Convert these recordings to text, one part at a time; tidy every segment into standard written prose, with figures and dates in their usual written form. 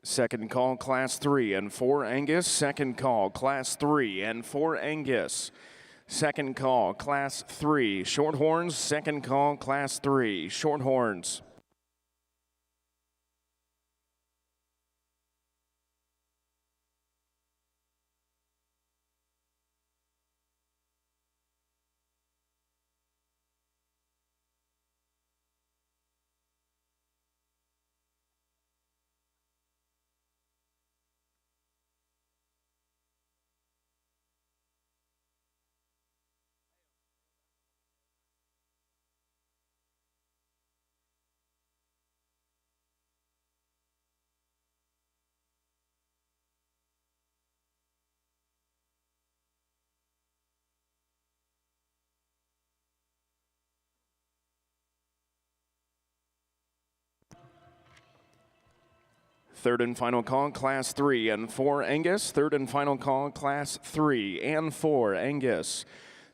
Second call, Class 3 and 4 Angus. Second call, Class 3 and 4 Angus. Second call, Class 3 Shorthorns. Second call, Class 3 Shorthorns. Third and final call, Class 3 and 4 Angus. Third and final call, Class 3 and 4 Angus.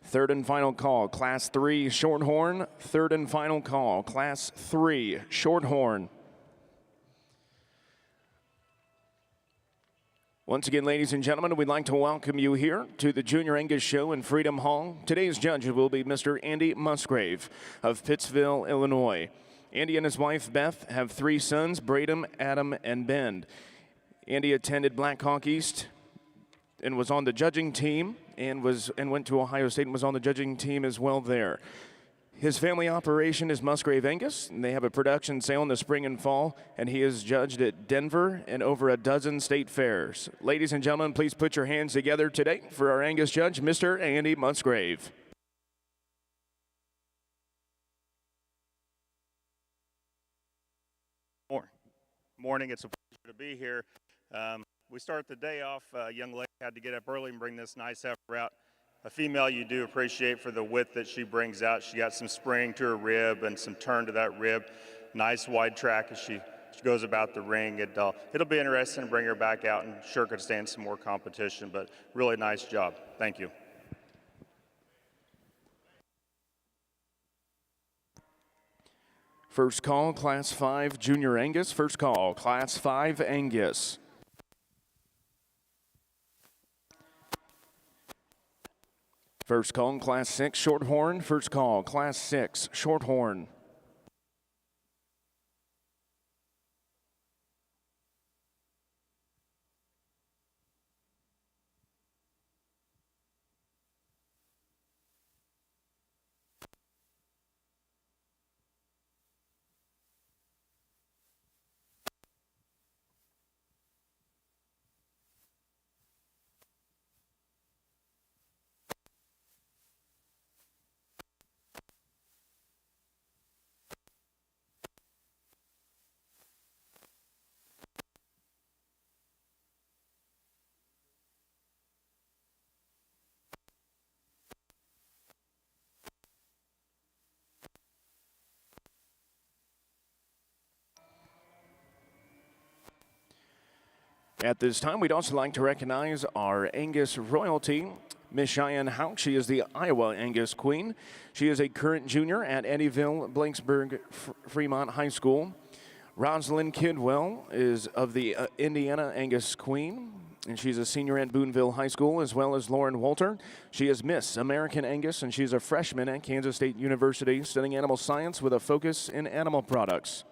Third and final call, Class 3 Shorthorn. Third and final call, Class 3 Shorthorn. Once again, ladies and gentlemen, we'd like to welcome you here to the Junior Angus Show in Freedom Hall. Today's judge will be Mr. Andy Musgrave of Pittsville, Illinois. Andy and his wife, Beth, have 3 sons, Braden, Adam, and Ben. Andy attended Blackhawk East and was on the judging team and went to Ohio State and was on the judging team as well there. His family operation is Musgrave Angus, and they have a production sale in the spring and fall, and he is judged at Denver and over a dozen state fairs. Ladies and gentlemen, please put your hands together today for our Angus judge, Mr. Andy Musgrave. Morning. It's a pleasure to be here. We start the day off. A young lady had to get up early and bring this nice heifer out. A female you do appreciate for the width that she brings out. She got some spring to her rib and some turn to that rib. Nice wide track as she goes about the ring. It'll be interesting to bring her back out and sure could stand some more competition, but really nice job. Thank you. First call, Class 5 Junior Angus. First call, Class 5 Angus. First call, Class 6 Shorthorn. First call, Class 6 Shorthorn. At this time, we'd also like to recognize our Angus royalty, Miss Cheyenne Houck. She is the Iowa Angus Queen. She is a current junior at Eddyville, Blanksburg, Fremont High School. Rosalind Kidwell is of the Indiana Angus Queen, and she's a senior at Boonville High School, as well as Lauren Walter. She is Miss American Angus, and she's a freshman at Kansas State University, studying animal science with a focus in animal products.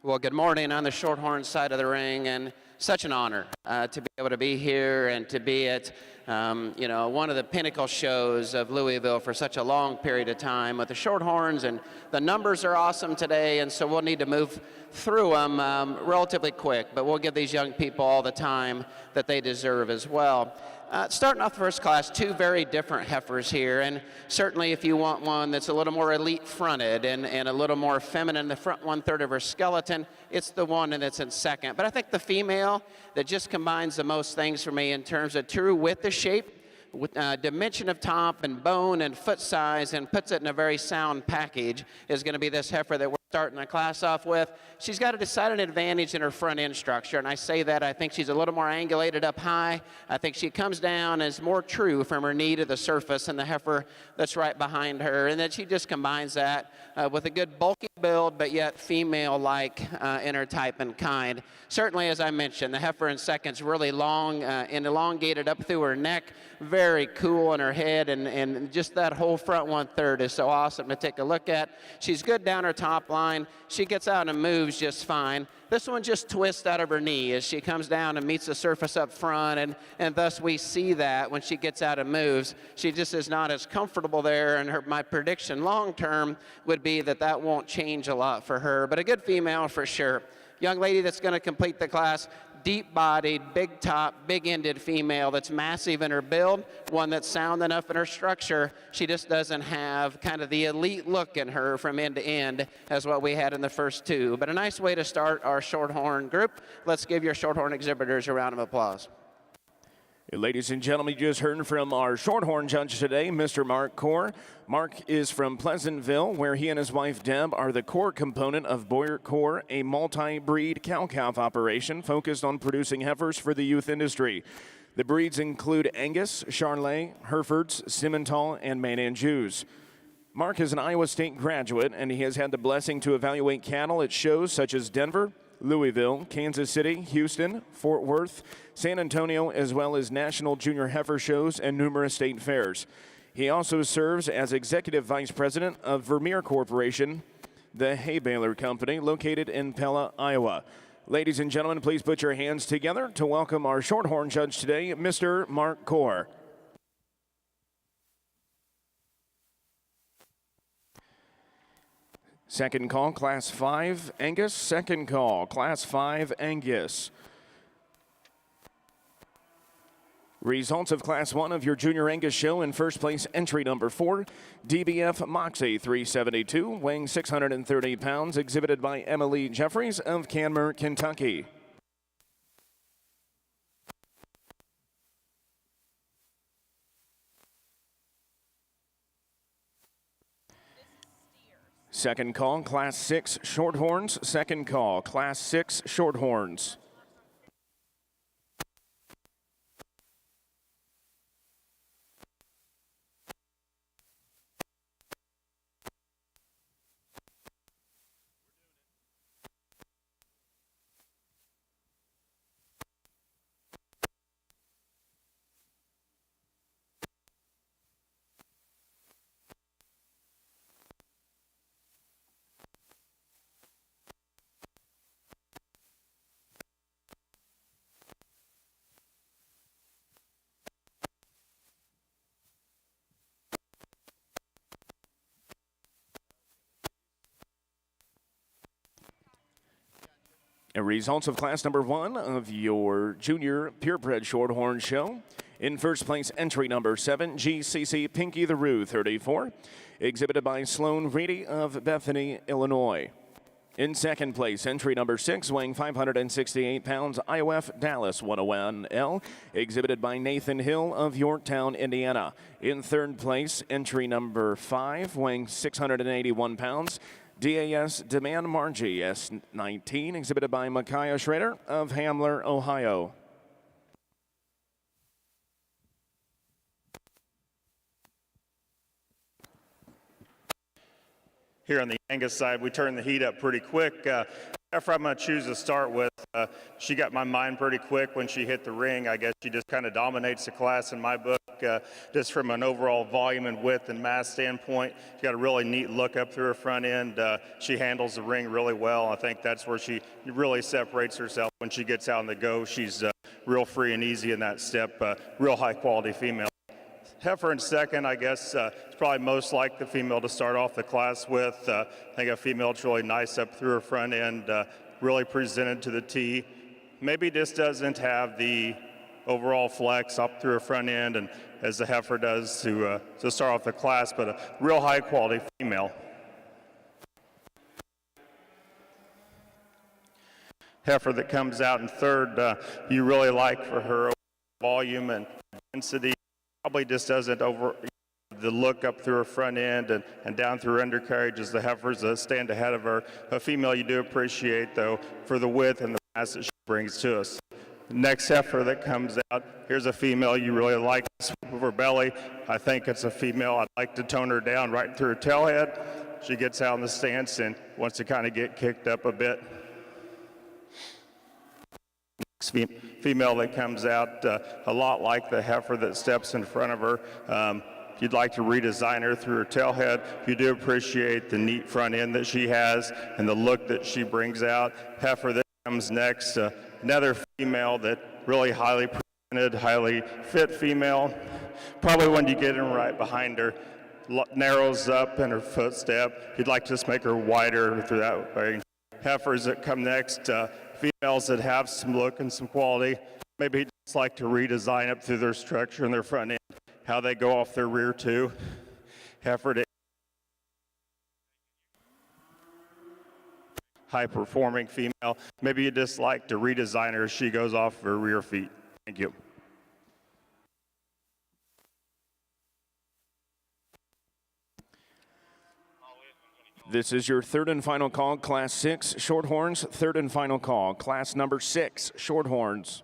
Well, good morning on the Shorthorn side of the ring, and such an honor to be able to be here and to be at one of the pinnacle shows of Louisville for such a long period of time with the Shorthorns, and the numbers are awesome today, and so we'll need to move through them relatively quick, but we'll give these young people all the time that they deserve as well. Starting off first class, 2 very different heifers here, and certainly if you want one that's a little more elite fronted and a little more feminine, the front 1/3 of her skeleton, it's the one that's in second. But I think the female that just combines the most things for me in terms of true width of shape, with dimension of top and bone and foot size, and puts it in a very sound package, is going to be this heifer that we're starting the class off with. She's got a decided advantage in her front end structure, and I say that I think she's a little more angulated up high. I think she comes down as more true from her knee to the surface and the heifer that's right behind her, and that she just combines that with a good bulky build, but yet female-like in her type and kind. Certainly, as I mentioned, the heifer in second's really long and elongated up through her neck, very cool in her head, and just that whole front 1/3 is so awesome to take a look at. She's good down her top line. She gets out and moves just fine. This one just twists out of her knee as she comes down and meets the surface up front, and thus we see that when she gets out and moves, she just is not as comfortable there, and my prediction long term would be that that won't change a lot for her, but a good female for sure. Young lady that's going to complete the class, deep-bodied, big-top, big-ended female that's massive in her build, one that's sound enough in her structure. She just doesn't have kind of the elite look in her from end to end as what we had in the first two. But a nice way to start our Shorthorn group. Let's give your Shorthorn exhibitors a round of applause. Ladies and gentlemen, you just heard from our Shorthorn judge today, Mr. Mark Core. Mark is from Pleasantville, where he and his wife Deb are the core component of Boyer Core, a multi-breed cow-calf operation focused on producing heifers for the youth industry. The breeds include Angus, Charolais, Herefords, Simmental, and Maine Angus. Mark is an Iowa State graduate, and he has had the blessing to evaluate cattle at shows such as Denver, Louisville, Kansas City, Houston, Fort Worth, San Antonio, as well as national junior heifer shows and numerous state fairs. He also serves as executive vice president of Vermeer Corporation, the hay baler company located in Pella, Iowa. Ladies and gentlemen, please put your hands together to welcome our Shorthorn judge today, Mr. Mark Core. Second call, Class 5, Angus. Second call, Class 5, Angus. Results of Class 1 of your Junior Angus show. In first place, entry number 4, DBF Moxie 372, weighing 630 pounds, exhibited by Emily Jeffries of Canmer, Kentucky. Second call, Class 6 Shorthorns. Second call, Class 6 Shorthorns. And results of Class number 1 of your Junior Purebred Shorthorn show. In first place, entry number 7, GCC Pinky the Roo 34, exhibited by Sloan Reedy of Bethany, Illinois. In second place, entry number 6, weighing 568 pounds, IOF Dallas 101L, exhibited by Nathan Hill of Yorktown, Indiana. In third place, entry number 5, weighing 681 pounds, DAS Demand Margie S19, exhibited by Micaiah Schrader of Hamler, Ohio. Here on the Angus side, we turned the heat up pretty quick. Heifer I'm going to choose to start with, she got my mind pretty quick when she hit the ring. I guess she just kind of dominates the class in my book, just from an overall volume and width and mass standpoint. She got a really neat look up through her front end. She handles the ring really well. I think that's where she really separates herself when she gets out on the go. She's real free and easy in that step, real high quality female. Heifer in second, I guess, it's probably most like the female to start off the class with. I think a female that's really nice up through her front end, really presented to the tee. Maybe just doesn't have the overall flex up through her front end and as the heifer does to start off the class, but a real high quality female. Heifer that comes out in third, you really like for her volume and density. Probably just doesn't over the look up through her front end and down through her undercarriage as the heifers that stand ahead of her. A female you do appreciate, though, for the width and the mass that she brings to us. Next heifer that comes out, here's a female you really like. Swoop of her belly. I think it's a female. I'd like to tone her down right through her tail head. She gets out in the stance and wants to kind of get kicked up a bit. Next female that comes out, a lot like the heifer that steps in front of her. If you'd like to redesign her through her tail head, you do appreciate the neat front end that she has and the look that she brings out. Heifer that comes next, another female that really highly presented, highly fit female. Probably when you get in right behind her, narrows up in her footstep. You'd like to just make her wider through that way. Heifers that come next, females that have some look and some quality. Maybe just like to redesign up through their structure and their front end, how they go off their rear too. Heifer to high-performing female. Maybe you just like to redesign her as she goes off her rear feet. Thank you. This is your third and final call, Class 6 Shorthorns. Third and final call, Class number 6 Shorthorns.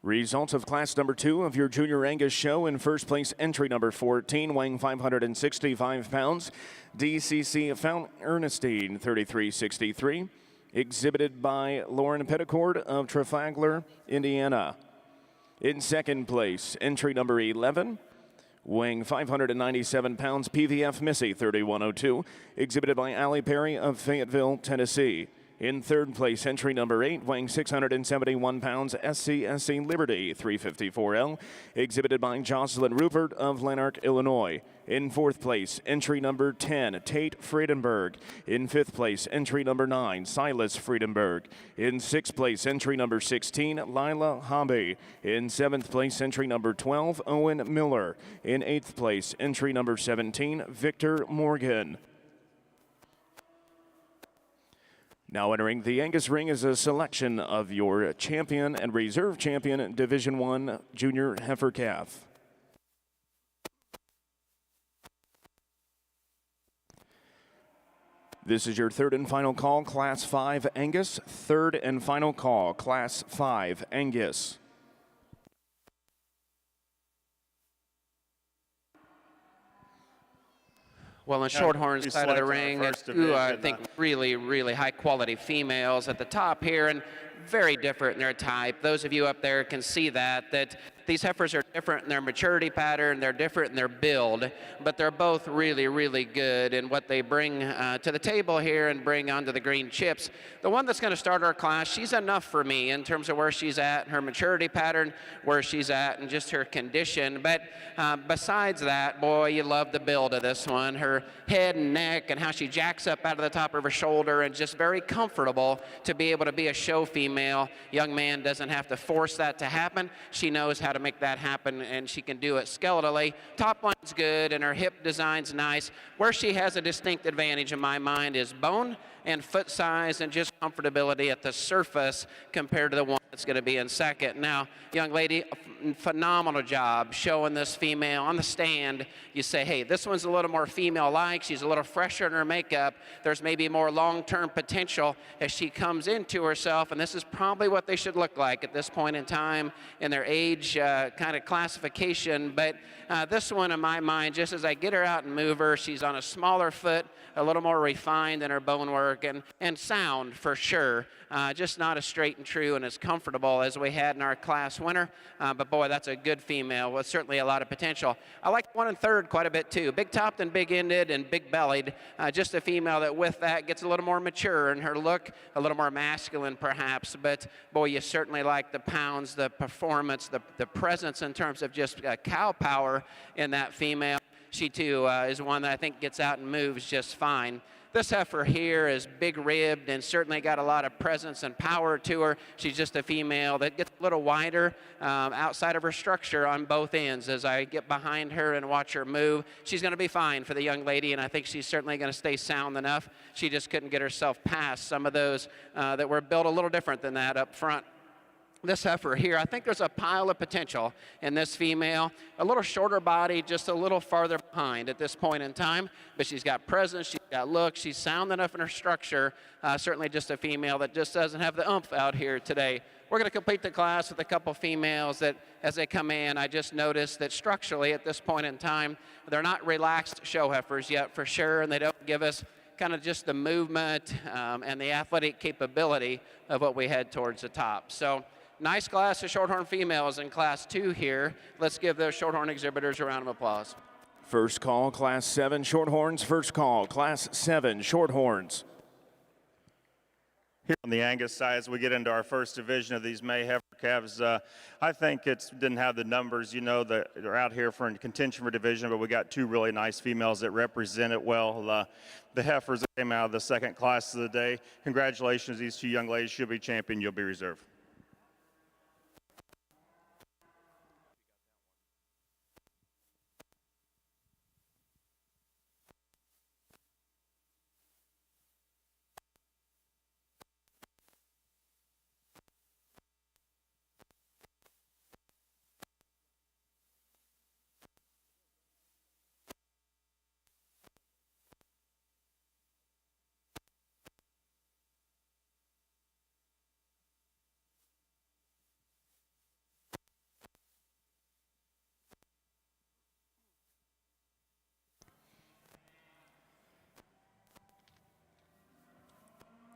Results of Class number 2 of your Junior Angus show. In first place, entry number 14, weighing 565 pounds, DCC Fount Ernestine, 3363, exhibited by Lauren Petticord of Trafalgar, Indiana. In second place, entry number 11, weighing 597 pounds, PVF Missy, 3102, exhibited by Allie Perry of Fayetteville, Tennessee. In third place, entry number 8, weighing 671 pounds, SCSC Liberty, 354L, exhibited by Jocelyn Rupert of Lanark, Illinois. In fourth place, entry number 10, Tate Friedenberg. In fifth place, entry number 9, Silas Friedenberg. In sixth place, entry number 16, Lila Hobby. In seventh place, entry number 12, Owen Miller. In eighth place, entry number 17, Victor Morgan. Now entering the Angus ring is a selection of your champion and reserve champion Division I Junior Heifer Calf. This is your third and final call, Class 5 Angus. Third and final call, Class 5 Angus. Well, in Shorthorn's side of the ring, it's two, I think, really, really high-quality females at the top here, and very different in their type. Those of you up there can see that these heifers are different in their maturity pattern, they're different in their build, but they're both really, really good in what they bring to the table here and bring onto the green chips. The one that's going to start our class, she's enough for me in terms of where she's at, her maturity pattern, where she's at, and just her condition. But besides that, boy, you love the build of this one. Her head and neck and how she jacks up out of the top of her shoulder, and just very comfortable to be able to be a show female. Young man doesn't have to force that to happen. She knows how to make that happen, and she can do it skeletally. Top line's good, and her hip design's nice. Where she has a distinct advantage in my mind is bone and foot size and just comfortability at the surface compared to the one that's going to be in second. Now, young lady, phenomenal job showing this female on the stand. You say, hey, this one's a little more female-like. She's a little fresher in her makeup. There's maybe more long-term potential as she comes into herself, and this is probably what they should look like at this point in time in their age kind of classification. But this one, in my mind, just as I get her out and move her, she's on a smaller foot, a little more refined in her bone work, and sound for sure. Just not as straight and true and as comfortable as we had in our class winner. But boy, that's a good female with certainly a lot of potential. I like one and third quite a bit too. Big topped and big ended and big bellied. Just a female that with that gets a little more mature in her look, a little more masculine perhaps. But boy, you certainly like the pounds, the performance, the presence in terms of just cow power in that female. She too is one that I think gets out and moves just fine. This heifer here is big-ribbed and certainly got a lot of presence and power to her. She's just a female that gets a little wider outside of her structure on both ends. As I get behind her and watch her move, she's going to be fine for the young lady, and I think she's certainly going to stay sound enough. She just couldn't get herself past some of those that were built a little different than that up front. This heifer here, I think there's a pile of potential in this female. A little shorter body, just a little farther behind at this point in time, but she's got presence, she's got look, she's sound enough in her structure. Certainly just a female that just doesn't have the oomph out here today. We're going to complete the class with a couple females that, as they come in, I just noticed that structurally at this point in time, they're not relaxed show heifers yet for sure, and they don't give us kind of just the movement and the athletic capability of what we head towards the top. So, nice class of Shorthorn females in Class 2 here. Let's give those Shorthorn exhibitors a round of applause. First call, Class 7 Shorthorns. First call, Class 7 Shorthorns. Here on the Angus side, as we get into our first division of these May heifer calves, I think it didn't have the numbers, you know, that are out here for contention for division, but we got two really nice females that represent it well. The heifers that came out of the second class of the day. Congratulations, these two young ladies should be champion. You'll be reserved.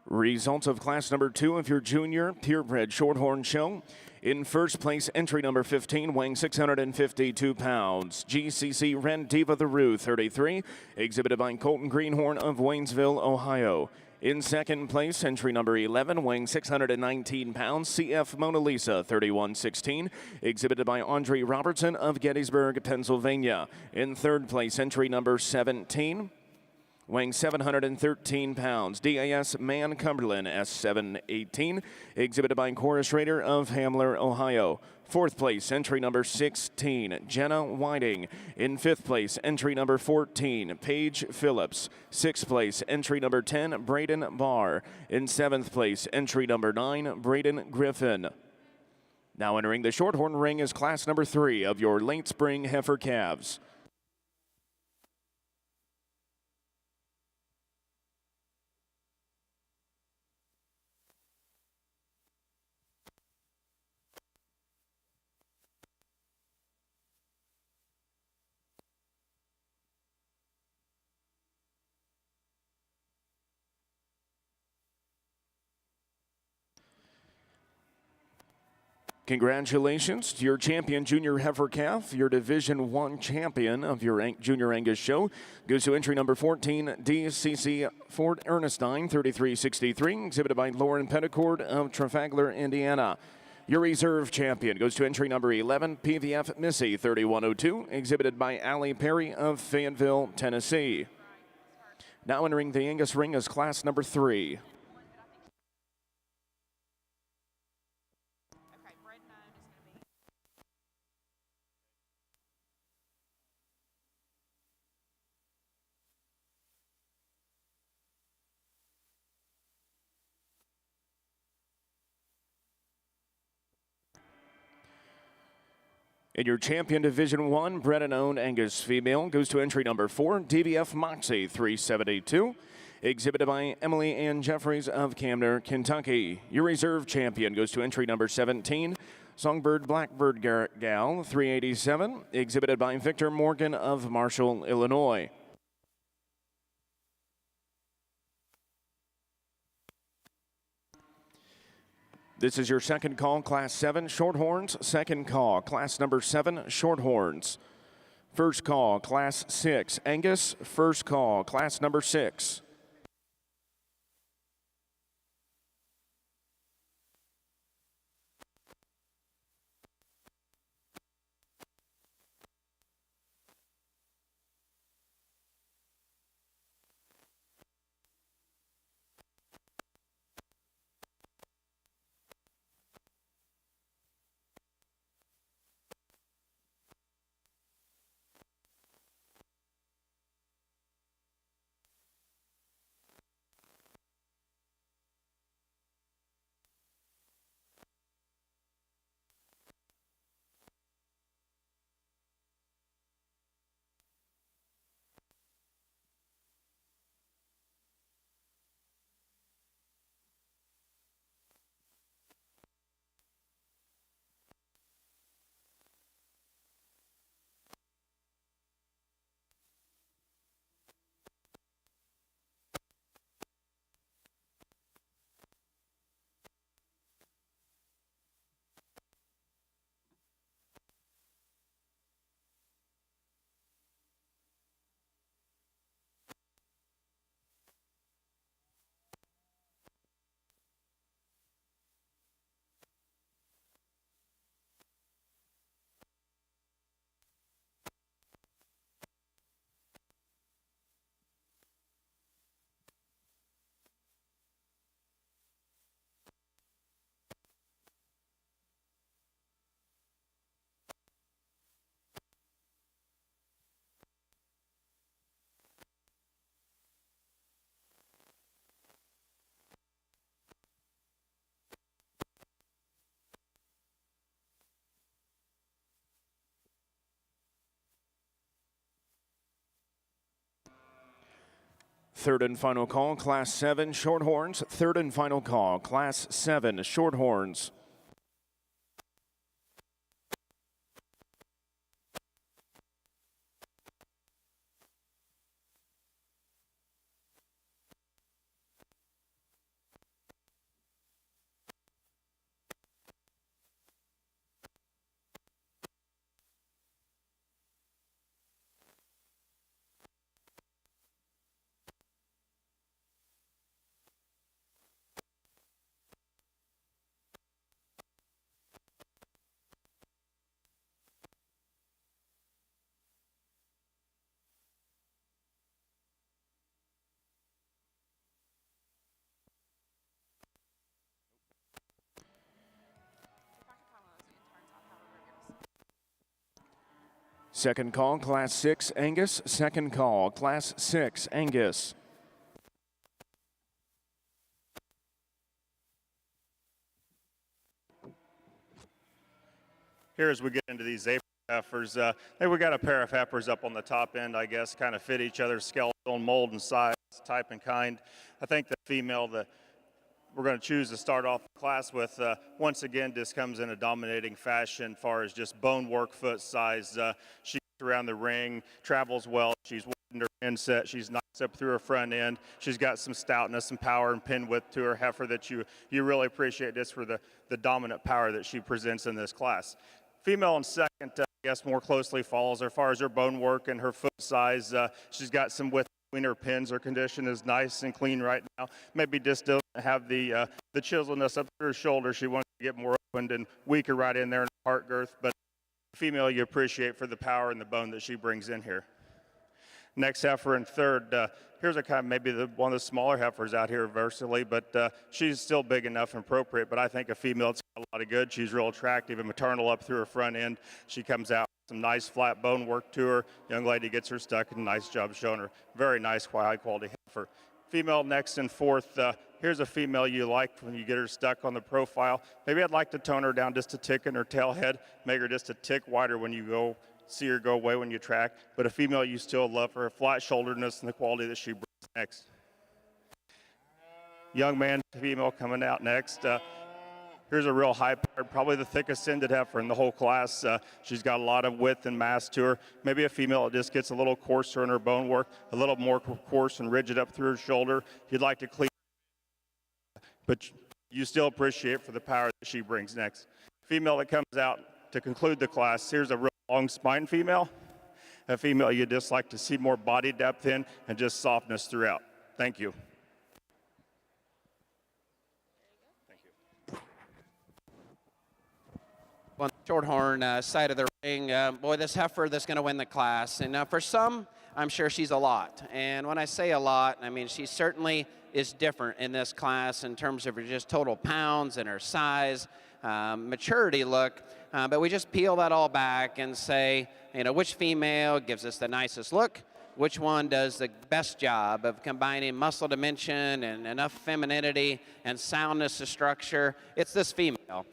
Results of class number 2 of your junior purebred Shorthorn show. In first place, entry number 15, weighing 652 pounds. GCC Red Diva the Roo, 33, exhibited by Colton Greenhorn of Waynesville, Ohio. In second place, entry number 11, weighing 619 pounds, CF Mona Lisa, 3116, exhibited by Andre Robertson of Gettysburg, Pennsylvania. In third place, entry number 17, weighing 713 pounds, DAS Man Cumberland, S718, exhibited by Cora Schrader of Hamler, Ohio. Fourth place, entry number 16, Jenna Whiting. In fifth place, entry number 14, Paige Phillips. Sixth place, entry number 10, Braden Barr. In seventh place, entry number 9, Braden Griffin. Now entering the Shorthorn ring is class number 3 of your late spring heifer calves. Congratulations to your champion junior heifer calf. Your Division I champion of your Junior Angus show goes to entry number 14, DCC Fort Ernestine, 3363, exhibited by Lauren Petticord of Trafalgar, Indiana. Your reserve champion goes to entry number 11, PVF Missy, 3102, exhibited by Allie Perry of Fayetteville, Tennessee. Now entering the Angus ring is class number 3. In your champion Division I, bred and owned Angus female goes to entry number 4, DVF Moxie, 3782, exhibited by Emily Ann Jeffries of Camden, Kentucky. Your reserve champion goes to entry number 17, Songbird Blackbird Gal, 387, exhibited by Victor Morgan of Marshall, Illinois. This is your second call, Class 7 Shorthorns. Second call, Class number 7 Shorthorns. First call, Class 6 Angus. First call, Class number 6. Third and final call, Class 7 Shorthorns. Third and final call, Class 7 Shorthorns. Second call, Class 6 Angus. Second call, Class 6 Angus. Here as we get into these April heifers, we got a pair of heifers up on the top end, I guess, kind of fit each other's skeletal mold and size, type and kind. I think the female that we're going to choose to start off the class with, once again, just comes in a dominating fashion as far as just bone work, foot size. She gets around the ring, travels well. She's working her inset. She's nice up through her front end. She's got some stoutness and power and pin width to her heifer that you really appreciate just for the dominant power that she presents in this class. Female in second, I guess, more closely follows as far as her bone work and her foot size. She's got some width between her pins. Her condition is nice and clean right now. Maybe just doesn't have the chiseledness up to her shoulder. She wants to get more opened and weaker right in there in the heart girth. But female you appreciate for the power and the bone that she brings in here. Next heifer in third, here's a kind of maybe one of the smaller heifers out here versatily, but she's still big enough and appropriate. But I think a female that's got a lot of good. She's real attractive and maternal up through her front end. She comes out with some nice flat bone work to her. Young lady gets her stuck, and nice job showing her. Very nice, high quality heifer. Female next in fourth. Here's a female you like when you get her stuck on the profile. Maybe I'd like to tone her down just a tick in her tail head, make her just a tick wider when you go see her go away when you track, but a female you still love for her flat shoulderedness and the quality that she brings next. Young man, female coming out next. Here's a real high powered, probably the thickest ended heifer in the whole class. She's got a lot of width and mass to her. Maybe a female that just gets a little coarser in her bone work, a little more coarse and rigid up through her shoulder. You'd like to clean, but you still appreciate for the power that she brings next. Female that comes out to conclude the class, here's a real long spine female, a female you just like to see more body depth in and just softness throughout. Thank you. Thank you. On the Shorthorn side of the ring, boy, this heifer that's going to win the class. And for some, I'm sure she's a lot. And when I say a lot, I mean she certainly is different in this class in terms of her just total pounds and her size, maturity look. But we just peel that all back and say, you know, which female gives us the nicest look, which one does the best job of combining muscle dimension and enough femininity and soundness of structure. It's this female.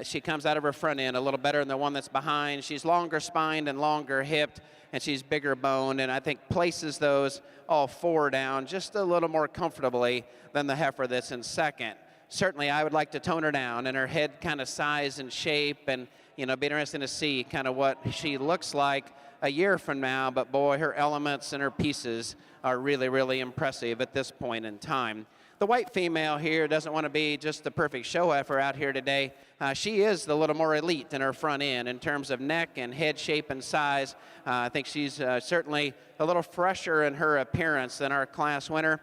She comes out of her front end a little better than the one that's behind. She's longer spined and longer hipped, and she's bigger boned, and I think places those all four down just a little more comfortably than the heifer that's in second. Certainly, I would like to tone her down and her head kind of size and shape, and you know, be interesting to see kind of what she looks like a year from now. But boy, her elements and her pieces are really, really impressive at this point in time. The white female here doesn't want to be just the perfect show heifer out here today. She is a little more elite in her front end in terms of neck and head shape and size. I think she's certainly a little fresher in her appearance than our class winner.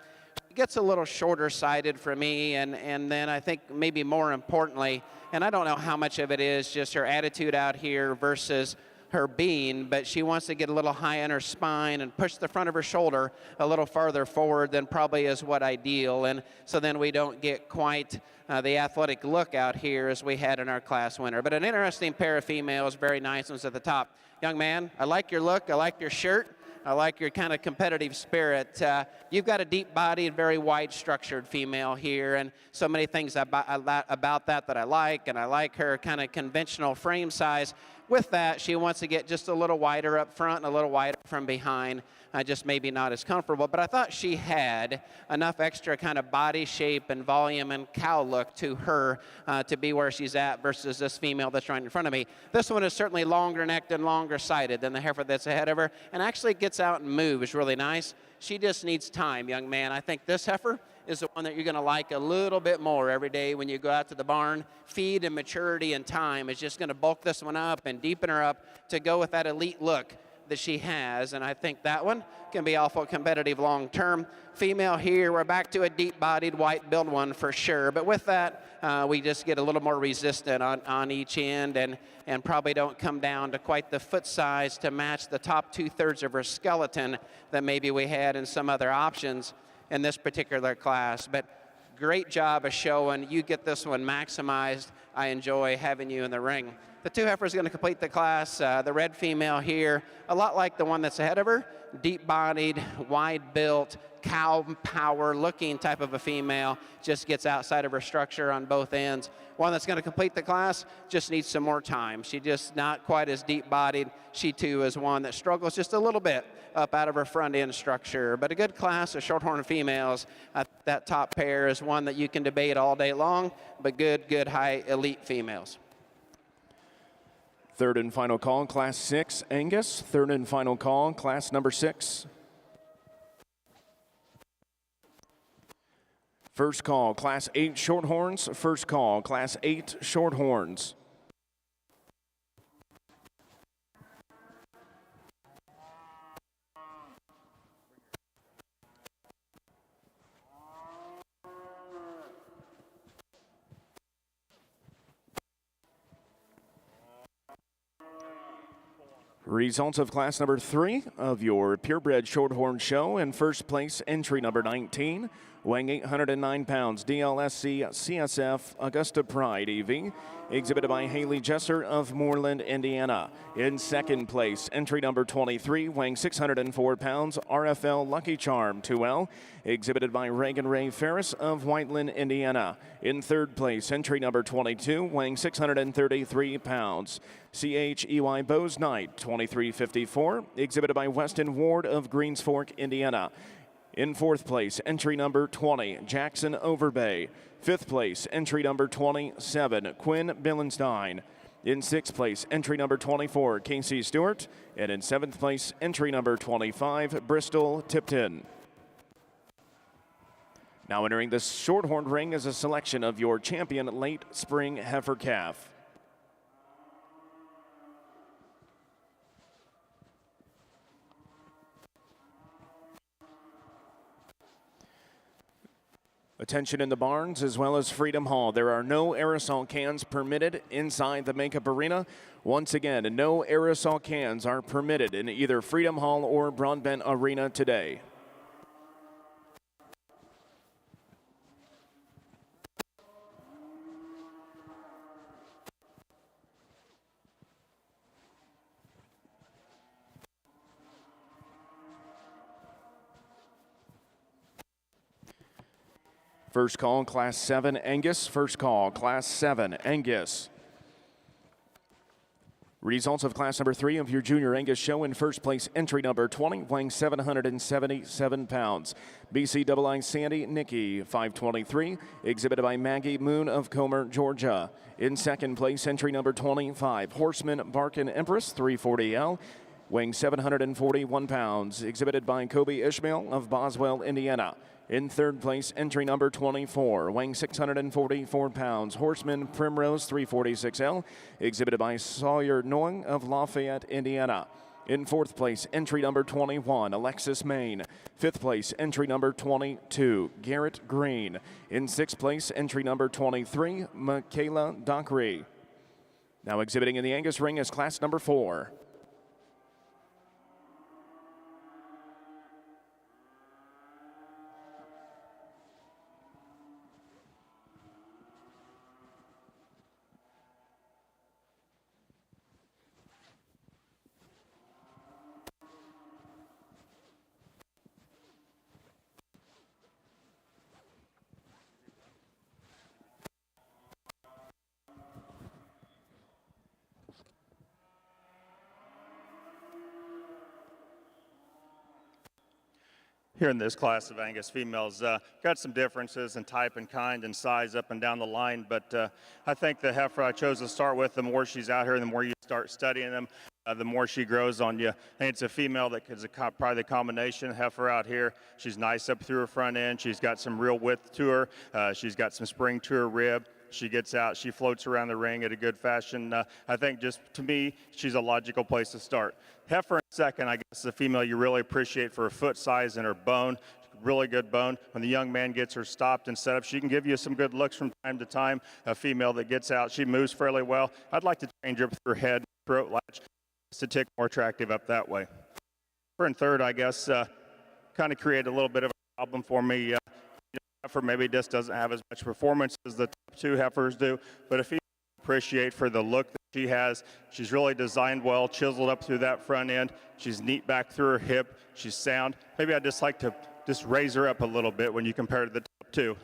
Gets a little shorter sided for me, and then I think maybe more importantly, and I don't know how much of it is just her attitude out here versus her being, but she wants to get a little high in her spine and push the front of her shoulder a little farther forward than probably is what ideal, and so then we don't get quite the athletic look out here as we had in our class winner. But an interesting pair of females, very nice ones at the top. Young man, I like your look, I like your shirt. I like your kind of competitive spirit. You've got a deep-bodied, very wide-structured female here, and so many things about that I like, and I like her kind of conventional frame size. With that, she wants to get just a little wider up front and a little wider from behind, just maybe not as comfortable. But I thought she had enough extra kind of body shape and volume and cow look to her to be where she's at versus this female that's right in front of me. This one is certainly longer necked and longer sided than the heifer that's ahead of her, and actually gets out and moves really nice. She just needs time, young man. I think this heifer is the one that you're going to like a little bit more every day when you go out to the barn. Feed and maturity and time is just going to bulk this one up and deepen her up to go with that elite look that she has, and I think that one can be awful competitive long term. Female here, we're back to a deep-bodied white-billed one for sure, but with that, we just get a little more resistant on each end and probably don't come down to quite the foot size to match the top 2/3 of her skeleton that maybe we had in some other options in this particular class. But great job of showing. You get this one maximized. I enjoy having you in the ring. The two heifers going to complete the class. The red female here, a lot like the one that's ahead of her, deep-bodied, wide-built, cow power looking type of a female, just gets outside of her structure on both ends. One that's going to complete the class just needs some more time. She just not quite as deep-bodied. She too is one that struggles just a little bit up out of her front end structure. But a good class of shorthorn females. That top pair is one that you can debate all day long, but good high elite females. Third and final call, Class 6, Angus. Third and final call, Class number 6. First call, Class 8 Shorthorns. First call, Class 8 Shorthorns. Results of class number 3 of your purebred shorthorn show. In first place, entry number 19, weighing 809 pounds, DLSC CSF Augusta Pride EV, exhibited by Haley Jesser of Moreland, Indiana. In second place, entry number 23, weighing 604 pounds, RFL Lucky Charm 2L, exhibited by Reagan Ray Ferris of Whiteland, Indiana. In third place, entry number 22, weighing 633 pounds, CHEY Bose Knight 2354, exhibited by Weston Ward of Greens Fork, Indiana. In fourth place, entry number 20, Jackson Overbay. Fifth place, entry number 27, Quinn Billenstein. In sixth place, entry number 24, Casey Stewart. And in seventh place, entry number 25, Bristol Tipton. Now entering the shorthorn ring is a selection of your champion late spring heifer calf. Attention in the barns as well as Freedom Hall. There are no aerosol cans permitted inside the makeup arena. Once again, no aerosol cans are permitted in either Freedom Hall or Broadbent Arena today. First call, Class 7, Angus. First call, Class 7, Angus. Results of class number 3 of your Junior Angus show. In first place, entry number 20, weighing 777 pounds. BCII Sandy Nicky, 523, exhibited by Maggie Moon of Comer, Georgia. In second place, entry number 25, Horseman Barkin Empress, 340L, weighing 741 pounds, exhibited by Kobe Ishmael of Boswell, Indiana. In third place, entry number 24, weighing 644 pounds, Horseman Primrose 346L, exhibited by Sawyer Noang of Lafayette, Indiana. In fourth place, entry number 21, Alexis Main. Fifth place, entry number 22, Garrett Green. In sixth place, entry number 23, Michaela Dockery. Now exhibiting in the Angus ring is class number 4. here in this class of Angus females. Got some differences in type and kind and size up and down the line, but I think the heifer I chose to start with, the more she's out here, the more you start studying them, the more she grows on you. I think it's a female that is probably the combination heifer out here. She's nice up through her front end. She's got some real width to her. She's got some spring to her rib. She gets out, she floats around the ring at a good fashion. I think just to me, she's a logical place to start. Heifer in second, I guess, is a female you really appreciate for her foot size and her bone. Really good bone. When the young man gets her stopped and set up, she can give you some good looks from time to time. A female that gets out, she moves fairly well. I'd like to change her through her head, throat latch, just to take more attractive up that way. Heifer in third, I guess, kind of created a little bit of a problem for me. Heifer maybe just doesn't have as much performance as the top two heifers do, but if you appreciate for the look that she has, she's really designed well, chiseled up through that front end. She's neat back through her hip. She's sound. Maybe I'd just like to just raise her up a little bit when you compare to the top two.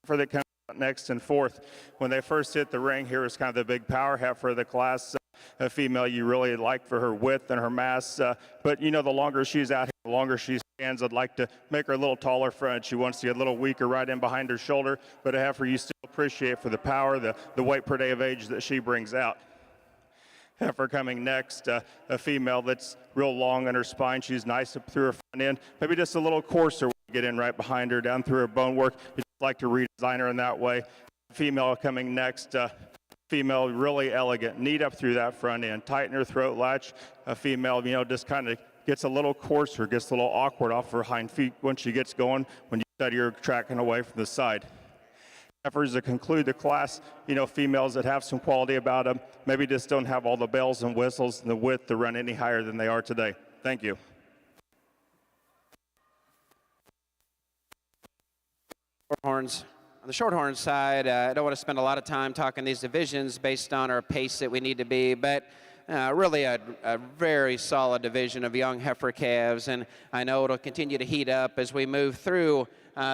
For that comes out next and fourth, when they first hit the ring, here is kind of the big power heifer of the class. A female you really like for her width and her mass, but you know, the longer she's out here, the longer she stands. I'd like to make her a little taller front. She wants to get a little weaker right in behind her shoulder, but a heifer you still appreciate for the power, the weight per day of age that she brings out. Heifer coming next, a female that's real long on her spine. She's nice up through her front end, maybe just a little coarser when you get in right behind her, down through her bone work. You'd like to redesign her in that way. Female coming next, female really elegant, neat up through that front end, tighten her throat latch. A female, you know, just kind of gets a little coarser, gets a little awkward off her hind feet when she gets going, when you study her tracking away from the side. Heifers that conclude the class, you know, females that have some quality about them, maybe just don't have all the bells and whistles and the width to run any higher than they are today. Thank you. Shorthorns. On the Shorthorn side, I don't want to spend a lot of time talking these divisions based on our pace that we need to be, but really a very solid division of young heifer calves, and I know it'll continue to heat up as we move through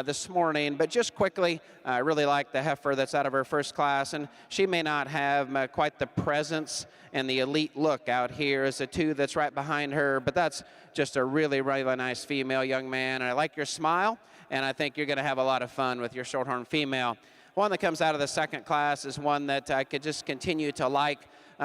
this morning. But just quickly, I really like the heifer that's out of her first class, and she may not have quite the presence and the elite look out here as the two that's right behind her, but that's just a really, really nice female, young man. And I like your smile, and I think you're going to have a lot of fun with your Shorthorn female. One that comes out of the second class is one that I could just continue to like.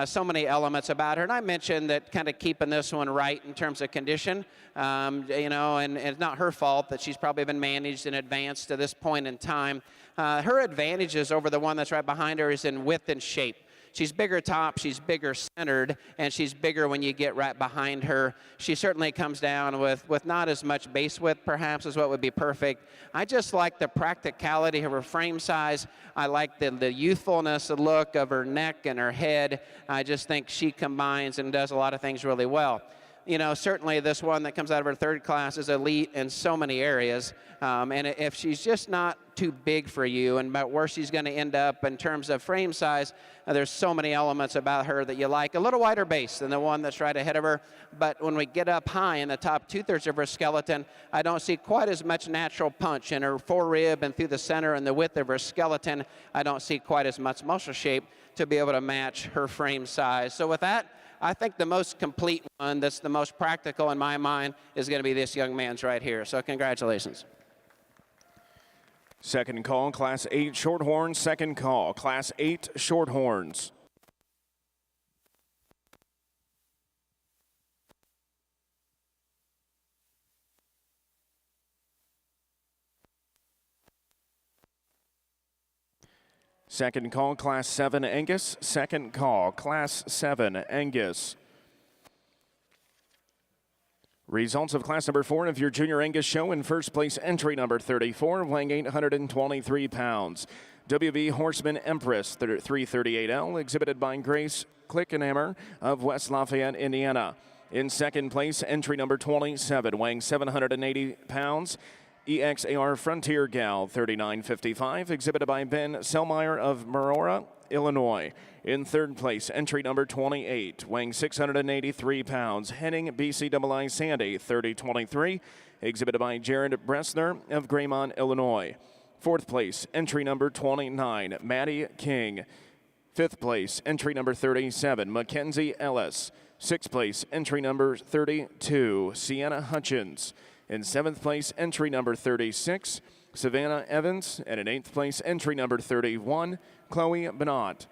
So many elements about her, and I mentioned that kind of keeping this one right in terms of condition, you know, and it's not her fault that she's probably been managed in advance to this point in time. Her advantages over the one that's right behind her is in width and shape. She's bigger top, she's bigger centered, and she's bigger when you get right behind her. She certainly comes down with not as much base width, perhaps, as what would be perfect. I just like the practicality of her frame size. I like the youthfulness, the look of her neck and her head. I just think she combines and does a lot of things really well. You know, certainly this one that comes out of her third class is elite in so many areas. And if she's just not too big for you and about where she's going to end up in terms of frame size, there's so many elements about her that you like. A little wider base than the one that's right ahead of her. But when we get up high in the top two-thirds of her skeleton, I don't see quite as much natural punch in her forerib and through the center and the width of her skeleton. I don't see quite as much muscle shape to be able to match her frame size. So with that, I think the most complete one that's the most practical in my mind is going to be this young man's right here. So congratulations. Second call, Class 8 Shorthorns. Second call, Class 8 Shorthorns. Second call, Class 7 Angus. Second call, Class 7 Angus. Results of class number 4 of your Junior Angus show. In first place, entry number 34, weighing 823 pounds. WV Horseman Empress 338L, exhibited by Grace Klickenhammer of West Lafayette, Indiana. In second place, entry number 27, weighing 780 pounds. EXAR Frontier Gal 3955, exhibited by Ben Selmeyer of Marora, Illinois. In third place, entry number 28, weighing 683 pounds, Henning BCII Sandy 3023, exhibited by Jared Bressner of Graymont, Illinois. Fourth place, entry number 29, Maddie King. Fifth place, entry number 37, Mackenzie Ellis. Sixth place, entry number 32, Sienna Hutchins. In 7th place, entry number 36, Savannah Evans. And in 8th place, entry number 31, Chloe Bernat.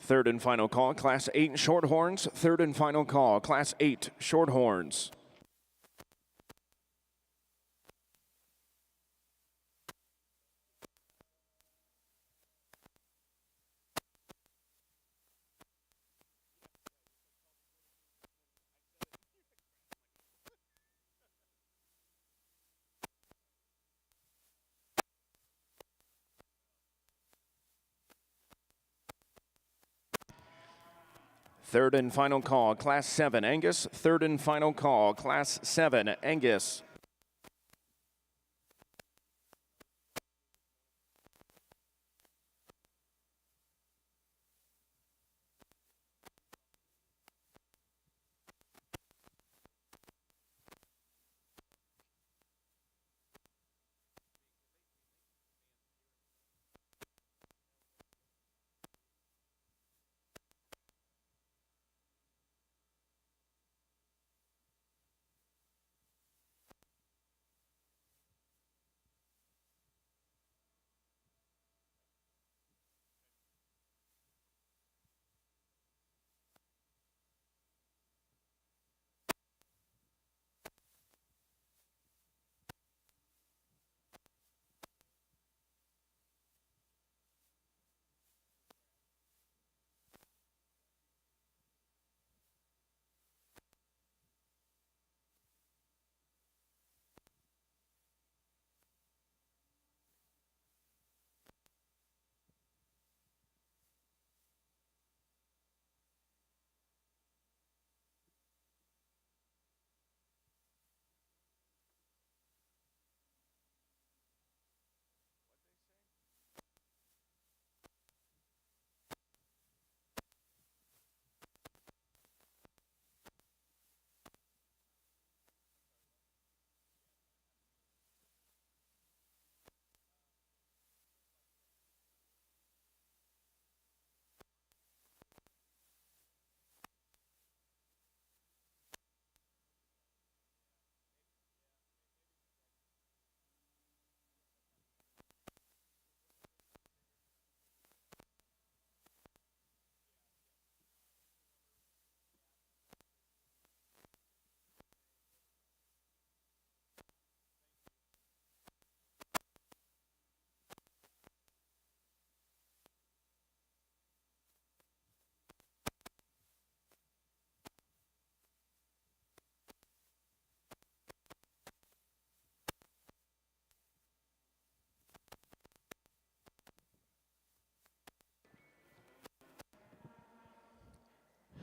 Third and final call, Class 8 Shorthorns. Third and final call, Class 8 Shorthorns. Third and final call, Class 7 Angus. Third and final call, Class 7 Angus.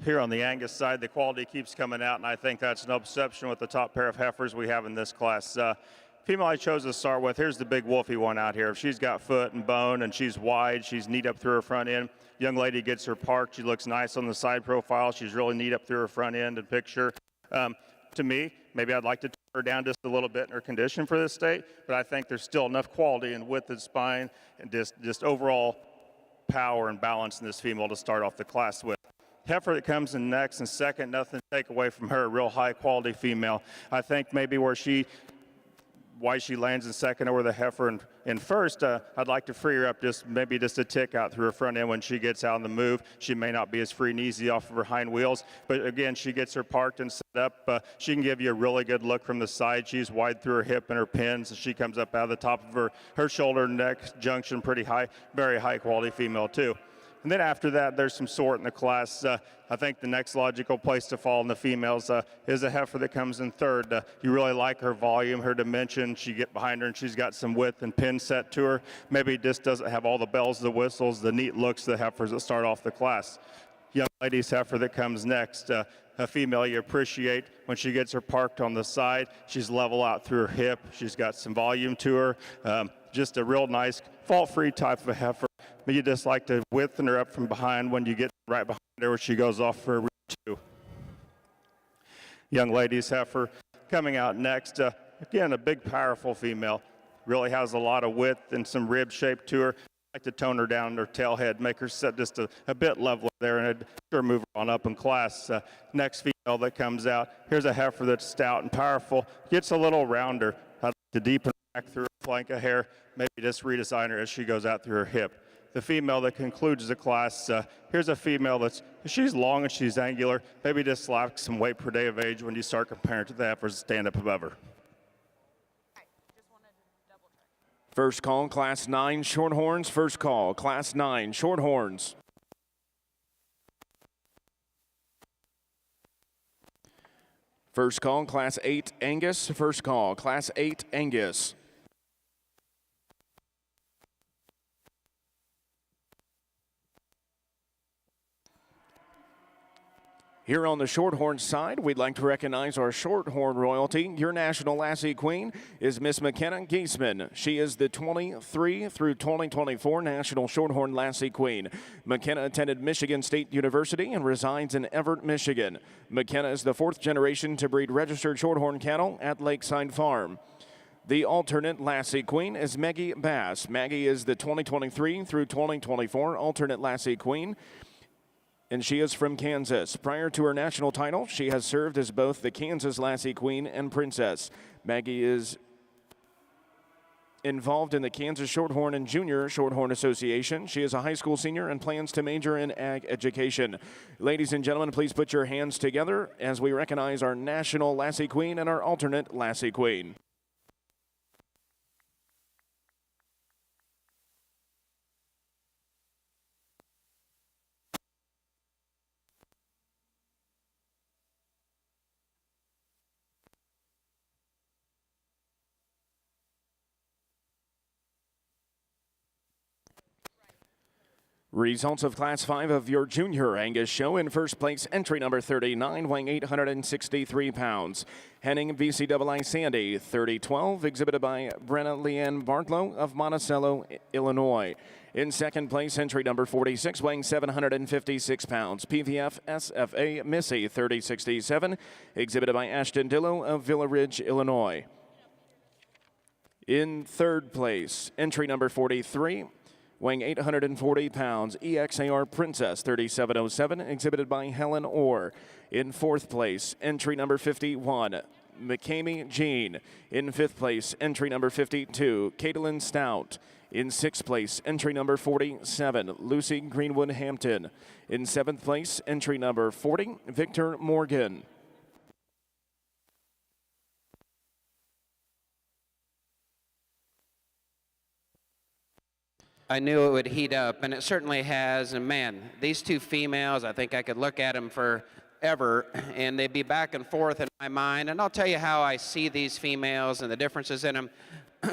Here on the Angus side, the quality keeps coming out, and I think that's no exception with the top pair of heifers we have in this class. Female I chose to start with, here's the big wolfy one out here. She's got foot and bone, and she's wide. She's neat up through her front end. Young lady gets her parked. She looks nice on the side profile. She's really neat up through her front end and picture. To me, maybe I'd like to turn her down just a little bit in her condition for this state, but I think there's still enough quality and width and spine and just overall power and balance in this female to start off the class with. Heifer that comes in next and second, nothing to take away from her, a real high quality female. I think maybe why she lands in second over the heifer in first, I'd like to free her up just a tick out through her front end when she gets out on the move. She may not be as free and easy off of her hind wheels, but again, she gets her parked and set up. She can give you a really good look from the side. She's wide through her hip and her pins, and she comes up out of the top of her shoulder neck junction pretty high, very high quality female too. And then after that, there's some sort in the class. I think the next logical place to fall in the females is a heifer that comes in third. You really like her volume, her dimension. You get behind her and she's got some width and pin set to her. Maybe just doesn't have all the bells, the whistles, the neat looks, the heifers that start off the class. Young lady's heifer that comes next. a female you appreciate when she gets her parked on the side. She's level out through her hip. She's got some volume to her. Just a real nice fault-free type of a heifer. But you just like to widthen her up from behind when you get right behind her where she goes off for a rear two. Young lady's heifer coming out next. Again, a big, powerful female. Really has a lot of width and some rib shape to her. I like to tone her down her tail head, make her sit just a bit level there, and I'd sure move her on up in class. Next female that comes out, here's a heifer that's stout and powerful, gets a little rounder. I'd like to deepen her back through her flank of hair, maybe just redesign her as she goes out through her hip. The female that concludes the class, here's a female she's long and she's angular, maybe just lacks some weight per day of age when you start comparing to the heifers that stand up above her. First call, Class 9 Shorthorns. First call, Class 9 Shorthorns. First call, Class 8 Angus. First call, Class 8 Angus. Here on the Shorthorn side, we'd like to recognize our Shorthorn royalty. Your National Lassie Queen is Miss McKenna Giesman. She is the 23 through 2024 National Shorthorn Lassie Queen. McKenna attended Michigan State University and resides in Everett, Michigan. McKenna is the fourth generation to breed registered Shorthorn cattle at Lakeside Farm. The alternate Lassie Queen is Maggie Bass. Maggie is the 2023 through 2024 alternate Lassie Queen, and she is from Kansas. Prior to her national title, she has served as both the Kansas Lassie Queen and Princess. Maggie is involved in the Kansas Shorthorn and Junior Shorthorn Association. She is a high school senior and plans to major in ag education. Ladies and gentlemen, please put your hands together as we recognize our National Lassie Queen and our alternate Lassie Queen. Results of Class 5 of your Junior Angus show. In first place, entry number 39, weighing 863 pounds. Henning VCII Sandy, 3012, exhibited by Brenna Leanne Bartlow of Monticello, Illinois. In second place, entry number 46, weighing 756 pounds. PVF SFA Missy, 3067, exhibited by Ashton Dillow of Villa Ridge, Illinois. In third place, entry number 43, weighing 840 pounds, EXAR Princess 3707, exhibited by Helen Orr. In fourth place, entry number 51, McCamey Jean. In fifth place, entry number 52, Caitlin Stout. In sixth place, entry number 47, Lucy Greenwood Hampton. In seventh place, entry number 40, Victor Morgan. I knew it would heat up, and it certainly has. And man, these two females, I think I could look at them forever, and they'd be back and forth in my mind. And I'll tell you how I see these females and the differences in them.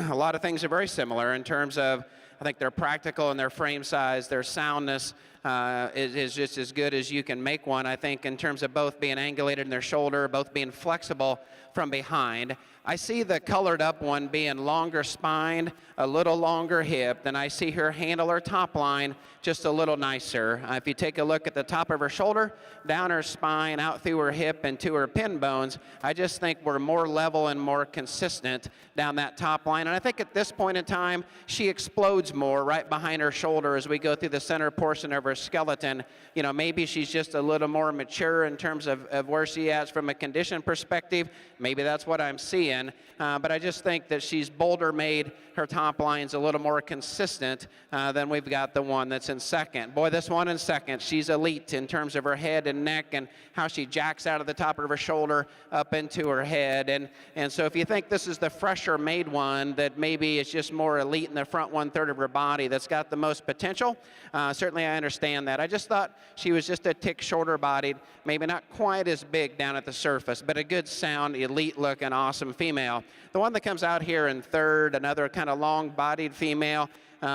A lot of things are very similar in terms of, I think they're practical in their frame size, their soundness is just as good as you can make one. I think in terms of both being angulated in their shoulder, both being flexible from behind. I see the colored up one being longer spined, a little longer hip, then I see her handle her top line just a little nicer. If you take a look at the top of her shoulder, down her spine, out through her hip and to her pin bones, I just think we're more level and more consistent down that top line. And I think at this point in time, she explodes more right behind her shoulder as we go through the center portion of her skeleton. You know, maybe she's just a little more mature in terms of where she is from a condition perspective. Maybe that's what I'm seeing. But I just think that she's bolder made. Her top line's a little more consistent than we've got the one that's in second. Boy, this one in second, she's elite in terms of her head and neck and how she jacks out of the top of her shoulder up into her head. And so if you think this is the fresher made one that maybe is just more elite in the front 1/3 of her body that's got the most potential, certainly I understand that. I just thought she was just a tick shorter bodied, maybe not quite as big down at the surface, but a good sound, elite looking, awesome female. The one that comes out here in third, another kind of long-bodied female,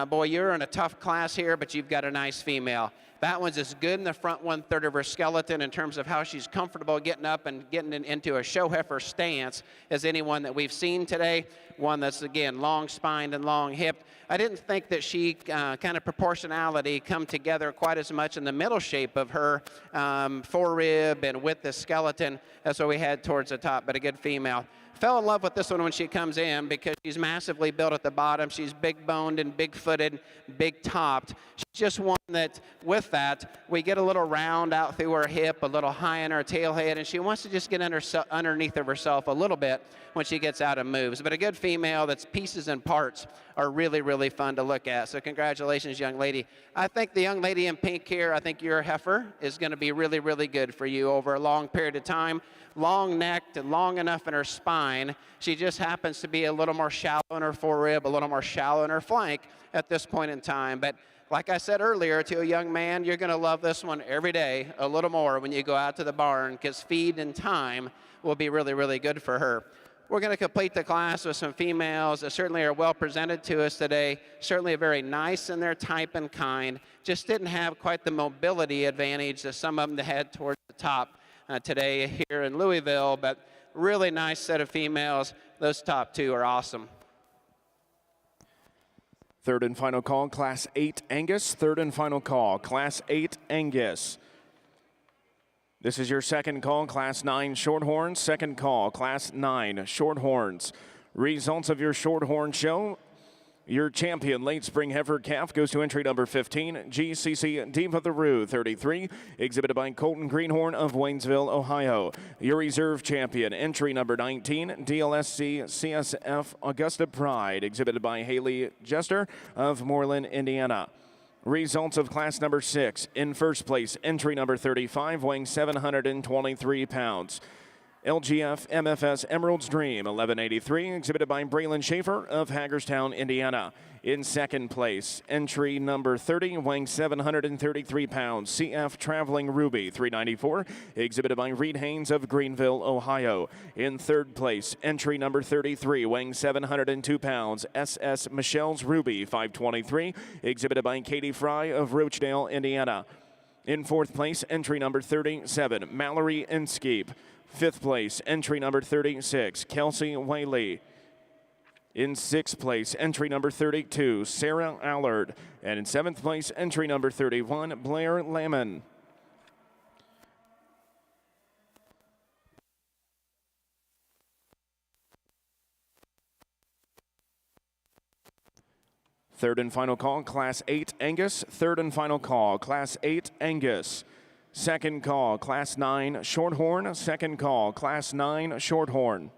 boy, you're in a tough class here, but you've got a nice female. That one's as good in the front 1/3 of her skeleton in terms of how she's comfortable getting up and getting into a show heifer stance as anyone that we've seen today. One that's, again, long spined and long hipped. I didn't think that she kind of proportionality come together quite as much in the middle shape of her forerib and with the skeleton as what we had towards the top, but a good female. Fell in love with this one when she comes in because she's massively built at the bottom. She's big boned and big footed, big topped. She's just one that, with that, we get a little round out through her hip, a little high in her tail head, and she wants to just get underneath of herself a little bit when she gets out and moves. But a good female that's pieces and parts are really, really fun to look at. So congratulations, young lady. I think the young lady in pink here, I think your heifer is going to be really, really good for you over a long period of time. Long necked and long enough in her spine. She just happens to be a little more shallow in her forerib, a little more shallow in her flank at this point in time. But like I said earlier to a young man, you're going to love this one every day a little more when you go out to the barn, because feed and time will be really, really good for her. We're going to complete the class with some females that certainly are well presented to us today, certainly very nice in their type and kind, just didn't have quite the mobility advantage that some of them had towards the top today here in Louisville, but really nice set of females. Those top two are awesome. Third and final call, Class 8 Angus. Third and final call, Class 8 Angus. This is your second call, Class 9 Shorthorns. Second call, Class 9 Shorthorns. Results of your Shorthorn show. Your champion late spring heifer calf goes to entry number 15, GCC Diva the Roo 33, exhibited by Colton Greenhorn of Waynesville, Ohio. Your reserve champion, entry number 19, DLSC CSF Augusta Pride, exhibited by Haley Jester of Moreland, Indiana. Results of class number 6. In first place, entry number 35, weighing 723 pounds. LGF MFS Emerald's Dream 1183, exhibited by Braylon Schaefer of Hagerstown, Indiana. In second place, entry number 30, weighing 733 pounds, CF Traveling Ruby 394, exhibited by Reed Haynes of Greenville, Ohio. In third place, entry number 33, weighing 702 pounds, SS Michelle's Ruby 523, exhibited by Katie Fry of Rochdale, Indiana. In fourth place, entry number 37, Mallory Inskeep. Fifth place, entry number 36, Kelsey Whaley. In sixth place, entry number 32, Sarah Allard. And in seventh place, entry number 31, Blair Lamon. Third and final call, Class 8 Angus. Third and final call, Class 8 Angus. Second call, Class 9 Shorthorn. Second call, Class 9 Shorthorn.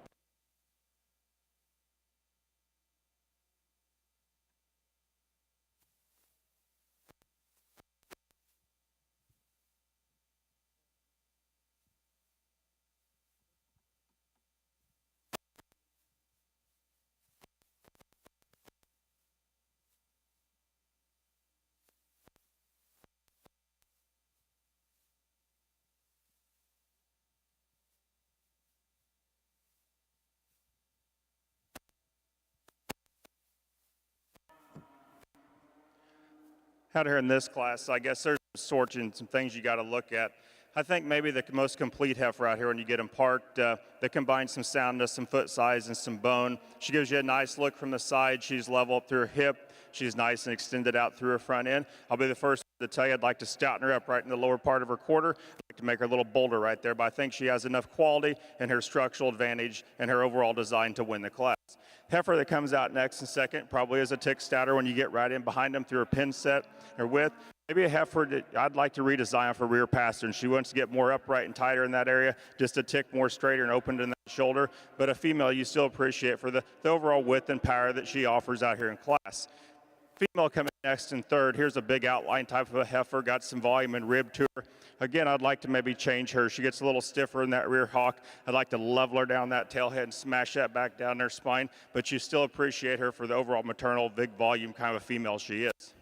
Out here in this class, I guess there's some sorts and some things you got to look at. I think maybe the most complete heifer out here when you get them parked, that combines some soundness, some foot size, and some bone. She gives you a nice look from the side. She's level up through her hip. She's nice and extended out through her front end. I'll be the first to tell you I'd like to stouten her up right in the lower part of her quarter. I'd like to make her a little bolder right there, but I think she has enough quality and her structural advantage and her overall design to win the class. Heifer that comes out next and second probably is a tick stouter when you get right in behind them through her pin set or width. Maybe a heifer that I'd like to redesign for rear pastern. She wants to get more upright and tighter in that area, just a tick more straighter and opened in that shoulder. But a female you still appreciate for the overall width and power that she offers out here in class. Female coming next and third. Here's a big outline type of a heifer, got some volume and rib to her. Again, I'd like to maybe change her. She gets a little stiffer in that rear hock. I'd like to level her down that tail head and smash that back down her spine, but you still appreciate her for the overall maternal, big volume kind of a female she is.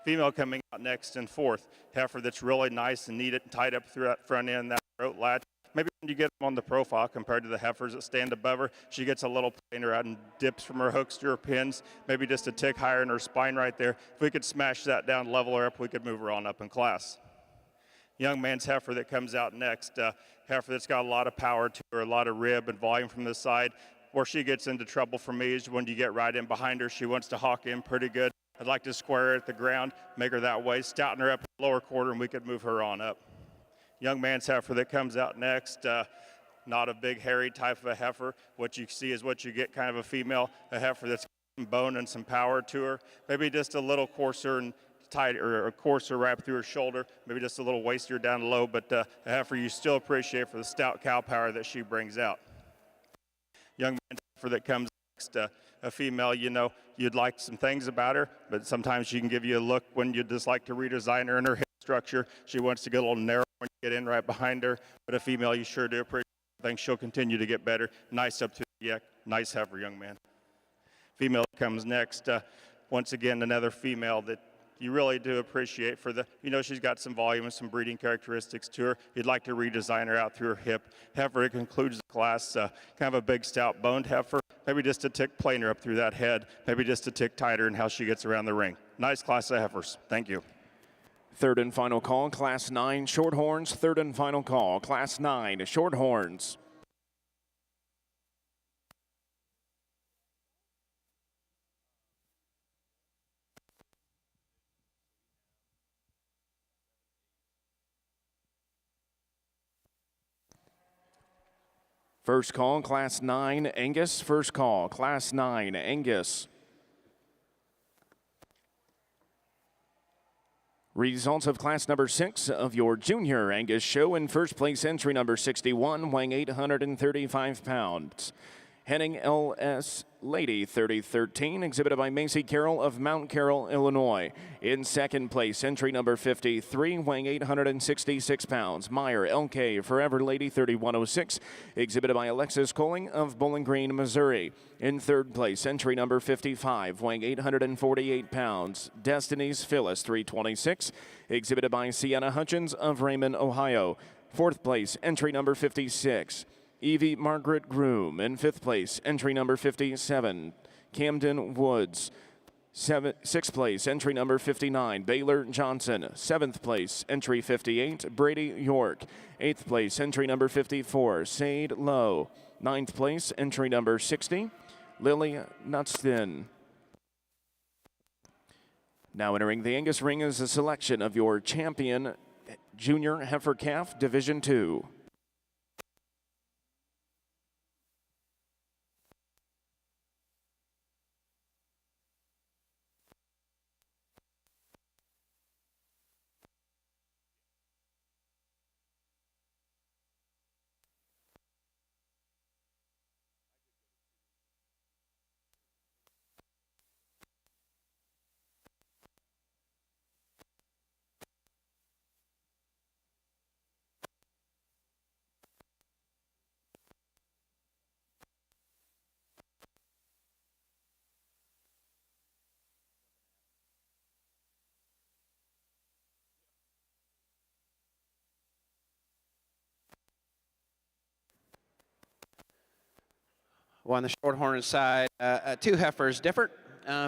Female coming out next and fourth. Heifer that's really nice and neat and tied up through that front end, that throat latch. Maybe a You get them on the profile compared to the heifers that stand above her. She gets a little planer out and dips from her hooks to her pins, maybe just a tick higher in her spine right there. If we could smash that down, level her up, we could move her on up in class. Young man's heifer that comes out next, heifer that's got a lot of power to her, a lot of rib and volume from the side. Where she gets into trouble for me is when you get right in behind her. She wants to hawk in pretty good. I'd like to square her at the ground, make her that way, stouten her up in the lower quarter, and we could move her on up. Young man's heifer that comes out next, not a big hairy type of a heifer. What you see is what you get, kind of a female, a heifer that's got some bone and some power to her. Maybe just a little coarser and tight, or a coarser wrap through her shoulder, maybe just a little waistier down low, but a heifer you still appreciate for the stout cow power that she brings out. Young man's heifer that comes next, a female, you know, you'd like some things about her, but sometimes she can give you a look when you'd just like to redesign her and her hip structure. She wants to get a little narrow when you get in right behind her, but a female you sure do appreciate. I think she'll continue to get better. Nice up to the neck, nice heifer, young man. Female comes next, once again, another female that you really do appreciate for the, you know, she's got some volume and some breeding characteristics to her. You'd like to redesign her out through her hip. Heifer, it concludes the class, kind of a big, stout, boned heifer. Maybe just a tick plainer up through that head. Maybe just a tick tighter in how she gets around the ring. Nice class of heifers. Thank you. Third and final call, Class 9 Shorthorns. Third and final call, Class 9 Shorthorns. First call, Class 9 Angus. First call, Class 9 Angus. Results of class number 6 of your Junior Angus show. In first place, entry number 61, weighing 835 pounds. Henning L.S. Lady 3013, exhibited by Macy Carroll of Mount Carroll, Illinois. In second place, entry number 53, weighing 866 pounds. Meyer L.K. Forever Lady 3106, exhibited by Alexis Coling of Bowling Green, Missouri. In third place, entry number 55, weighing 848 pounds. Destiny's Phyllis 326, exhibited by Sienna Hutchins of Raymond, Ohio. Fourth place, entry number 56. Evie Margaret Groom. In fifth place, entry number 57, Camden Woods. Sixth place, entry number 59, Baylor Johnson. Seventh place, entry 58, Brady York. Eighth place, entry number 54, Sade Lowe. Ninth place, entry number 60, Lily Nutston. Now entering the Angus ring is a selection of your champion Junior Heifer Calf Division II. Well, on the Shorthorn side, two heifers different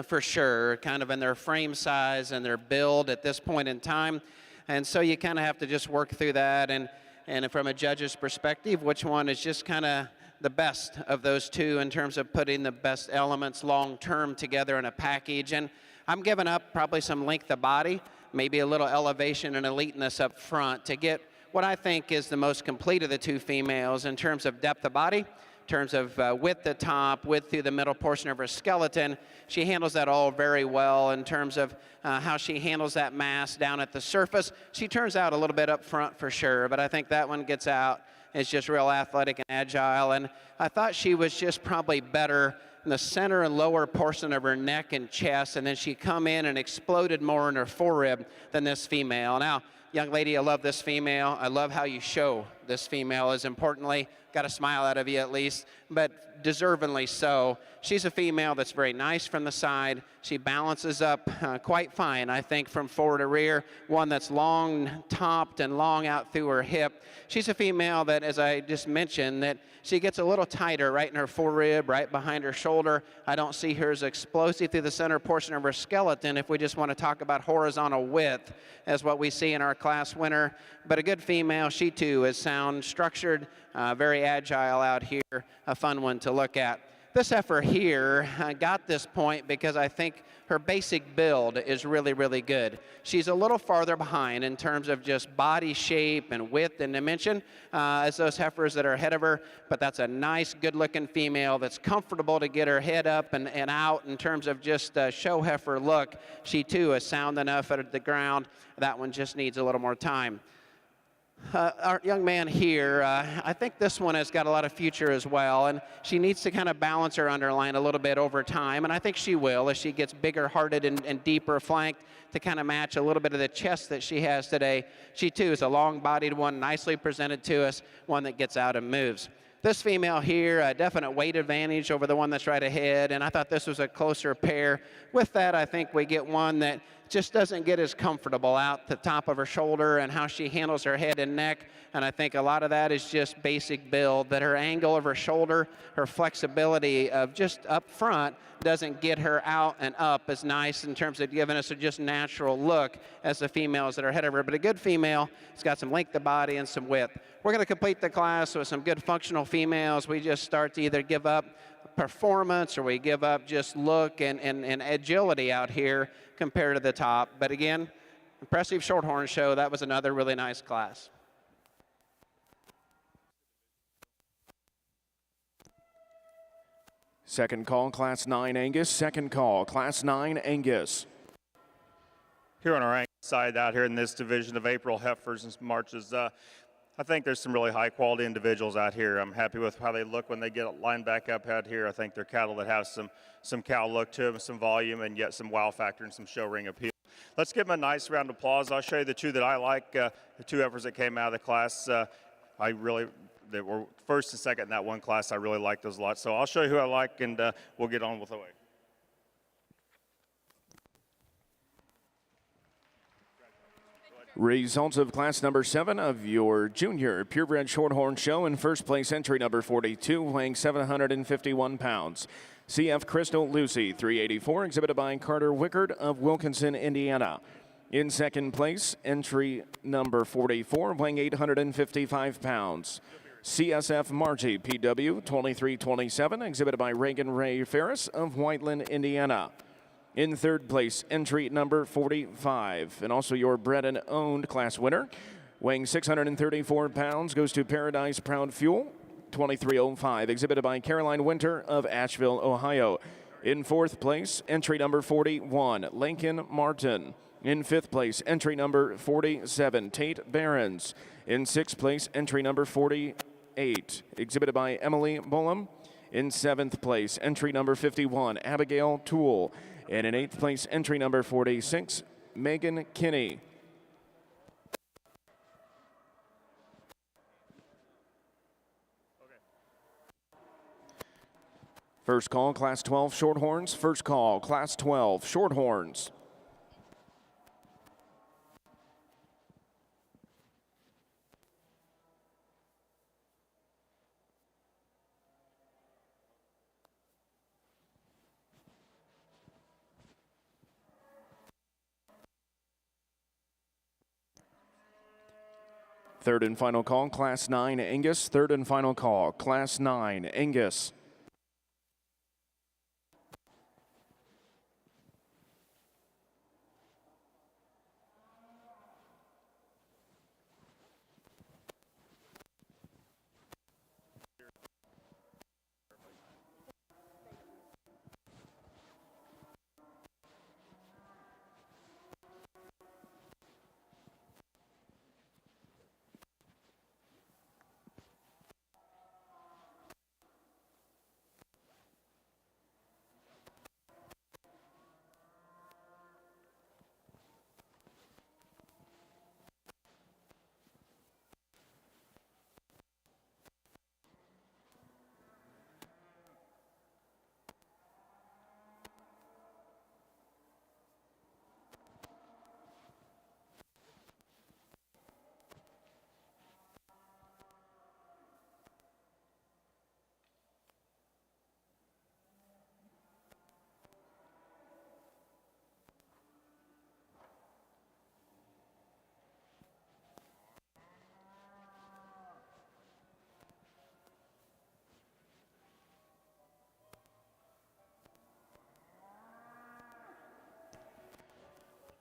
for sure, kind of in their frame size and their build at this point in time. And so you kind of have to just work through that. And from a judge's perspective, which one is just kind of the best of those two in terms of putting the best elements long-term together in a package. And I'm giving up probably some length of body, maybe a little elevation and eliteness up front to get what I think is the most complete of the two females in terms of depth of body, in terms of width at top, width through the middle portion of her skeleton. She handles that all very well in terms of how she handles that mass down at the surface. She turns out a little bit up front for sure, but I think that one gets out. It's just real athletic and agile, and I thought she was just probably better in the center and lower portion of her neck and chest, and then she come in and exploded more in her forerib than this female. Now, Young lady, I love this female. I love how you show this female, as importantly, got a smile out of you at least, but deservingly so. She's a female that's very nice from the side. She balances up quite fine, I think, from forward to rear. One that's long topped and long out through her hip. She's a female that, as I just mentioned, that she gets a little tighter right in her forerib, right behind her shoulder. I don't see her as explosive through the center portion of her skeleton if we just want to talk about horizontal width as what we see in our class winner. But a good female, she too is sound, structured, very agile out here, a fun one to look at. This heifer here got this point because I think her basic build is really, really good. She's a little farther behind in terms of just body shape and width and dimension as those heifers that are ahead of her, but that's a nice, good-looking female that's comfortable to get her head up and out in terms of just a show heifer look. She, too, is sound enough at the ground. That one just needs a little more time. Our young man here, I think this one has got a lot of future as well, and she needs to kind of balance her underline a little bit over time, and I think she will as she gets bigger hearted and deeper flanked to kind of match a little bit of the chest that she has today. She too is a long-bodied one, nicely presented to us, one that gets out and moves. This female here, a definite weight advantage over the one that's right ahead, and I thought this was a closer pair. With that, I think we get one that just doesn't get as comfortable out the top of her shoulder and how she handles her head and neck, and I think a lot of that is just basic build, that her angle of her shoulder, her flexibility of just up front doesn't get her out and up as nice in terms of giving us a just natural look as the females that are ahead of her. But a good female, it's got some length of body and some width. We're going to complete the class with some good functional females. We just start to either give up performance or we give up just look and agility out here compared to the top. But again, impressive Shorthorn show. That was another really nice class. Second call, Class 9 Angus. Second call, Class 9 Angus. Here on our Angus side out here in this division of April heifers and marches, I think there's some really high quality individuals out here. I'm happy with how they look when they get lined back up out here. I think they're cattle that have some cow look to them, some volume, and yet some wow factor and some show ring appeal. Let's give them a nice round of applause. I'll show you the two that I like, the two heifers that came out of the class. They were first and second in that one class. I really like those a lot. So I'll show you who I like, and we'll get on with the way. Results of class number 7 of your junior purebred Shorthorn show. In first place, entry number 42, weighing 751 pounds. CF Crystal Lucy, 384, exhibited by Carter Wickard of Wilkinson, Indiana. In second place, entry number 44, weighing 855 pounds. CSF Margie, PW, 2327, exhibited by Reagan Ray Ferris of Whiteland, Indiana. In third place, entry number 45, and also your bred and owned class winner, weighing 634 pounds, goes to Paradise Proud Fuel, 2305, exhibited by Caroline Winter of Asheville, Ohio. In fourth place, entry number 41, Lincoln Martin. In fifth place, entry number 47, Tate Behrens. In sixth place, entry number 48, exhibited by Emily Bolam. In seventh place, entry number 51, Abigail Toole. And in eighth place, entry number 46, Megan Kinney. First call, Class 12 Shorthorns. First call, Class 12 Shorthorns. Third and final call, Class 9 Angus. Third and final call, Class 9 Angus.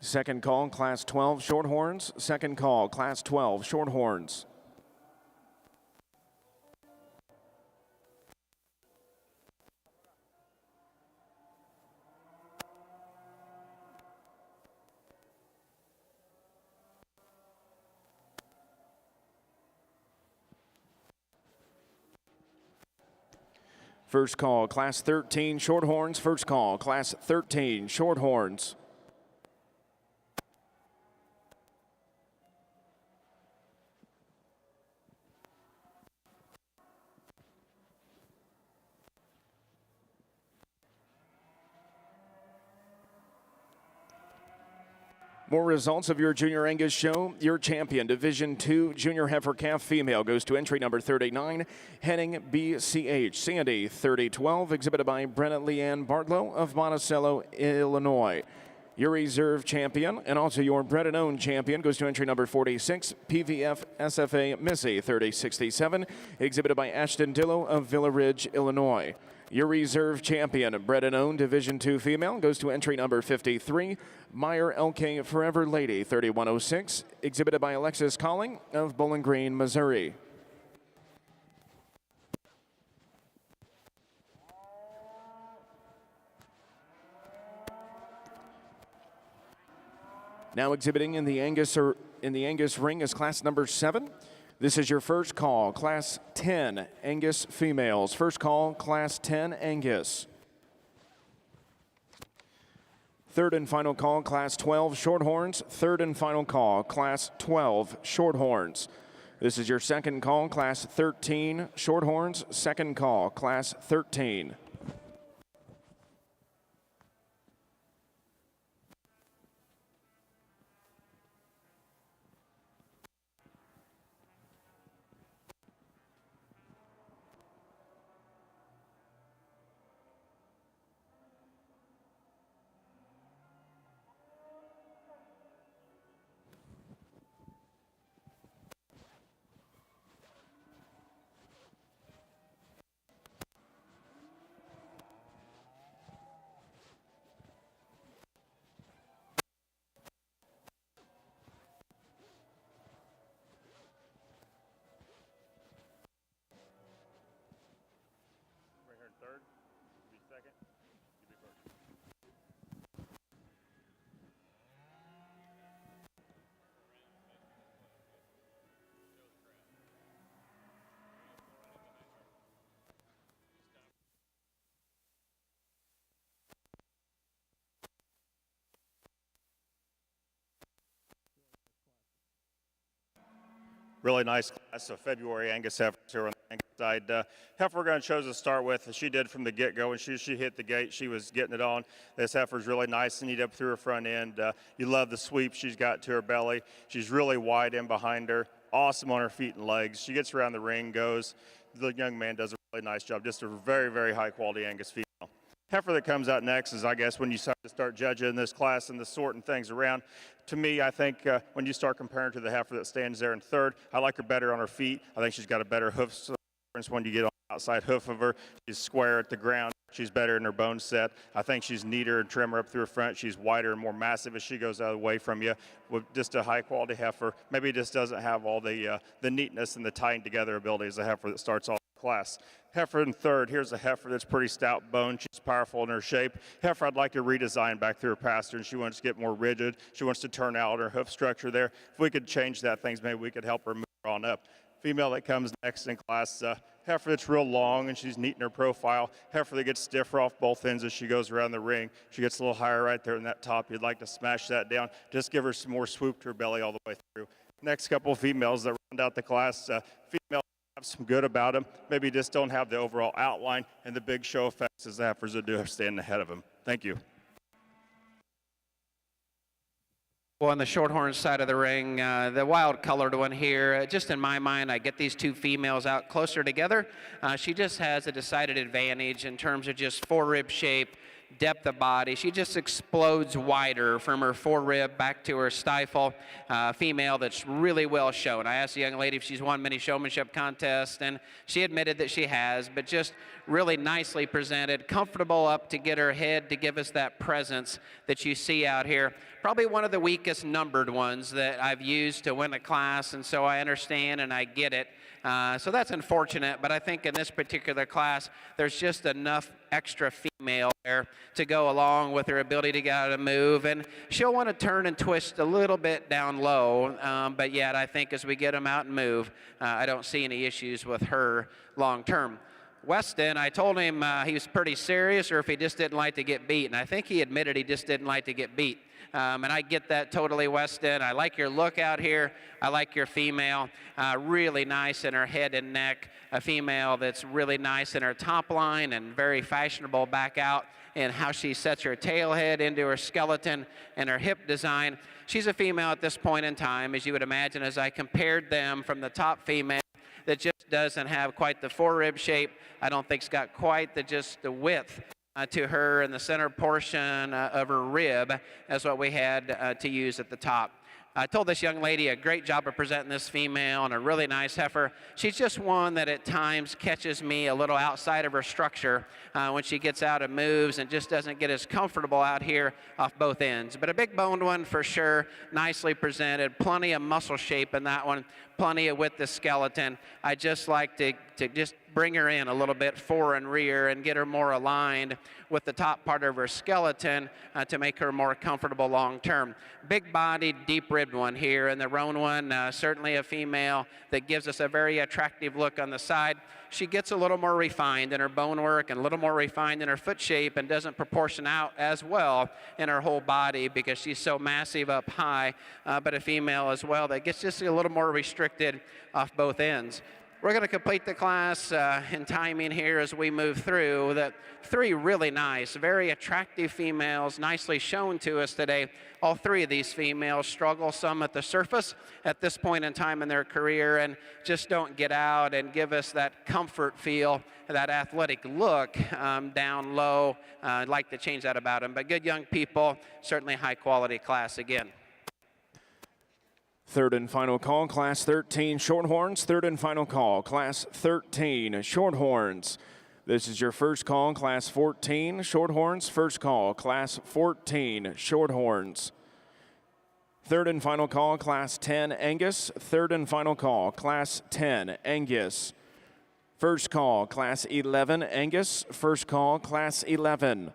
Second call, Class 12 Shorthorns. Second call, Class 12 Shorthorns. First call, Class 13 Shorthorns. First call, Class 13 Shorthorns. More results of your Junior Angus show. Your champion, Division II Junior Heifer Calf Female, goes to entry number 39, heading BCH Sandy 3012, exhibited by Brenna Leanne Bartlow of Monticello, Illinois. Your reserve champion and also your bred and owned champion goes to entry number 46, PVF SFA Missy 3067, exhibited by Ashton Dillow of Villa Ridge, Illinois. Your reserve champion, bred and owned Division II female, goes to entry number 53, Meyer LK Forever Lady 3106, exhibited by Alexis Colling of Bowling Green, Missouri. Now exhibiting in the Angus ring is class number 7. This is your first call, Class 10 Angus females. First call, Class 10 Angus. Third and final call, Class 12 Shorthorns. Third and final call, Class 12 Shorthorns. This is your second call, Class 13 Shorthorns. Second call, Class 13. Third, you be second, you be first. Really nice class of February Angus heifers here on the Angus side. Heifer we're going to choose to start with, as she did from the get-go. When she hit the gate, she was getting it on. This heifer's really nice and neat up through her front end. You love the sweep she's got to her belly. She's really wide in behind her. Awesome on her feet and legs. She gets around the ring, goes. The young man does a really nice job. Just a very, very high-quality Angus female. Heifer that comes out next is, I guess, when you start judging this class and the sorting things around. To me, I think when you start comparing to the heifer that stands there in third, I like her better on her feet. I think she's got a better hoof surface when you get on the outside hoof of her. She's square at the ground. She's better in her bone set. I think she's neater and trimmer up through her front. She's wider and more massive as she goes out of the way from you. With just a high-quality heifer, maybe just doesn't have all the neatness and the tying together ability as a heifer that starts off the class. Heifer in third, here's a heifer that's pretty stout bone. She's powerful in her shape. Heifer I'd like to redesign back through her pastern. She wants to get more rigid. She wants to turn out her hoof structure there. If we could change that, things maybe we could help her move her on up. Female that comes next in class, heifer that's real long and she's neat in her profile. Heifer that gets stiffer off both ends as she goes around the ring. She gets a little higher right there in that top. You'd like to smash that down. Just give her some more swoop to her belly all the way through. Next couple of females that round out the class, female have some good about them. Maybe just don't have the overall outline and the big show effects as the heifers that do have standing ahead of them. Thank you. Well, on the Shorthorn side of the ring, the wild-colored one here, just in my mind, I get these two females out closer together. She just has a decided advantage in terms of just forerib shape, depth of body. She just explodes wider from her forerib back to her stifle. Female that's really well shown. I asked the young lady if she's won many showmanship contests, and she admitted that she has, but just really nicely presented, comfortable up to get her head to give us that presence that you see out here. Probably one of the weakest numbered ones that I've used to win a class, and so I understand and I get it. So that's unfortunate, but I think in this particular class, there's just enough extra female there to go along with her ability to get out and move, and she'll want to turn and twist a little bit down low, but yet I think as we get them out and move, I don't see any issues with her long term. Weston, I told him he was pretty serious or if he just didn't like to get beat, and I think he admitted he just didn't like to get beat. And I get that totally, Weston. I like your look out here. I like your female. Really nice in her head and neck. A female that's really nice in her top line and very fashionable back out in how she sets her tail head into her skeleton and her hip design. She's a female at this point in time, as you would imagine, as I compared them from the top female that just doesn't have quite the forerib shape. I don't think it's got quite the width to her in the center portion of her rib as what we had to use at the top. I told this young lady a great job of presenting this female and a really nice heifer. She's just one that at times catches me a little outside of her structure when she gets out and moves and just doesn't get as comfortable out here off both ends. But a big boned one for sure, nicely presented, plenty of muscle shape in that one, plenty of width of skeleton. I just like to just bring her in a little bit fore and rear and get her more aligned with the top part of her skeleton to make her more comfortable long term. Big bodied, deep ribbed one here, and the roan one, certainly a female that gives us a very attractive look on the side. She gets a little more refined in her bone work and a little more refined in her foot shape and doesn't proportion out as well in her whole body because she's so massive up high, but a female as well that gets just a little more restricted off both ends. We're going to complete the class in timing here as we move through. The three really nice, very attractive females, nicely shown to us today. All three of these females struggle some at the surface at this point in time in their career and just don't get out and give us that comfort feel, that athletic look down low. I'd like to change that about them. But good young people, certainly high quality class again. Third and final call, Class 13 Shorthorns. Third and final call, Class 13 Shorthorns. This is your first call, Class 14 Shorthorns. First call, Class 14 Shorthorns. Third and final call, Class 10 Angus. Third and final call, Class 10 Angus. First call, Class 11 Angus. First call, Class 11.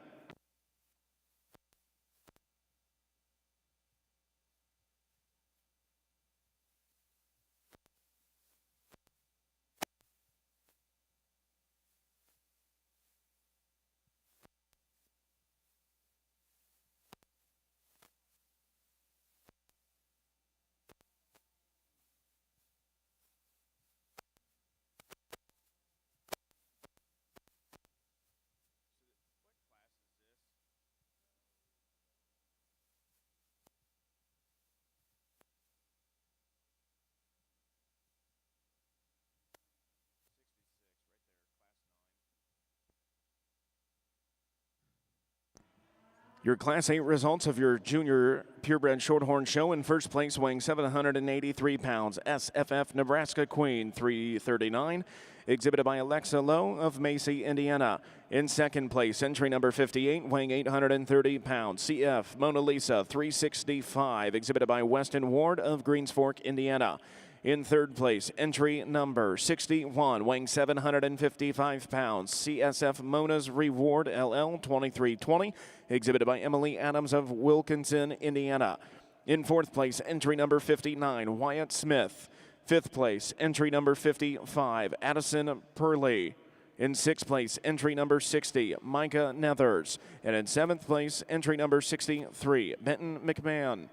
Your Class 8 results of your Junior Purebred Shorthorn Show. In first place, weighing 783 pounds, SFF Nebraska Queen 339, exhibited by Alexa Lowe of Macy, Indiana. In second place, entry number 58, weighing 830 pounds, CF Mona Lisa 365, exhibited by Weston Ward of Greens Fork, Indiana. In third place, entry number 61, weighing 755 pounds, CSF Mona's Reward LL 2320, exhibited by Emily Adams of Wilkinson, Indiana. In fourth place, entry number 59, Wyatt Smith. Fifth place, entry number 55, Addison Purley. In sixth place, entry number 60, Micah Nethers. And in seventh place, entry number 63, Benton McMahon.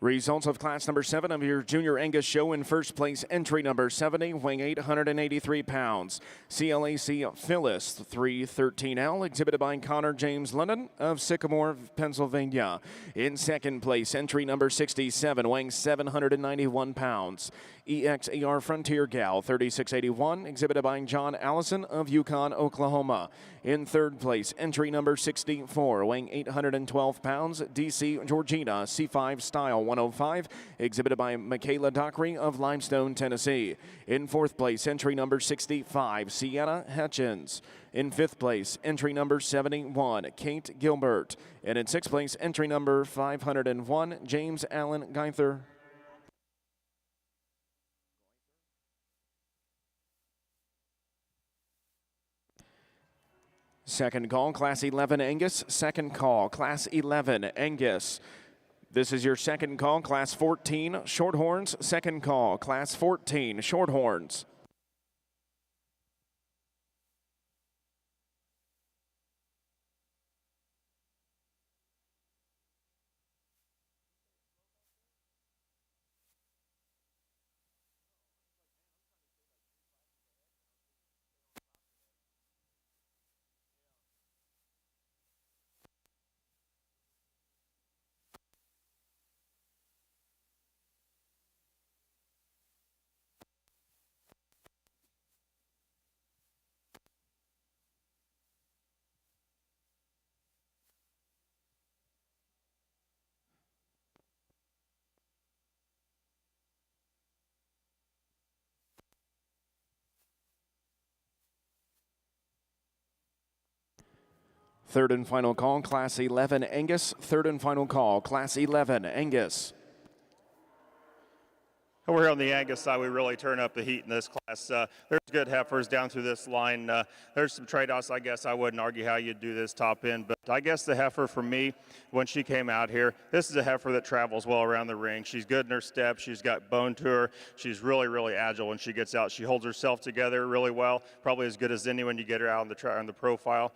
Results of class number 7 of your Junior Angus show. In first place, entry number 70, weighing 883 pounds. CLAC Phyllis 313L, exhibited by Connor James London of Sycamore, Pennsylvania. In second place, entry number 67, weighing 791 pounds. EXAR Frontier Gal 3681, exhibited by John Allison of Yukon, Oklahoma. In third place, entry number 64, weighing 812 pounds, DC Georgina C5 Style 105, exhibited by Michaela Dockery of Limestone, Tennessee. In fourth place, entry number 65, Sienna Hutchins. In fifth place, entry number 71, Kate Gilbert. And in sixth place, entry number 501, James Allen Geither. Second call, Class 11 Angus. Second call, Class 11 Angus. This is your second call, Class 14 Shorthorns. Second call, Class 14 Shorthorns. Third and final call, Class 11 Angus. Third and final call, Class 11 Angus. Over here on the Angus side, we really turn up the heat in this class. There's good heifers down through this line. There's some trade-offs, I guess. I wouldn't argue how you'd do this top end, but I guess the heifer for me, when she came out here, this is a heifer that travels well around the ring. She's good in her step. She's got bone to her. She's really, really agile when she gets out. She holds herself together really well, probably as good as any when you get her out on the profile.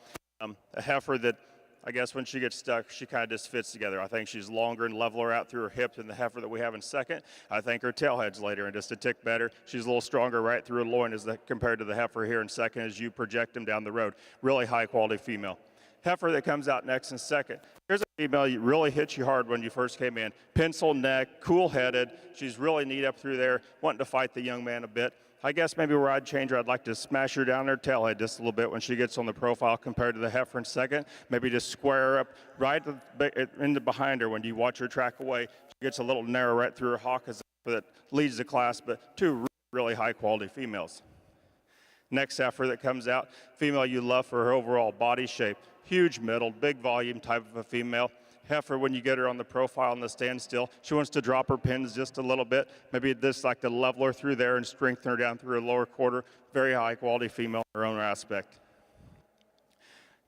A heifer that, I guess when she gets stuck, she kind of just fits together. I think she's longer and leveler out through her hip than the heifer that we have in second. I think her tail head's later and just a tick better. She's a little stronger right through her loin compared to the heifer here in second as you project them down the road. Really high quality female. Heifer that comes out next in second. Here's a female that really hits you hard when you first came in. Pencil neck, cool headed. She's really neat up through there, wanting to fight the young man a bit. I guess maybe where I'd change her, I'd like to smash her down her tail head just a little bit when she gets on the profile compared to the heifer in second. Maybe just square her up right into behind her when you watch her track away. She gets a little narrow right through her hock as that leads the class, but two really high quality females. Next heifer that comes out, female you love for her overall body shape. Huge middle, big volume type of a female. Heifer, when you get her on the profile in the standstill, she wants to drop her pins just a little bit. Maybe just like to level her through there and strengthen her down through her lower quarter. Very high quality female in her own aspect.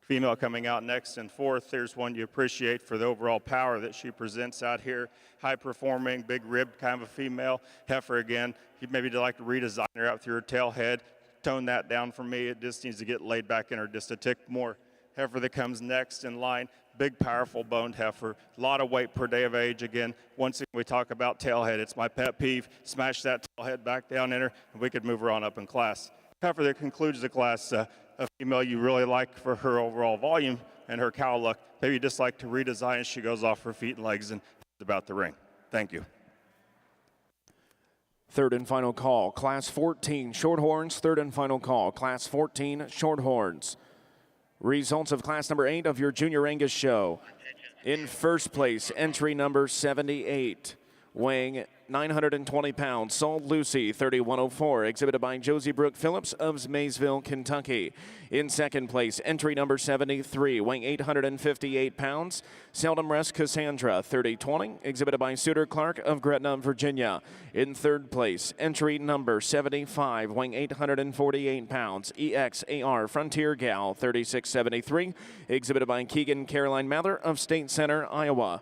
Female coming out next and fourth, there's one you appreciate for the overall power that she presents out here. High performing, big ribbed kind of a female. Heifer again, you maybe like to redesign her out through her tail head. Tone that down for me. It just needs to get laid back in her just a tick more. Heifer that comes next in line, big, powerful boned heifer, a lot of weight per day of age. Again, once we talk about tailhead, it's my pet peeve. Smash that tailhead back down in her, and we could move her on up in class. Heifer that concludes the class, a female you really like for her overall volume and her cow look. Maybe you just like to redesign as she goes off her feet and legs and about the ring. Thank you. Third and final call, Class 14 Shorthorns. Third and final call, Class 14 Shorthorns. Results of class number 8 of your Junior Angus show. In first place, entry number 78, weighing 920 pounds, Salt Lucy 3104, exhibited by Josie Brooke Phillips of Maysville, Kentucky. In second place, entry number 73, weighing 858 pounds, Seldom Rest Cassandra 3020, exhibited by Suter Clark of Gretna, Virginia. In third place, entry number 75, weighing 848 pounds, EXAR Frontier Gal 3673, exhibited by Keegan Caroline Mather of State Center, Iowa.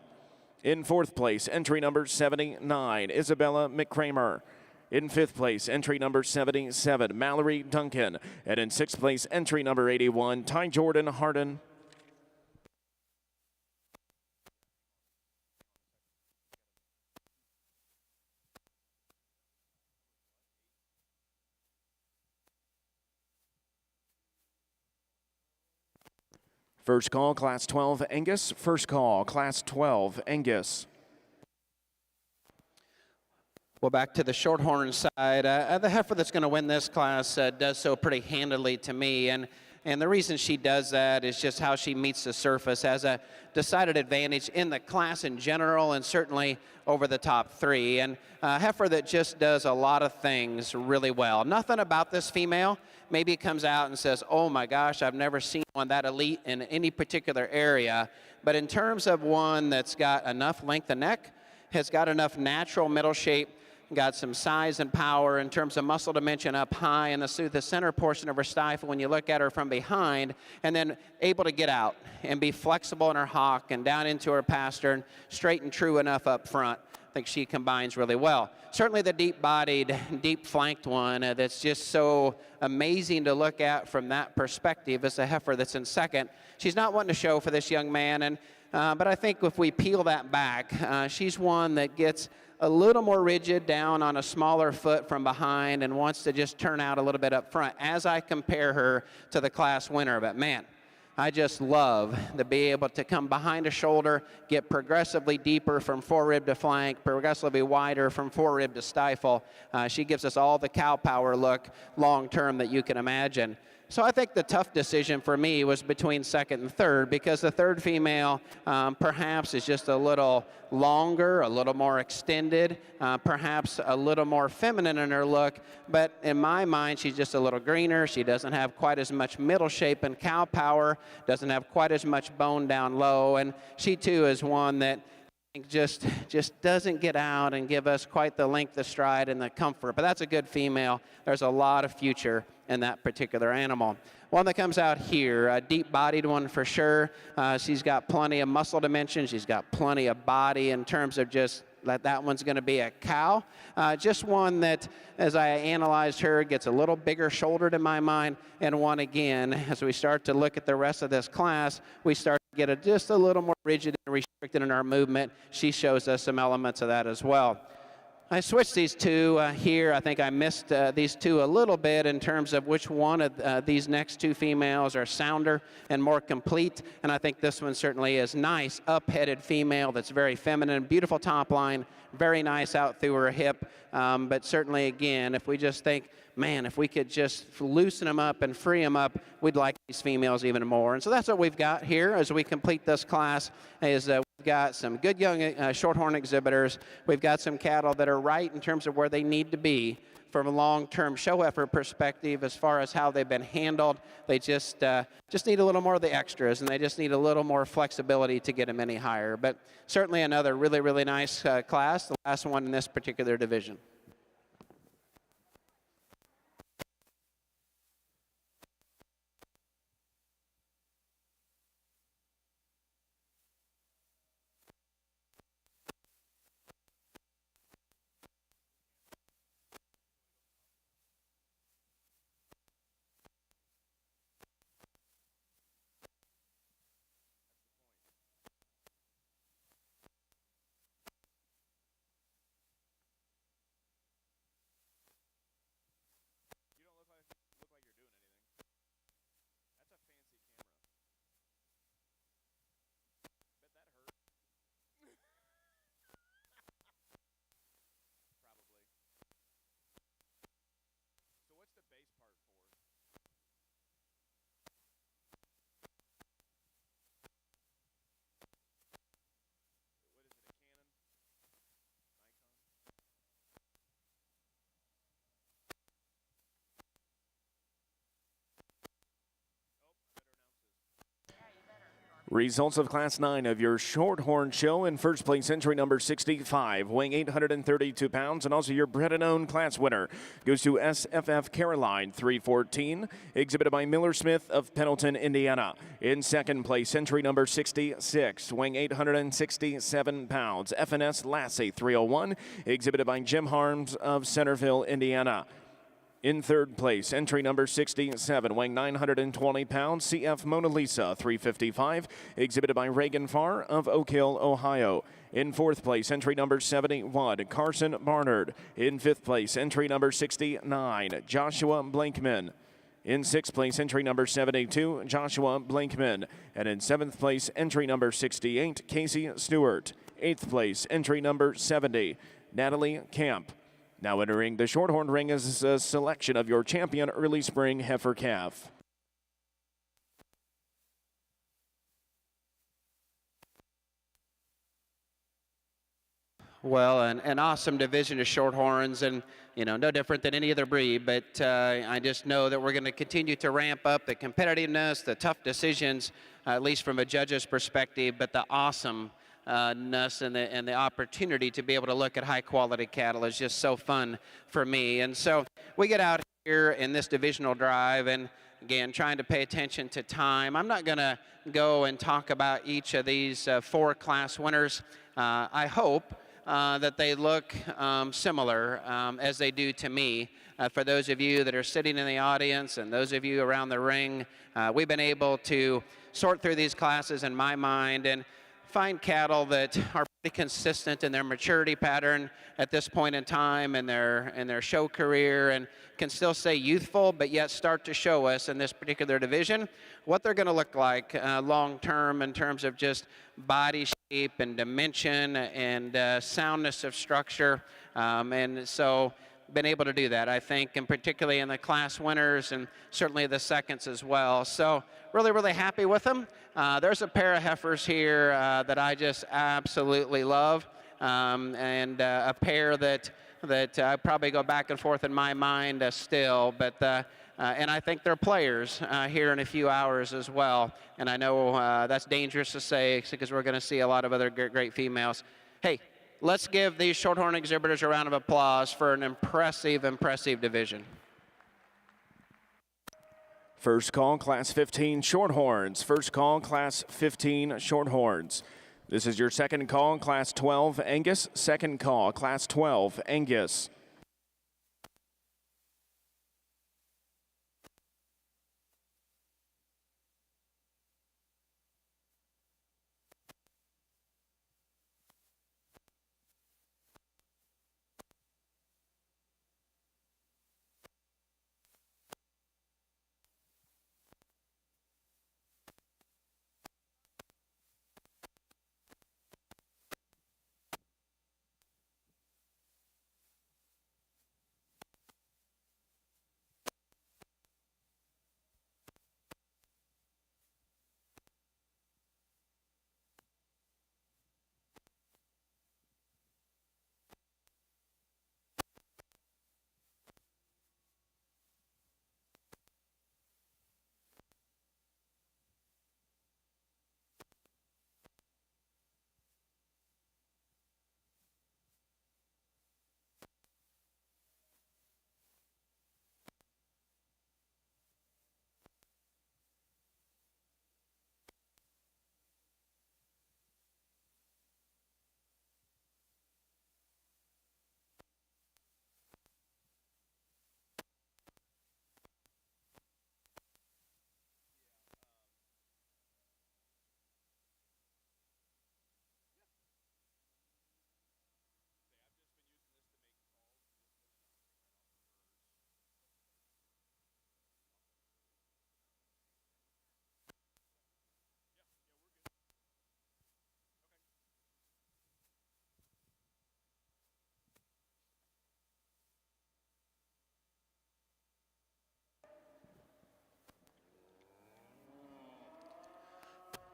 In fourth place, entry number 79, Isabella McCramer. In fifth place, entry number 77, Mallory Duncan. And in sixth place, entry number 81, Ty Jordan Harden. First call, Class 12, Angus. First call, Class 12, Angus. Well, back to the Shorthorn side, the heifer that's going to win this class does so pretty handily to me, and the reason she does that is just how she meets the surface, has a decided advantage in the class in general and certainly over the top three, and a heifer that just does a lot of things really well. Nothing about this female maybe comes out and says, oh my gosh, I've never seen one that elite in any particular area, but in terms of one that's got enough length of neck, has got enough natural middle shape, got some size and power in terms of muscle dimension up high in the center portion of her stifle when you look at her from behind, and then able to get out and be flexible in her hock and down into her pastern, straight and true enough up front. I think she combines really well. Certainly the deep-bodied, deep-flanked one that's just so amazing to look at from that perspective is a heifer that's in second. She's not one to show for this young man, and but I think if we peel that back, she's one that gets a little more rigid down on a smaller foot from behind and wants to just turn out a little bit up front as I compare her to the class winner. But man, I just love to be able to come behind a shoulder, get progressively deeper from forerib to flank, progressively wider from forerib to stifle. She gives us all the cow power look long term that you can imagine. So I think the tough decision for me was between second and third, because the third female perhaps is just a little longer, a little more extended, perhaps a little more feminine in her look, but in my mind she's just a little greener. She doesn't have quite as much middle shape and cow power, doesn't have quite as much bone down low, and she too is one that just doesn't get out and give us quite the length of stride and the comfort. But that's a good female. There's a lot of future in that particular animal. One that comes out here, a deep-bodied one for sure. She's got plenty of muscle dimension. She's got plenty of body in terms of just that one's going to be a cow. Just one that, as I analyzed her, gets a little bigger shouldered in my mind, and one again, as we start to look at the rest of this class, we start to get just a little more rigid and restricted in our movement. She shows us some elements of that as well. I switched these two here. I think I missed these two a little bit in terms of which one of these next two females are sounder and more complete. And I think this one certainly is nice, up-headed female that's very feminine, beautiful top line, very nice out through her hip. But certainly, again, if we just think, man, if we could just loosen them up and free them up, we'd like these females even more. And so that's what we've got here as we complete this class, is we've got some good young Shorthorn exhibitors. We've got some cattle that are right in terms of where they need to be from a long-term show effort perspective as far as how they've been handled. They just need a little more of the extras, and they just need a little more flexibility to get them any higher. But certainly another really, really nice class, the last one in this particular division. Results of Class 9 of your Shorthorn show. In first place, entry number 65, weighing 832 pounds, and also your bred and owned class winner goes to SFF Caroline 314, exhibited by Miller Smith of Pendleton, Indiana. In second place, entry number 66, weighing 867 pounds, FNS Lassie 301, exhibited by Jim Harms of Centerville, Indiana. In third place, entry number 67, weighing 920 pounds, CF Mona Lisa 355, exhibited by Reagan Farr of Oak Hill, Ohio. In fourth place, entry number 71, Carson Barnard. In fifth place, entry number 69, Joshua Blankman. In 6th place, entry number 72, Joshua Blankman. And in 7th place, entry number 68, Casey Stewart. 8th place, entry number 70, Natalie Camp. Now entering the Shorthorn ring is a selection of your champion early spring heifer calf. Well, an awesome division of Shorthorns, and no different than any other breed, but I just know that we're going to continue to ramp up the competitiveness, the tough decisions, at least from a judge's perspective, but the awesomeness and the opportunity to be able to look at high quality cattle is just so fun for me. And so we get out here in this divisional drive, and again, trying to pay attention to time. I'm not going to go and talk about each of these 4 class winners. I hope that they look similar as they do to me. For those of you that are sitting in the audience and those of you around the ring, we've been able to sort through these classes in my mind and find cattle that are pretty consistent in their maturity pattern at this point in time in their show career, and can still stay youthful but yet start to show us in this particular division what they're going to look like long term in terms of just body shape and dimension and soundness of structure. And so been able to do that, I think, and particularly in the class winners and certainly the seconds as well. So really happy with them. There's a pair of heifers here that I just absolutely love, and a pair that I probably go back and forth in my mind still, but and I think they're players here in a few hours as well. And I know that's dangerous to say because we're going to see a lot of other great females. Hey, let's give these Shorthorn exhibitors a round of applause for an impressive division. First call, Class 15 Shorthorns. First call, Class 15 Shorthorns. This is your second call, Class 12 Angus. Second call, Class 12 Angus.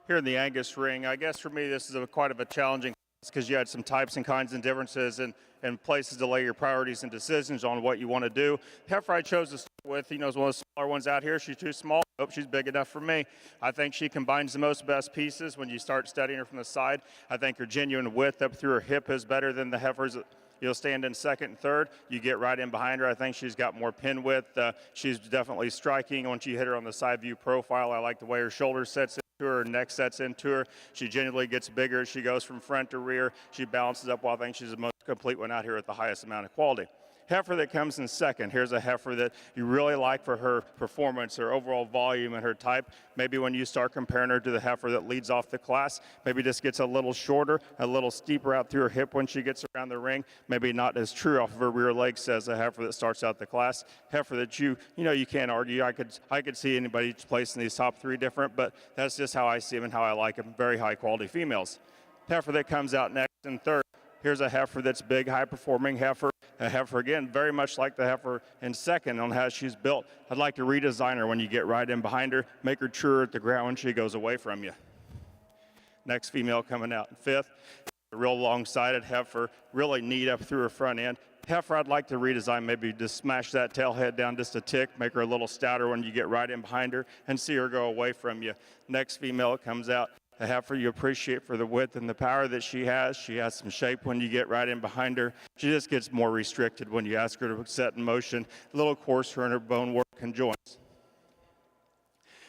Here in the Angus ring, I guess for me this is quite of a challenging because you had some types and kinds and differences and places to lay your priorities and decisions on what you want to do. Heifer I chose to start with, is one of the smaller ones out here. She's too small. I hope she's big enough for me. I think she combines the most best pieces when you start studying her from the side. I think her genuine width up through her hip is better than the heifers you'll stand in second and third. You get right in behind her. I think she's got more pin width. She's definitely striking once you hit her on the side view profile. I like the way her shoulder sets into her neck sets into her. She genuinely gets bigger as she goes from front to rear. She balances up well. I think she's the most complete one out here with the highest amount of quality. Heifer that comes in second, here's a heifer that you really like for her performance, her overall volume, and her type. Maybe when you start comparing her to the heifer that leads off the class, maybe just gets a little shorter, a little steeper out through her hip when she gets around the ring, maybe not as true off of her rear legs as a heifer that starts out the class. Heifer that you can't argue. I could see anybody placing these top three different, but that's just how I see them and how I like them. Very high quality females. Heifer that comes out next in third. Here's a heifer that's big, high-performing heifer. A heifer, again, very much like the heifer in second on how she's built. I'd like to redesign her when you get right in behind her, make her truer at the ground when she goes away from you. Next female coming out in fifth. A real long-sided heifer, really neat up through her front end. Heifer, I'd like to redesign, maybe just smash that tail head down just a tick, make her a little stouter when you get right in behind her, and see her go away from you. Next female comes out. A heifer you appreciate for the width and the power that she has. She has some shape when you get right in behind her. She just gets more restricted when you ask her to set in motion. A little coarser in her bone work and joints.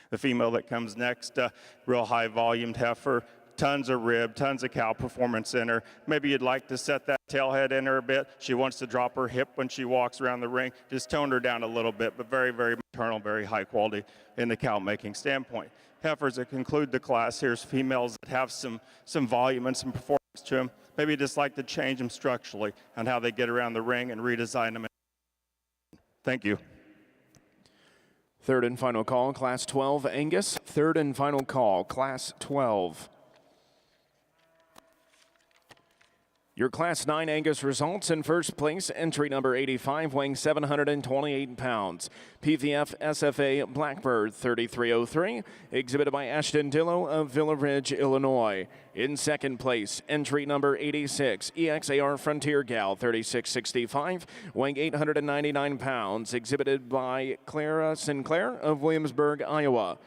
The female that comes next, real high volumed heifer. Tons of rib, tons of cow performance in her. Maybe you'd like to set that tail head in her a bit. She wants to drop her hip when she walks around the ring. Just tone her down a little bit, but very, very maternal, very high quality in the cow making standpoint. Heifers that conclude the class, here's females that have some volume and some performance to them. Maybe you just like to change them structurally on how they get around the ring and redesign them. Thank you. Third and final call, Class 12, Angus. Third and final call, Class 12. Your Class 9 Angus results: in first place, entry number 85, weighing 728 pounds. PVF SFA Blackbird 3303, exhibited by Ashton Dillo of Villa Ridge, Illinois. In second place, entry number 86, EXAR Frontier Gal 3665, weighing 899 pounds, exhibited by Clara Sinclair of Williamsburg, Iowa.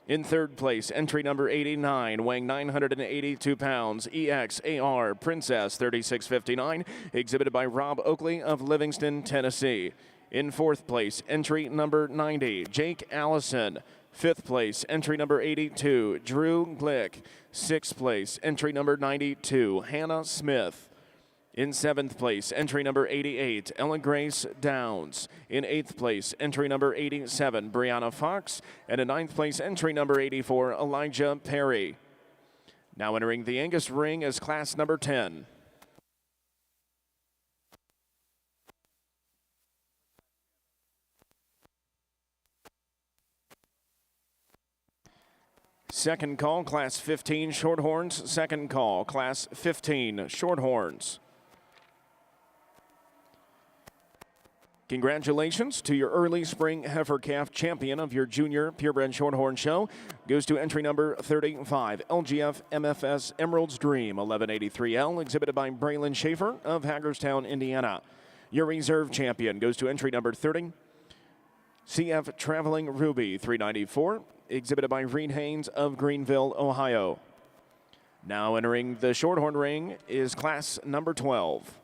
In third place, entry number 89, weighing 982 pounds, EXAR Princess 3659, exhibited by Rob Oakley of Livingston, Tennessee. In fourth place, entry number 90, Jake Allison. Fifth place, entry number 82, Drew Glick. Sixth place, entry number 92, Hannah Smith. In seventh place, entry number 88, Ella Grace Downs. In eighth place, entry number 87, Brianna Fox. And in ninth place, entry number 84, Elijah Perry. Now entering the Angus ring is class number 10. Second call, Class 15 Shorthorns. Second call, Class 15 Shorthorns. Congratulations to your early spring heifer calf champion of your junior purebred shorthorn show. Goes to entry number 35, LGF MFS Emerald's Dream 1183L, exhibited by Braylon Schaefer of Hagerstown, Indiana. Your reserve champion goes to entry number 30, CF Traveling Ruby 394, exhibited by Reed Haynes of Greenville, Ohio. Now entering the shorthorn ring is class number 12.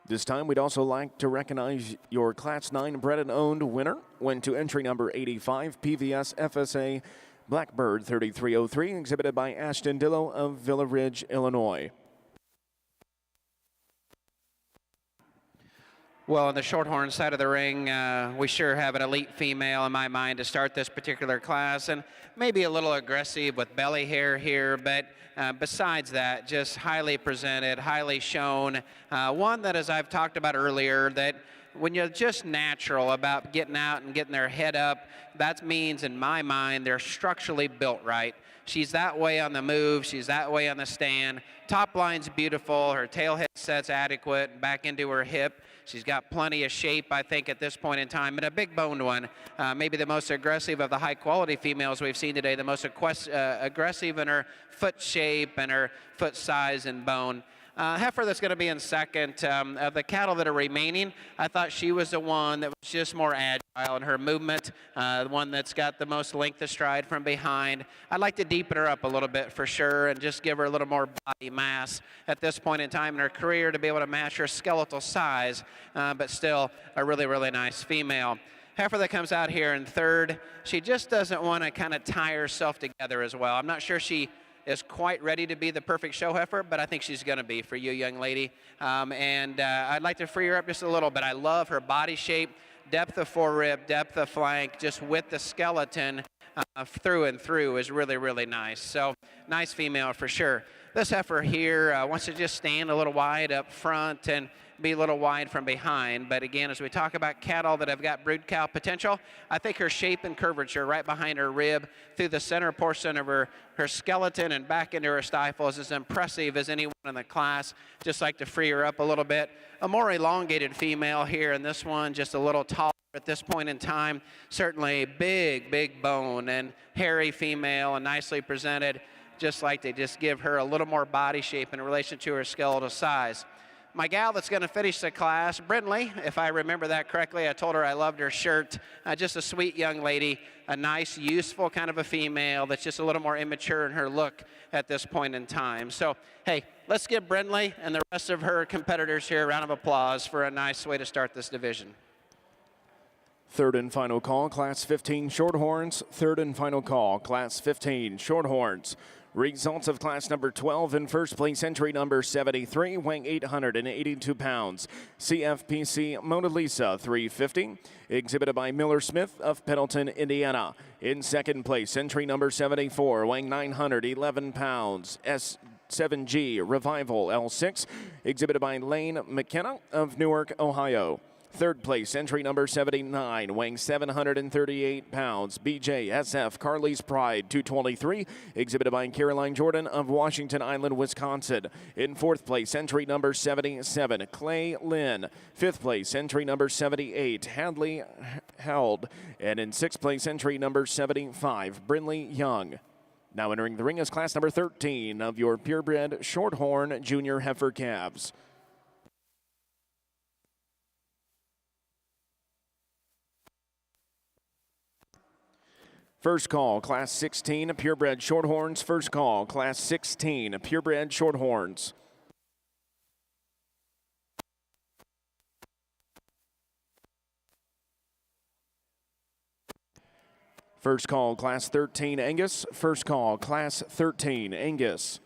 This time, we'd also like to recognize your Class 9 bred and owned winner. Went to entry number 85, PVS FSA Blackbird 3303, exhibited by Ashton Dillo of Villa Ridge, Illinois. Well, on the shorthorn side of the ring, we sure have an elite female in my mind to start this particular class, and maybe a little aggressive with belly hair here, but besides that, just highly presented, highly shown. One that, as I've talked about earlier, that when you're just natural about getting out and getting their head up, that means, in my mind, they're structurally built right. She's that way on the move. She's that way on the stand. Top line's beautiful. Her tail head set's adequate back into her hip. She's got plenty of shape, I think, at this point in time, and a big boned one. Maybe the most aggressive of the high-quality females we've seen today, the most aggressive in her foot shape and her foot size and bone. Heifer that's going to be in second. Of the cattle that are remaining, I thought she was the one that was just more agile in her movement, the one that's got the most length of stride from behind. I'd like to deepen her up a little bit for sure and just give her a little more body mass at this point in time in her career to be able to match her skeletal size, but still a really, really nice female. Heifer that comes out here in third, she just doesn't want to kind of tie herself together as well. I'm not sure she is quite ready to be the perfect show heifer, but I think she's going to be for you, young lady. I'd like to free her up just a little bit. I love her body shape, depth of forerib, depth of flank, just with the skeleton through and through is really, really nice. So nice female for sure. This heifer here wants to just stand a little wide up front and be a little wide from behind. But again, as we talk about cattle that have got brood cow potential, I think her shape and curvature right behind her rib through the center portion of her skeleton and back into her stifle is as impressive as anyone in the class. Just like to free her up a little bit. A more elongated female here, and this one just a little taller at this point in time. Certainly big, big bone and hairy female and nicely presented. Just like to just give her a little more body shape in relation to her skeletal size. My gal that's going to finish the class, Brindley, if I remember that correctly, I told her I loved her shirt. Just a sweet young lady, a nice, useful kind of a female that's just a little more immature in her look at this point in time. So, hey, let's give Brindley and the rest of her competitors here a round of applause for a nice way to start this division. Third and final call, Class 15 Shorthorns. Third and final call, Class 15 Shorthorns. Results of class number 12 in first place, entry number 73, weighing 882 pounds. CFPC Mona Lisa 350, exhibited by Miller Smith of Pendleton, Indiana. In second place, entry number 74, weighing 911 pounds. S7G Revival L6, exhibited by Lane McKenna of Newark, Ohio. Third place, entry number 79, weighing 738 pounds. BJSF Carly's Pride 223, exhibited by Caroline Jordan of Washington Island, Wisconsin. In fourth place, entry number 77, Clay Lynn. Fifth place, entry number 78, Hadley Held. And in sixth place, entry number 75, Brindley Young. Now entering the ring is class number 13 of your purebred Shorthorn Junior Heifer calves. First call, Class 16, purebred Shorthorns. First call, Class 16, purebred Shorthorns. First call, Class 13, Angus. First call, Class 13, Angus.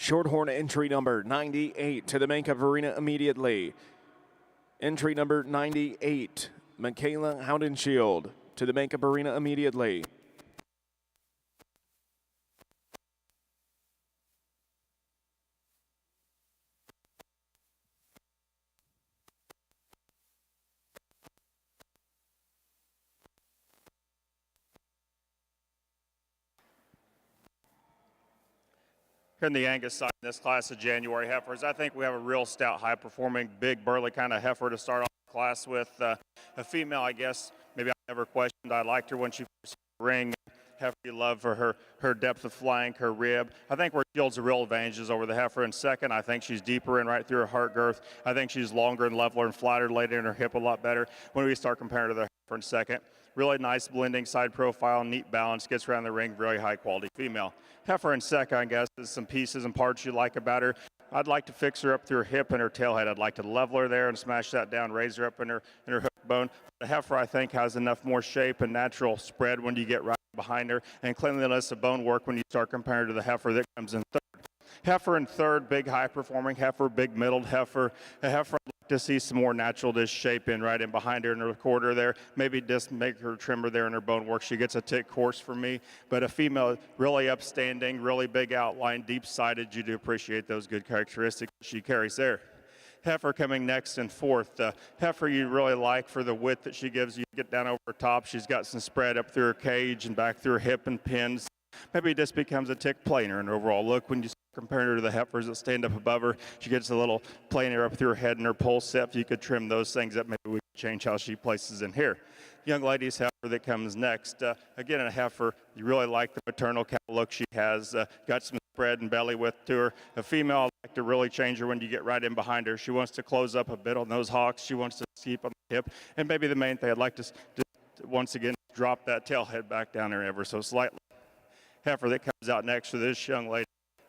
Shorthorn entry number 98 to the makeup arena immediately. Entry number 98, Michaela Houdenshield to the makeup arena immediately. Here in the Angus side in this class of January heifers, I think we have a real stout, high-performing, big, burly kind of heifer to start off the class with. A female, I guess, maybe I never questioned. I liked her when she first ring. Heifer you love for her depth of flank, her rib. I think where she holds the real advantages over the heifer in second. I think she's deeper in right through her heart girth. I think she's longer and leveler and flatter laid in her hip a lot better when we start comparing to the heifer in second. Really nice blending side profile, neat balance, gets around the ring, very high quality female. Heifer in second, I guess, is some pieces and parts you like about her. I'd like to fix her up through her hip and her tailhead. I'd like to level her there and smash that down, raise her up in her hook bone. The heifer, I think, has enough more shape and natural spread when you get right behind her, and cleanliness of bone work when you start comparing to the heifer that comes in third. Heifer in third, big high-performing heifer, big middled heifer. A heifer I'd like to see some more natural just shape in right in behind her in her quarter there. Maybe just make her trimmer there in her bone work. She gets a tick course from me. But a female, really upstanding, really big outline, deep-sided. You do appreciate those good characteristics she carries there. Heifer coming next and fourth. Heifer you really like for the width that she gives you. Get down over her top. She's got some spread up through her cage and back through her hip and pins. Maybe it just becomes a tick plainer in her overall look when you compare her to the heifers that stand up above her. She gets a little plainer up through her head and her pulse set. If you could trim those things up, maybe we could change how she places in here. Young lady's heifer that comes next. Again, a heifer, you really like the maternal cow look she has. Got some spread and belly width to her. A female, I like to really change her when you get right in behind her. She wants to close up a bit on those hocks. She wants to keep on the hip. And maybe the main thing, I'd like to once again drop that tail head back down there ever so slightly. Heifer that comes out next to this young lady.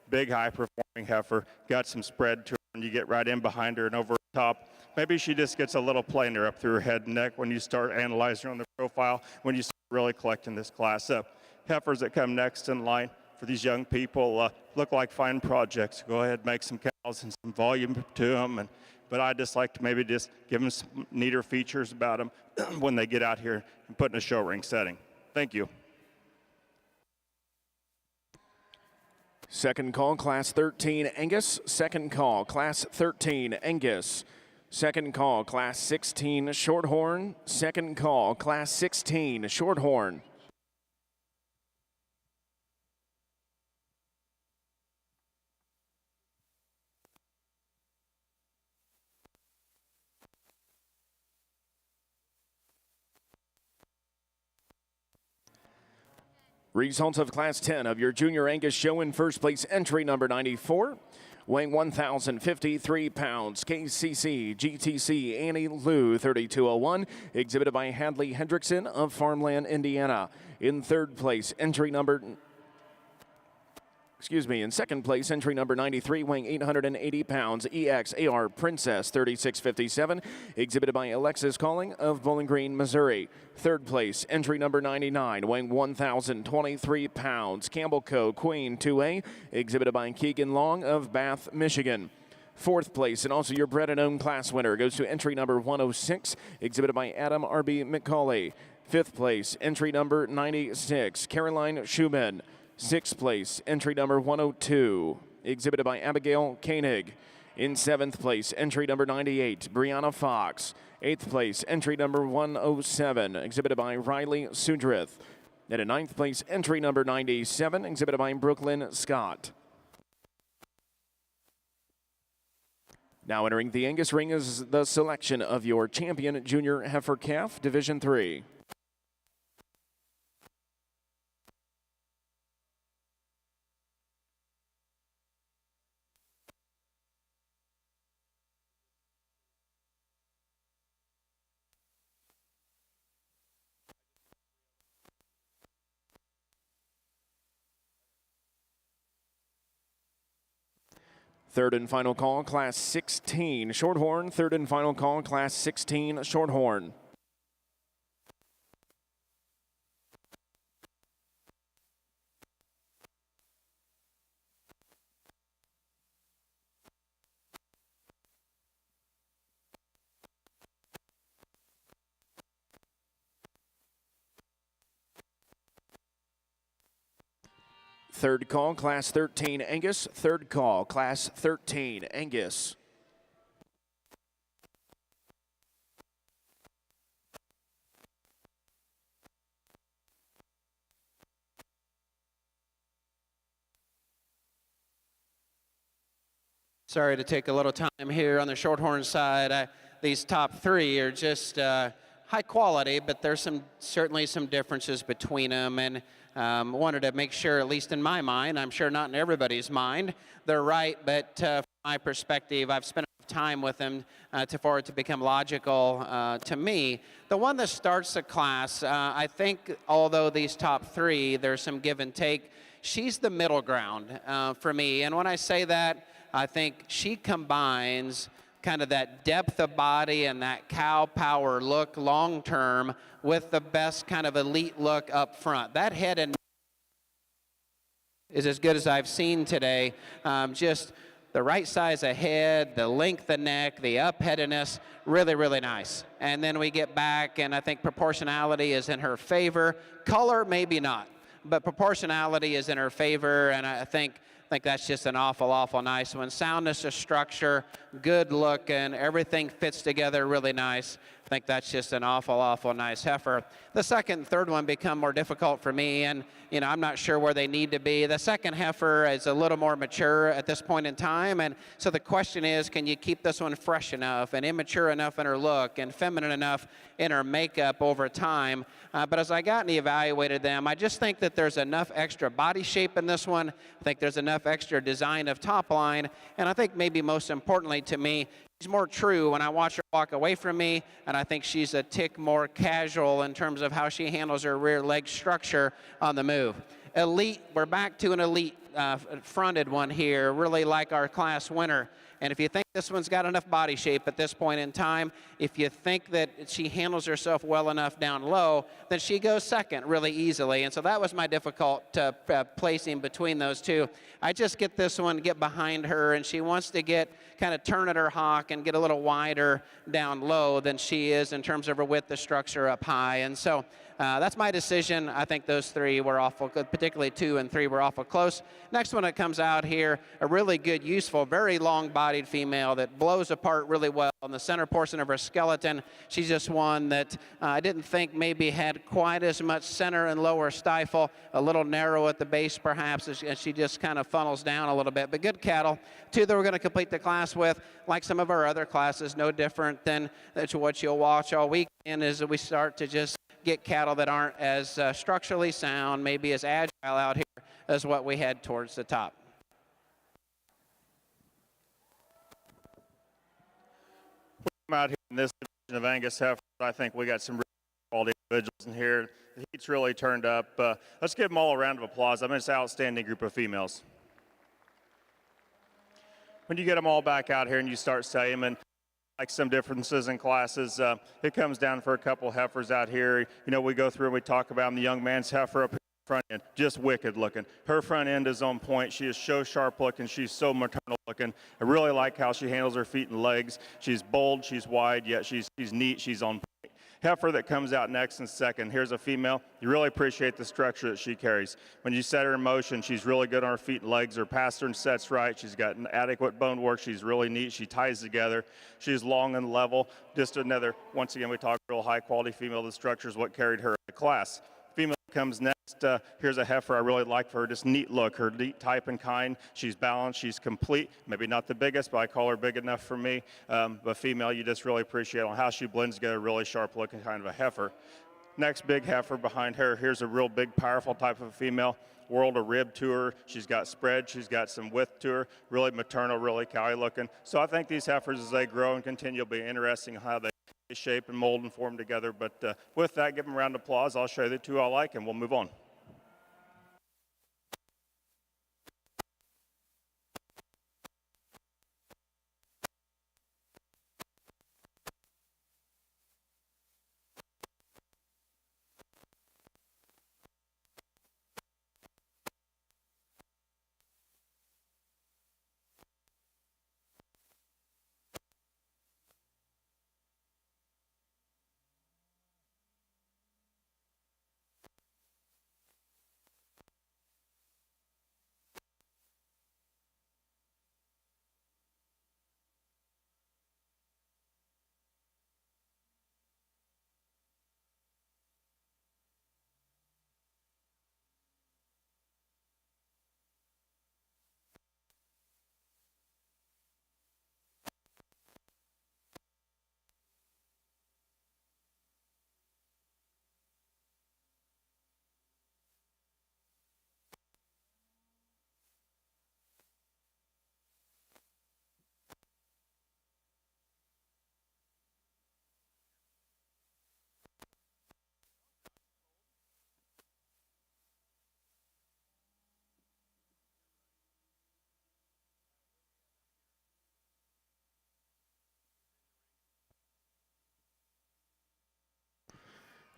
Big high-performing heifer, got some spread to her when you get right in behind her and over the top. Maybe she just gets a little plainer up through her head and neck when you start analyzing her on the profile, when you start really collecting this class up. Heifers that come next in line for these young people look like fine projects. Go ahead, make some cows and some volume to them. But I just like to maybe just give them some neater features about them when they get out here and put in a show ring setting. Thank you. Second call, Class 13, Angus. Second call, Class 13, Angus. Second call, Class 16, Shorthorn. Second call, Class 16, Shorthorn. Results of Class 10 of your Junior Angus show. In first place, entry number 94, weighing 1,053 pounds, KCC GTC Annie Lou 3201, exhibited by Hadley Hendrickson of Farmland, Indiana. In third place, in second place, entry number 93, weighing 880 pounds, EXAR Princess 3657, exhibited by Alexis Calling of Bowling Green, Missouri. Third place, entry number 99, weighing 1,023 pounds, Campbell Co. Queen 2A, exhibited by Keegan Long of Bath, Michigan. Fourth place, and also your bred and owned class winner, goes to entry number 106, exhibited by Adam R.B. McCauley. Fifth place, entry number 96, Caroline Schumann. Sixth place, entry number 102, exhibited by Abigail Koenig. In seventh place, entry number 98, Brianna Fox. Eighth place, entry number 107, exhibited by Riley Sudrith. And in ninth place, entry number 97, exhibited by Brooklyn Scott. Now entering the Angus ring is the selection of your champion junior heifer calf, Division 3. Third and final call, Class 16, Shorthorn. Third and final call, Class 16, Shorthorn. Third call, Class 13, Angus. Third call, Class 13, Angus. Sorry to take a little time here on the Shorthorn side. These top three are just high quality, but there's certainly some differences between them, and wanted to make sure, at least in my mind, I'm sure not in everybody's mind, they're right, but from my perspective, I've spent enough time with them for it to become logical to me. The one that starts the class, I think, although these top three, there's some give and take, she's the middle ground for me. And when I say that, I think she combines kind of that depth of body and that cow power look long term with the best kind of elite look up front. That head and is as good as I've seen today. Just the right size of head, the length of neck, the up-headedness, really, really nice. And then we get back, and I think proportionality is in her favor. Color, maybe not, but proportionality is in her favor, and I think that's just an awful, awful nice one. Soundness of structure, good look, and everything fits together really nice. I think that's just an awful, awful nice heifer. The second and third one become more difficult for me, and I'm not sure where they need to be. The second heifer is a little more mature at this point in time, and so the question is, can you keep this one fresh enough and immature enough in her look and feminine enough in her makeup over time? But as I got and evaluated them, I just think that there's enough extra body shape in this one. I think there's enough extra design of top line, and I think maybe most importantly to me, she's more true when I watch her walk away from me, and I think she's a tick more casual in terms of how she handles her rear leg structure on the move. Elite, we're back to an elite fronted one here, really like our class winner. And if you think this one's got enough body shape at this point in time, if you think that she handles herself well enough down low, then she goes second really easily. And so that was my difficult placing between those two. I just get this one, get behind her, and she wants to get kind of turn at her hock and get a little wider down low than she is in terms of her width, the structure up high. And so that's my decision. I think those three were awful good, particularly 2 and 3 were awful close. Next one that comes out here, a really good, useful, very long-bodied female that blows apart really well on the center portion of her skeleton. She's just one that I didn't think maybe had quite as much center and lower stifle, a little narrow at the base perhaps, as she just kind of funnels down a little bit. But good cattle. 2 that we're going to complete the class with, like some of our other classes, no different than what you'll watch all weekend, is that we start to just get cattle that aren't as structurally sound, maybe as agile out here as what we had towards the top. I'm out here in this division of Angus heifers. I think we got some really quality individuals in here. The heat's really turned up. Let's give them all a round of applause. I mean, it's an outstanding group of females. When you get them all back out here and you start saying, and like some differences in classes, it comes down for a couple heifers out here. We go through and we talk about them. The young man's heifer up here front end, just wicked looking. Her front end is on point. She is so sharp looking. She's so maternal looking. I really like how she handles her feet and legs. She's bold, she's wide, yet she's neat, she's on point. Heifer that comes out next and second, here's a female. You really appreciate the structure that she carries. When you set her in motion, she's really good on her feet and legs. Her pastern sets right. She's got an adequate bone work. She's really neat. She ties together. She's long and level. Just another, once again, we talk real high quality female. The structure is what carried her in the class. Female comes next. Here's a heifer I really like for her, just neat look, her neat type and kind. She's balanced, she's complete. Maybe not the biggest, but I call her big enough for me. But female, you just really appreciate on how she blends together, really sharp looking kind of a heifer. Next big heifer behind her, here's a real big, powerful type of female. World of rib to her. She's got spread, she's got some width to her, really maternal, really cowy looking. So I think these heifers, as they grow and continue, will be interesting how they shape and mold and form together. But with that, give them a round of applause. I'll show you the 2 I like, and we'll move on.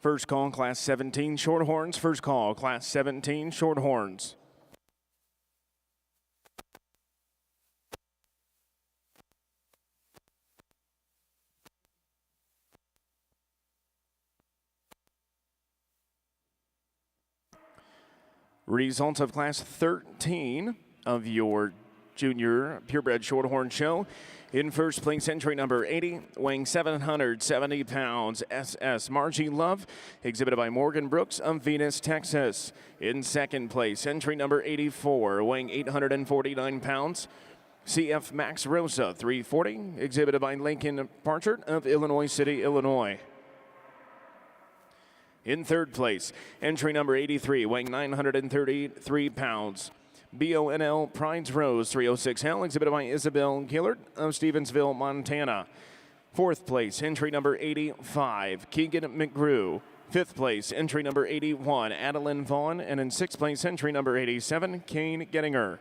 First call, Class 17 Shorthorns. First call, Class 17 Shorthorns. Results of Class 13 of your Junior Purebred Shorthorn Show. In first place, entry number 80, weighing 770 pounds, SS Margie Love, exhibited by Morgan Brooks of Venus, Texas. In second place, entry number 84, weighing 849 pounds, CF Max Rosa 340, exhibited by Lincoln Parchard of Illinois City, Illinois. In third place, entry number 83, weighing 933 pounds, BONL Pride's Rose 306L, exhibited by Isabel Gillard of Stevensville, Montana. Fourth place, entry number 85, Keegan McGrew. Fifth place, entry number 81, Adeline Vaughn. And in sixth place, entry number 87, Kane Gettinger.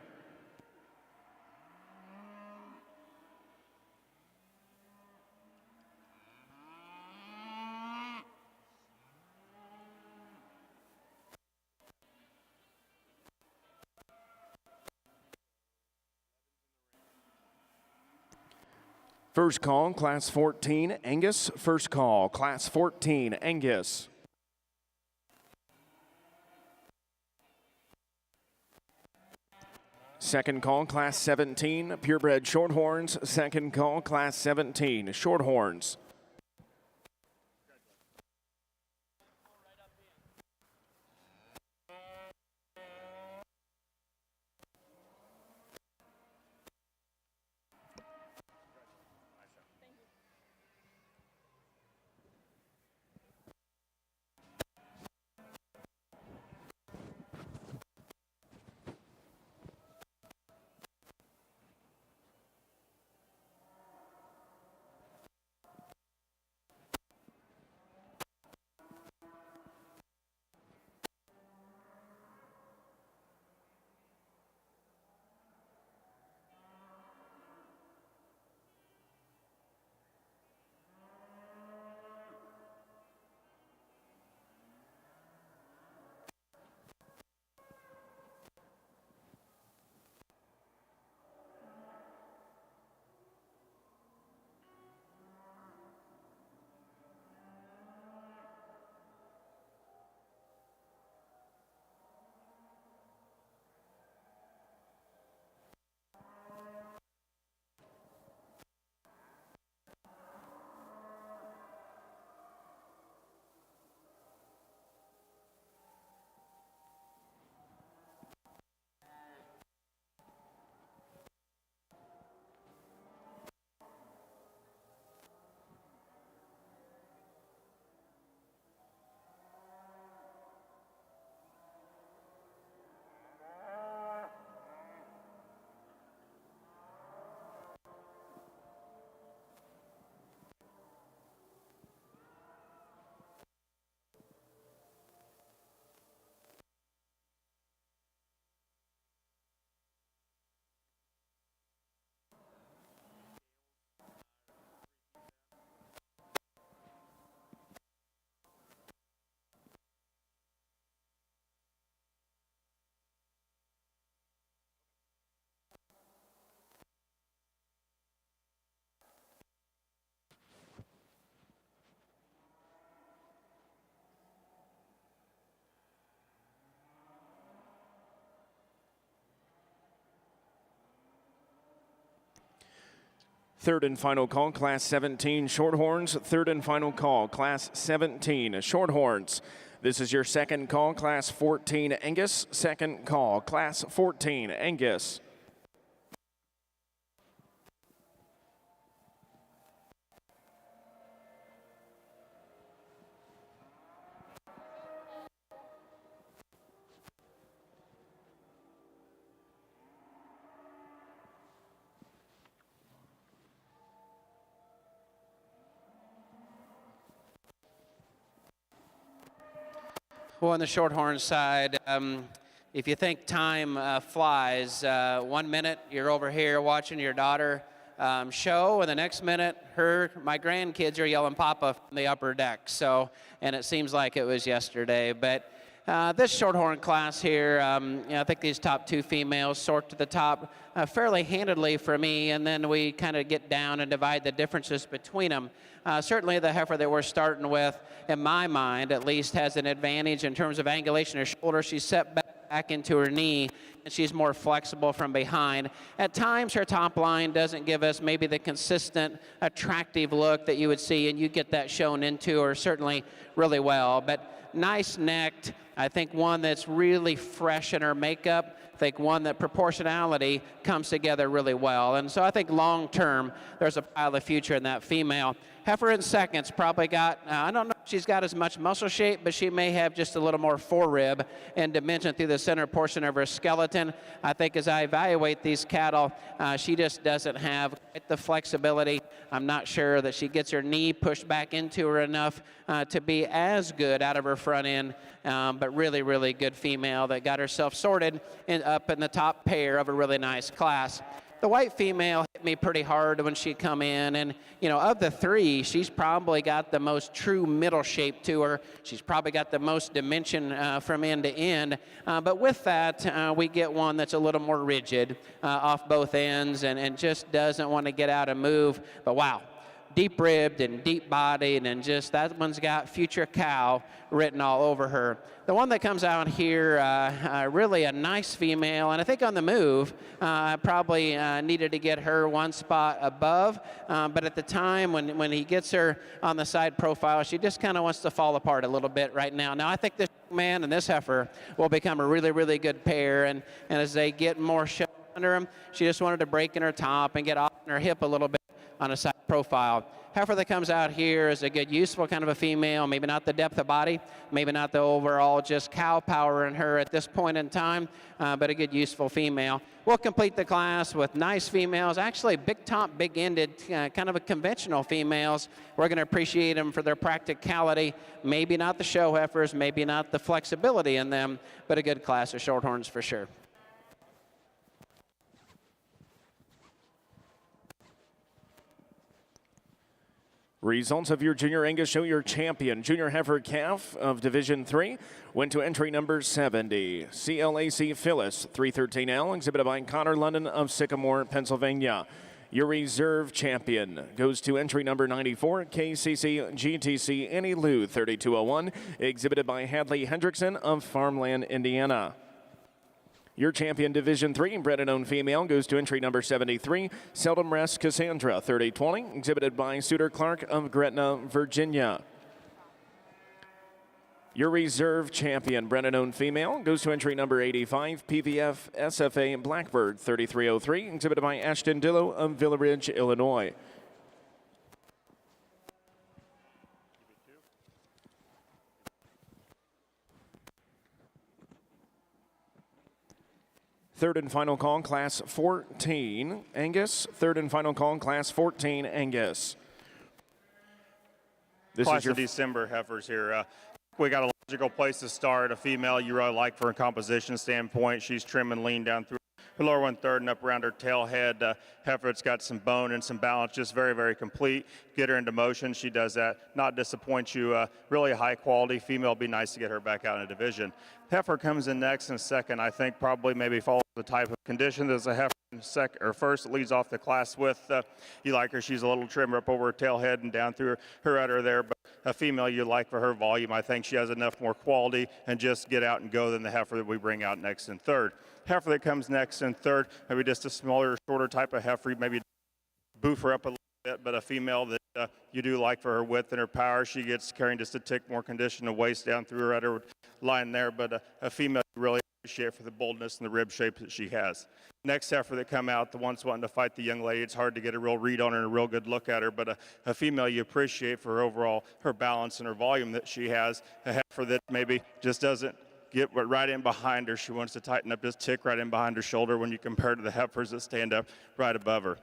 First call, Class 14, Angus. First call, Class 14, Angus. Second call, Class 17, Purebred Shorthorns. Second call, Class 17, Shorthorns. Third and final call, Class 17 Shorthorns. Third and final call, Class 17 Shorthorns. This is your second call, Class 14 Angus. Second call, Class 14 Angus. Well, on the Shorthorn side, if you think time flies, 1 minute you're over here watching your daughter show, and the next minute, my grandkids are yelling "Papa" from the upper deck. So, and it seems like it was yesterday. But this Shorthorn class here, I think these top two females sort to the top fairly handedly for me, and then we kind of get down and divide the differences between them. Certainly the heifer that we're starting with, in my mind at least, has an advantage in terms of angulation of shoulder. She's set back into her knee, and she's more flexible from behind. At times, her top line doesn't give us maybe the consistent, attractive look that you would see, and you get that shown into her certainly really well. But nice necked, I think one that's really fresh in her makeup. I think one that proportionality comes together really well. And so I think long term, there's a pile of future in that female. Heifer in seconds probably got, I don't know if she's got as much muscle shape, but she may have just a little more forerib and dimension through the center portion of her skeleton. I think as I evaluate these cattle, she just doesn't have quite the flexibility. I'm not sure that she gets her knee pushed back into her enough to be as good out of her front end, but really, really good female that got herself sorted up in the top pair of a really nice class. The white female hit me pretty hard when she come in, and of the three, she's probably got the most true middle shape to her. She's probably got the most dimension from end to end, but with that, we get one that's a little more rigid off both ends and just doesn't want to get out and move. But wow, deep-ribbed and deep-bodied, and just that one's got future cow written all over her. The one that comes out here, really a nice female, and I think on the move, I probably needed to get her one spot above, but at the time when he gets her on the side profile, she just kind of wants to fall apart a little bit right now. Now I think this man and this heifer will become a really, really good pair, and as they get more show under them, she just wanted to break in her top and get off in her hip a little bit on a side profile. Heifer that comes out here is a good, useful kind of a female, maybe not the depth of body, maybe not the overall just cow power in her at this point in time, but a good, useful female. We'll complete the class with nice females, actually big top, big ended, kind of a conventional females. We're going to appreciate them for their practicality, maybe not the show heifers, maybe not the flexibility in them, but a good class of Shorthorns for sure. Results of your Junior Angus show. Your champion, Junior Heifer Calf of Division 3, went to entry number 70. CLAC Phyllis, 313L, exhibited by Connor London of Sycamore, Pennsylvania. Your reserve champion goes to entry number 94, KCC GTC Annie Lou, 3201, exhibited by Hadley Hendrickson of Farmland, Indiana. Your champion Division 3, bred and owned female, goes to entry number 73, Seldom Rest Cassandra, 3020, exhibited by Suter Clark of Gretna, Virginia. Your reserve champion, bred and owned female, goes to entry number 85, PVF SFA Blackbird, 3303, exhibited by Ashton Dillow of Villa Ridge, Illinois. Third and final call, class 14, Angus. Third and final call, class 14, Angus. This class is your of December heifers here. We got a logical place to start. A female you really like from a composition standpoint. She's trim and lean down through her lower 1/3 and up around her tail head. Heifer that's got some bone and some balance, just very, very complete. Get her into motion. She does that. Not disappoint you. Really high quality female. Be nice to get her back out in a division. Heifer comes in next and second. I think probably maybe follows the type of condition as a heifer second or first leads off the class with. You like her. She's a little trimmer up over her tail head and down through her udder there. But a female you like for her volume. I think she has enough more quality and just get out and go than the heifer that we bring out next and third. Heifer that comes next and third, maybe just a smaller, shorter type of heifer, maybe boof her up a little bit, but a female that you do like for her width and her power. She gets carrying just a tick more condition, the waist down through her udder line there, but a female you really appreciate for the boldness and the rib shape that she has. Next heifer that come out, the ones wanting to fight the young lady, it's hard to get a real read on her and a real good look at her, but a female you appreciate for her overall, her balance and her volume that she has. A heifer that maybe just doesn't get right in behind her. She wants to tighten up, just tick right in behind her shoulder when you compare to the heifers that stand up right above her.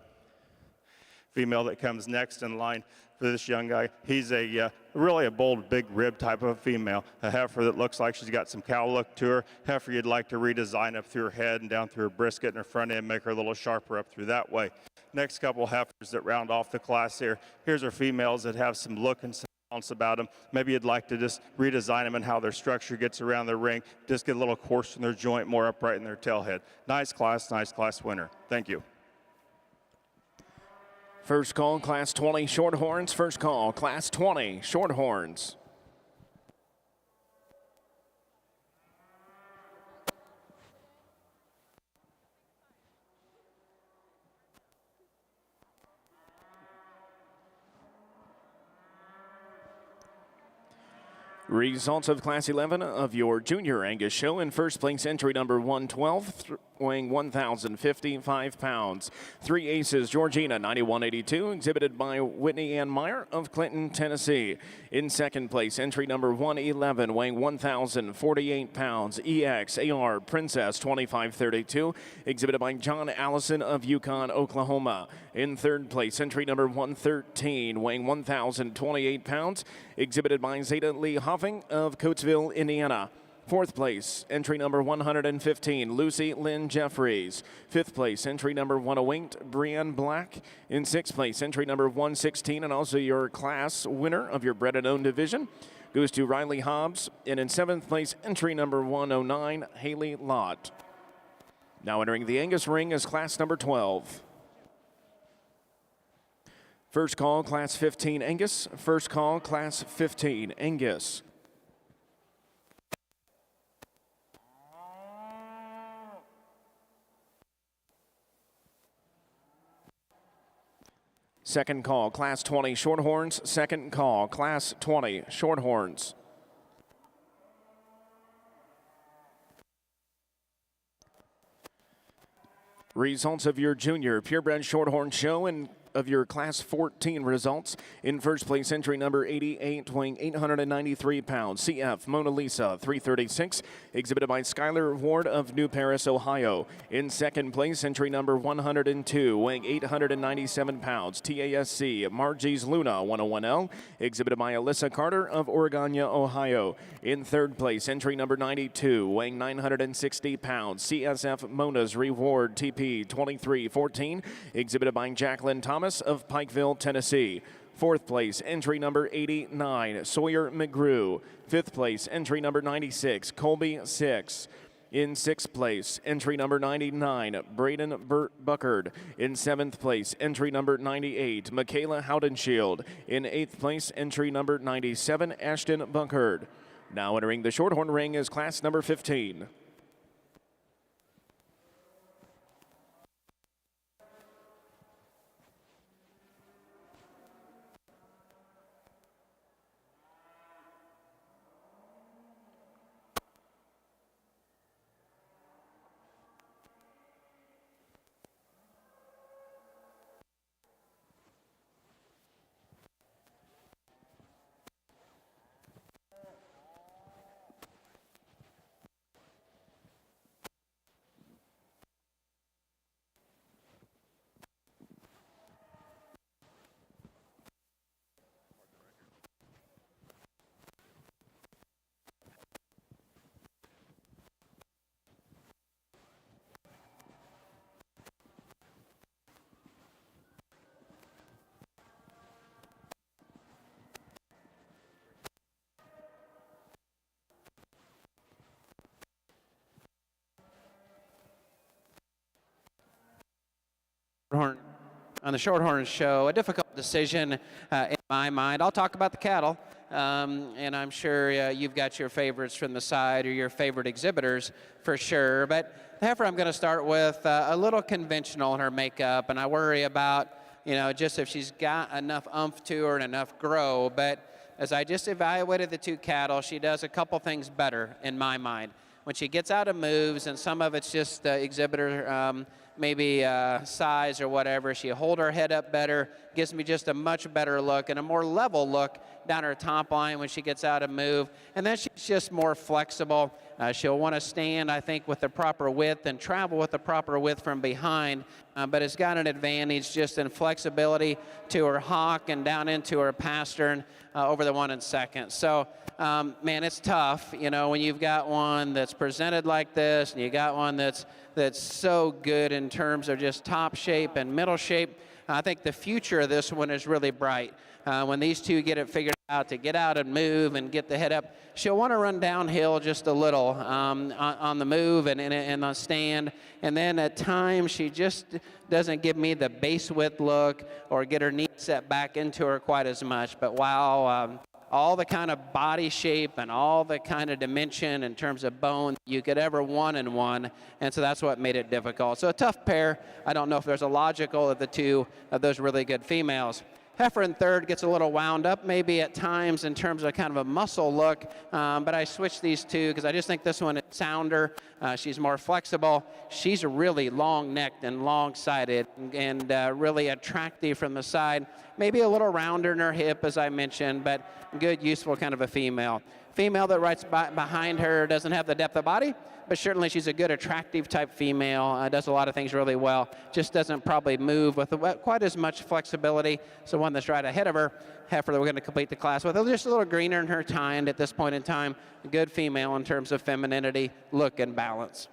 female that comes next in line for this young guy. He's a really a bold, big rib type of a female, a heifer that looks like she's got some cow look to her. Heifer you'd like to redesign up through her head and down through her brisket and her front end, make her a little sharper up through that way. Next couple heifers that round off the class here. Here's our females that have some look and some balance about them. Maybe you'd like to just redesign them and how their structure gets around their ring, just get a little coarse in their joint, more upright in their tail head. Nice class winner. Thank you. First call, Class 20 Shorthorns. First call, Class 20 Shorthorns. Results of Class 11 of your Junior Angus show. In first place, entry number 112, weighing 1,055 pounds. 3 aces, Georgina, 9182, exhibited by Whitney Ann Meyer of Clinton, Tennessee. In second place, entry number 111, weighing 1,048 pounds. EXAR Princess, 2532, exhibited by John Allison of Yukon, Oklahoma. In third place, entry number 113, weighing 1,028 pounds, exhibited by Zeta Lee Hoffing of Coatesville, Indiana. Fourth place, entry number 115, Lucy Lynn Jeffries. Fifth place, entry number 108, Brianne Black. In sixth place, entry number 116, and also your class winner of your bred and owned division, goes to Riley Hobbs. And in seventh place, entry number 109, Haley Lott. Now entering the Angus ring is class number 12. First call, Class 15 Angus. First call, Class 15 Angus. Second call, Class 20 Shorthorns. Second call, Class 20 Shorthorns. Results of your Junior Purebred Shorthorn show and of your Class 14 results. In first place, entry number 88, weighing 893 pounds. CF Mona Lisa, 336, exhibited by Skylar Ward of New Paris, Ohio. In second place, entry number 102, weighing 897 pounds. TASC Margie's Luna, 101L, exhibited by Alyssa Carter of Oregania, Ohio. In third place, entry number 92, weighing 960 pounds. CSF Mona's Reward TP 2314, exhibited by Jacqueline Thomas of Pikeville, Tennessee. Fourth place, entry number 89, Sawyer McGrew. Fifth place, entry number 96, Colby 6. In sixth place, entry number 99, Braden Buckard. In seventh place, entry number 98, Michaela Houdenshield. In eighth place, entry number 97, Ashton Buckard. Now entering the Shorthorn ring is class number 15. On the Shorthorn show, a difficult decision in my mind. I'll talk about the cattle, and I'm sure you've got your favorites from the side or your favorite exhibitors for sure. But the heifer I'm going to start with, a little conventional in her makeup, and I worry about, just if she's got enough oomph to her and enough grow. But as I just evaluated the two cattle, she does a couple things better in my mind. When she gets out of moves, and some of it's just exhibitor maybe size or whatever. She'll hold her head up better, gives me just a much better look and a more level look down her top line when she gets out and move. And then she's just more flexible. She'll want to stand, I think, with the proper width and travel with the proper width from behind, but it's got an advantage just in flexibility to her hock and down into her pastern over the 1 2. So, man, it's tough, you know, when you've got one that's presented like this and you got one that's so good in terms of just top shape and middle shape. I think the future of this one is really bright. When these two get it figured out to get out and move and get the head up, she'll want to run downhill just a little on the move and on stand. And then at times she just doesn't give me the base width look or get her knee set back into her quite as much. But wow, all the kind of body shape and all the kind of dimension in terms of bone you could ever want in one, and so that's what made it difficult. So a tough pair. I don't know if there's a logical of the two of those really good females. Heifer in third gets a little wound up maybe at times in terms of kind of a muscle look, but I switched these two because I just think this one is sounder. She's more flexible. She's really long-necked and long-sided and really attractive from the side. Maybe a little rounder in her hip, as I mentioned, but good, useful kind of a female. Female that rides behind her doesn't have the depth of body, but certainly she's a good, attractive type female. Does a lot of things really well. Just doesn't probably move with quite as much flexibility. So one that's right ahead of her, Heifer, that we're going to complete the class with. Just a little greener in her tine at this point in time. A good female in terms of femininity, look, and balance.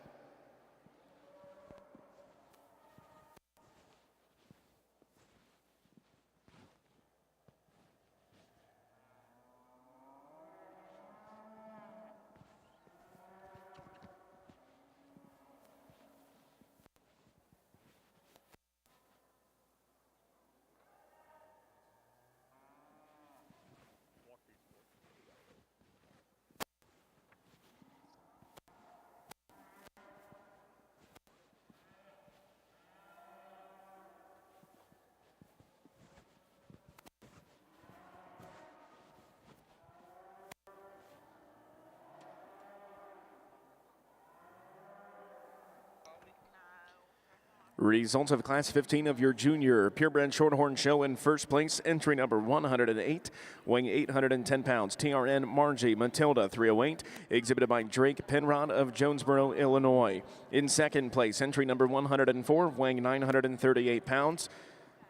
Results of Class 15 of your junior purebred Shorthorn show. In first place, entry number 108, weighing 810 pounds, TRN Margie Matilda 308, exhibited by Drake Penrod of Jonesboro, Illinois. In second place, entry number 104, weighing 938 pounds,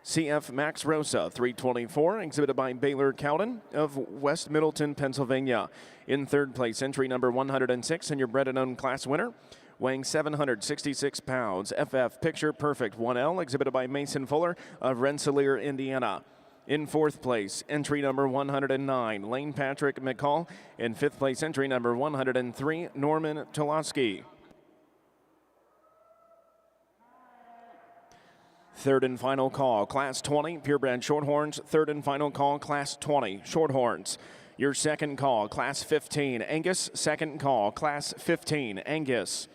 CF Max Rosa 324, exhibited by Baylor Cowden of West Middleton, Pennsylvania. In third place, entry number 106, and your bred and owned class winner, weighing 766 pounds, FF Picture Perfect 1L, exhibited by Mason Fuller of Rensselaer, Indiana. In fourth place, entry number 109, Lane Patrick McCall. In fifth place, entry number 103, Norman Toloski. Third and final call, Class 20, purebred Shorthorns. Third and final call, Class 20, Shorthorns. Your second call, Class 15, Angus. Second call, Class 15, Angus.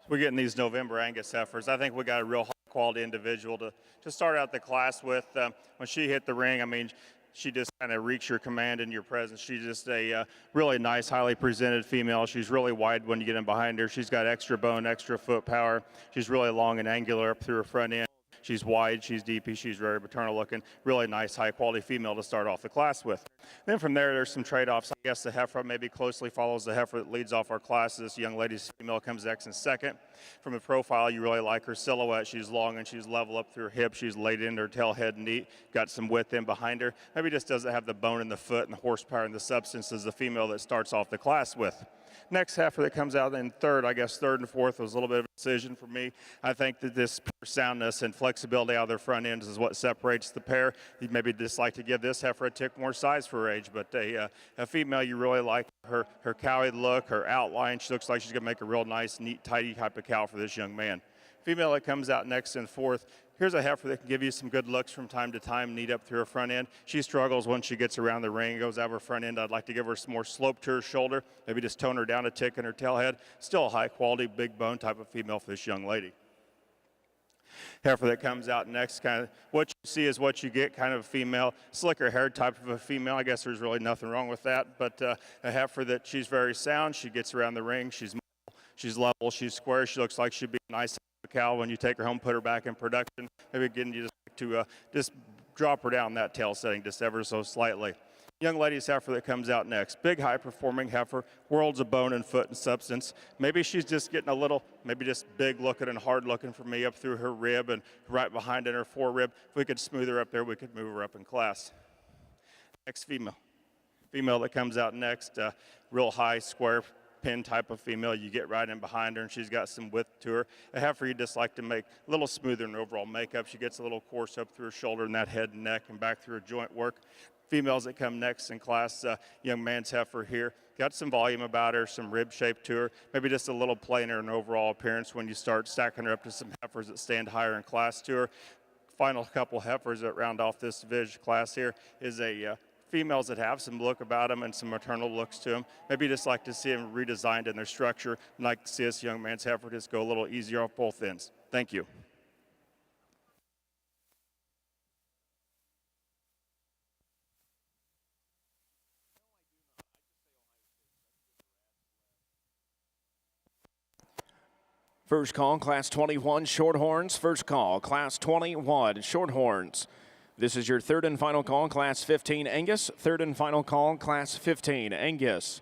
We're getting these November Angus heifers. I think we got a real high-quality individual to start out the class with. When she hit the ring, I mean, she just kind of reeks your command and your presence. She's just a really nice, highly presented female. She's really wide when you get in behind her. She's got extra bone, extra foot power. She's really long and angular up through her front end. She's wide, she's deepy, she's very maternal looking, really nice, high quality female to start off the class with. Then from there, there's some trade-offs. I guess the heifer maybe closely follows the heifer that leads off our class. This young lady's female comes next and second. From the profile, you really like her silhouette. She's long and she's level up through her hip. She's laid into her tail head neat, got some width in behind her. Maybe just doesn't have the bone in the foot and the horsepower and the substance as the female that starts off the class with. Next heifer that comes out in third, I guess third and fourth was a little bit of a decision for me. I think that this pure soundness and flexibility out of their front ends is what separates the pair. You'd maybe just like to give this heifer a tick more size for her age, but a female you really like, her cowy look, her outline. She looks like she's going to make a real nice, neat, tidy type of cow for this young man. Female that comes out next and fourth, here's a heifer that can give you some good looks from time to time, neat up through her front end. She struggles once she gets around the ring, goes out of her front end. I'd like to give her some more slope to her shoulder, maybe just tone her down a tick in her tail head. Still a high quality, big bone type of female for this young lady. Heifer that comes out next, kind of what you see is what you get, kind of a female, slicker haired type of a female. I guess there's really nothing wrong with that, but a heifer that she's very sound. She gets around the ring, she's level, she's square. She looks like she'd be a nice cow when you take her home, put her back in production. Maybe again, you just like to just drop her down that tail setting just ever so slightly. Young lady's heifer that comes out next. Big, high-performing heifer, worlds of bone and foot and substance. Maybe she's just getting a little, maybe just big-looking and hard-looking for me up through her rib and right behind in her forerib. If we could smooth her up there, we could move her up in class. Next female. Female that comes out next, real high, square, pin type of female. You get right in behind her and she's got some width to her. A heifer you just like to make a little smoother in overall makeup. She gets a little coarse up through her shoulder and that head and neck and back through her joint work. Females that come next in class, young man's heifer here. Got some volume about her, some rib shape to her, maybe just a little plainer in overall appearance when you start stacking her up to some heifers that stand higher in class to her. Final couple heifers that round off this division class here is a females that have some look about them and some maternal looks to them. Maybe just like to see them redesigned in their structure and like to see this young man's heifer just go a little easier off both ends. Thank you. First call, Class 21, Shorthorns. First call, Class 21, Shorthorns. This is your third and final call, Class 15, Angus. Third and final call, Class 15, Angus.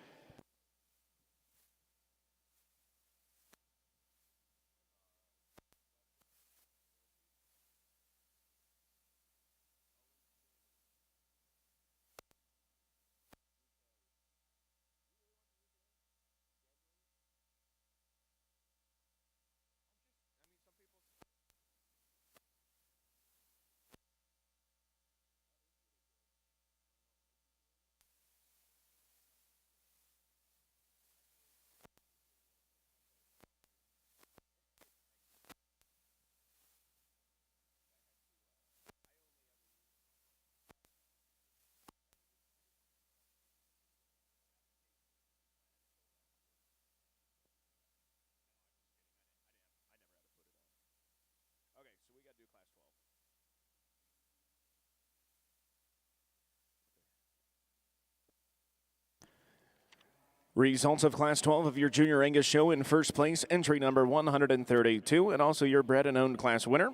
Results of Class 12 of your Junior Angus show. In first place, entry number 132, and also your bred and owned class winner.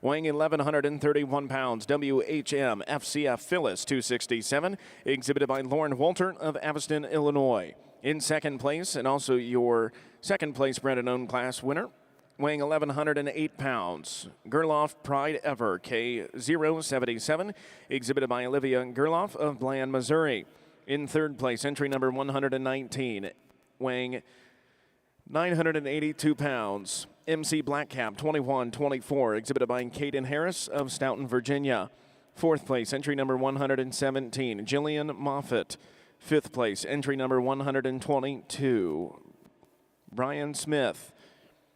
Weighing 1,131 pounds, WHM FCF Phyllis 267, exhibited by Lauren Walter of Aviston, Illinois. In second place, and also your second place bred and owned class winner, weighing 1,108 pounds, Gerloff Pride Ever K077, exhibited by Olivia Gerloff of Bland, Missouri. In third place, entry number 119, weighing 982 pounds, MC Blackcap 2124, exhibited by Caden Harris of Stoughton, Virginia. Fourth place, entry number 117, Jillian Moffitt. Fifth place, entry number 122, Brian Smith.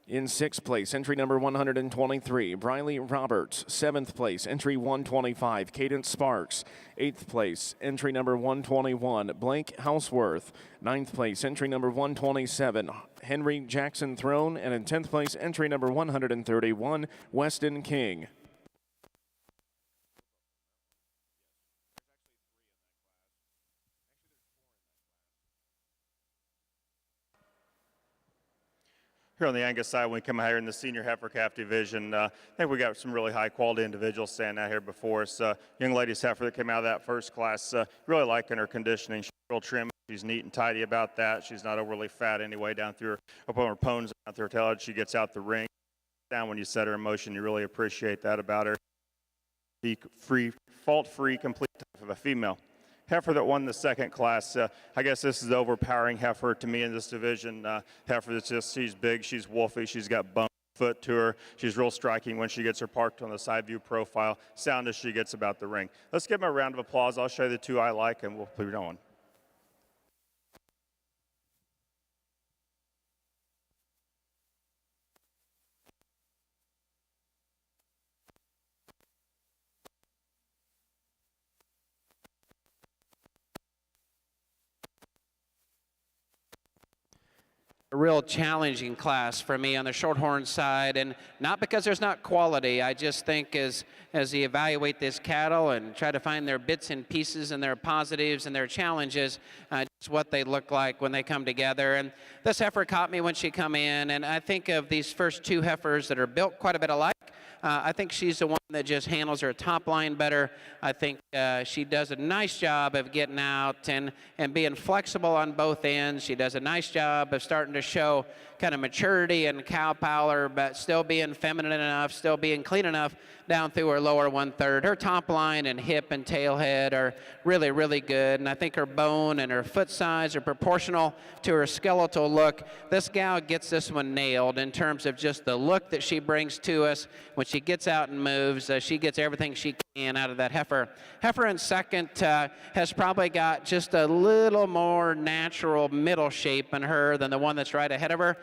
In sixth place, entry number 123, Briley Roberts. Seventh place, entry 125, Cadence Sparks. Eighth place, entry number 121, Blake Houseworth. Ninth place, entry number 127, Henry Jackson Throne. And in 10th place, entry number 131, Weston King. here on the Angus side, when we come out here in the senior heifer calf division, I think we got some really high quality individuals standing out here before us. Young lady's heifer that came out of that first class, really liking her conditioning. She's real trim. She's neat and tidy about that. She's not overly fat anyway down through up on her pones, down through her tail. She gets out the ring. Down when you set her in motion, you really appreciate that about her. Be free, fault-free, complete type of a female. Heifer that won the second class, I guess this is the overpowering heifer to me in this division. Heifer that's just, she's big, she's wolfy, she's got bone foot to her. She's real striking when she gets her parked on the side view profile. Sound as she gets about the ring. Let's give them a round of applause. I'll show you the two I like, and we'll put it on. A real challenging class for me on the Shorthorn side, and not because there's not quality. I just think as you evaluate this cattle and try to find their bits and pieces and their positives and their challenges, just what they look like when they come together. And this heifer caught me when she come in, and I think of these first two heifers that are built quite a bit alike. I think she's the one that just handles her top line better. I think she does a nice job of getting out and being flexible on both ends. She does a nice job of starting to show kind of maturity and cow power, but still being feminine enough, still being clean enough down through her lower 1/3. Her top line and hip and tail head are really, really good. And I think her bone and her foot size are proportional to her skeletal look. This gal gets this one nailed in terms of just the look that she brings to us. When she gets out and moves, she gets everything she can out of that heifer. Heifer in second has probably got just a little more natural middle shape in her than the one that's right ahead of her.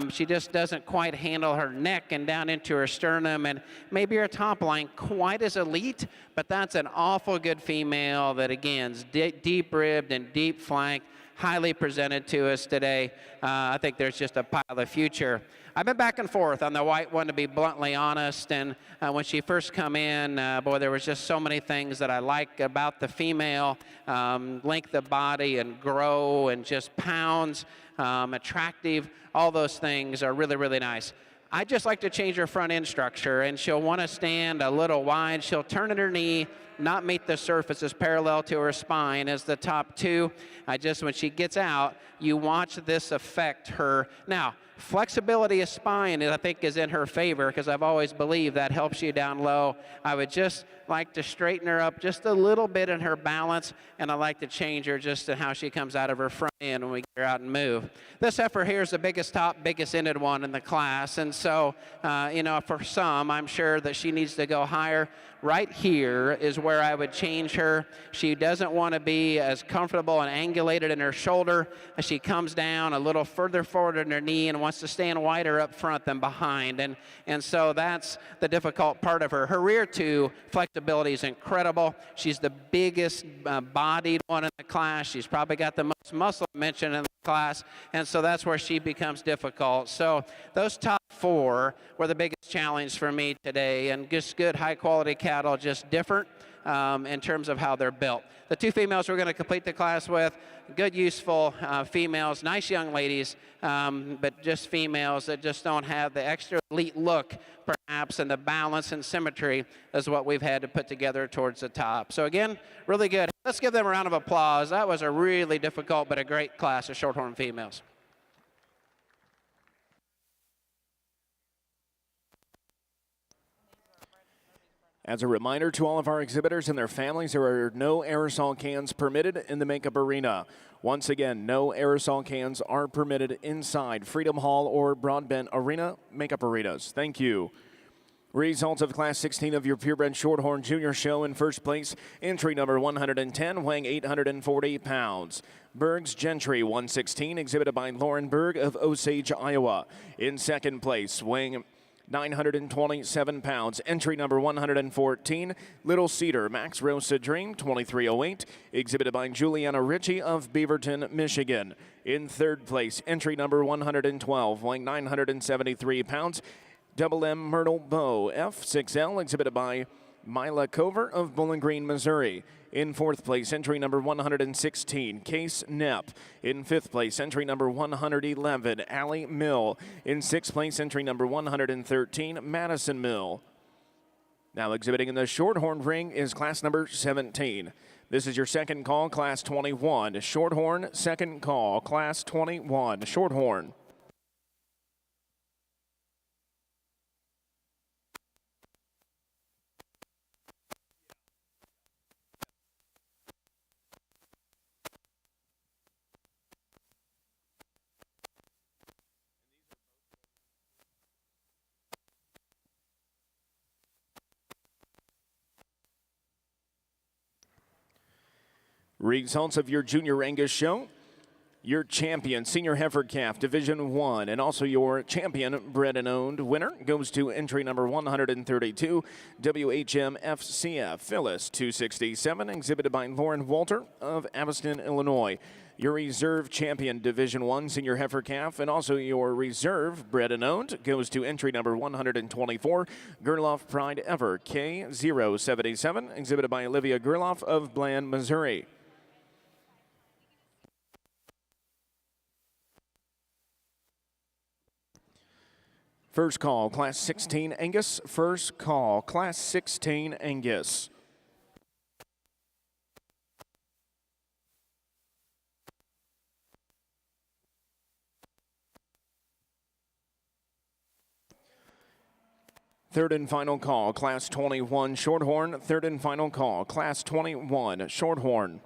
She just doesn't quite handle her neck and down into her sternum, and maybe her top line quite as elite, but that's an awful good female that, again, is deep-ribbed and deep-flanked, highly presented to us today. I think there's just a pile of future. I've been back and forth on the white one, to be bluntly honest, and when she first come in, boy, there was just so many things that I like about the female, length of body and grow and just pounds, attractive, all those things are really, really nice. I just like to change her front end structure, and she'll want to stand a little wide. She'll turn at her knee, not meet the surface as parallel to her spine as the top two. When she gets out, you watch this affect her. Now, flexibility of spine, I think, is in her favor, because I've always believed that helps you down low. I would just like to straighten her up just a little bit in her balance, and I like to change her just in how she comes out of her front end when we get her out and move. This heifer here is the biggest top, biggest ended one in the class, and so, for some, I'm sure that she needs to go higher. Right here is where I would change her. She doesn't want to be as comfortable and angulated in her shoulder. She comes down a little further forward in her knee and wants to stand wider up front than behind. And so that's the difficult part of her. Her rear two flexibility is incredible. She's the biggest bodied one in the class. She's probably got the most muscle mentioned in the class, and so that's where she becomes difficult. So those top four were the biggest challenge for me today, and just good high quality cattle, just different in terms of how they're built. The two females we're going to complete the class with, good, useful females, nice young ladies, but just females that just don't have the extra elite look, perhaps, and the balance and symmetry is what we've had to put together towards the top. So again, really good. Let's give them a round of applause. That was a really difficult but a great class of Shorthorn females. As a reminder to all of our exhibitors and their families, there are no aerosol cans permitted in the makeup arena. Once again, no aerosol cans are permitted inside Freedom Hall or Broadbent Arena makeup arenas. Thank you. Results of Class 16 of your Purebred Shorthorn Junior Show: in first place, entry number 110, weighing 840 pounds. Berg's Gentry 116, exhibited by Lauren Berg of Osage, Iowa. In second place, weighing 927 pounds, entry number 114, Little Cedar Max Rosa Dream 2308, exhibited by Juliana Ritchie of Beaverton, Michigan. In third place, entry number 112, weighing 973 pounds, Double M Myrtle Bow F6L, exhibited by Mila Cover of Bowling Green, Missouri. In fourth place, entry number 116, Case Knepp. In fifth place, entry number 111, Allie Mill. In sixth place, entry number 113, Madison Mill. Now exhibiting in the Shorthorn ring is class number 17. This is your second call, class 21. Shorthorn, second call, class 21. Shorthorn. Results of your Junior Angus show. Your champion senior heifer calf Division 1 and also your champion bred and owned winner goes to entry number 132 WHM FCF Phyllis 267, exhibited by Lauren Walter of Aviston, Illinois. Your reserve champion Division 1 senior heifer calf and also your reserve bred and owned goes to entry number 124 Gerloff Pride Ever K077, exhibited by Olivia Gerloff of Bland, Missouri. First call, class 16 Angus. First call, class 16 Angus. Third and final call, class 21 Shorthorn. Third and final call, class 21 Shorthorn.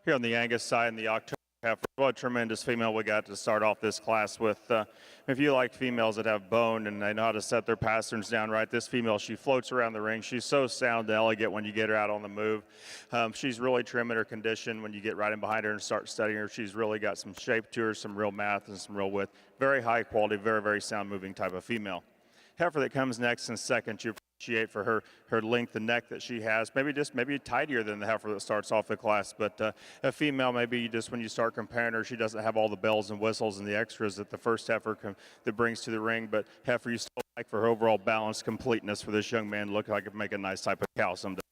Here on the Angus side in the October heifer, what a tremendous female we got to start off this class with. If you like females that have bone and they know how to set their pasterns down right, this female, she floats around the ring. She's so sound and elegant when you get her out on the move. She's really trim in her condition when you get right in behind her and start studying her. She's really got some shape to her, some real math and some real width. Very high quality, very, very sound moving type of female. Heifer that comes next in second, you appreciate for her length and neck that she has. Maybe tidier than the heifer that starts off the class, but a female, maybe you just when you start comparing her, she doesn't have all the bells and whistles and the extras that the first heifer that brings to the ring, but heifer you still like for her overall balance, completeness for this young man. Look like it make a nice type of cow someday.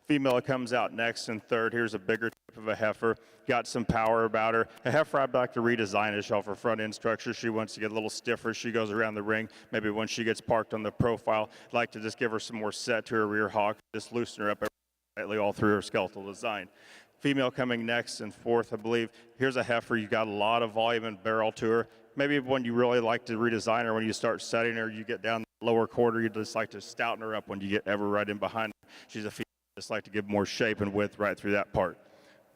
Female that comes out next and third. Here's a bigger type of a heifer. Got some power about her. A heifer I'd like to redesign it off her front end structure. She wants to get a little stiffer as she goes around the ring. Maybe when she gets parked on the profile, I'd like to just give her some more set to her rear hock. Just loosen her up slightly all through her skeletal design. Female coming next and fourth, I believe. Here's a heifer. You got a lot of volume and barrel to her. Maybe when you really like to redesign her, when you start setting her, you get down the lower quarter, you just like to stouten her up when you get ever right in behind her. She's a female. Just like to give more shape and width right through that part.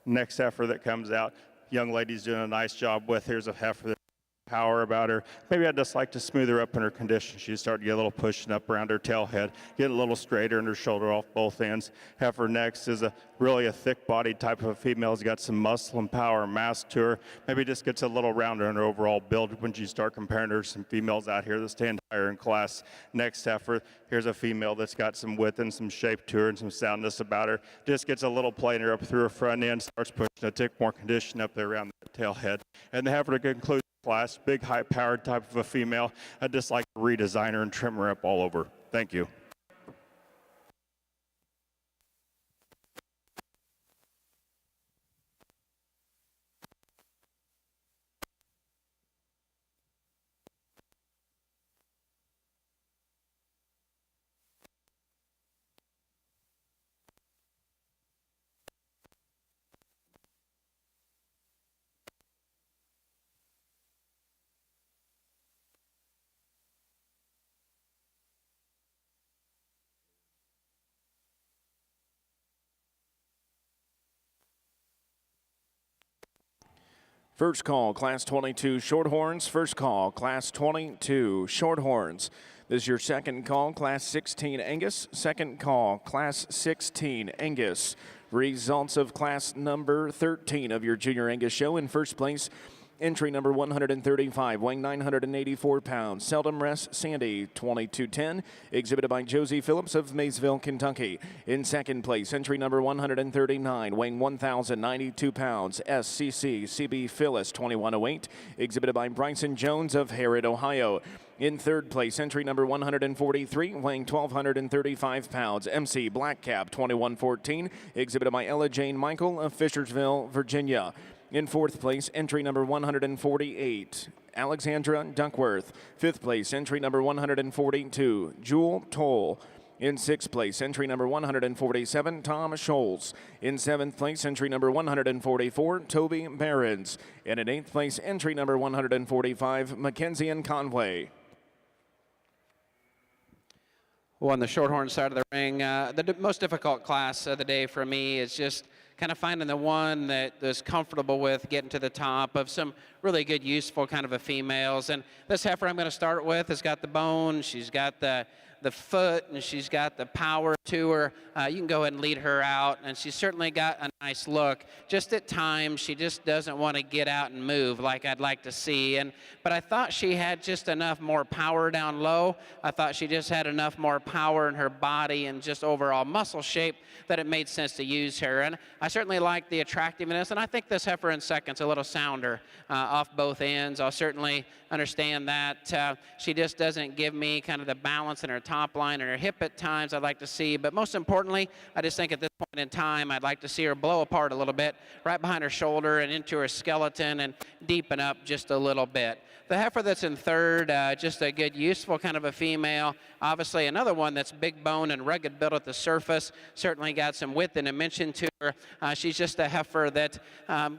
Next heifer that comes out, young lady's doing a nice job with. Here's a heifer that power about her. Maybe I'd just like to smooth her up in her condition. She's starting to get a little pushing up around her tail head, get a little straighter in her shoulder off both ends. Heifer next is really a thick-bodied type of a female. Has got some muscle and power and mass to her. Maybe just gets a little rounder in her overall build when you start comparing her to some females out here that stand higher in class. Next heifer, here's a female that's got some width and some shape to her and some soundness about her. Just gets a little plainer up through her front end, starts pushing a tick more condition up there around the tail head. And the heifer to conclude class, big, high-powered type of a female. I'd just like to redesign her and trim her up all over. Thank you. First call, Class 22 Shorthorns. First call, Class 22 Shorthorns. This is your second call, Class 16 Angus. Second call, Class 16 Angus. Results of class number 13 of your Junior Angus show. In first place, entry number 135, weighing 984 pounds. Seldom Rest Sandy, 2210, exhibited by Josie Phillips of Maysville, Kentucky. In second place, entry number 139, weighing 1,092 pounds. SCC CB Phyllis, 2108, exhibited by Bryson Jones of Harrod, Ohio. In third place, entry number 143, weighing 1,235 pounds. MC Black Cap, 2114, exhibited by Ella Jane Michael of Fishersville, Virginia. In fourth place, entry number 148, Alexandra Duckworth. Fifth place, entry number 142, Jewel Toll. In sixth place, entry number 147, Tom Scholes. In seventh place, entry number 144, Toby Barons. And in eighth place, entry number 145, Mackenzie and Conway. Well, on the Shorthorn side of the ring, the most difficult class of the day for me is just kind of finding the one that is comfortable with getting to the top of some really good, useful kind of a females. And this heifer I'm going to start with has got the bone, she's got the foot, and she's got the power to her. You can go ahead and lead her out, and she's certainly got a nice look. Just at times, she just doesn't want to get out and move like I'd like to see. But I thought she had just enough more power down low. I thought she just had enough more power in her body and just overall muscle shape that it made sense to use her. And I certainly like the attractiveness, and I think this heifer in second's a little sounder off both ends. I'll certainly understand that. She just doesn't give me kind of the balance in her top line and her hip at times I'd like to see. But most importantly, I just think at this point in time, I'd like to see her blow apart a little bit right behind her shoulder and into her skeleton and deepen up just a little bit. The heifer that's in third, just a good, useful kind of a female. Obviously, another one that's big bone and rugged built at the surface. Certainly got some width and dimension to her. She's just a heifer that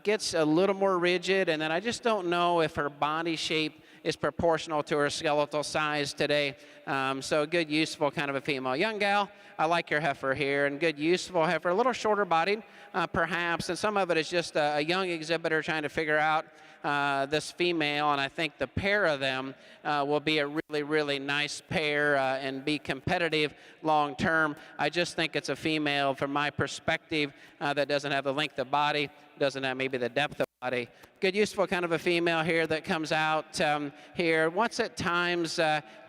gets a little more rigid, and then I just don't know if her body shape is proportional to her skeletal size today. So a good, useful kind of a female. Young gal, I like your heifer here, and good, useful heifer. A little shorter bodied, perhaps, and some of it is just a young exhibitor trying to figure out this female, and I think the pair of them will be a really, really nice pair and be competitive long term. I just think it's a female, from my perspective, that doesn't have the length of body, doesn't have maybe the depth of body. Good, useful kind of a female here that comes out here. Once at times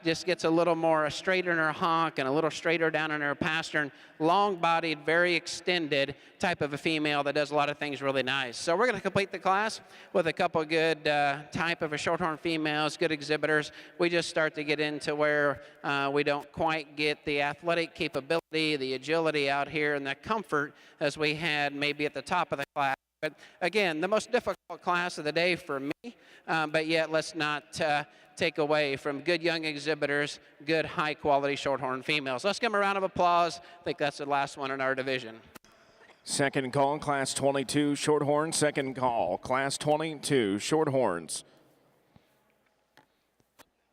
just gets a little more straighter in her honk and a little straighter down in her pastern. Long-bodied, very extended type of a female that does a lot of things really nice. So we're going to complete the class with a couple good type of a Shorthorn females, good exhibitors. We just start to get into where we don't quite get the athletic capability, the agility out here, and the comfort as we had maybe at the top of the class. But again, the most difficult class of the day for me, but yet let's not take away from good young exhibitors, good high-quality Shorthorn females. Let's give them a round of applause. I think that's the last one in our division. Second call, Class 22 Shorthorn. Second call, Class 22 Shorthorns.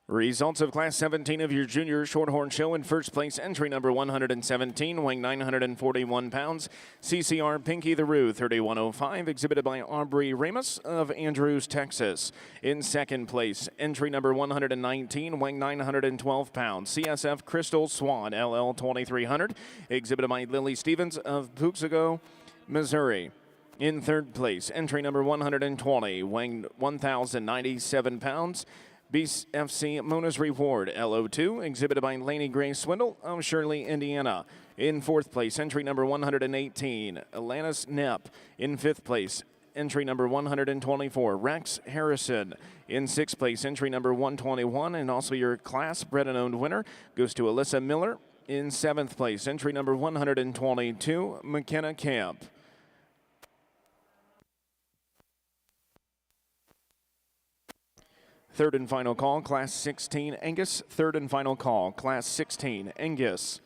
Results of Class 17 of your Junior Shorthorn Show. In first place, entry number 117, weighing 941 pounds. CCR Pinky the Roo, 3105, exhibited by Aubrey Ramos of Andrews, Texas. In second place, entry number 119, weighing 912 pounds. CSF Crystal Swan, LL 2300, exhibited by Lily Stevens of Puxago, Missouri. In third place, entry number 120, weighing 1,097 pounds. BFC Mona's Reward, LO2, exhibited by Laney Gray Swindle of Shirley, Indiana. In fourth place, entry number 118, Alanis Knapp. In fifth place, entry number 124, Rex Harrison. In sixth place, entry number 121, and also your class bred and owned winner goes to Alyssa Miller. In seventh place, entry number 122, McKenna Camp. Third and final call, Class 16, Angus. Third and final call, Class 16, Angus.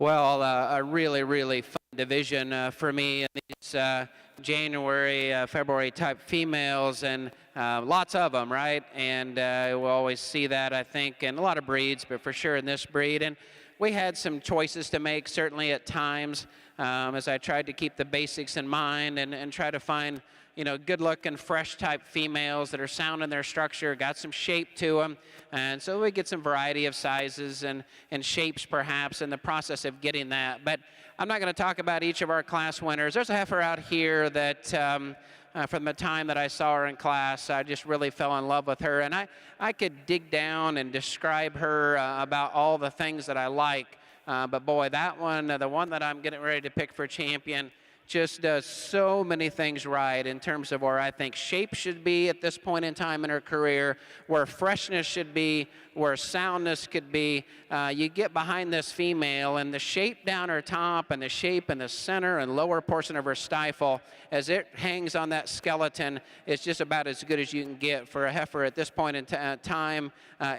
Well, a really, really fun division for me in these January, February type females, and lots of them, right? And we'll always see that, I think, in a lot of breeds, but for sure in this breed. And we had some choices to make, certainly at times, as I tried to keep the basics in mind and try to find, you know, good-looking, fresh type females that are sound in their structure, got some shape to them, and so we get some variety of sizes and shapes perhaps in the process of getting that. But I'm not going to talk about each of our class winners. There's a heifer out here that from the time that I saw her in class, I just really fell in love with her, and I could dig down and describe her about all the things that I like, but boy, that one, the one that I'm getting ready to pick for champion, just does so many things right in terms of where I think shape should be at this point in time in her career, where freshness should be, where soundness could be. You get behind this female, and the shape down her top and the shape in the center and lower portion of her stifle as it hangs on that skeleton is just about as good as you can get for a heifer at this point in time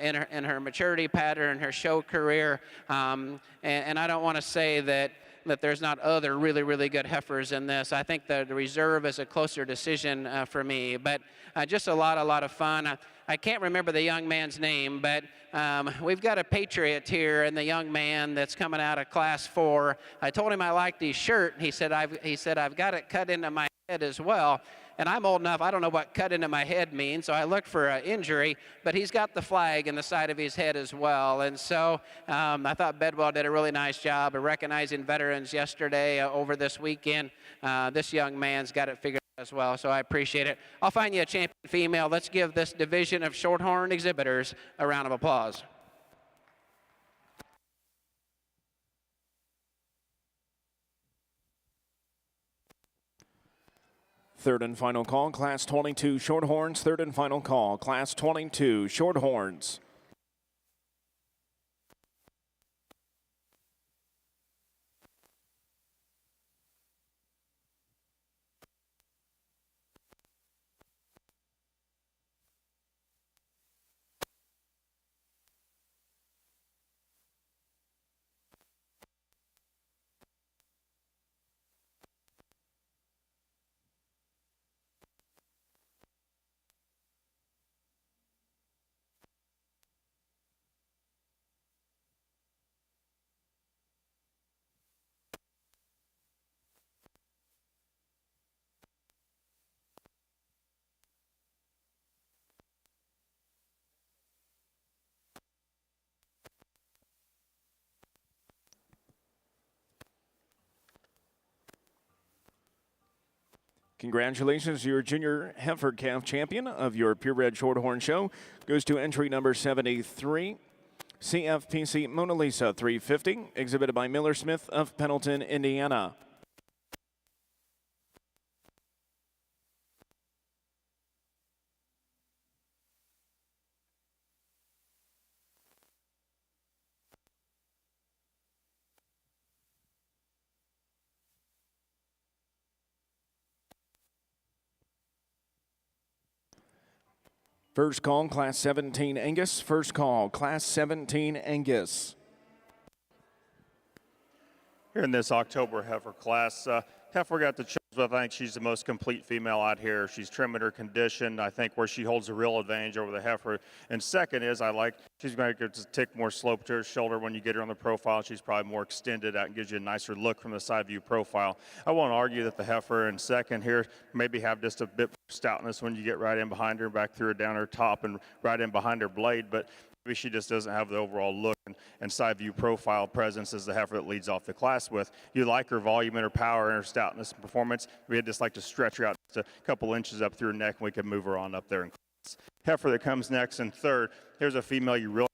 in her maturity pattern, her show career. And I don't want to say that there's not other really, really good heifers in this. I think the reserve is a closer decision for me, but just a lot of fun. I can't remember the young man's name, but we've got a Patriot here and the young man that's coming out of Class 4. I told him I liked his shirt. He said I've got it cut into my head as well. And I'm old enough, I don't know what cut into my head means, so I looked for an injury, but he's got the flag in the side of his head as well. And so I thought Bedwell did a really nice job of recognizing veterans yesterday over this weekend. This young man's got it figured out as well, so I appreciate it. I'll find you a champion female. Let's give this division of Shorthorn exhibitors a round of applause. Third and final call, Class 22 Shorthorns. Third and final call, Class 22 Shorthorns. Congratulations, your junior heifer calf champion of your purebred Shorthorn show goes to entry number 73, CFPC Mona Lisa 350, exhibited by Miller Smith of Pendleton, Indiana. First call, Class 17 Angus. First call, Class 17 Angus. Here in this October heifer class, heifer got the choice, but I think she's the most complete female out here. She's trim in her condition. I think where she holds a real advantage over the heifer. And second is she's going to take more slope to her shoulder when you get her on the profile. She's probably more extended out and gives you a nicer look from the side view profile. I won't argue that the heifer in second here maybe have just a bit more stoutness when you get right in behind her, back through her down her top and right in behind her blade, but maybe she just doesn't have the overall look and side view profile presence as the heifer that leads off the class with. You like her volume and her power and her stoutness and performance. We'd just like to stretch her out just a couple inches up through her neck and we can move her on up there in class. Heifer that comes next in third, here's a female you really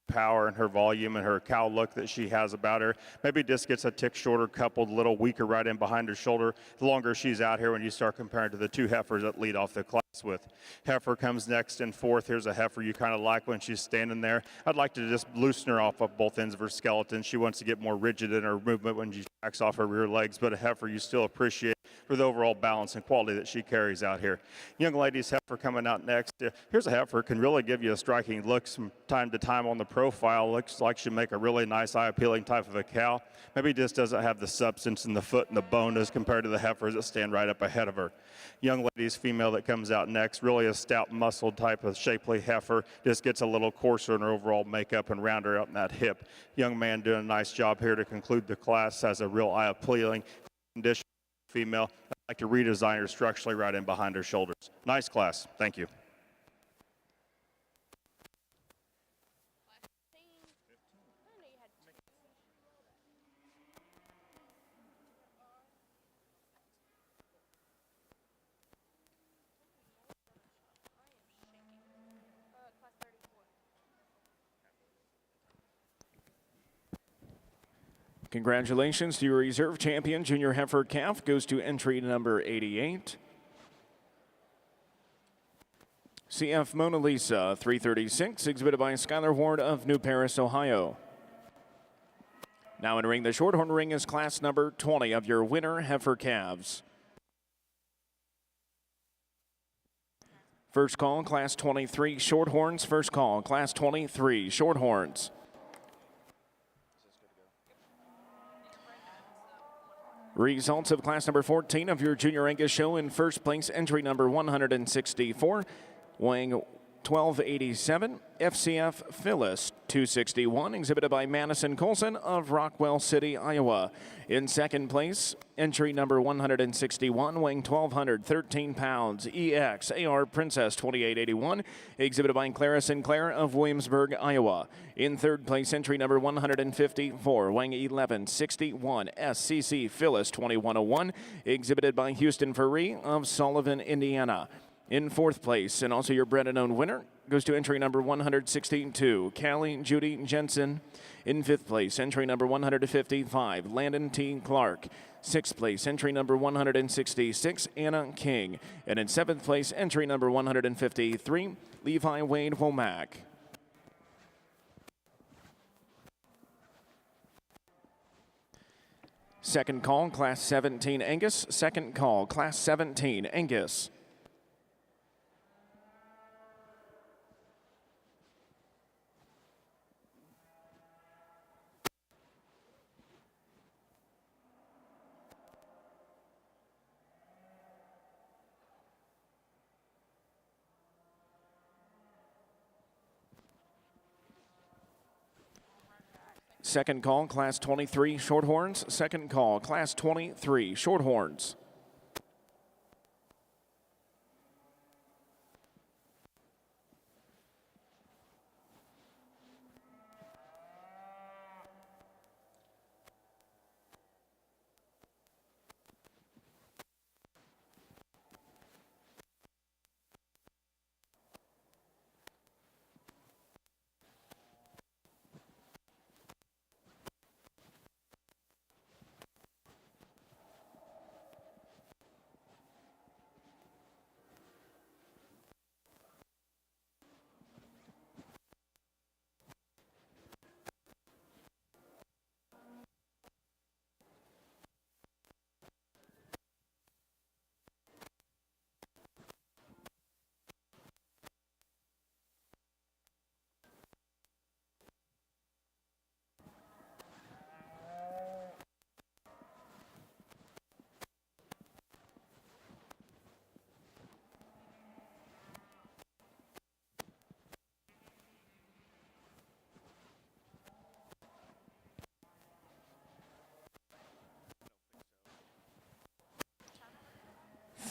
power and her volume and her cow look that she has about her. Maybe just gets a tick shorter, coupled, a little weaker right in behind her shoulder. The longer she's out here when you start comparing to the two heifers that lead off the class with. Heifer comes next in fourth. Here's a heifer you kind of like when she's standing there. I'd like to just loosen her off of both ends of her skeleton. She wants to get more rigid in her movement when she backs off her rear legs, but a heifer you still appreciate for the overall balance and quality that she carries out here. Young ladies heifer coming out next. Here's a heifer can really give you a striking look from time to time on the profile. Looks like she'll make a really nice eye-appealing type of a cow. Maybe just doesn't have the substance in the foot and the bone as compared to the heifers that stand right up ahead of her. Young ladies female that comes out next, really a stout muscled type of shapely heifer, just gets a little coarser in her overall makeup and rounder out in that hip. Young man doing a nice job here to conclude the class, has a real eye-appealing condition. Female, I'd like to redesign her structurally right in behind her shoulders. Nice class. Thank you. Congratulations to your reserve champion, junior heifer calf, goes to entry number 88. CF Mona Lisa 336, exhibited by Skylar Ward of New Paris, Ohio. Now entering the Shorthorn ring is class number 20 of your winner heifer calves. First call, class 23 Shorthorns. First call, class 23 Shorthorns. Results of class number 14 of your Junior Angus show. In first place, entry number 164, weighing 1287, FCF Phyllis 261, exhibited by Madison Colson of Rockwell City, Iowa. In second place, entry number 161, weighing 1,213 pounds, EX AR Princess 2881, exhibited by Clara Sinclair of Williamsburg, Iowa. In third place, entry number 154, weighing 1161, SCC Phyllis 2101, exhibited by Houston Faree of Sullivan, Indiana. In fourth place, and also your bred and owned winner, goes to entry number 162, Callie Judy Jensen. In fifth place, entry number 155, Landon T. Clark. Sixth place, entry number 166, Anna King. And in seventh place, entry number 153, Levi Wade Womack. Second call, class 17 Angus. Second call, class 17 Angus. Second call, class 23 Shorthorns. Second call, class 23 Shorthorns.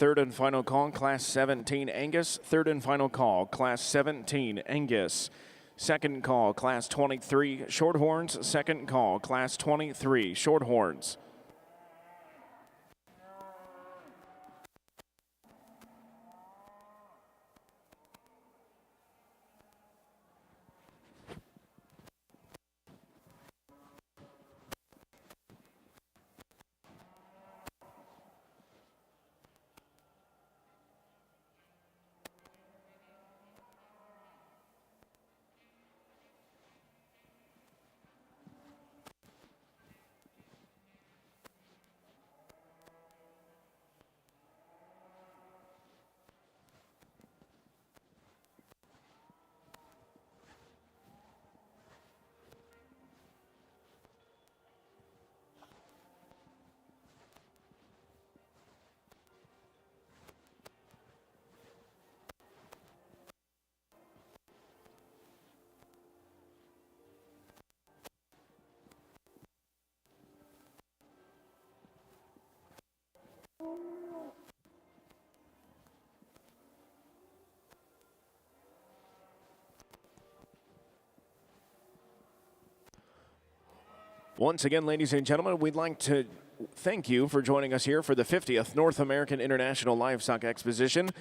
third and final call, Class 17 Angus. Third and final call, Class 17 Angus. Second call, Class 23 Shorthorns. Second call, Class 23 Shorthorns. Once again, ladies and gentlemen, we'd like to thank you for joining us here for the 50th North American International Livestock Exposition.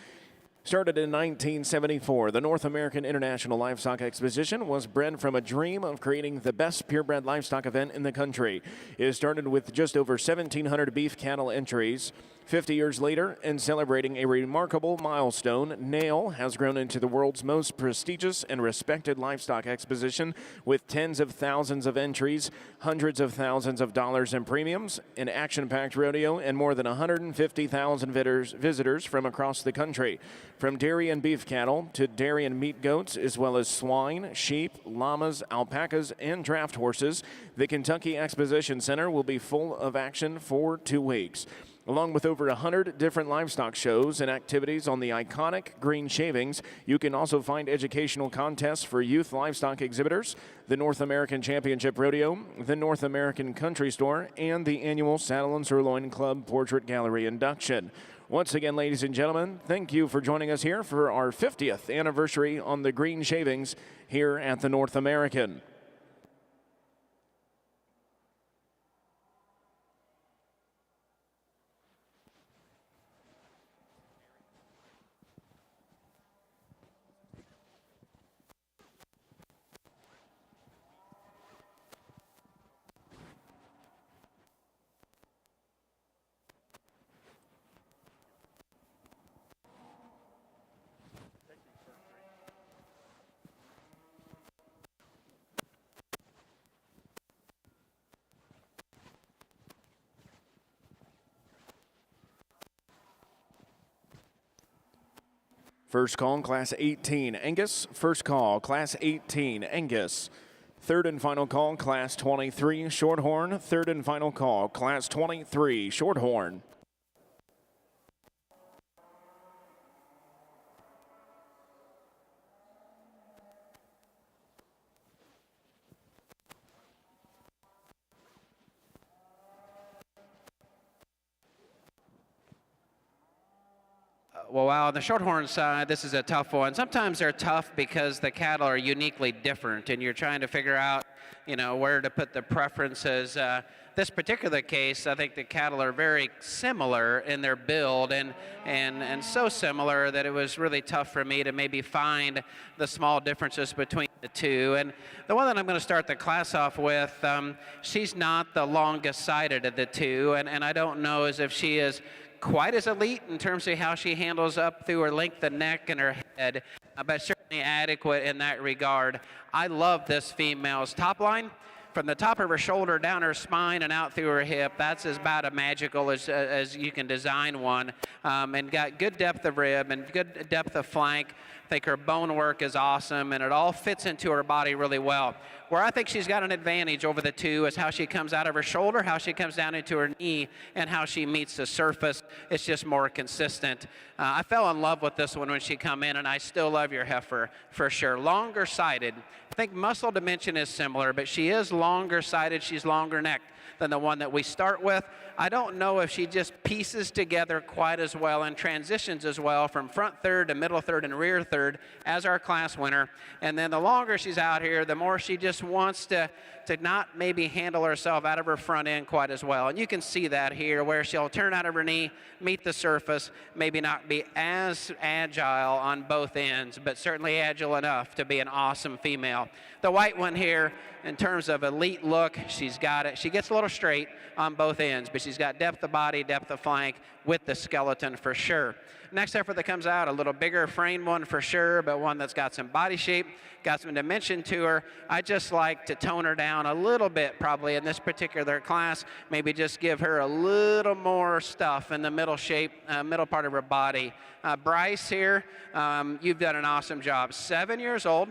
Started in 1974, the North American International Livestock Exposition was bred from a dream of creating the best purebred livestock event in the country. It started with just over 1,700 beef cattle entries. 50 years later, and celebrating a remarkable milestone, NAILE has grown into the world's most prestigious and respected livestock exposition with tens of thousands of entries, hundreds of thousands of dollars in premiums, an action-packed rodeo, and more than 150,000 visitors from across the country. From dairy and beef cattle to dairy and meat goats, as well as swine, sheep, llamas, alpacas, and draft horses, the Kentucky Exposition Center will be full of action for 2 weeks. Along with over 100 different livestock shows and activities on the iconic green shavings, you can also find educational contests for youth livestock exhibitors, the North American Championship Rodeo, the North American Country Store, and the annual Saddle and Sirloin Club Portrait Gallery induction. Once again, ladies and gentlemen, thank you for joining us here for our 50th anniversary on the green shavings here at the North American. First call, Class 18 Angus. First call, Class 18 Angus. Third and final call, Class 23 Shorthorn. Third and final call, Class 23 Shorthorn. Well, wow, on the Shorthorn side, this is a tough one. Sometimes they're tough because the cattle are uniquely different, and you're trying to figure out, where to put the preferences. This particular case, I think the cattle are very similar in their build, and so similar that it was really tough for me to maybe find the small differences between the two. And the one that I'm going to start the class off with, she's not the longest sided of the two, and I don't know as if she is quite as elite in terms of how she handles up through her length of neck and her head, but certainly adequate in that regard. I love this female's top line. From the top of her shoulder down her spine and out through her hip, that's as about as magical as you can design one, and got good depth of rib and good depth of flank. I think her bone work is awesome, and it all fits into her body really well. Where I think she's got an advantage over the two is how she comes out of her shoulder, how she comes down into her knee, and how she meets the surface. It's just more consistent. I fell in love with this one when she come in, and I still love your heifer for sure. Longer sided. I think muscle dimension is similar, but she is longer sided. She's longer necked. than the one that we start with. I don't know if she just pieces together quite as well and transitions as well from front third to middle third and rear third as our class winner. And then the longer she's out here, the more she just wants to not maybe handle herself out of her front end quite as well. And you can see that here where she'll turn out of her knee, meet the surface, maybe not be as agile on both ends, but certainly agile enough to be an awesome female. The white one here, in terms of elite look, she's got it. She gets a little straight on both ends, but she's got depth of body, depth of flank with the skeleton for sure. Next heifer that comes out, a little bigger frame one for sure, but one that's got some body shape, got some dimension to her. I just like to tone her down a little bit probably in this particular class, maybe just give her a little more stuff in the middle shape, middle part of her body. Bryce here, you've done an awesome job. 7 years old.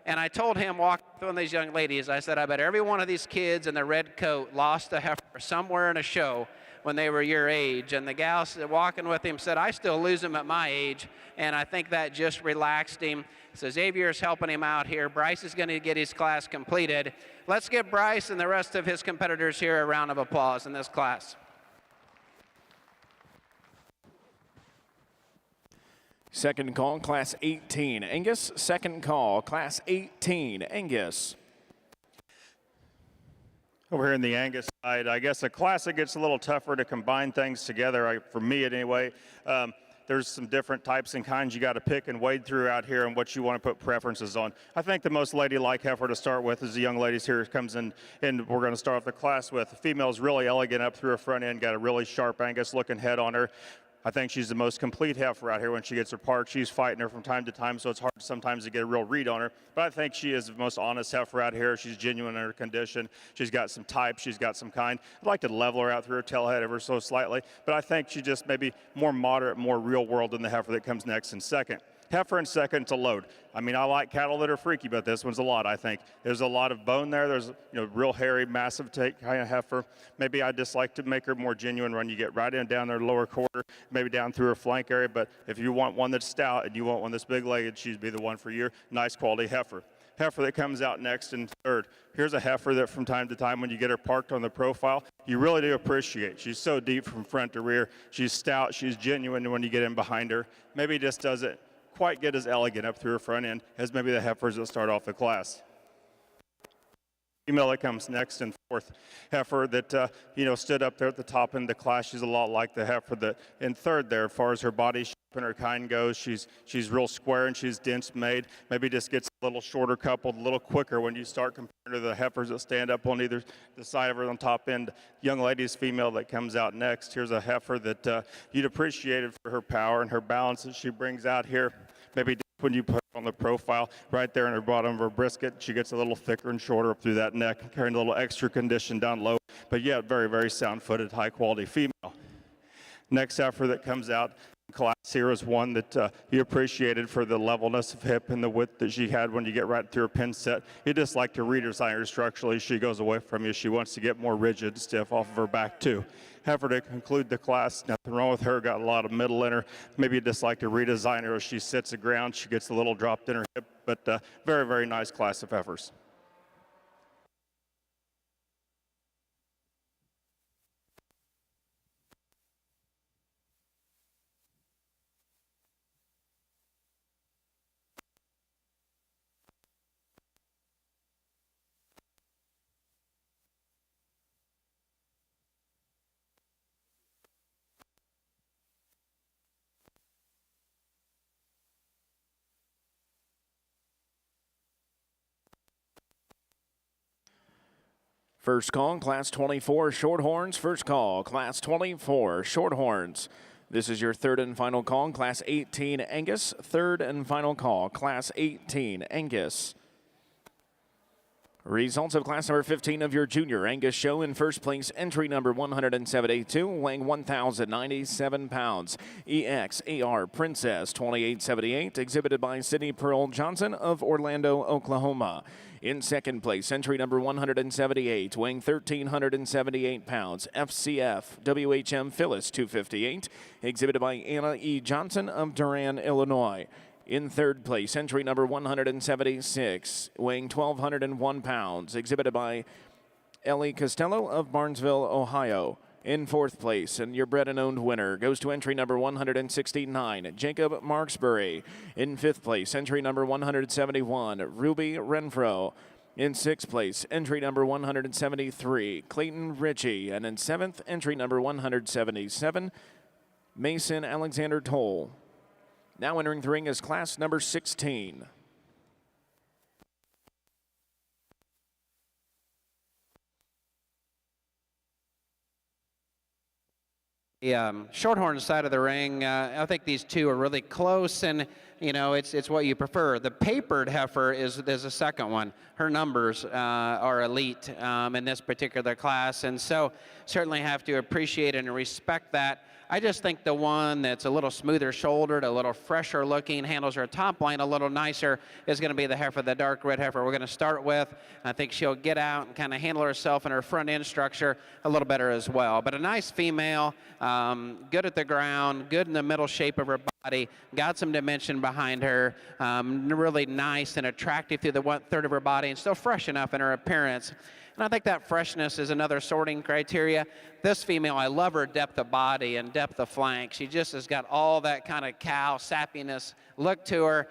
And I told him, walking through one of these young ladies, I said, I bet every one of these kids in the red coat lost a heifer somewhere in a show when they were your age. And the gal walking with him said, I still lose them at my age. And I think that just relaxed him. So Xavier's helping him out here. Bryce is going to get his class completed. Let's give Bryce and the rest of his competitors here a round of applause in this class. Second call, class 18, Angus. Second call, class 18, Angus. Over here in the Angus side, I guess a classic gets a little tougher to combine things together, for me anyway. There's some different types and kinds you got to pick and wade through out here and what you want to put preferences on. I think the most ladylike heifer to start with is the young ladies here comes in, and we're going to start off the class with. The female's really elegant up through her front end, got a really sharp Angus looking head on her. I think she's the most complete heifer out here when she gets her parked. She's fighting her from time to time, so it's hard sometimes to get a real read on her. But I think she is the most honest heifer out here. She's genuine in her condition. She's got some type. She's got some kind. I'd like to level her out through her tail head ever so slightly, but I think she's just maybe more moderate, more real world than the heifer that comes next in second. Heifer in second to load. I mean, I like cattle that are freaky, but this one's a lot, I think. There's a lot of bone there. There's, real hairy, massive kind of heifer. Maybe I just like to make her more genuine when you get right in down their lower quarter, maybe down through her flank area. But if you want one that's stout and you want one that's big-legged, she'd be the one for your nice quality heifer. Heifer that comes out next in third. Here's a heifer that from time to time when you get her parked on the profile, you really do appreciate. She's so deep from front to rear. She's stout. She's genuine when you get in behind her. Maybe just doesn't quite get as elegant up through her front end as maybe the heifers that start off the class. Female that comes next in fourth, heifer that stood up there at the top end of the class. She's a lot like the heifer that in third there as far as her body shape and her kind goes. She's real square and she's dense made. Maybe just gets a little shorter coupled, a little quicker when you start comparing to the heifers that stand up on either the side of her on top end. Young lady's female that comes out next. Here's a heifer that you'd appreciate it for her power and her balance that she brings out here. Maybe when you put her on the profile right there in her bottom of her brisket, she gets a little thicker and shorter up through that neck, carrying a little extra condition down low, but yet very, very sound-footed, high-quality female. Next heifer that comes out in class here is one that you appreciated for the levelness of hip and the width that she had when you get right through her pin set. You just like to redesign her structurally. She goes away from you. She wants to get more rigid, stiff off of her back too. Heifer to conclude the class, nothing wrong with her, got a lot of middle in her. Maybe you just like to redesign her as she sits the ground. She gets a little dropped in her hip, but very, very nice class of heifers. First call, class 24, Shorthorns. First call, class 24, Shorthorns. This is your third and final call, class 18, Angus. Third and final call, class 18, Angus. Results of class number 15 of your junior Angus show. In first place, entry number 172, weighing 1,097 pounds. EXAR Princess 2878, exhibited by Sydney Pearl Johnson of Orlando, Oklahoma. In second place, entry number 178, weighing 1,378 pounds. FCF WHM Phyllis 258, exhibited by Anna E. Johnson of Durant, Illinois. In third place, entry number 176, weighing 1,201 pounds, exhibited by Ellie Costello of Barnesville, Ohio. In fourth place, and your bred and owned winner goes to entry number 169, Jacob Marksbury. In fifth place, entry number 171, Ruby Renfro. In sixth place, entry number 173, Clayton Ritchie. And in seventh, entry number 177, Mason Alexander Toll. Now entering the ring is class number 16. The Shorthorn side of the ring, I think these two are really close, and you know it's what you prefer. The papered heifer is a second one. Her numbers are elite in this particular class, and so certainly have to appreciate and respect that. I just think the one that's a little smoother shouldered, a little fresher looking, handles her top line a little nicer is going to be the heifer, the dark red heifer we're going to start with. I think she'll get out and kind of handle herself and her front end structure a little better as well. But a nice female, good at the ground, good in the middle shape of her body, got some dimension behind her, really nice and attractive through the 1/3 of her body, and still fresh enough in her appearance. And I think that freshness is another sorting criteria. This female, I love her depth of body and depth of flank. She just has got all that kind of cow sappiness look to her.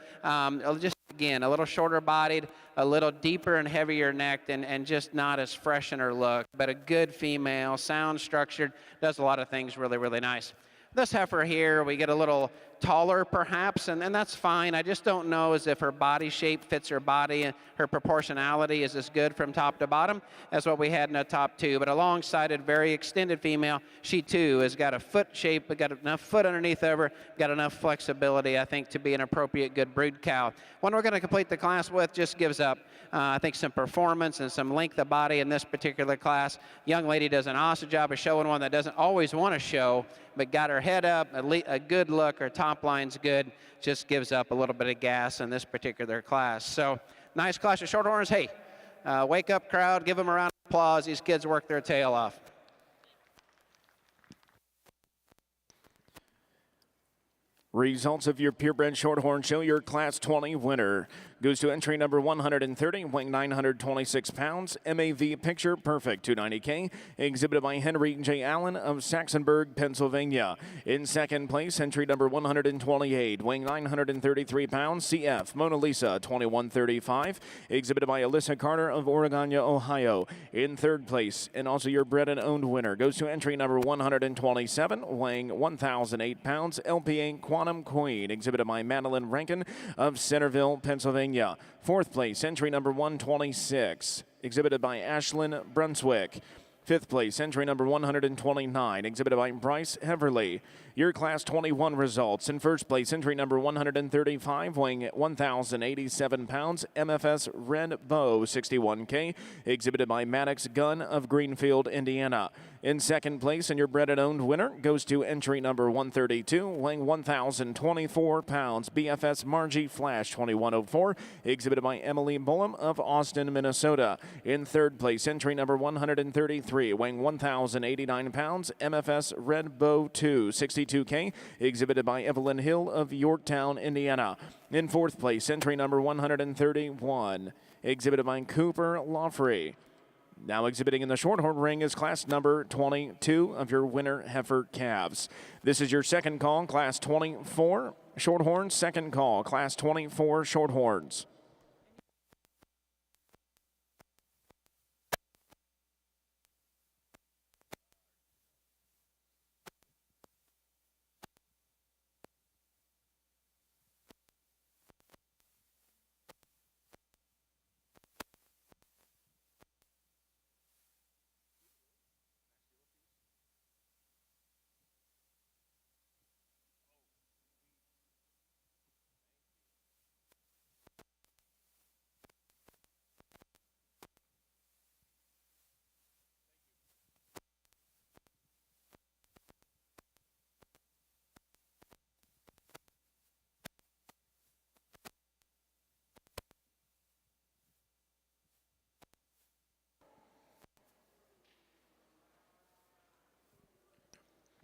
Just, again, a little shorter bodied, a little deeper and heavier necked, and just not as fresh in her look. But a good female, sound structured, does a lot of things really, really nice. This heifer here, we get a little taller perhaps, and that's fine. I just don't know as if her body shape fits her body and her proportionality is as good from top to bottom as what we had in the top two. But a long-sided, very extended female, she too has got a foot shape, got enough foot underneath of her, got enough flexibility, I think, to be an appropriate good brood cow. One we're going to complete the class with just gives up, I think, some performance and some length of body in this particular class. Young lady does an awesome job of showing one that doesn't always want to show, but got her head up, a good look, her top line's good, just gives up a little bit of gas in this particular class. So nice class of Shorthorns. Hey, wake up crowd, give them a round of applause. These kids work their tail off. Results of your purebred Shorthorn show your Class 20 winner goes to entry number 130, weighing 926 pounds, MAV Picture Perfect 290K, exhibited by Henry J. Allen of Saxonburg, Pennsylvania. In second place, entry number 128, weighing 933 pounds, CF Mona Lisa 2135, exhibited by Alyssa Carter of Oregania, Ohio. In third place, and also your bred and owned winner, goes to entry number 127, weighing 1,008 pounds, LPA Quantum Queen, exhibited by Madeline Rankin of Centerville, Pennsylvania. Fourth place, entry number 126, exhibited by Ashlyn Brunswick. Fifth place, entry number 129, exhibited by Bryce Heverly. Your Class 21 results. In first place, entry number 135, weighing 1,087 pounds, MFS Red Bow 61K, exhibited by Maddox Gunn of Greenfield, Indiana. In second place, and your bred and owned winner goes to entry number 132, weighing 1,024 pounds, BFS Margie Flash 2104, exhibited by Emily Bullum of Austin, Minnesota. In third place, entry number 133, weighing 1,089 pounds, MFS Red Bow 2 62K, exhibited by Evelyn Hill of Yorktown, Indiana. In fourth place, entry number 131, exhibited by Cooper Lawfrey. Now exhibiting in the Shorthorn ring is class number 22 of your winner heifer calves. This is your second call, class 24 Shorthorns. Second call, class 24 Shorthorns.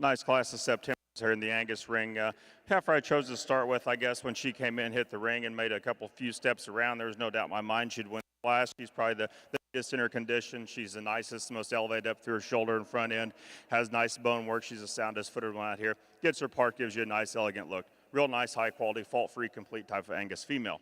Nice class of September here in the Angus ring. Heifer I chose to start with, I guess, when she came in, hit the ring, and made a few steps around. There was no doubt in my mind she'd win the class. She's probably the just in her condition. She's the nicest, most elevated up through her shoulder and front end, has nice bone work. She's the soundest footed one out here. Gets her part, gives you a nice, elegant look. Real nice, high quality, fault-free, complete type of Angus female.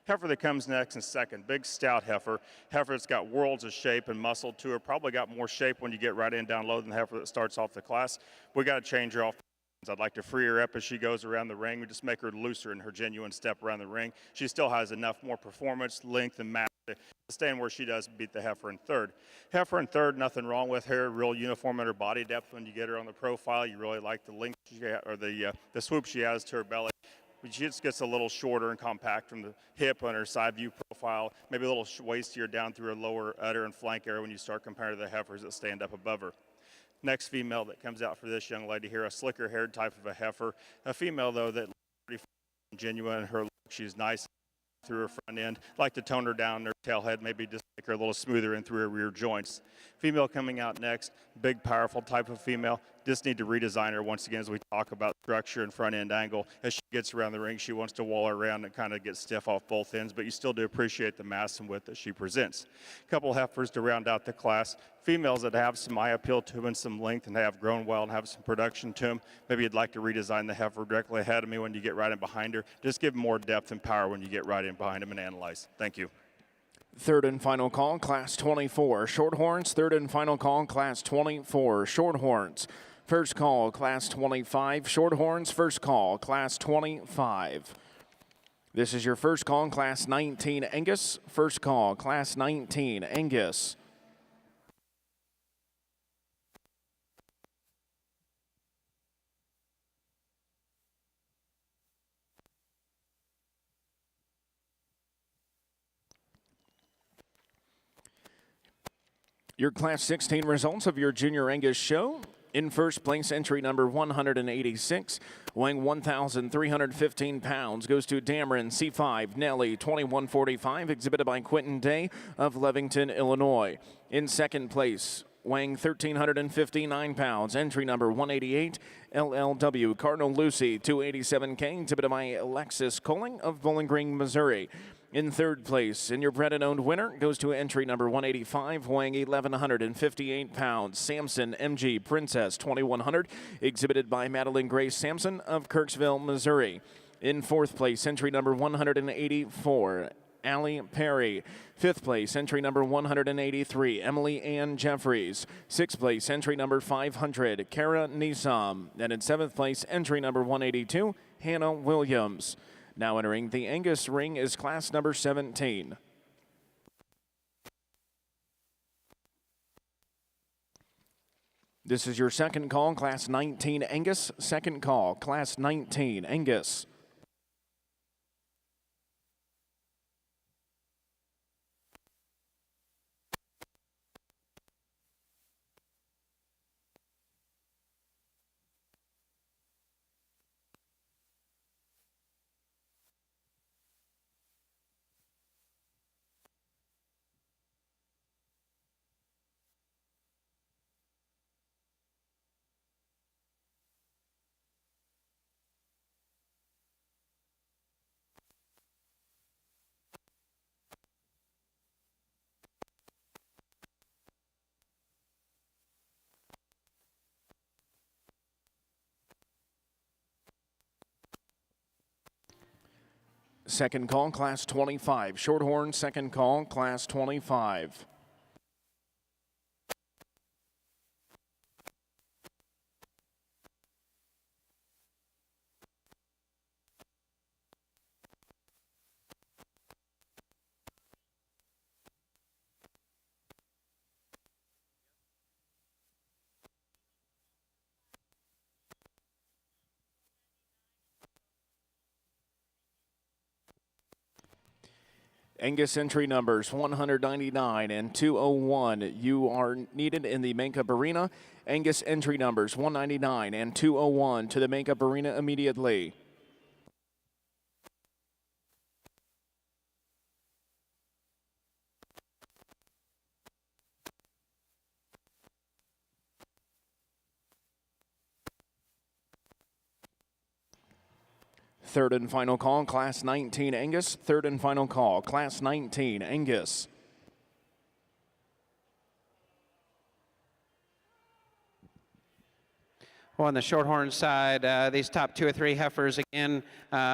Heifer that comes next in second, big stout heifer. Heifer that's got worlds of shape and muscle to her. Probably got more shape when you get right in down low than the heifer that starts off the class. We got to change her off. I'd like to free her up as she goes around the ring. We just make her looser in her genuine step around the ring. She still has enough more performance, length, and mass to stand where she does beat the heifer in third. Heifer in third, nothing wrong with her. Real uniform in her body depth when you get her on the profile. You really like the length or the swoop she has to her belly. She just gets a little shorter and compact from the hip on her side view profile, maybe a little wastier down through her lower udder and flank area when you start comparing to the heifers that stand up above her. Next female that comes out for this young lady here, a slicker haired type of a heifer. A female though that pretty genuine in her look. She's nice through her front end. Like to tone her down her tail head, maybe just make her a little smoother in through her rear joints. Female coming out next, big powerful type of female. Just need to redesign her once again as we talk about structure and front end angle. As she gets around the ring, she wants to wall around and kind of get stiff off both ends, but you still do appreciate the mass and width that she presents. A couple heifers to round out the class. Females that have some eye appeal to them and some length and have grown well and have some production to them. Maybe you'd like to redesign the heifer directly ahead of me when you get right in behind her. Just give them more depth and power when you get right in behind them and analyze. Thank you. Third and final call, Class 24. Shorthorns, third and final call, Class 24. Shorthorns. First call, Class 25. Shorthorns, first call, Class 25. This is your first call, Class 19. Angus, first call, Class 19. Angus. Your Class 16 results of your Junior Angus show. In first place, entry number 186, weighing 1,315 pounds, goes to Dameron C5 Nelly 2145, exhibited by Quentin Day of Levington, Illinois. In second place, weighing 1,359 pounds, entry number 188, LLW Cardinal Lucy 287K, exhibited by Alexis Colling of Bowling Green, Missouri. In third place, and your bred and owned winner goes to entry number 185, weighing 1,158 pounds, Samson MG Princess 2100, exhibited by Madeline Grace Sampson of Kirksville, Missouri. In fourth place, entry number 184, Allie Perry. Fifth place, entry number 183, Emily Ann Jeffries. Sixth place, entry number 500, Kara Nisam. And in seventh place, entry number 182, Hannah Williams. Now entering the Angus ring is class number 17. This is your second call, Class 19 Angus. Second call, Class 19 Angus. Second call, Class 25. Shorthorn, second call, Class 25. Angus entry numbers 199 and 201. You are needed in the Makeup Arena. Angus entry numbers 199 and 201 to the Makeup Arena immediately. Third and final call, Class 19 Angus. Third and final call, Class 19 Angus. Well, on the Shorthorn side, these top 2 or 3 heifers, again,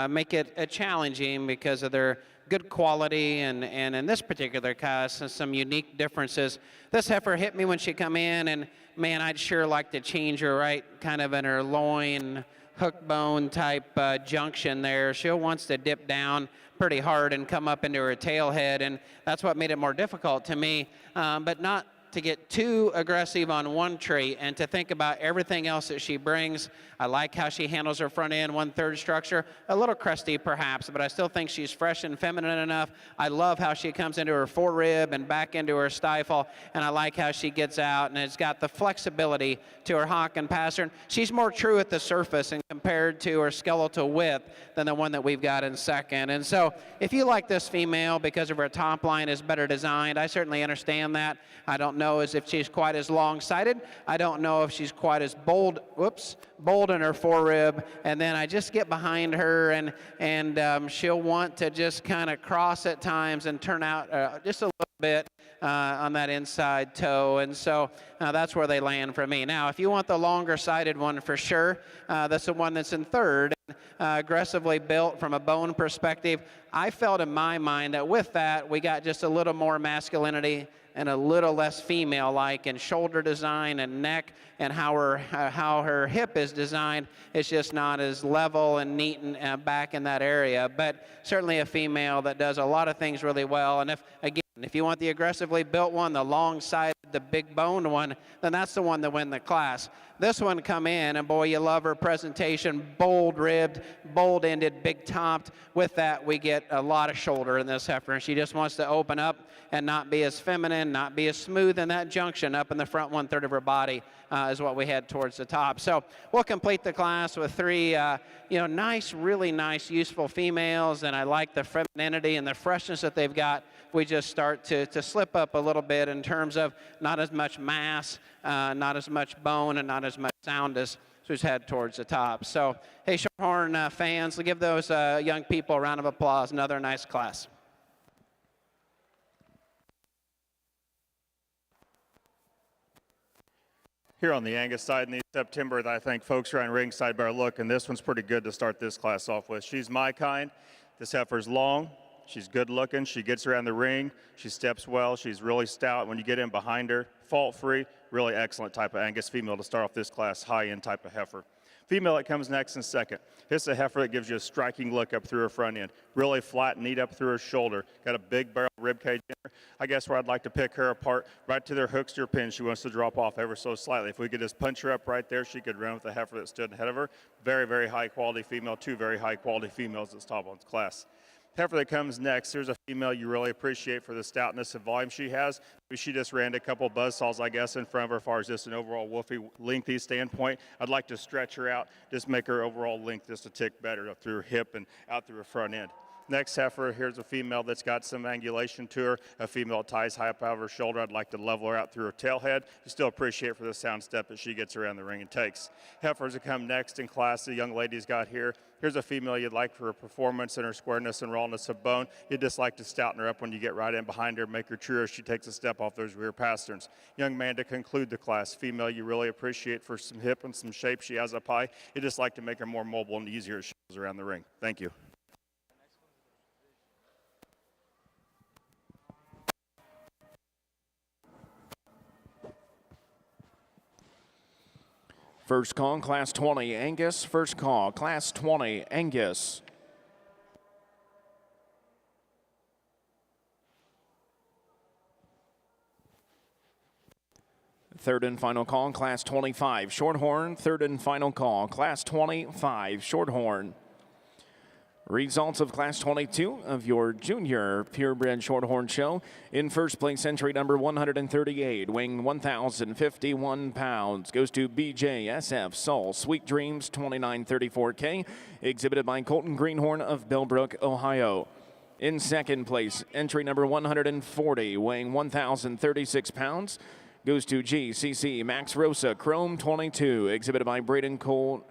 make it challenging because of their good quality and in this particular cast, some unique differences. This heifer hit me when she come in, and man, I'd sure like to change her right kind of in her loin, hook bone type junction there. She wants to dip down pretty hard and come up into her tail head, and that's what made it more difficult to me, but not to get too aggressive on one trait and to think about everything else that she brings. I like how she handles her front end, 1/3 structure, a little crusty perhaps, but I still think she's fresh and feminine enough. I love how she comes into her forerib and back into her stifle, and I like how she gets out, and it's got the flexibility to her hock and pattern. She's more true at the surface and compared to her skeletal width than the one that we've got in second. And so if you like this female because of her top line is better designed, I certainly understand that. I don't know as if she's quite as long-sighted. I don't know if she's quite as bold in her forerib. And then I just get behind her, and she'll want to just kind of cross at times and turn out just a little bit on that inside toe. And so that's where they land for me. Now, if you want the longer-sighted one for sure, that's the one that's in third. Aggressively built from a bone perspective. I felt in my mind that with that, we got just a little more masculinity and a little less female-like in shoulder design and neck, and how her hip is designed. It's just not as level and neat and back in that area, but certainly a female that does a lot of things really well. And if you want the aggressively built one, the long-sided, the big boned one, then that's the one that win the class. This one come in, and boy, you love her presentation, bold-ribbed, bold-ended, big-topped. With that, we get a lot of shoulder in this heifer, and she just wants to open up and not be as feminine, not be as smooth in that junction up in the front 1/3 of her body is what we head towards the top. So we'll complete the class with 3, nice, really nice, useful females, and I like the femininity and the freshness that they've got. We just start to slip up a little bit in terms of not as much mass, not as much bone, and not as much sound as we head towards the top. So, hey, Shorthorn fans, give those young people a round of applause. Another nice class. Here on the Angus side in the September, I think folks around ringside better look, and this one's pretty good to start this class off with. She's my kind. This heifer's long. She's good looking. She gets around the ring. She steps well. She's really stout. When you get in behind her, fault-free, really excellent type of Angus female to start off this class, high-end type of heifer. Female that comes next in second. This is a heifer that gives you a striking look up through her front end. Really flat and neat up through her shoulder. Got a big barrel rib cage in her. I guess where I'd like to pick her apart, right to their hooks to her pin. She wants to drop off ever so slightly. If we could just punch her up right there, she could run with the heifer that stood ahead of her. Very, very high quality female. 2 very high quality females that's top on this class. Heifer that comes next, here's a female you really appreciate for the stoutness and volume she has. She just ran a couple buzzsaws, I guess, in front of her as far as just an overall woofy, lengthy standpoint. I'd like to stretch her out, just make her overall length just a tick better up through her hip and out through her front end. Next heifer, here's a female that's got some angulation to her, a female that ties high up out of her shoulder. I'd like to level her out through her tail head. You still appreciate for the sound step that she gets around the ring and takes. Heifers that come next in class, the young lady's got here. Here's a female you'd like for her performance and her squareness and rawness of bone. You'd just like to stouten her up when you get right in behind her, make her truer as she takes a step off those rear pasterns. Young man to conclude the class, female you really appreciate for some hip and some shape she has up high. You'd just like to make her more mobile and easier as she goes around the ring. Thank you. First call, Class 20, Angus. First call, Class 20, Angus. Third and final call, Class 25, Shorthorn. Third and final call, Class 25, Shorthorn. Results of Class 22 of your junior purebred Shorthorn show. In first place, entry number 138, weighing 1,051 pounds, goes to BJSF Soul Sweet Dreams 2934K, exhibited by Colton Greenhorn of Bellbrook, Ohio. In second place, entry number 140, weighing 1,036 pounds, goes to GCC Max Rosa Chrome 22, exhibited by Braden Cole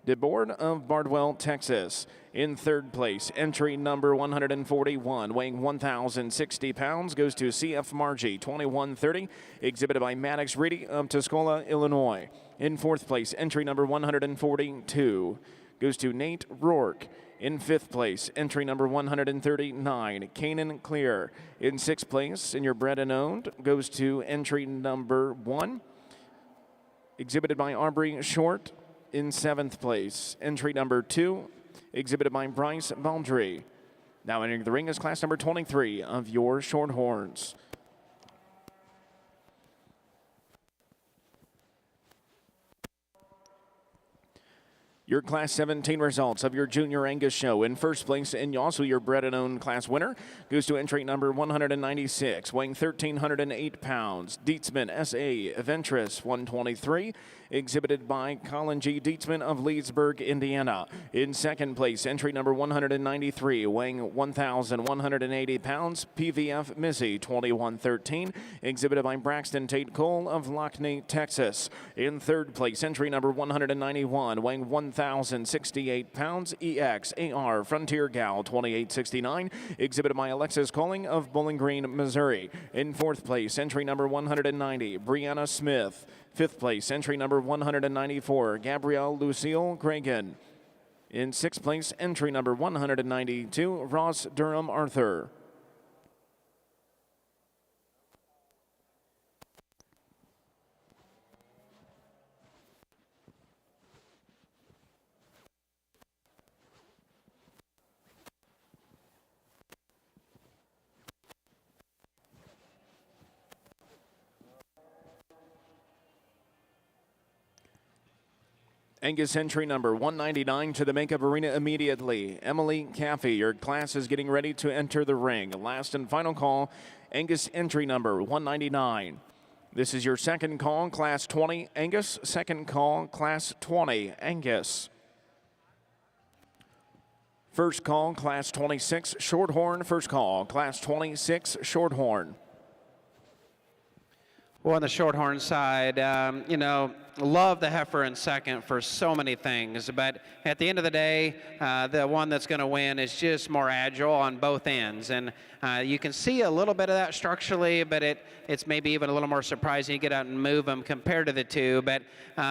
DeBoard of Bardwell, Texas. In third place, entry number 141, weighing 1,060 pounds, goes to CF Margie, 2130, exhibited by Maddox Reedy of Tuscola, Illinois. In fourth place, entry number 142, goes to Nate Rourke. In fifth place, entry number 139, Kanan Clear. In sixth place, in your bred and owned, goes to entry number 1, exhibited by Aubrey Short. In seventh place, entry number 2, exhibited by Bryce Baldry. Now entering the ring is class number 23 of your Shorthorns. Your Class 17 results of your Junior Angus show. In first place, and also your bred and owned class winner, goes to entry number 196, weighing 1,308 pounds. Dietzman S.A. Ventress, 123, exhibited by Colin G. Dietzman of Leesburg, Indiana. In second place, entry number 193, weighing 1,180 pounds. PVF Missy, 2113, exhibited by Braxton Tate Cole of Lockney, Texas. In third place, entry number 191, weighing 1,068 pounds. EXAR Frontier Gal, 2869, exhibited by Alexis Colling of Bowling Green, Missouri. In fourth place, entry number 190, Brianna Smith. Fifth place, entry number 194, Gabrielle Lucille Cragen. In sixth place, entry number 192, Ross Durham Arthur. Angus entry number 199 to the makeup arena immediately. Emily Caffey, your class is getting ready to enter the ring. Last and final call, Angus entry number 199. This is your second call, class 20, Angus. Second call, class 20, Angus. First call, class 26, Shorthorn. First call, class 26, Shorthorn. Well, on the Shorthorn side, you know, love the Heifer in second for so many things, but at the end of the day, the one that's going to win is just more agile on both ends, and you can see a little bit of that structurally, but it's maybe even a little more surprising. You get out and move them compared to the two, but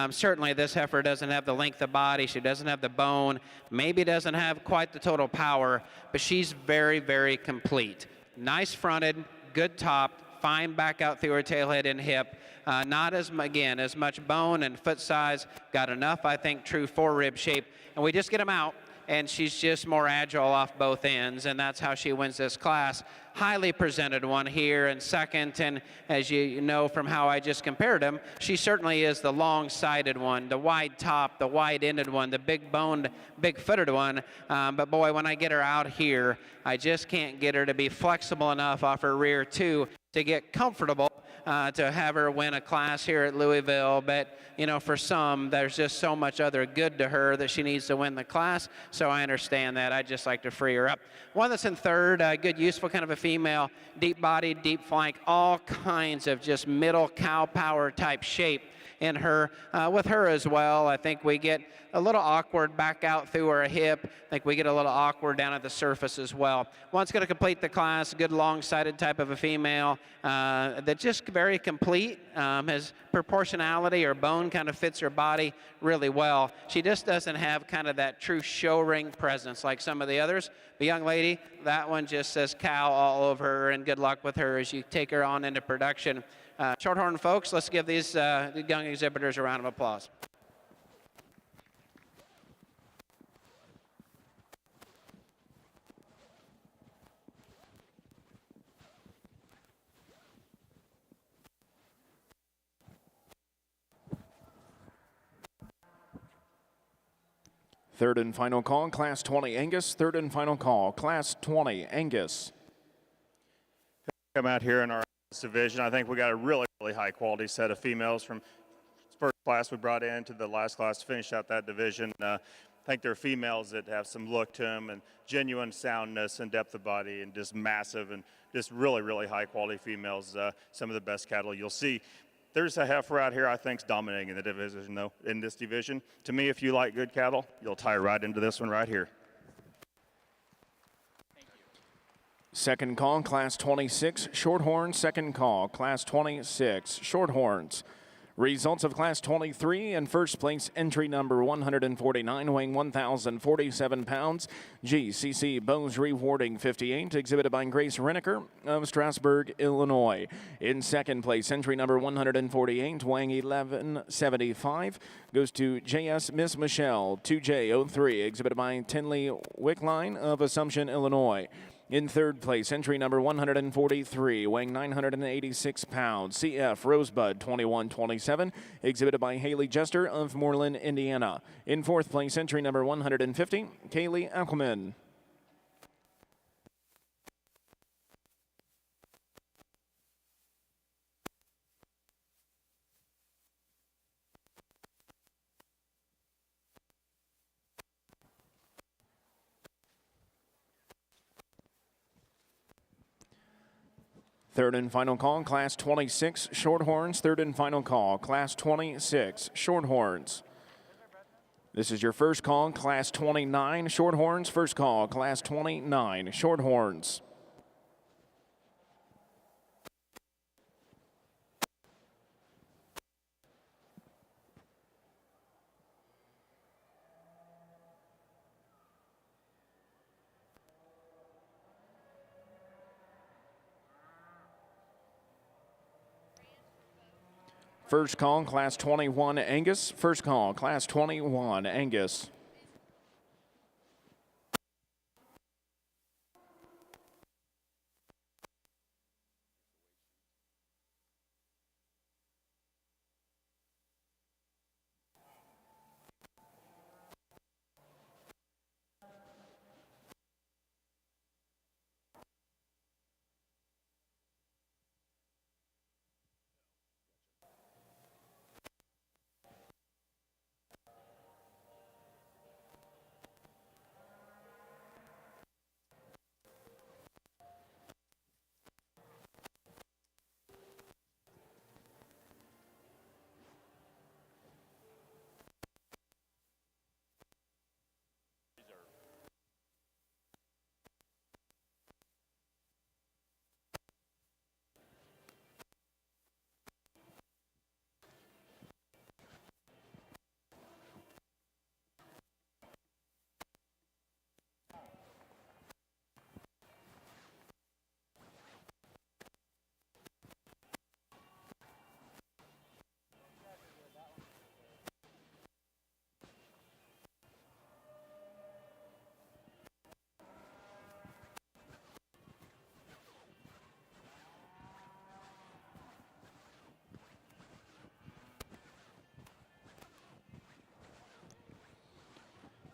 certainly this Heifer doesn't have the length of body, she doesn't have the bone, maybe doesn't have quite the total power, but she's very, very complete. Nice fronted, good topped, fine back out through her tailhead and hip. Not as much bone and foot size. Got enough, I think, true forerib shape. And we just get them out, and she's just more agile off both ends, and that's how she wins this class. Highly presented one here in second, and as you know from how I just compared them, she certainly is the long-sided one, the wide top, the wide-ended one, the big-boned, big-footed one. But boy, when I get her out here, I just can't get her to be flexible enough off her rear too to get comfortable to have her win a class here at Louisville. But, you know, for some, there's just so much other good to her that she needs to win the class. So I understand that. I'd just like to free her up. One that's in third, good, useful kind of a female, deep body, deep flank, all kinds of just middle cow power type shape in her. With her as well, I think we get a little awkward back out through her hip. I think we get a little awkward down at the surface as well. One's going to complete the class, good long-sided type of a female that just very complete, has proportionality, or bone kind of fits her body really well. She just doesn't have kind of that true show ring presence like some of the others. The young lady, that one just says cow all over her, and good luck with her as you take her on into production. Shorthorn folks, let's give these young exhibitors a round of applause. Third and final call, class 20, Angus. Third and final call, class 20, Angus. Come out here in our division. I think we got a really, really high quality set of females from first class we brought in to the last class to finish out that division. I think they're females that have some look to them and genuine soundness and depth of body, and just massive and just really, really high quality females. Some of the best cattle you'll see. There's a heifer out here I think's dominating in the division, though, in this division. To me, if you like good cattle, you'll tie right into this one right here. Second call, Class 26, Shorthorn. Second call, Class 26, Shorthorns. Results of Class 23. In first place, entry number 149, weighing 1,047 pounds. GCC Bose Rewarding 58, exhibited by Grace Renneker of Strasburg, Illinois. In second place, entry number 148, weighing 1175, goes to JS Miss Michelle 2J03, exhibited by Tinley Wickline of Assumption, Illinois. In third place, entry number 143, weighing 986 pounds, CF Rosebud 2127, exhibited by Haley Jester of Moreland, Indiana. In fourth place, entry number 150, Kaylee Ackelman. Third and final call, Class 26, Shorthorns. Third and final call, Class 26, Shorthorns. This is your first call, Class 29, Shorthorns. First call, Class 29, Shorthorns. First call, Class 21, Angus. First call, Class 21, Angus.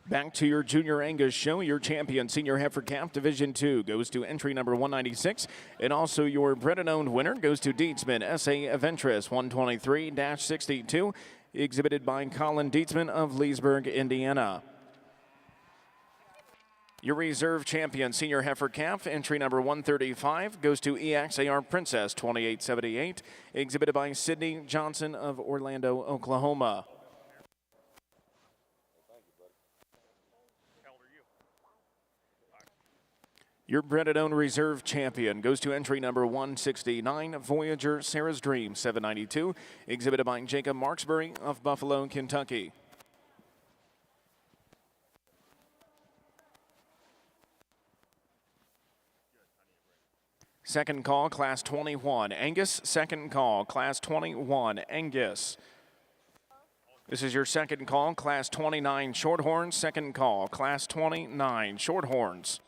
Back to your Junior Angus show. Your champion, Senior Heifer Calf Division 2, goes to entry number 196. And also your bred and owned winner goes to Dietzman S.A. Aventress 123-62, exhibited by Colin Dietzman of Leesburg, Indiana. Your reserve champion, Senior Heifer Calf, entry number 135, goes to EXAR Princess 2878, exhibited by Sydney Johnson of Orlando, Oklahoma. Your bred and owned reserve champion goes to entry number 169, Voyager Sarah's Dream 792, exhibited by Jacob Marksbury of Buffalo, Kentucky. Second call, Class 21, Angus. Second call, Class 21, Angus. This is your second call, Class 29, Shorthorns. Second call, Class 29, Shorthorns.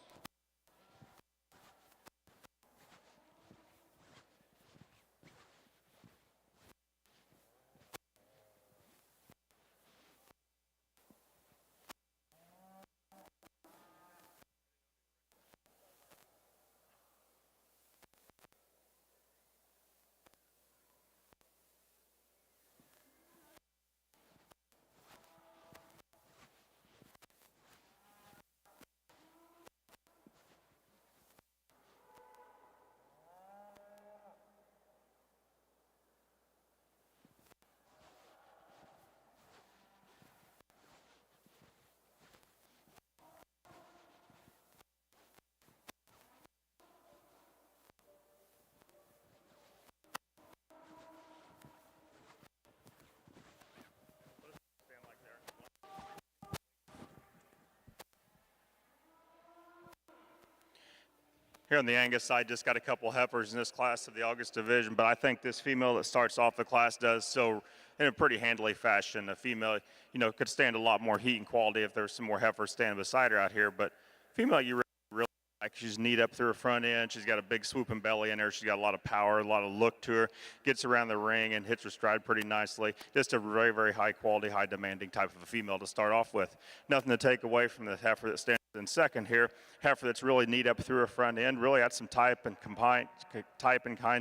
Here on the Angus side, just got a couple heifers in this class of the August division, but I think this female that starts off the class does so in a pretty handily fashion. A female, you know, could stand a lot more heat and quality if there's some more heifers standing beside her out here, but female you really like. She's neat up through her front end. She's got a big swooping belly in there. She's got a lot of power, a lot of look to her. Gets around the ring and hits her stride pretty nicely. Just a very, very high quality, high demanding type of a female to start off with. Nothing to take away from the heifer that stands in second here. Heifer that's really neat up through her front end. Really had some type and kind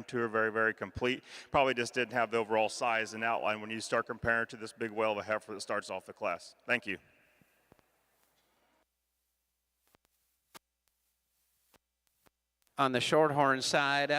to her. Very, very complete. Probably just didn't have the overall size and outline when you start comparing her to this big whale of a heifer that starts off the class. Thank you. On the Shorthorn side,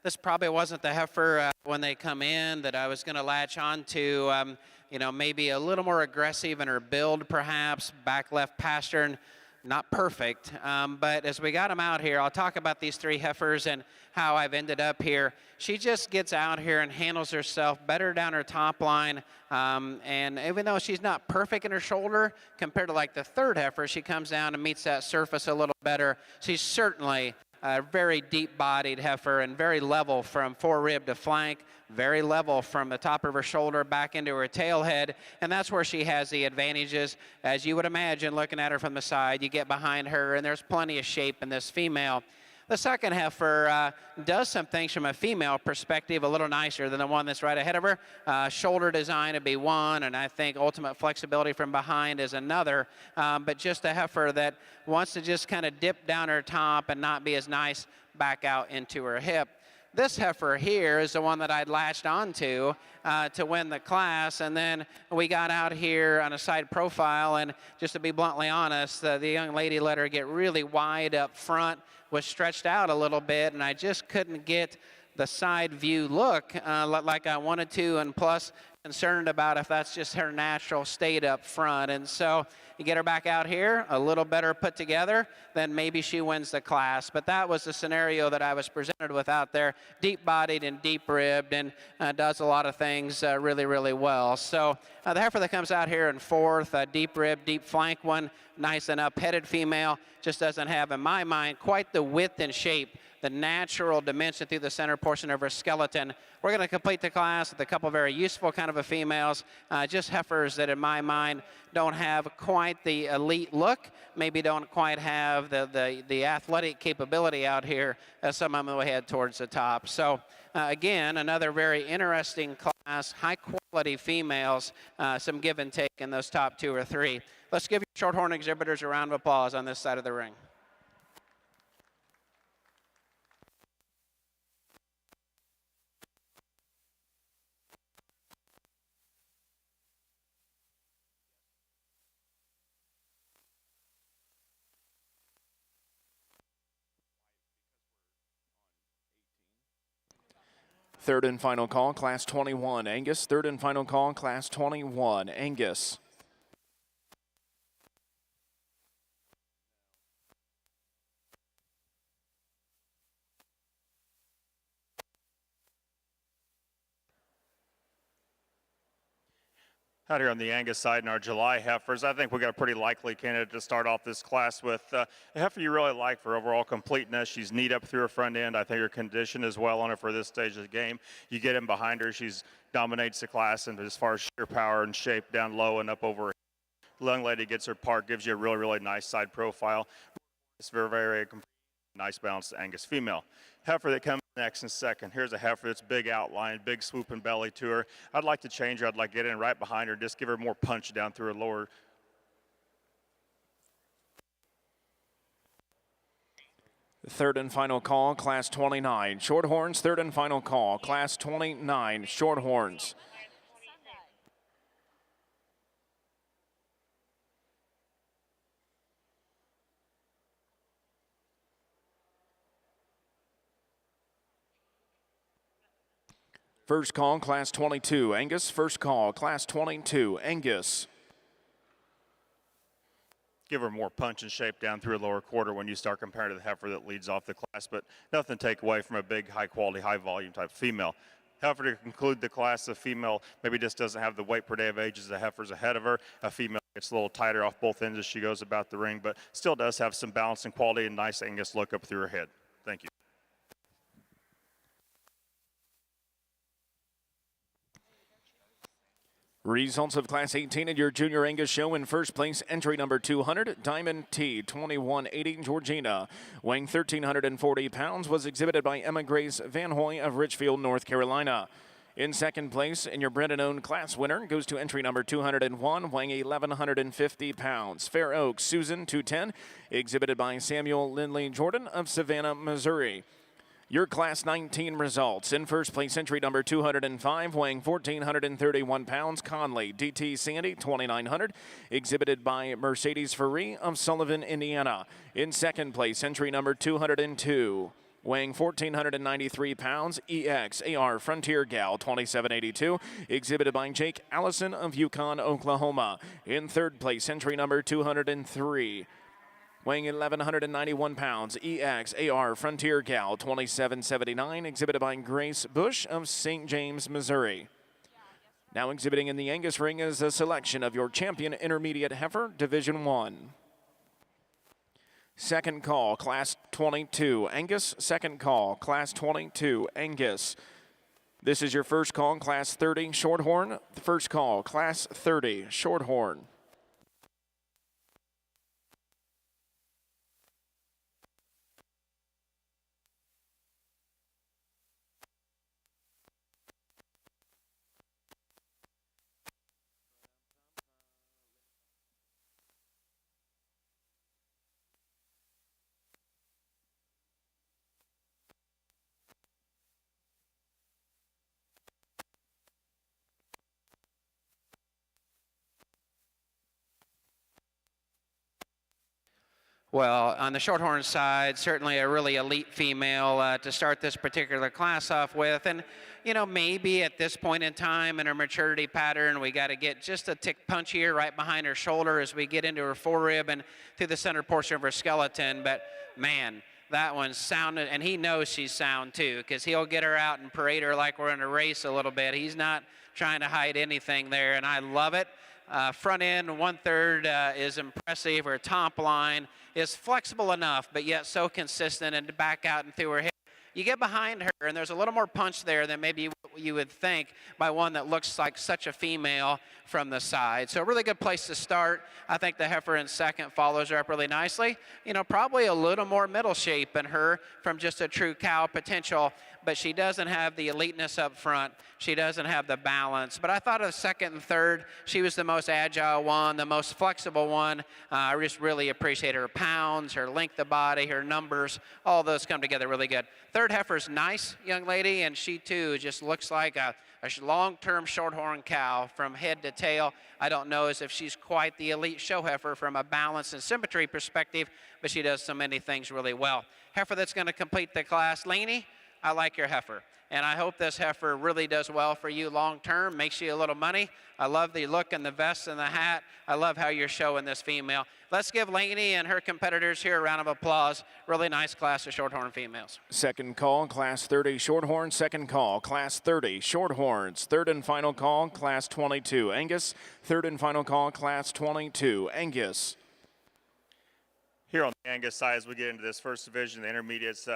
this probably wasn't the heifer when they come in that I was going to latch on to. You know, maybe a little more aggressive in her build, perhaps, back left pastern, not perfect. But as we got them out here, I'll talk about these three heifers and how I've ended up here. She just gets out here and handles herself better down her top line. And even though she's not perfect in her shoulder, compared to like the third heifer, she comes down and meets that surface a little better. She's certainly a very deep-bodied heifer and very level from forerib to flank, very level from the top of her shoulder back into her tail head, and that's where she has the advantages. As you would imagine, looking at her from the side, you get behind her, and there's plenty of shape in this female. The second heifer does some things from a female perspective a little nicer than the one that's right ahead of her. Shoulder design would be one, and I think ultimate flexibility from behind is another. But just a heifer that wants to just kind of dip down her top and not be as nice back out into her hip. This heifer here is the one that I'd latched onto to win the class, and then we got out here on a side profile, and just to be bluntly honest, the young lady let her get really wide up front, was stretched out a little bit, and I just couldn't get the side view look like I wanted to, and plus concerned about if that's just her natural state up front. And so you get her back out here, a little better put together, then maybe she wins the class. But that was the scenario that I was presented with out there, deep-bodied and deep-ribbed, and does a lot of things really, really well. So the heifer that comes out here in fourth, deep-ribbed, deep-flank one, nice and up-headed female, just doesn't have, in my mind, quite the width and shape, the natural dimension through the center portion of her skeleton. We're going to complete the class with a couple very useful kind of a females, just heifers that in my mind don't have quite the elite look, maybe don't quite have the athletic capability out here as some of them will head towards the top. So again, another very interesting class, high quality females, some give and take in those top two or three. Let's give your Shorthorn exhibitors a round of applause on this side of the ring. Third and final call, Class 21, Angus. Third and final call, Class 21, Angus. Out here on the Angus side in our July heifers, I think we got a pretty likely candidate to start off this class with. A heifer you really like for overall completeness. She's neat up through her front end. I think her condition is well on her for this stage of the game. You get in behind her, she's dominates the class, and as far as sheer power and shape down low and up over her. The young lady gets her part, gives you a really, really nice side profile. It's very, very complete, nice balanced Angus female. Heifer that comes next and second. Here's a heifer that's big outline, big swooping belly to her. I'd like to change her. I'd like to get in right behind her, just give her more punch down through her lower. Third and final call, Class 29, Shorthorns. Third and final call, Class 29, Shorthorns. First call, Class 22, Angus. First call, Class 22, Angus. Give her more punch and shape down through her lower quarter when you start comparing to the heifer that leads off the class, but nothing to take away from a big, high-quality, high-volume type female. Heifer to conclude the class, a female maybe just doesn't have the weight per day of age as the heifers ahead of her. A female gets a little tighter off both ends as she goes about the ring, but still does have some balance and quality and nice Angus look up through her head. Results of Class 18 at your Junior Angus show. In first place, entry number 200, Diamond T, 2180 Georgina, weighing 1,340 pounds, was exhibited by Emma Grace Van Hoy of Richfield, North Carolina. In second place, and your Brennan-owned class winner, goes to entry number 201, weighing 1,150 pounds. Fair Oaks, Susan, 210, exhibited by Samuel Lindley Jordan of Savannah, Missouri. Your Class 19 results. In first place, entry number 205, weighing 1,431 pounds, Conley, DT Sandy, 2,900, exhibited by Mercedes Ferree of Sullivan, Indiana. In second place, entry number 202, weighing 1,493 pounds, EX AR Frontier Gal, 2782, exhibited by Jake Allison of Yukon, Oklahoma. In third place, entry number 203, weighing 1,191 pounds, EX AR Frontier Gal, 2779, exhibited by Grace Bush of St. James, Missouri. Now exhibiting in the Angus ring is a selection of your champion intermediate heifer, Division 1. Second call, Class 22, Angus. Second call, Class 22, Angus. This is your first call, Class 30, Shorthorn. First call, Class 30, Shorthorn. Well, on the Shorthorn side, certainly a really elite female to start this particular class off with. And, you know, maybe at this point in time in her maturity pattern, we got to get just a tick punchier right behind her shoulder as we get into her forerib and through the center portion of her skeleton. But, man, that one's sounded, and he knows she's sound too, because he'll get her out and parade her like we're in a race a little bit. He's not trying to hide anything there, and I love it. Front end 1/3 is impressive. Her top line is flexible enough, but yet so consistent and to back out and through her hip. You get behind her, and there's a little more punch there than maybe you would think by one that looks like such a female from the side. So a really good place to start. I think the heifer in second follows her up really nicely. You know, probably a little more middle shape in her from just a true cow potential, but she doesn't have the eliteness up front. She doesn't have the balance. But I thought of second and third, she was the most agile one, the most flexible one. I just really appreciate her pounds, her length of body, her numbers. All those come together really good. Third heifer's nice, young lady, and she too just looks like a long-term Shorthorn cow from head to tail. I don't know as if she's quite the elite show heifer from a balance and symmetry perspective, but she does so many things really well. Heifer that's going to complete the class, Laney, I like your heifer. And I hope this heifer really does well for you long term, makes you a little money. I love the look and the vest and the hat. I love how you're showing this female. Let's give Laney and her competitors here a round of applause. Really nice class of Shorthorn females. Second call, Class 30 Shorthorn. Second call, Class 30 Shorthorns. Third and final call, Class 22 Angus. Third and final call, Class 22 Angus. Here on the Angus side, as we get into this first division, the intermediates,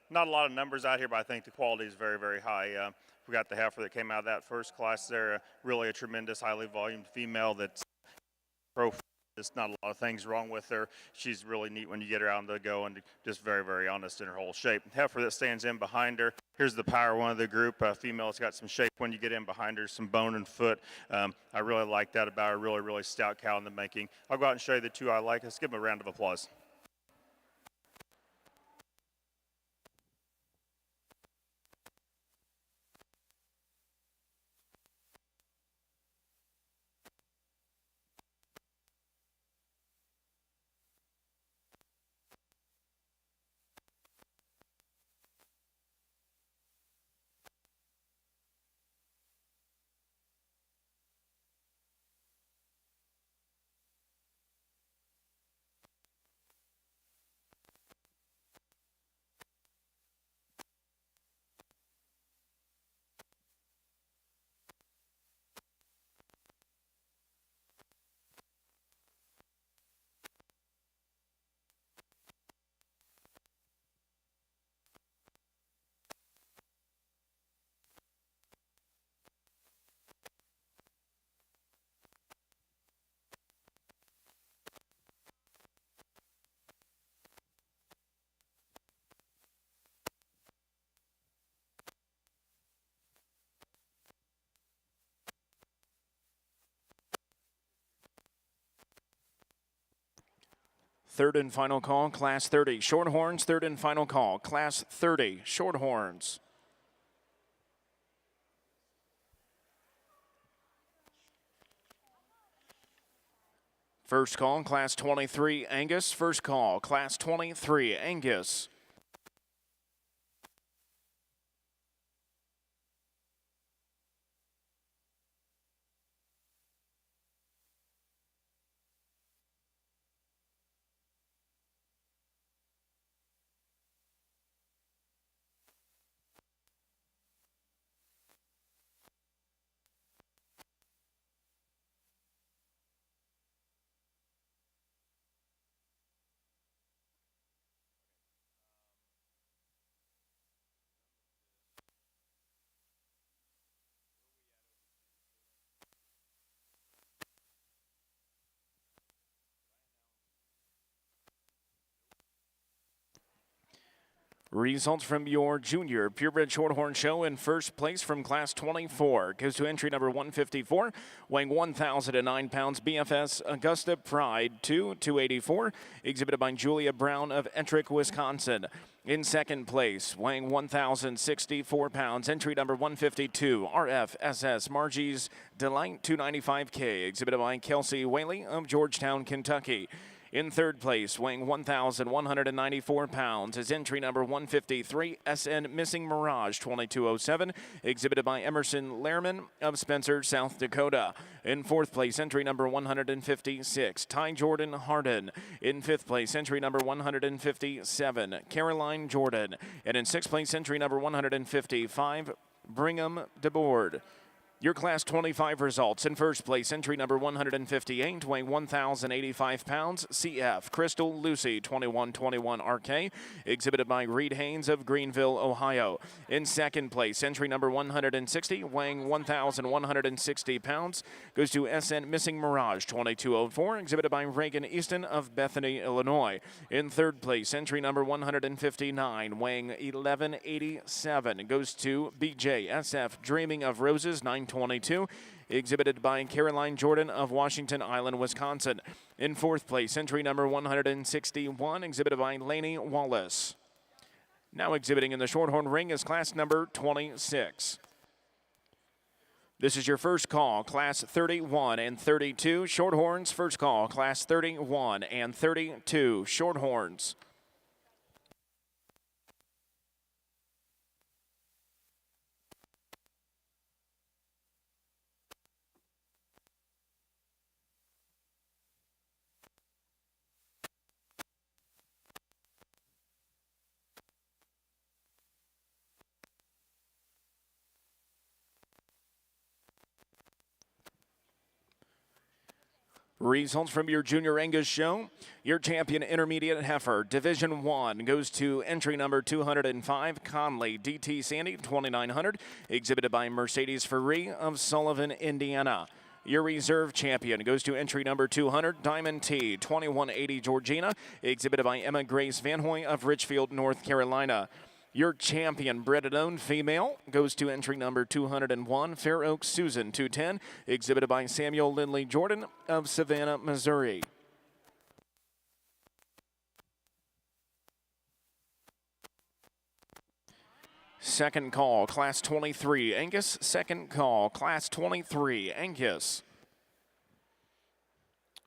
not a lot of numbers out here, but I think the quality is very, very high. We got the heifer that came out of that first class there, really a tremendous, highly volumed female that's profile. There's not a lot of things wrong with her. She's really neat when you get her out on the go and just very, very honest in her whole shape. Heifer that stands in behind her. Here's the power one of the group. Female that's got some shape when you get in behind her, some bone and foot. I really like that about her. Really, really stout cow in the making. I'll go out and show you the two I like. Let's give them a round of applause. Third and final call, Class 30. Shorthorns, third and final call, Class 30. Shorthorns. First call, Class 23, Angus. First call, Class 23, Angus. Results from your junior purebred Shorthorn show. In first place from Class 24 goes to entry number 154, weighing 1,009 pounds, BFS Augusta Pride 284, exhibited by Julia Brown of Ettrick, Wisconsin. In second place, weighing 1,064 pounds, entry number 152, RFSS Margie's Delight 295K, exhibited by Kelsey Whaley of Georgetown, Kentucky. In third place, weighing 1,194 pounds, is entry number 153, SN Missing Mirage 2207, exhibited by Emerson Lehrman of Spencer, South Dakota. In fourth place, entry number 156, Ty Jordan Harden. In fifth place, entry number 157, Caroline Jordan. And in sixth place, entry number 155, Brigham DeBoard. Your Class 25 results. In first place, entry number 158, weighing 1,085 pounds, CF Crystal Lucy 2121 RK, exhibited by Reed Haynes of Greenville, Ohio. In second place, entry number 160, weighing 1,160 pounds, goes to SN Missing Mirage 2204, exhibited by Reagan Easton of Bethany, Illinois. In third place, entry number 159, weighing 1,187, goes to BJSF Dreaming of Roses 922, exhibited by Caroline Jordan of Washington Island, Wisconsin. In fourth place, entry number 161, exhibited by Laney Wallace. Now exhibiting in the Shorthorn ring is class number 26. This is your first call, Class 31 and 32. Shorthorns, first call, Class 31 and 32. Shorthorns. Results from your Junior Angus show. Your champion intermediate heifer, Division 1, goes to entry number 205, Conley DT Sandy 2900, exhibited by Mercedes Ferree of Sullivan, Indiana. Your reserve champion goes to entry number 200, Diamond T 2180 Georgina, exhibited by Emma Grace Van Hoy of Richfield, North Carolina. Your champion bred and owned female goes to entry number 201, Fair Oaks Susan 210, exhibited by Samuel Lindley Jordan of Savannah, Missouri. Second call, Class 23, Angus. Second call, Class 23, Angus.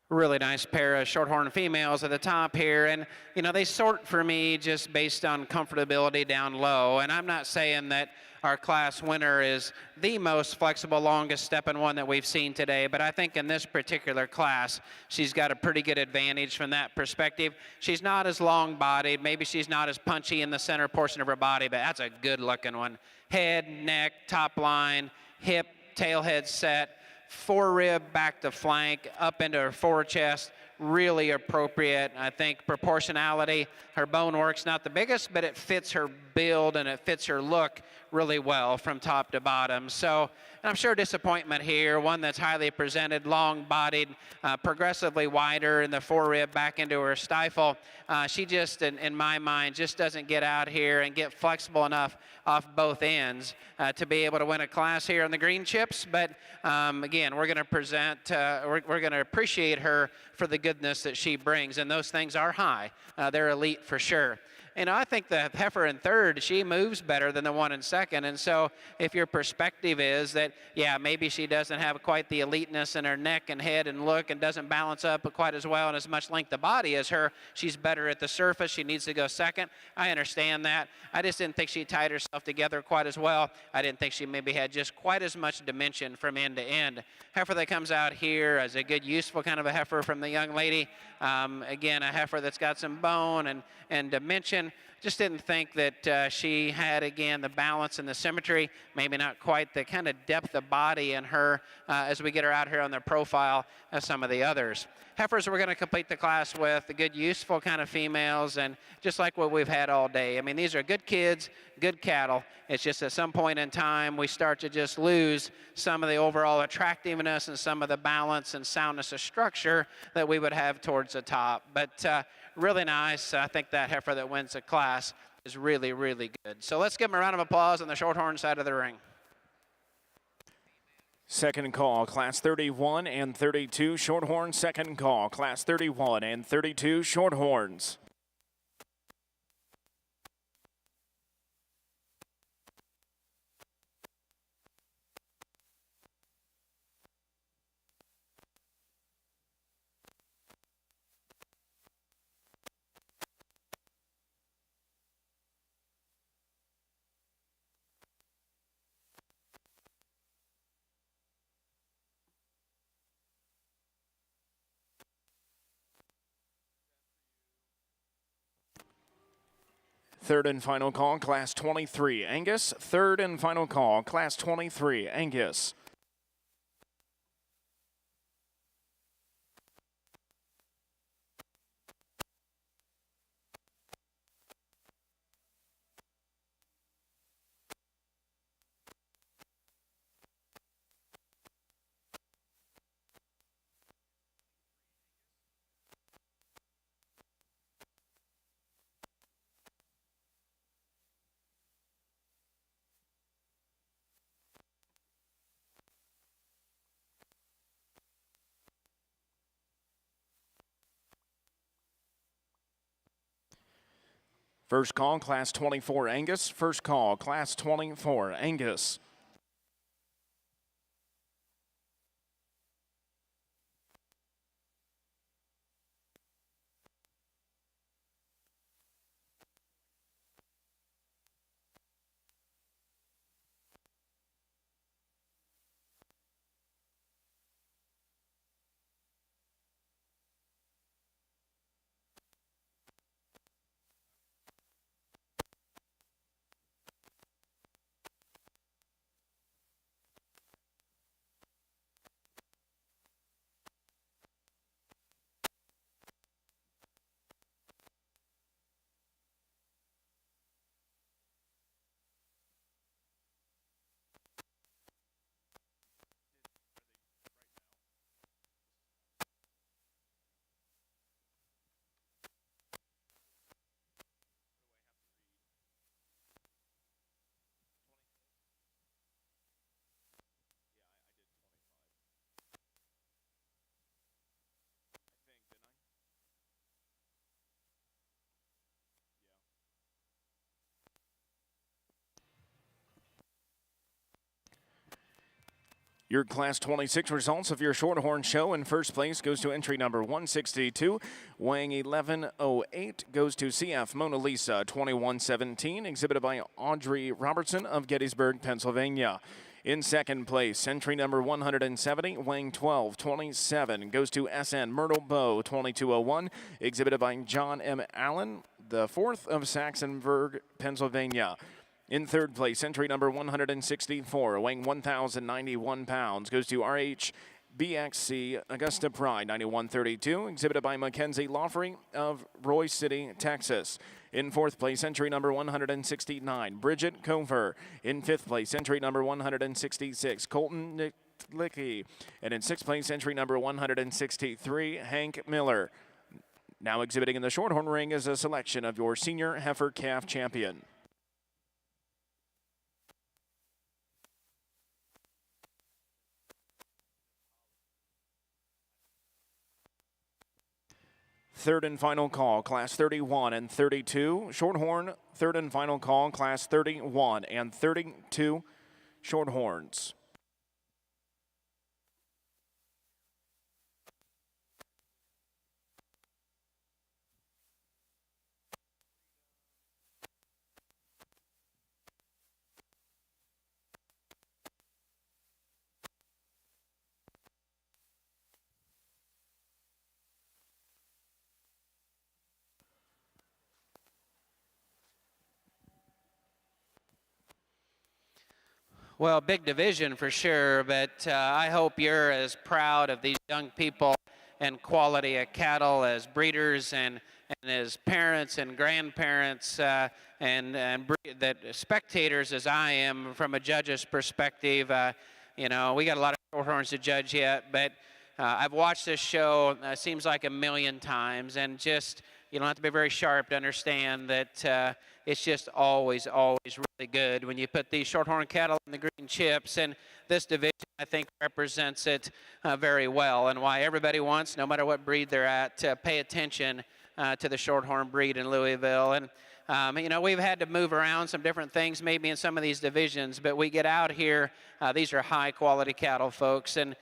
Really nice pair of Shorthorn females at the top here, and you know, they sort for me just based on comfortability down low. And I'm not saying that our class winner is the most flexible, longest stepping one that we've seen today, but I think in this particular class she's got a pretty good advantage from that perspective. She's not as long bodied, maybe she's not as punchy in the center portion of her body, but that's a good looking one. Head, neck, top line, hip, tail head set, fore rib back to flank, up into her fore chest, really appropriate. I think proportionality, her bone work's not the biggest, but it fits her build and it fits her look really well from top to bottom. So I'm sure disappointment here, one that's highly presented, long-bodied, progressively wider in the fore rib back into her stifle. She just, in my mind, just doesn't get out here and get flexible enough off both ends to be able to win a class here on the green chips. But again, we're going to present, we're going to appreciate her for the goodness that she brings, and those things are high. They're elite for sure. I think the heifer in third, she moves better than the one in second. And so if your perspective is that, yeah, maybe she doesn't have quite the eliteness in her neck and head and look and doesn't balance up quite as well and as much length of body as her, she's better at the surface, she needs to go second. I understand that. I just didn't think she tied herself together quite as well. I didn't think she maybe had just quite as much dimension from end to end. Heifer that comes out here as a good, useful kind of a heifer from the young lady. Again, a heifer that's got some bone and dimension. Just didn't think that she had, again, the balance and the symmetry, maybe not quite the kind of depth of body in her as we get her out here on the profile as some of the others. Heifers we're going to complete the class with, the good, useful kind of females, and just like what we've had all day. I mean, these are good kids, good cattle. It's just at some point in time we start to just lose some of the overall attractiveness and some of the balance and soundness of structure that we would have towards the top. But really nice. I think that heifer that wins the class is really, really good. So let's give them a round of applause on the Shorthorn side of the ring. Second call, class 31 and 32 Shorthorn. Second call, class 31 and 32 Shorthorns. Third and final call, class 23, Angus. Third and final call, class 23, Angus. First call, class 24, Angus. First call, class 24, Angus. Your Class 26 results of your Shorthorn show. In first place goes to entry number 162, weighing 1108, goes to CF Mona Lisa 2117, exhibited by Audrey Robertson of Gettysburg, Pennsylvania. In second place, entry number 170, weighing 1227, goes to SN Myrtle Bow 2201, exhibited by John M. Allen, the 4th of Saxonburg, Pennsylvania. In third place, entry number 164, weighing 1,091 pounds, goes to RHBXC Augusta Pride 9132, exhibited by Mackenzie Lawfrey of Roy City, Texas. In fourth place, entry number 169, Bridget Cover. In fifth place, entry number 166, Colton Licky. And in sixth place, entry number 163, Hank Miller. Now exhibiting in the Shorthorn ring is a selection of your senior heifer calf champion. third and final call, class 31 and 32. Shorthorn, third and final call, class 31 and 32. Shorthorns. Well, big division for sure, but I hope you're as proud of these young people and quality of cattle as breeders and as parents and grandparents and that spectators as I am from a judge's perspective. You know, we got a lot of Shorthorns to judge yet, but I've watched this show, seems like a million times, and just, you don't have to be very sharp to understand that it's just always really good when you put these Shorthorn cattle in the green chips, and this division, I think, represents it very well, and why everybody wants, no matter what breed they're at, to pay attention to the Shorthorn breed in Louisville. And you know, we've had to move around some different things maybe in some of these divisions, but we get out here, these are high quality cattle, folks, and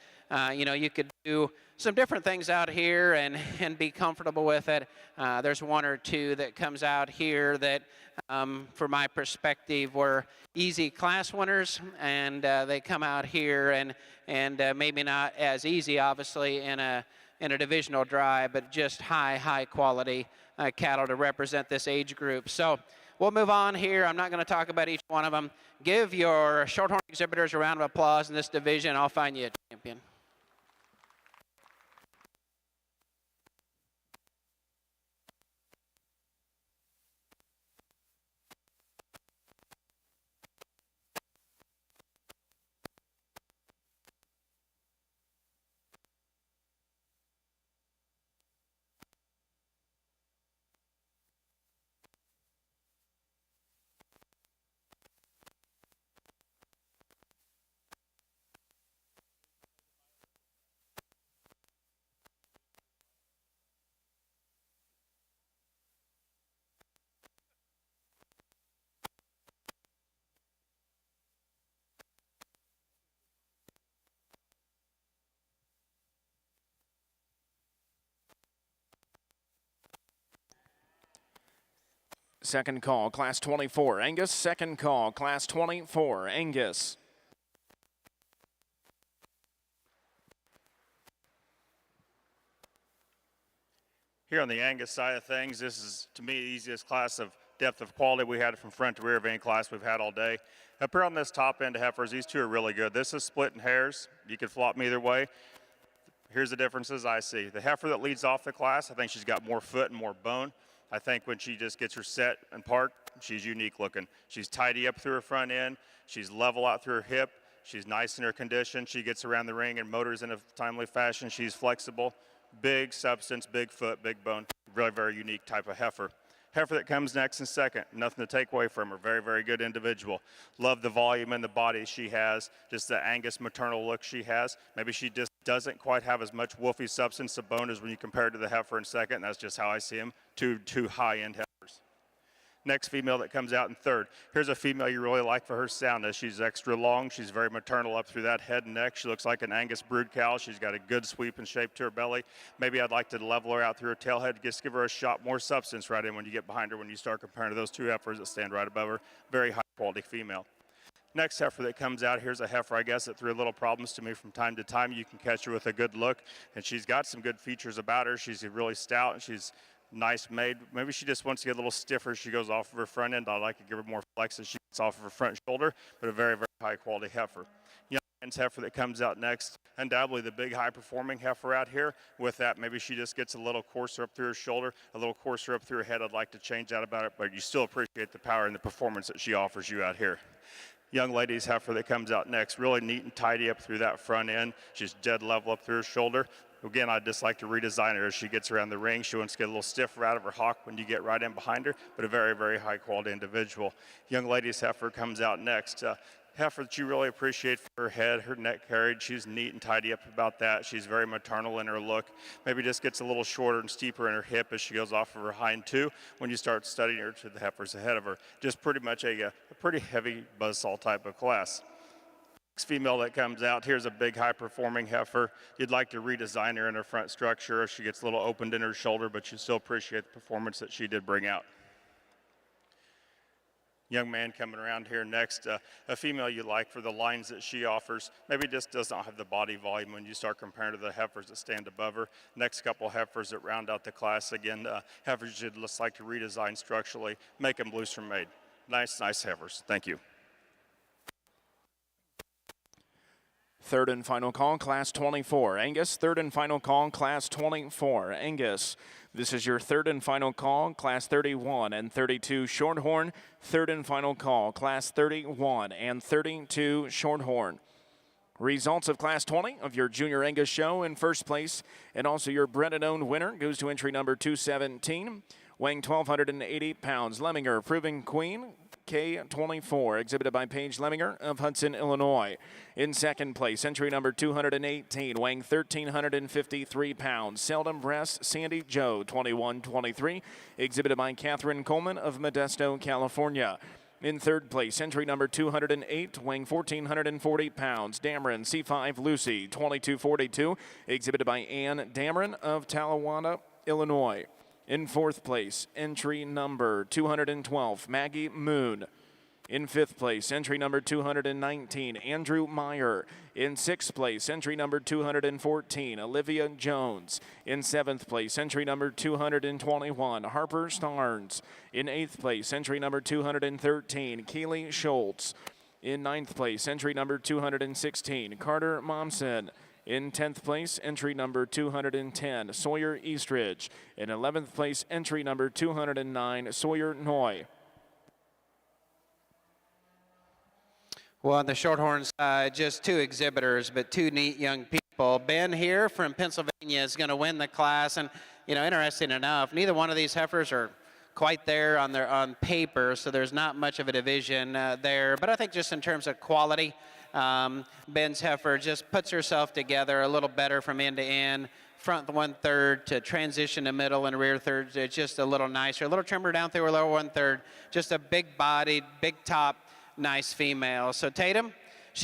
you know, you could do some different things out here and be comfortable with it. There's one or two that comes out here that, from my perspective, were easy class winners, and they come out here and maybe not as easy, obviously, in a divisional drive, but just high quality cattle to represent this age group. So we'll move on here. I'm not going to talk about each one of them. Give your Shorthorn exhibitors a round of applause in this division. I'll find you a champion. Second call, class 24, Angus. Second call, class 24, Angus. Here on the Angus side of things, this is, to me, the easiest class of depth of quality we had from front to rear of any class we've had all day. Up here on this top end of heifers, these two are really good. This is split in hairs. You could flop them either way. Here's the differences I see. The heifer that leads off the class, I think she's got more foot and more bone. I think when she just gets her set and parked, she's unique looking. She's tidy up through her front end. She's level out through her hip. She's nice in her condition. She gets around the ring and motors in a timely fashion. She's flexible, big substance, big foot, big bone. Very, very unique type of heifer. Heifer that comes next in second, nothing to take away from her. Very, very good individual. Love the volume and the body she has, just the Angus maternal look she has. Maybe she just doesn't quite have as much wolfy substance of bone as when you compare it to the heifer in second. That's just how I see them, two high-end heifers. Next female that comes out in third. Here's a female you really like for her soundness. She's extra long. She's very maternal up through that head and neck. She looks like an Angus brood cow. She's got a good sweep and shape to her belly. Maybe I'd like to level her out through her tail head, just give her a shot, more substance right in when you get behind her, when you start comparing to those two heifers that stand right above her. Very high quality female. Next heifer that comes out, here's a heifer, I guess, that threw little problems to me from time to time. You can catch her with a good look, and she's got some good features about her. She's really stout, and she's nice made. Maybe she just wants to get a little stiffer as she goes off of her front end. I'd like to give her more flex as she gets off of her front shoulder, but a very, very high quality heifer. Young man's heifer that comes out next, undoubtedly the big high performing heifer out here. With that, maybe she just gets a little coarser up through her shoulder, a little coarser up through her head. I'd like to change that about it, but you still appreciate the power and the performance that she offers you out here. Young lady's heifer that comes out next, really neat and tidy up through that front end. She's dead level up through her shoulder. Again, I'd just like to redesign her as she gets around the ring. She wants to get a little stiffer out of her hock when you get right in behind her, but a very, very high quality individual. Young lady's heifer comes out next. heifer that you really appreciate for her head, her neck carriage. She's neat and tidy up about that. She's very maternal in her look. Maybe just gets a little shorter and steeper in her hip as she goes off of her hind two when you start studying her to the heifers ahead of her. Just pretty much a pretty heavy buzzsaw type of class. Next female that comes out, here's a big high-performing heifer. You'd like to redesign her in her front structure. She gets a little opened in her shoulder, but you still appreciate the performance that she did bring out. Young man coming around here next, a female you like for the lines that she offers. Maybe just does not have the body volume when you start comparing to the heifers that stand above her. Next couple heifers that round out the class, again, heifers you'd just like to redesign structurally, make them looser made. Nice heifers. Thank you. Third and final call, Class 24. Angus, third and final call, Class 24. Angus, this is your third and final call, Class 31 and 32 Shorthorn. Third and final call, Class 31 and 32 Shorthorn. Results of Class 20 of your Junior Angus show. In first place, and also your bred and owned winner, goes to entry number 217, weighing 1,280 pounds. Lemminger, Proving Queen, K24, exhibited by Paige Lemminger of Hudson, Illinois. In second place, entry number 218, weighing 1,353 pounds. Seldom Breast, Sandy Joe, 21-23, exhibited by Catherine Coleman of Modesto, California. In third place, entry number 208, weighing 1,440 pounds. Dameron, C5 Lucy, 22-42, exhibited by Ann Dameron of Talawanda, Illinois. In fourth place, entry number 212, Maggie Moon. In fifth place, entry number 219, Andrew Meyer. In sixth place, entry number 214, Olivia Jones. In seventh place, entry number 221, Harper Starnes. In eighth place, entry number 213, Keely Schultz. In ninth place, entry number 216, Carter Momsen. In 10th place, entry number 210, Sawyer Eastridge. In 11th place, entry number 209, Sawyer Noy. Well, on the Shorthorn side, just two exhibitors, but two neat young people. Ben here from Pennsylvania is going to win the class. And, you know, interesting enough, neither one of these heifers are quite there on paper, so there's not much of a division there. But I think just in terms of quality, Ben's heifer just puts herself together a little better from end to end. Front 1/3 to transition to middle and rear thirds. It's just a little nicer, a little trimmer down through her lower 1/3. Just a big bodied, big top, nice female. So Tatum,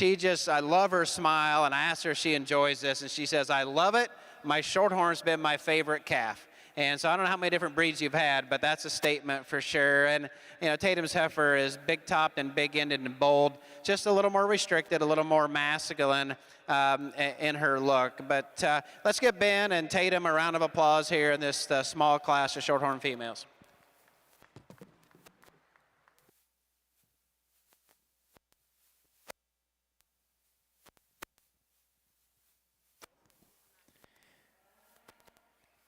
I love her smile, and I asked her if she enjoys this, and she says, I love it. My Shorthorn's been my favorite calf. And so I don't know how many different breeds you've had, but that's a statement for sure. And, you know, Tatum's heifer is big-topped and big-ended and bold, just a little more restricted, a little more masculine in her look. But let's give Ben and Tatum a round of applause here in this small class of Shorthorn females.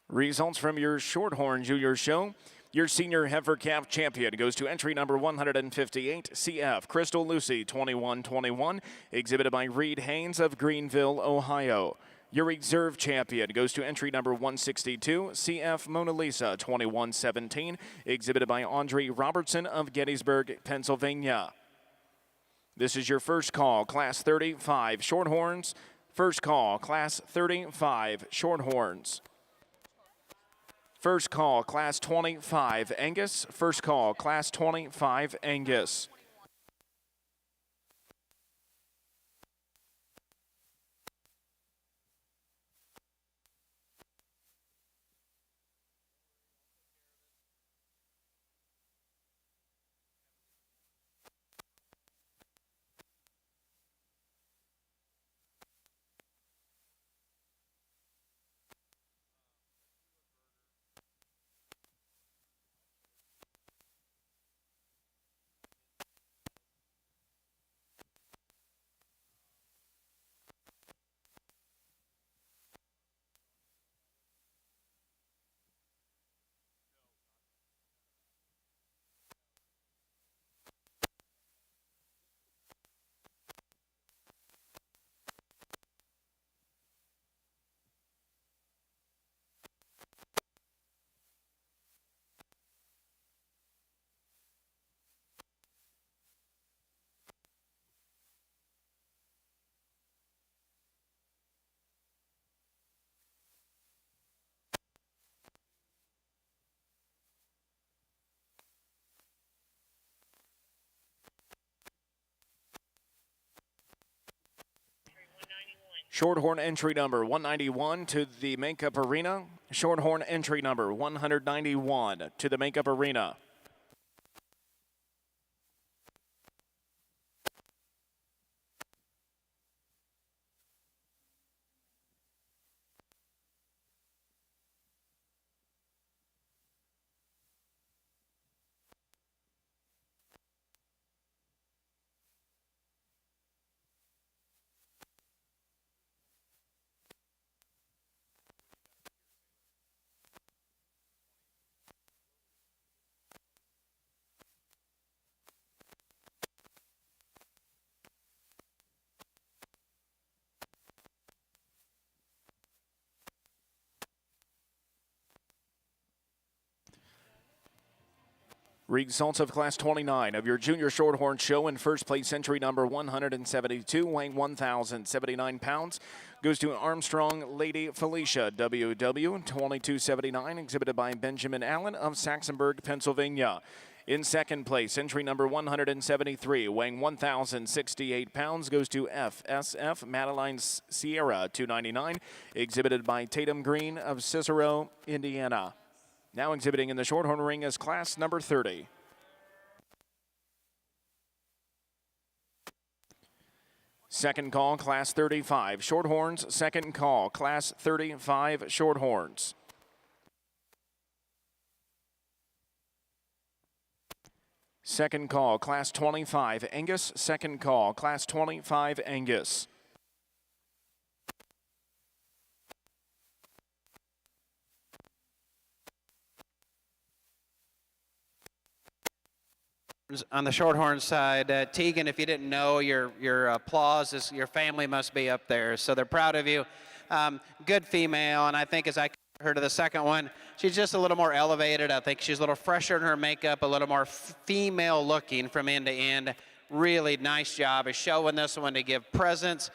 Results from your Shorthorn Junior show. Your senior heifer calf champion goes to entry number 158, CF Crystal Lucy, 21-21, exhibited by Reed Haynes of Greenville, Ohio. Your reserve champion goes to entry number 162, CF Mona Lisa, 21-17, exhibited by Audrey Robertson of Gettysburg, Pennsylvania. This is your first call, Class 35 Shorthorns. First call, Class 35 Shorthorns. First call, Class 25, Angus. First call, Class 25, Angus. Shorthorn entry number 191 to the makeup arena. Shorthorn entry number 191 to the makeup arena. Results of Class 29 of your Junior Shorthorn show. In first place, entry number 172, weighing 1,079 pounds, goes to Armstrong Lady Felicia, WW 2279, exhibited by Benjamin Allen of Saxonburg, Pennsylvania. In second place, entry number 173, weighing 1,068 pounds, goes to FSF Madeline Sierra 299, exhibited by Tatum Green of Cicero, Indiana. Now exhibiting in the Shorthorn ring is class number 30. Second call, class 35. Shorthorns, second call, class 35 Shorthorns. Second call, class 25 Angus. Second call, class 25 Angus. On the Shorthorn side, Tegan, if you didn't know, your applause is your family must be up there, so they're proud of you. Good female, and I think as I her to the second one, she's just a little more elevated. I think she's a little fresher in her makeup, a little more female looking from end to end. Really nice job of showing this one to give presence.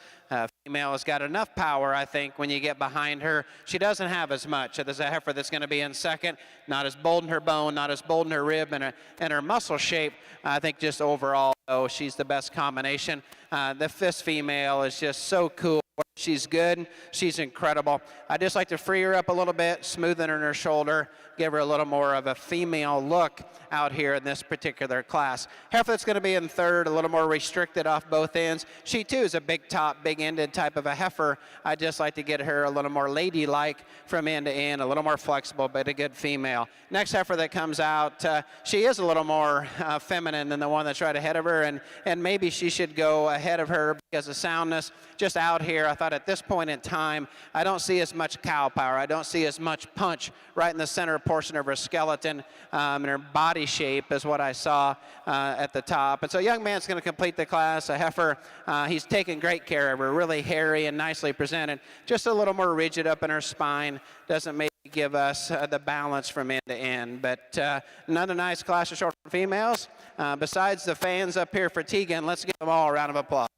Female has got enough power, I think, when you get behind her. She doesn't have as much. There's a heifer that's going to be in second, not as bold in her bone, not as bold in her rib and her muscle shape. I think just overall, though, she's the best combination. The fifth female is just so cool. She's good. She's incredible. I just like to free her up a little bit, smoothen her in her shoulder, give her a little more of a female look out here in this particular class. Heifer that's going to be in third, a little more restricted off both ends. She, too, is a big top, big-ended type of a heifer. I just like to get her a little more ladylike from end to end, a little more flexible, but a good female. Next heifer that comes out, she is a little more feminine than the one that's right ahead of her, and maybe she should go ahead of her because of soundness. Just out here, I thought at this point in time, I don't see as much cow power. I don't see as much punch right in the center portion of her skeleton, and her body shape is what I saw at the top. And so young man's going to complete the class, a heifer. He's taking great care of her, really hairy and nicely presented. Just a little more rigid up in her spine. Doesn't maybe give us the balance from end to end. But another nice class of short females. Besides the fans up here for Tegan, let's give them all a round of applause.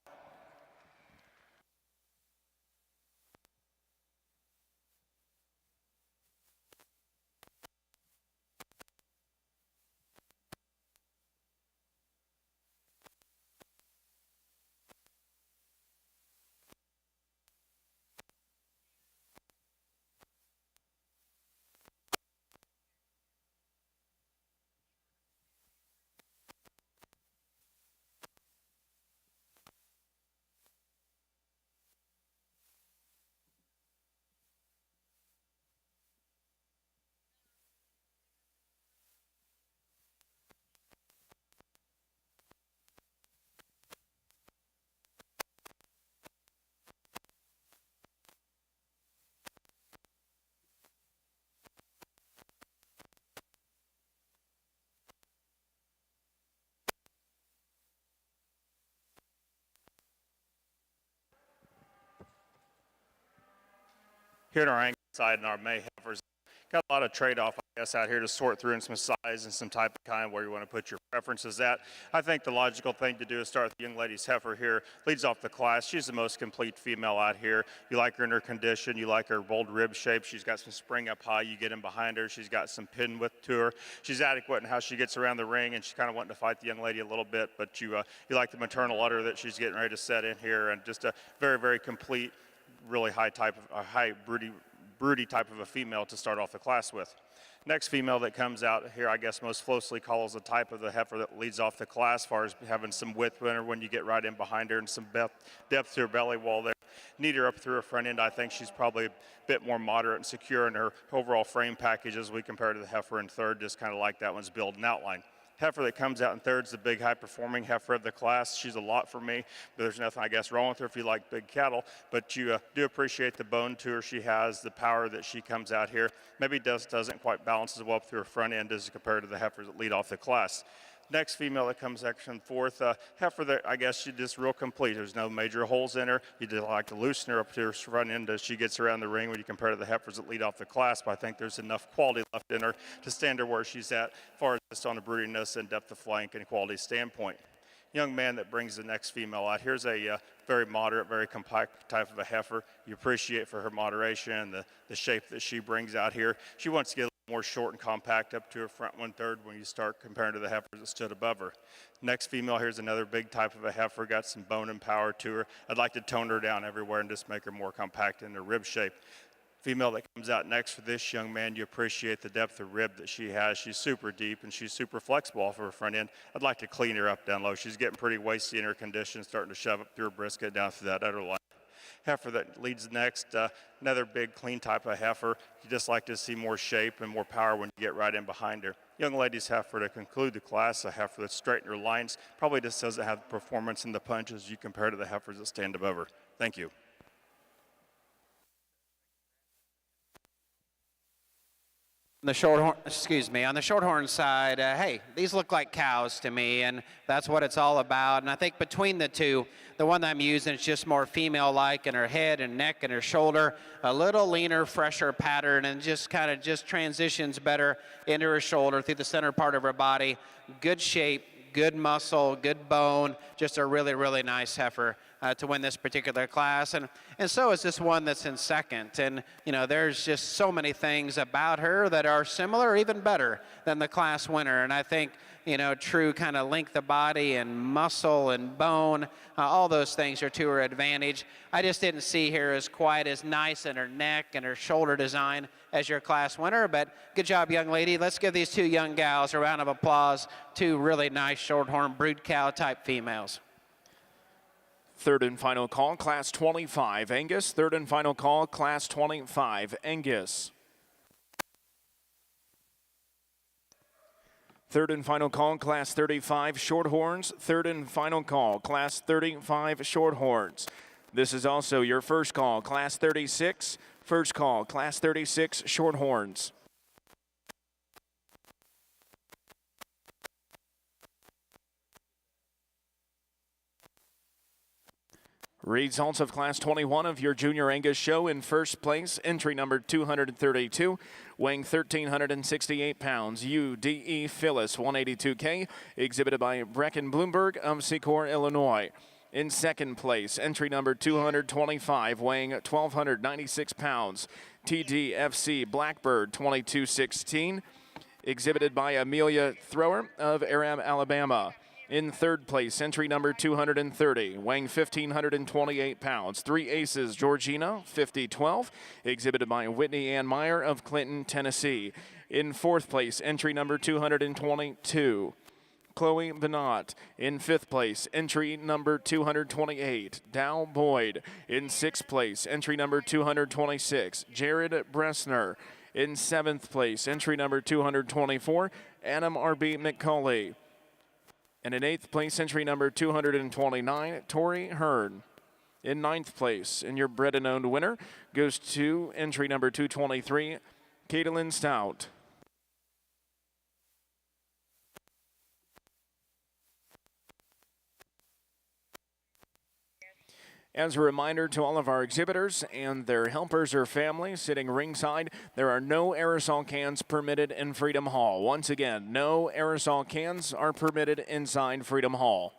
Here on our Angus side and our May heifers, got a lot of trade-off, I guess, out here to sort through in some size and some type of kind where you want to put your preferences at. I think the logical thing to do is start with the young lady's heifer here. Leads off the class. She's the most complete female out here. You like her in her condition. You like her bold rib shape. She's got some spring up high. You get in behind her. She's got some pin width to her. She's adequate in how she gets around the ring, and she's kind of wanting to fight the young lady a little bit, but you like the maternal udder that she's getting ready to set in here, and just a very, very complete really high broody type of a female to start off the class with. Next female that comes out here, I guess most closely calls the type of the heifer that leads off the class as far as having some width in her when you get right in behind her and some depth to her belly wall there. Need her up through her front end. I think she's probably a bit more moderate and secure in her overall frame package as we compare to the heifer in third, just kind of like that one's build and outline. Heifer that comes out in third is the big high-performing heifer of the class. She's a lot for me, but there's nothing, I guess, wrong with her if you like big cattle. But you do appreciate the bone to her she has, the power that she comes out here. Maybe doesn't quite balance as well up through her front end as compared to the heifers that lead off the class. Next female that comes actually fourth, heifer that I guess she's just real complete. There's no major holes in her. You just like to loosen her up to her front end as she gets around the ring when you compare to the heifers that lead off the class. But I think there's enough quality left in her to stand her where she's at as far as just on a broodiness and depth of flank and quality standpoint. Young man that brings the next female out. Here's a very moderate, very compact type of a heifer. You appreciate for her moderation and the shape that she brings out here. She wants to get a little more short and compact up to her front 1/3 when you start comparing to the heifers that stood above her. Next female, here's another big type of a heifer, got some bone and power to her. I'd like to tone her down everywhere and just make her more compact in her rib shape. Female that comes out next for this young man, you appreciate the depth of rib that she has. She's super deep and she's super flexible off of her front end. I'd like to clean her up down low. She's getting pretty wasty in her condition, starting to shove up through her brisket down through that udder line. Heifer that leads next, another big clean type of heifer. You just like to see more shape and more power when you get right in behind her. Young lady's heifer to conclude the class, a heifer that's straight in her lines, probably just doesn't have the performance in the punches you compare to the heifers that stand above her. Thank you. On the Shorthorn side, hey, these look like cows to me, and that's what it's all about. And I think between the two, the one that I'm using is just more female-like in her head and neck and her shoulder, a little leaner, fresher pattern, and just kind of just transitions better into her shoulder through the center part of her body. Good shape, good muscle, good bone, just a really, really nice heifer to win this particular class. And so is this one that's in second. And, you know, there's just so many things about her that are similar or even better than the class winner. And I think, you know, true kind of length of body and muscle and bone, all those things are to her advantage. I just didn't see her as quite as nice in her neck and her shoulder design as your class winner, but good job, young lady. Let's give these two young gals a round of applause, two really nice Shorthorn brood cow type females. Third and final call, Class 25, Angus. Third and final call, Class 25, Angus. Third and final call, Class 35, Shorthorns. Third and final call, Class 35, Shorthorns. This is also your first call, Class 36. First call, Class 36, Shorthorns. Results of Class 21 of your Junior Angus show. In first place, entry number 232, weighing 1,368 pounds, UDE Phyllis 182K, exhibited by Brecken Bloomberg of Secor, Illinois. In second place, entry number 225, weighing 1,296 pounds, TDFC Blackbird 2216, exhibited by Amelia Thrower of Aram, Alabama. In third place, entry number 230, weighing 1,528 pounds, Three Aces Georgina 5012, exhibited by Whitney Ann Meyer of Clinton, Tennessee. In fourth place, entry number 222, Chloe Benott. In fifth place, entry number 228, Dow Boyd. In sixth place, entry number 226, Jared Bressner. In seventh place, entry number 224, Adam R.B. McCauley. And in eighth place, entry number 229, Tori Hearn. In ninth place, and your bred and owned winner goes to entry number 223, Caitlin Stout. As a reminder to all of our exhibitors and their helpers or families sitting ringside, there are no aerosol cans permitted in Freedom Hall. Once again, no aerosol cans are permitted inside Freedom Hall.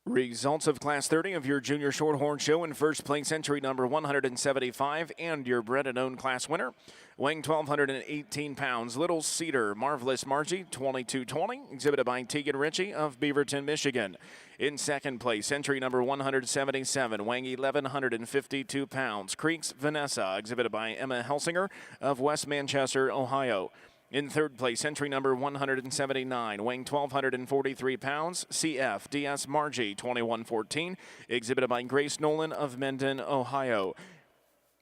Results of Class 30 of your Junior Shorthorn Show. In first place, entry number 175, and your bred and owned class winner, weighing 1,218 pounds, Little Cedar Marvelous Margie, 2220, exhibited by Tegan Ritchie of Beaverton, Michigan. In second place, entry number 177, weighing 1,152 pounds, Creeks Vanessa, exhibited by Emma Helsinger of West Manchester, Ohio. In third place, entry number 179, weighing 1,243 pounds, CF DS Margie, 2114, exhibited by Grace Nolan of Mendon, Ohio.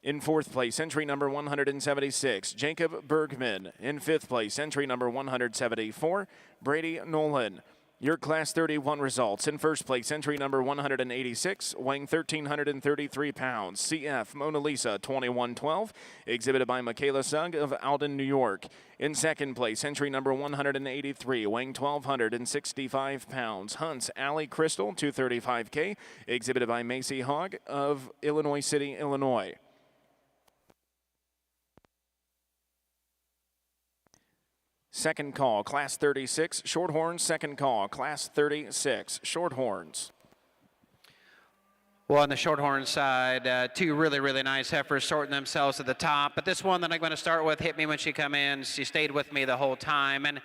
In fourth place, entry number 176, Jacob Bergman. In fifth place, entry number 174, Brady Nolan. Your Class 31 results. In first place, entry number 186, weighing 1,333 pounds, CF Mona Lisa, 2112, exhibited by Michaela Sugg of Alden, New York. In second place, entry number 183, weighing 1,265 pounds, Hunt's Alley Crystal, 235K, exhibited by Macy Hogg of Illinois City, Illinois. Second call, Class 36, Shorthorns. Second call, Class 36, Shorthorns. Well, on the Shorthorn side, two really nice heifers sorting themselves at the top. But this one that I'm going to start with hit me when she come in. She stayed with me the whole time. And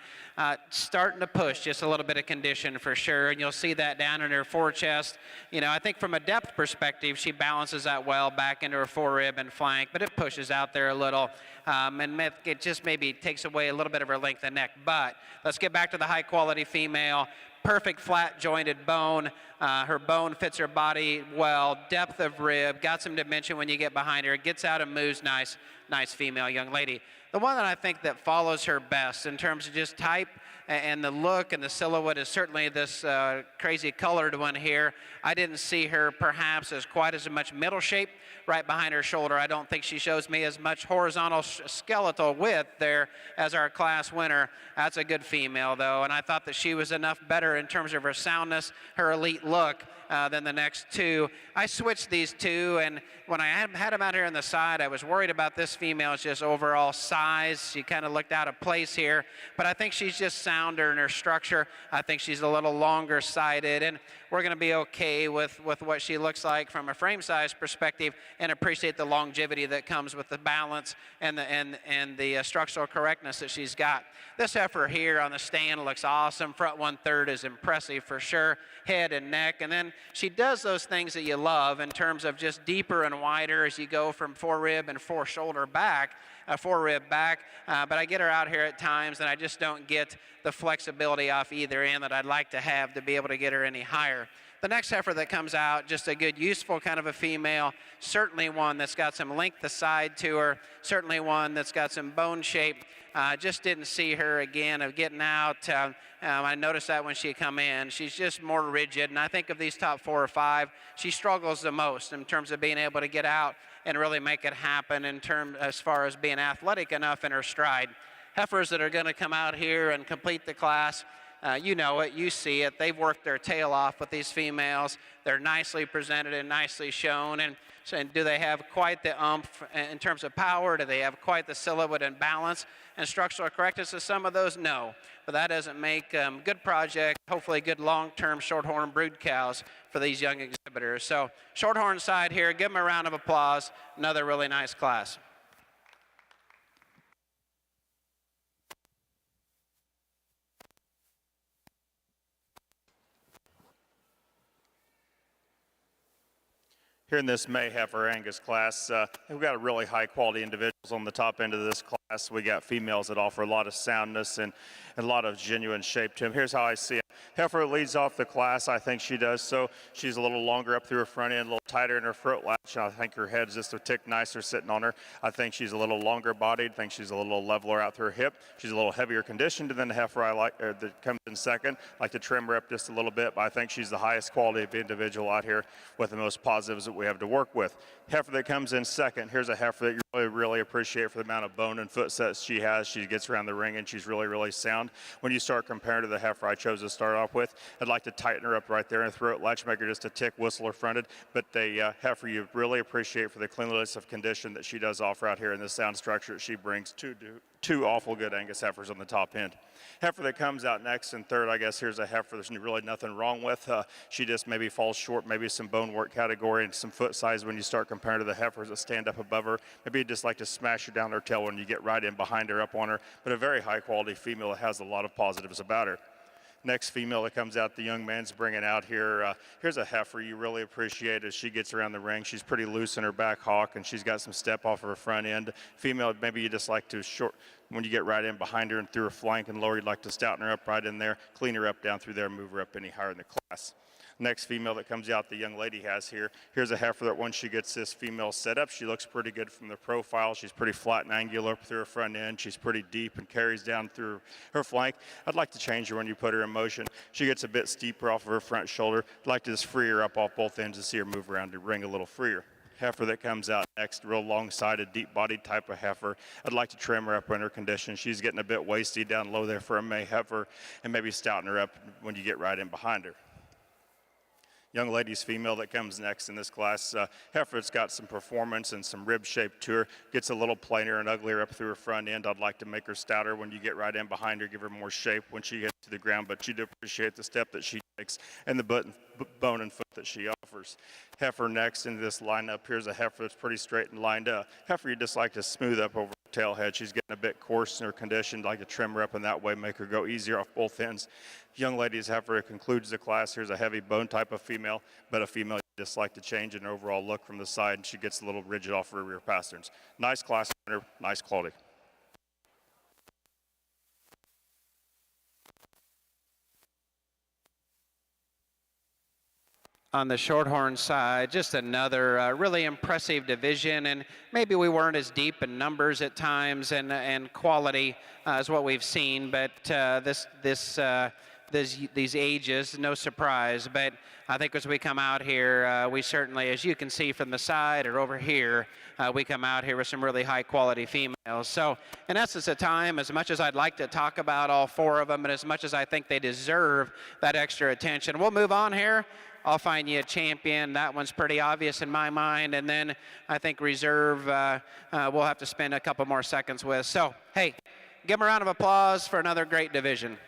starting to push just a little bit of condition for sure. And you'll see that down in her forechest. You know, I think from a depth perspective, she balances that well back into her forerib and flank. But it pushes out there a little. And it just maybe takes away a little bit of her length of neck. But let's get back to the high quality female. Perfect flat jointed bone. Her bone fits her body well. Depth of rib. Got some dimension when you get behind her. Gets out and moves nice. Nice female young lady. The one that I think that follows her best in terms of just type and the look and the silhouette is certainly this crazy colored one here. I didn't see her perhaps as quite as much middle shape right behind her shoulder. I don't think she shows me as much horizontal skeletal width there as our class winner. That's a good female though, and I thought that she was enough better in terms of her soundness, her elite look, than the next two. I switched these two, and when I had them out here on the side, I was worried about this female's just overall size. She kind of looked out of place here, but I think she's just sounder in her structure. I think she's a little longer sided, and we're going to be okay with what she looks like from a frame size perspective and appreciate the longevity that comes with the balance and the structural correctness that she's got. This heifer here on the stand looks awesome. Front 1/3 is impressive for sure. Head and neck, and then she does those things that you love in terms of just deeper and wider as you go from forerib and forerib back. But I get her out here at times, and I just don't get the flexibility off either end that I'd like to have to be able to get her any higher. The next heifer that comes out, just a good, useful kind of a female, certainly one that's got some length aside to her, certainly one that's got some bone shape. Just didn't see her again of getting out. I noticed that when she come in. She's just more rigid, and I think of these top 4 or 5, she struggles the most in terms of being able to get out and really make it happen as far as being athletic enough in her stride. Heifers that are going to come out here and complete the class, you know it, you see it. They've worked their tail off with these females. They're nicely presented and nicely shown. And do they have quite the oomph in terms of power? Do they have quite the silhouette and balance and structural correctness of some of those? No. But that doesn't make good project, hopefully good long-term Shorthorn brood cows for these young exhibitors. So Shorthorn side here, give them a round of applause. Another really nice class. Here in this May Heifer Angus class, we've got a really high quality individuals on the top end of this class. We got females that offer a lot of soundness and a lot of genuine shape to them. Here's how I see it. Heifer leads off the class. I think she does so. She's a little longer up through her front end, a little tighter in her throat latch. I think her head's just a tick nicer sitting on her. I think she's a little longer bodied. I think she's a little leveler out through her hip. She's a little heavier conditioned than the heifer I like that comes in second. I like to trim her up just a little bit, but I think she's the highest quality of individual out here with the most positives that we have to work with. Heifer that comes in second, here's a heifer that you really appreciate for the amount of bone and foot sets she has. She gets around the ring and she's really sound. When you start comparing to the heifer I chose to start start off with. I'd like to tighten her up right there and throat latch, make her just a tick whistler fronted, but a heifer you really appreciate for the cleanliness of condition that she does offer out here and the sound structure that she brings to two awful good Angus heifers on the top end. Heifer that comes out next and third, I guess here's a heifer there's really nothing wrong with. She just maybe falls short, maybe some bone work category and some foot size when you start comparing to the heifers that stand up above her. Maybe you just like to smash her down her tail when you get right in behind her, up on her, but a very high quality female that has a lot of positives about her. Next female that comes out, the young man's bringing out here. Here's a heifer you really appreciate as she gets around the ring. She's pretty loose in her back hock, and she's got some step off of her front end. Female, maybe you just like to when you get right in behind her and through her flank and lower, you'd like to stouten her up right in there, clean her up down through there, move her up any higher in the class. Next female that comes out, the young lady has here. Here's a heifer that once she gets this female set up, she looks pretty good from the profile. She's pretty flat and angular through her front end. She's pretty deep and carries down through her flank. I'd like to change her when you put her in motion. She gets a bit steeper off of her front shoulder. I'd like to just free her up off both ends and see her move around the ring a little freer. Heifer that comes out next, real long-sided, deep-bodied type of heifer. I'd like to trim her up in her condition. She's getting a bit waisty down low there for a May heifer, and maybe stouten her up when you get right in behind her. Young lady's female that comes next in this class. Heifer that's got some performance and some rib shape to her, gets a little plainer and uglier up through her front end. I'd like to make her stouter when you get right in behind her, give her more shape when she hits to the ground, but you do appreciate the step that she takes and the bone and foot that she offers. Heifer next in this lineup. Here's a heifer that's pretty straight and lined up. Heifer you just like to smooth up over her tail head. She's getting a bit coarse in her condition. Like to trim her up in that way, make her go easier off both ends. Young lady's heifer concludes the class. Here's a heavy bone type of female, but a female you just like to change an overall look from the side, and she gets a little rigid off her rear pasterns. Nice class winner, nice quality. On the Shorthorn side, just another really impressive division, and maybe we weren't as deep in numbers at times and quality as what we've seen, but these ages, no surprise. But I think as we come out here, we certainly, as you can see from the side or over here, we come out here with some really high quality females. So in essence, a time, as much as I'd like to talk about all four of them, and as much as I think they deserve that extra attention, we'll move on here. I'll find you a champion. That one's pretty obvious in my mind. And then I think reserve, we'll have to spend a couple more seconds with. So, hey, give them a round of applause for another great division.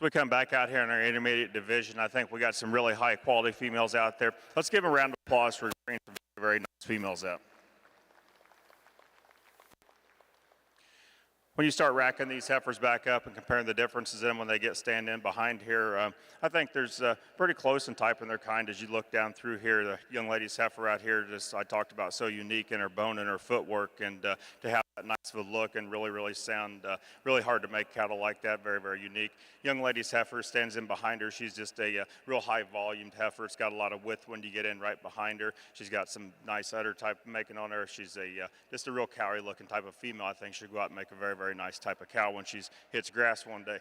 we come back out here in our intermediate division, I think we got some really high quality females out there. Let's give them a round of applause for bringing some very nice females out. When you start racking these heifers back up and comparing the differences in them when they get stand in behind here, I think there's pretty close in type in their kind as you look down through here. The young lady's heifer out here, just I talked about, so unique in her bone and her footwork, and to have that nice of a look and really sound, really hard to make cattle like that, very unique. Young lady's heifer stands in behind her. She's just a real high volumed heifer. It's got a lot of width when you get in right behind her. She's got some nice udder type making on her. She's just a real cowy looking type of female. I think she'll go out and make a very nice type of cow when she hits grass one day.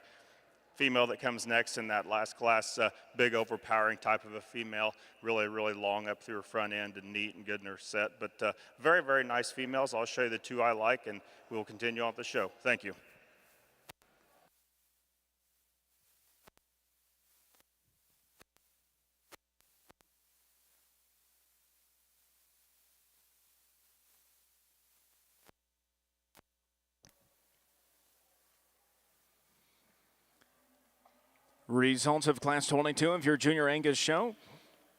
Female that comes next in that last class, big overpowering type of a female, really long up through her front end and neat and good in her set, but very nice females. I'll show you the two I like, and we'll continue on with the show. Thank you. Results of Class 22 of your Junior Angus show.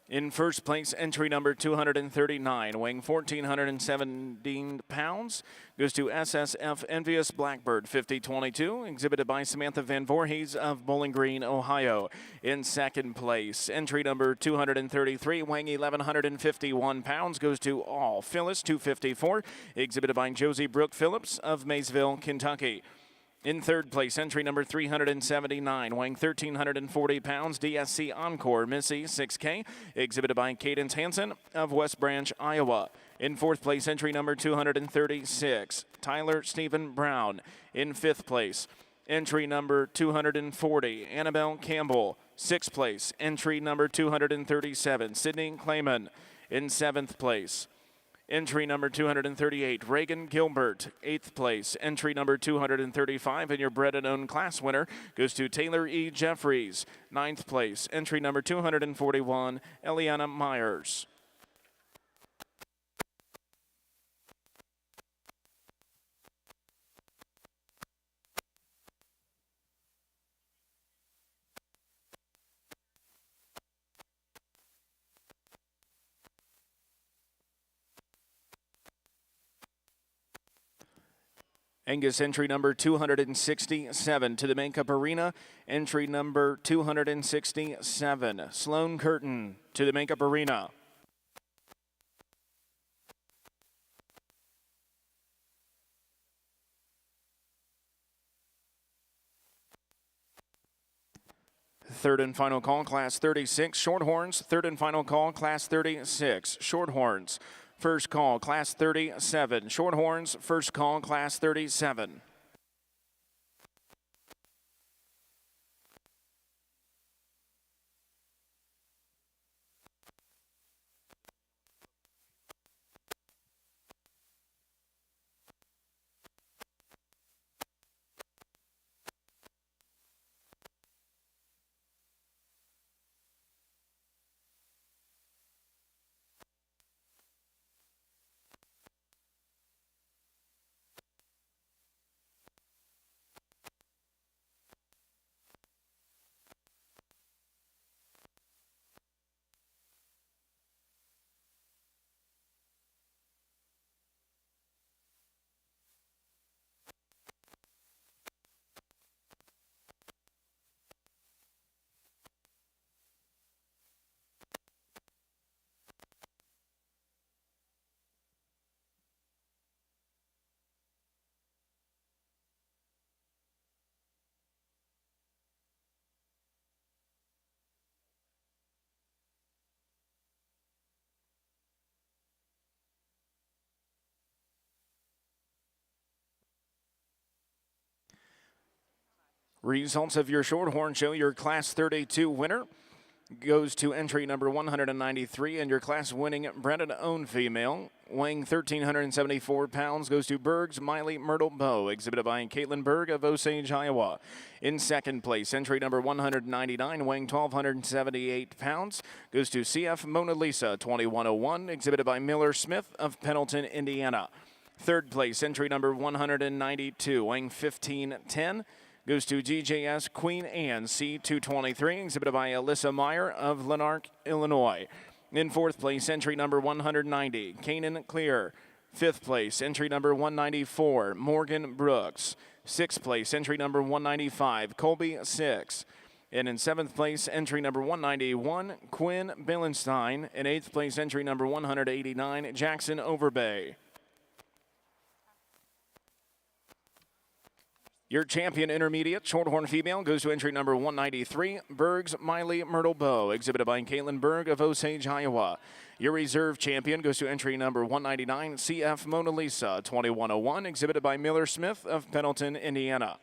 In first place, entry number 239, weighing 1,417 pounds, goes to SSF Envious Blackbird 5022, exhibited by Samantha Van Voorhees of Bowling Green, Ohio. In second place, entry number 233, weighing 1,151 pounds, goes to All Phyllis 254, exhibited by Josie Brooke Phillips of Maysville, Kentucky. In third place, entry number 379, weighing 1,340 pounds, DSC Encore Missy 6K, exhibited by Cadence Hansen of West Branch, Iowa. In fourth place, entry number 236, Tyler Stephen Brown. In fifth place, entry number 240, Annabelle Campbell. Sixth place, entry number 237, Sydney Clayman. In seventh place, entry number 238, Reagan Gilbert. Eighth place, entry number 235, and your bred and owned class winner goes to Taylor E. Jeffries. Ninth place, entry number 241, Eliana Myers. Angus entry number 267 to the makeup arena. Entry number 267, Sloan Curtin to the makeup arena. Third and final call, Class 36, Shorthorns. Third and final call, Class 36, Shorthorns. First call, Class 37. Shorthorns, first call, Class 37. Results of your Shorthorn show, your Class 32 winner goes to entry number 193, and your class winning bred and owned female, weighing 1,374 pounds, goes to Berg's Miley Myrtle Bow, exhibited by Caitlin Berg of Osage, Iowa. In second place, entry number 199, weighing 1,278 pounds, goes to CF Mona Lisa 2101, exhibited by Miller Smith of Pendleton, Indiana. Third place, entry number 192, weighing 1,510, goes to GJS Queen Anne C223, exhibited by Alyssa Meyer of Lanark, Illinois. In fourth place, entry number 190, Kanan Clear. Fifth place, entry number 194, Morgan Brooks. Sixth place, entry number 195, Colby Six. And in seventh place, entry number 191, Quinn Billenstein. In eighth place, entry number 189, Jackson Overbay. Your champion intermediate Shorthorn female goes to entry number 193, Berg's Miley Myrtle Bow, exhibited by Caitlin Berg of Osage, Iowa. Your reserve champion goes to entry number 199, CF Mona Lisa 2101, exhibited by Miller Smith of Pendleton, Indiana.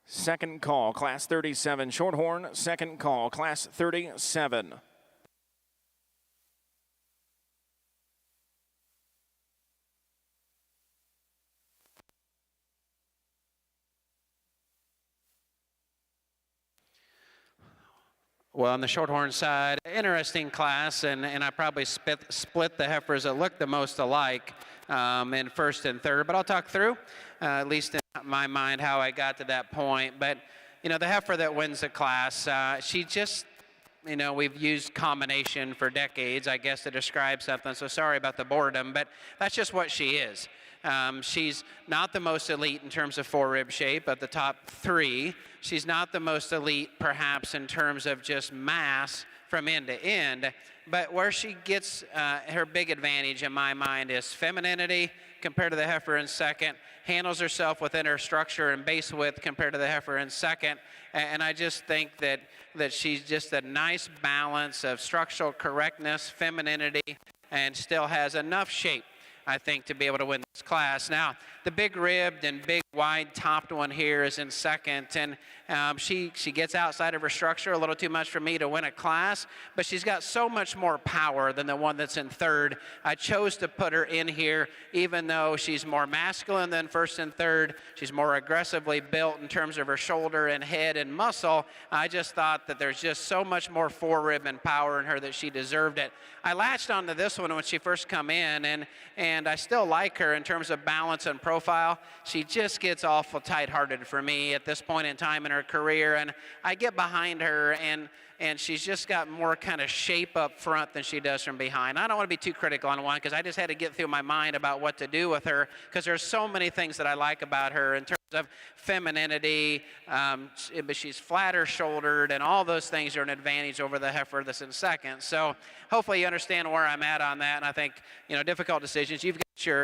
Second call, Class 37 Shorthorn. Second call, Class 37. Well, on the Shorthorn side, interesting class, and I probably split the heifers that look the most alike in first and third, but I'll talk through, at least in my mind, how I got to that point. But, you know, the heifer that wins the class, she just, you know, we've used combination for decades, I guess, to describe something, so sorry about the boredom, but that's just what she is. She's not the most elite in terms of forerib shape of the top three. She's not the most elite, perhaps, in terms of just mass from end to end. But where she gets her big advantage, in my mind, is femininity compared to the heifer in second, handles herself within her structure and base width compared to the heifer in second. And I just think that she's just a nice balance of structural correctness, femininity, and still has enough shape, I think, to be able to win this class. Now, the big ribbed and big wide topped one here is in second, and she gets outside of her structure a little too much for me to win a class, but she's got so much more power than the one that's in third. I chose to put her in here, even though she's more masculine than first and third. She's more aggressively built in terms of her shoulder and head and muscle. I just thought that there's just so much more forerib and power in her that she deserved it. I latched onto this one when she first come in, and I still like her in terms of balance and profile. She just gets awful tight-hearted for me at this point in time in her career, and I get behind her, and she's just got more kind of shape up front than she does from behind. I don't want to be too critical on one because I just had to get through my mind about what to do with her, because there's so many things that I like about her in terms of femininity, but she's flatter shouldered, and all those things are an advantage over the heifer that's in second. So hopefully you understand where I'm at on that, and I think, you know, difficult decisions. You've got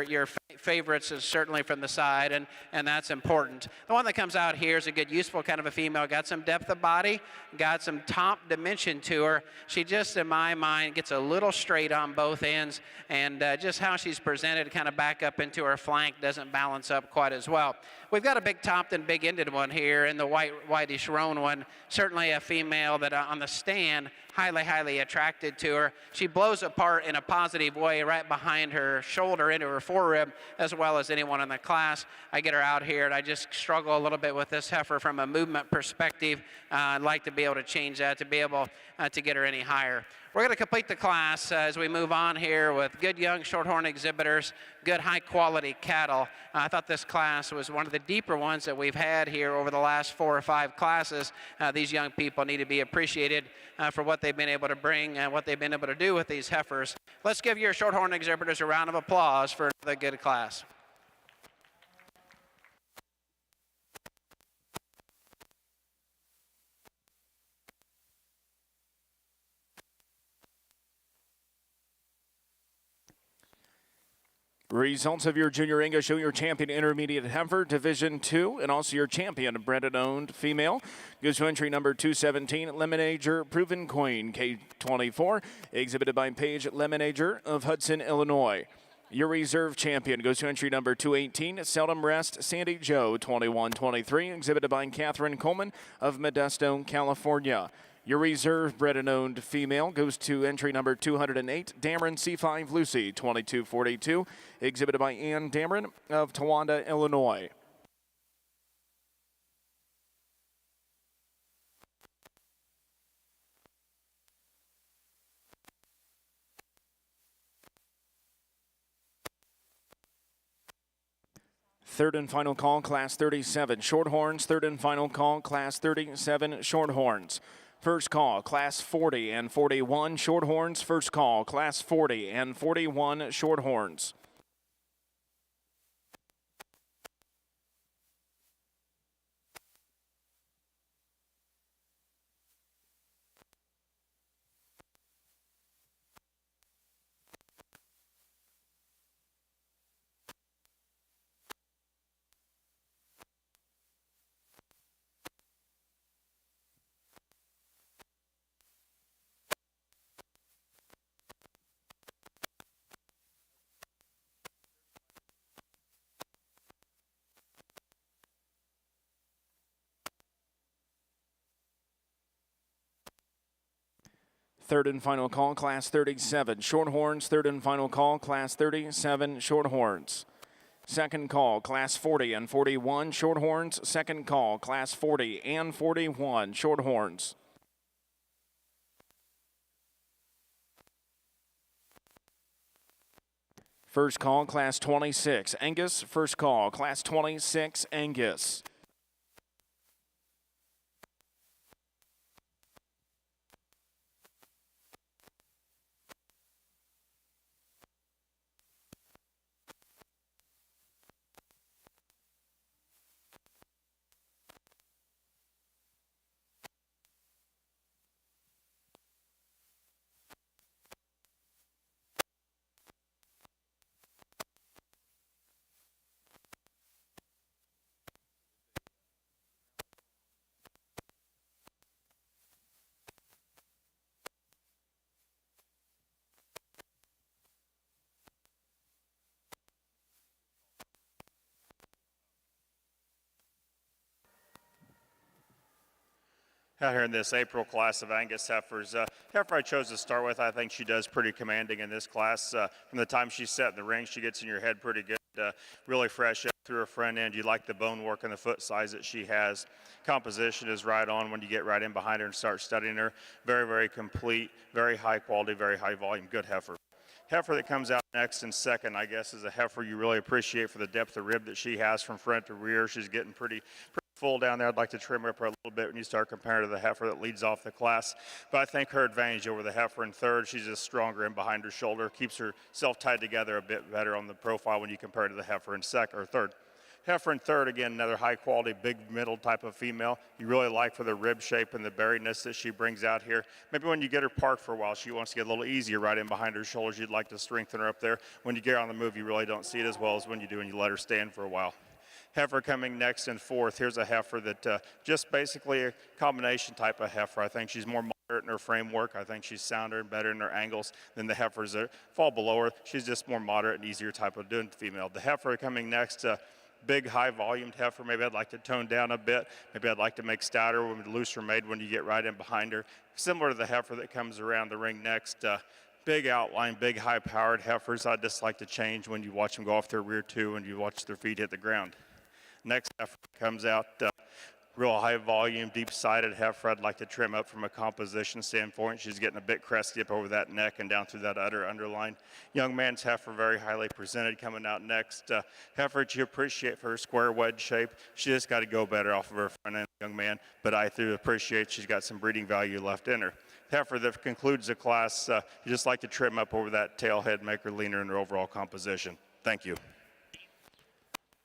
your favorites is certainly from the side, and that's important. The one that comes out here is a good, useful kind of a female. Got some depth of body, got some top dimension to her. She just, in my mind, gets a little straight on both ends, and just how she's presented kind of back up into her flank doesn't balance up quite as well. We've got a big topped and big ended one here, and the whitish roan one, certainly a female that on the stand, highly attracted to her. She blows apart in a positive way right behind her shoulder into her forerib, as well as anyone in the class. I get her out here, and I just struggle a little bit with this heifer from a movement perspective. I'd like to be able to change that to be able to get her any higher. We're going to complete the class as we move on here with good young Shorthorn exhibitors, good high-quality cattle. I thought this class was one of the deeper ones that we've had here over the last 4 or 5 classes. These young people need to be appreciated for what they've been able to bring and what they've been able to do with these heifers. Let's give your Shorthorn exhibitors a round of applause for another good class. Results of your Junior Angus show your champion intermediate heifer, Division 2, and also your champion bred and owned female. Goes to entry number 217, Lemonager Proven Queen, K24, exhibited by Paige Lemonager of Hudson, Illinois. Your reserve champion goes to entry number 218, Seldom Rest Sandy Joe, 2123, exhibited by Catherine Coleman of Modesto, California. Your reserve bred and owned female goes to entry number 208, Dameron C5 Lucy, 2242, exhibited by Ann Dameron of Towanda, Illinois. Third and final call, Class 37, Shorthorns. Third and final call, Class 37, Shorthorns. First call, Class 40 and 41, Shorthorns. First call, Class 40 and 41, Shorthorns. Third and final call, Class 37, Shorthorns. Third and final call, Class 37, Shorthorns. Second call, Class 40 and 41, Shorthorns. Second call, Class 40 and 41, Shorthorns. First call, Class 26, Angus. First call, Class 26, Angus. Out here in this April class of Angus heifers, heifer I chose to start with, I think she does pretty commanding in this class. From the time she's set in the ring, she gets in your head pretty good. Really fresh up through her front end. You like the bone work and the foot size that she has. Composition is right on when you get right in behind her and start studying her. Very, very complete, very high quality, very high volume, good heifer. Heifer that comes out next and second, I guess, is a heifer you really appreciate for the depth of rib that she has from front to rear. She's getting pretty full down there. I'd like to trim her up a little bit when you start comparing to the heifer that leads off the class. But I think her advantage over the heifer in third, she's just stronger in behind her shoulder, keeps herself tied together a bit better on the profile when you compare to the heifer in second or third. Heifer in third, again, another high quality, big middle type of female. You really like for the rib shape and the berryness that she brings out here. Maybe when you get her parked for a while, she wants to get a little easier right in behind her shoulders. You'd like to strengthen her up there. When you get her on the move, you really don't see it as well as when you do when you let her stand for a while. Heifer coming next and fourth. Here's a heifer that just basically a combination type of heifer. I think she's more moderate in her framework. I think she's sounder and better in her angles than the heifers that fall below her. She's just more moderate and easier type of doing female. The heifer coming next, big high volumed heifer. Maybe I'd like to tone down a bit. Maybe I'd like to make stouter, looser made when you get right in behind her. Similar to the heifer that comes around the ring next. Big outline, big high powered heifers. I'd just like to change when you watch them go off their rear too and you watch their feet hit the ground. Next heifer comes out, real high volume, deep sided heifer. I'd like to trim up from a composition standpoint. She's getting a bit cresty up over that neck and down through that underline. Young man's heifer, very highly presented, coming out next. Heifer that you appreciate for her square wedge shape. She just got to go better off of her front end, young man, but I do appreciate she's got some breeding value left in her. Heifer that concludes the class, you just like to trim up over that tail head, make her leaner in her overall composition. Thank you.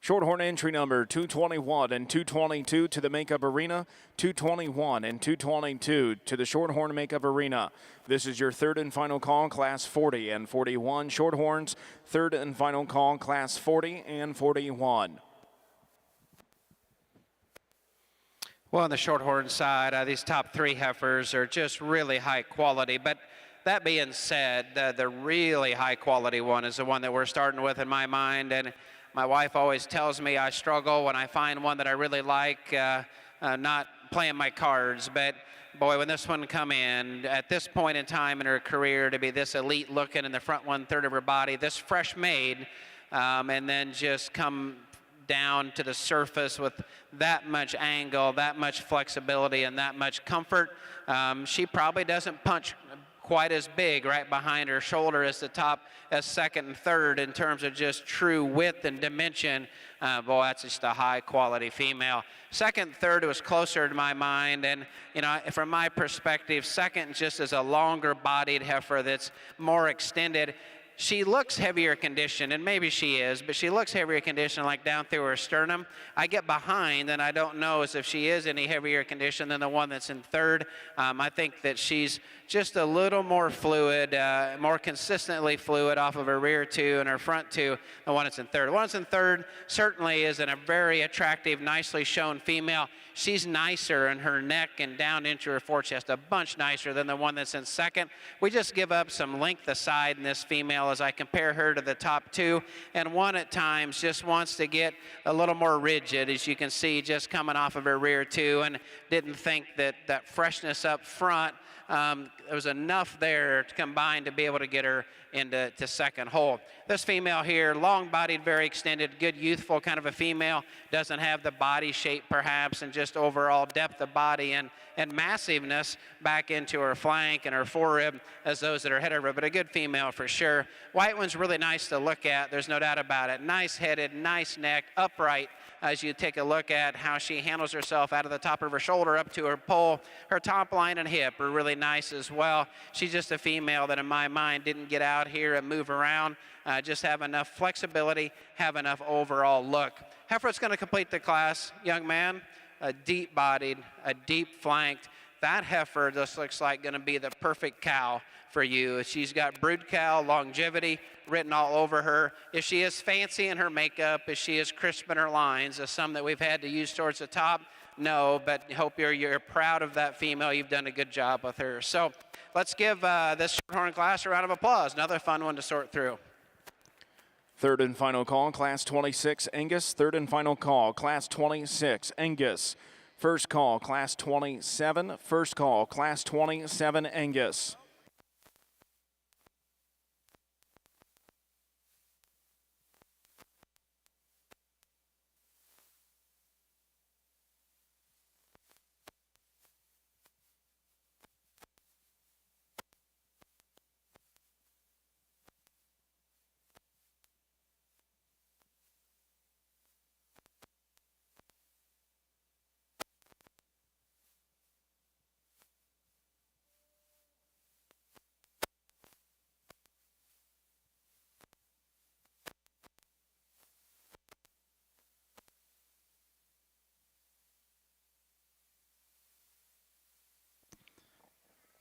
Shorthorn entry number 221 and 222 to the Makeup Arena, 221 and 222 to the Shorthorn Makeup Arena. This is your third and final call, Class 40 and 41. Shorthorns, third and final call, Class 40 and 41. Well, on the Shorthorn side, these top three heifers are just really high quality. But that being said, the really high quality one is the one that we're starting with in my mind. And my wife always tells me I struggle when I find one that I really like, not playing my cards. But boy, when this one come in, at this point in time in her career, to be this elite looking in the front 1/3 of her body, this fresh made, and then just come down to the surface with that much angle, that much flexibility, and that much comfort. She probably doesn't punch quite as big right behind her shoulder as the top, as second and third in terms of just true width and dimension. Boy, that's just a high quality female. Second, third was closer to my mind, and from my perspective, second just is a longer bodied heifer that's more extended. She looks heavier conditioned, and maybe she is, but she looks heavier conditioned, like down through her sternum. I get behind, and I don't know as if she is any heavier conditioned than the one that's in third. I think that she's just a little more fluid, more consistently fluid off of her rear two and her front two, the one that's in third. The one that's in third certainly is a very attractive, nicely shown female. She's nicer in her neck and down into her forechest, a bunch nicer than the one that's in second. We just give up some length aside in this female as I compare her to the top two, and one at times just wants to get a little more rigid, as you can see, just coming off of her rear two, and didn't think that that freshness up front, there was enough there to combine to be able to get her into second hold. This female here, long-bodied, very extended, good youthful kind of a female, doesn't have the body shape perhaps, and just overall depth of body and massiveness back into her flank and her forerib as those that are ahead of her, but a good female for sure. White one's really nice to look at, there's no doubt about it. Nice headed, nice neck, upright, as you take a look at how she handles herself out of the top of her shoulder up to her pole. Her top line and hip are really nice as well. She's just a female that in my mind didn't get out here and move around, just have enough flexibility, have enough overall look. Heifer's going to complete the class, young man, a deep bodied, a deep flanked. That heifer just looks like going to be the perfect cow for you. She's got brood cow longevity written all over her. If she is fancy in her makeup, if she is crisp in her lines, as some that we've had to use towards the top, no, but hope you're proud of that female. You've done a good job with her. So let's give this Shorthorn class a round of applause. Another fun one to sort through. Third and final call, Class 26 Angus. Third and final call, Class 26 Angus. First call, Class 27. First call, Class 27 Angus.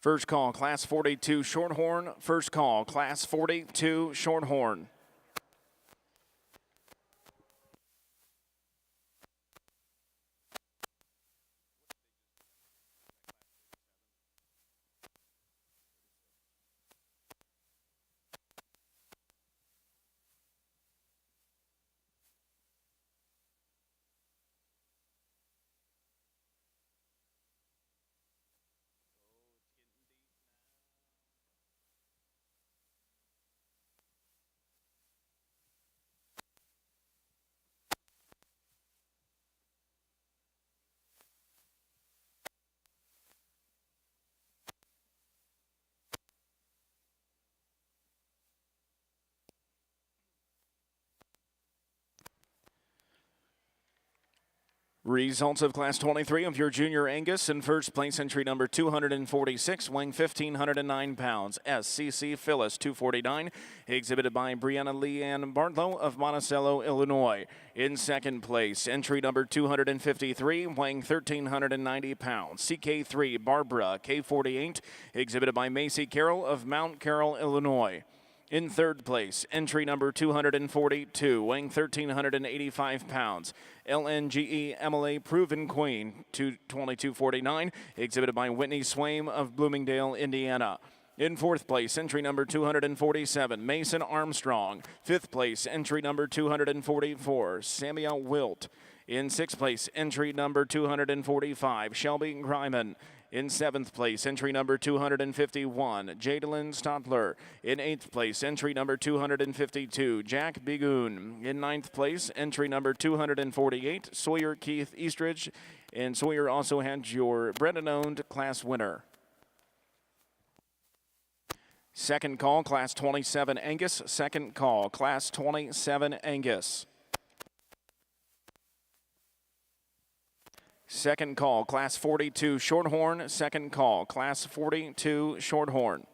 First call, Class 42 Shorthorn. First call, Class 42 Shorthorn. Results of Class 23 of your Junior Angus. In first place, entry number 246, weighing 1,509 pounds. SCC Phyllis, 249, exhibited by Brianna Leanne Bartlow of Monticello, Illinois. In second place, entry number 253, weighing 1,390 pounds. CK3 Barbara, K48, exhibited by Macy Carroll of Mount Carroll, Illinois. In third place, entry number 242, weighing 1,385 pounds. LNGE MLA Proven Queen, 2249, exhibited by Whitney Swaim of Bloomingdale, Indiana. In fourth place, entry number 247, Mason Armstrong. Fifth place, entry number 244, Samuel Wilt. In sixth place, entry number 245, Shelby Greiman. In seventh place, entry number 251, Jadalyn Stotler. In eighth place, entry number 252, Jack Bigoon. In ninth place, entry number 248, Sawyer Keith Eastridge. And Sawyer also had your Brendan-owned class winner. Second call, Class 27 Angus. Second call, Class 27 Angus. Second call, Class 42 Shorthorn. Second call, Class 42 Shorthorn.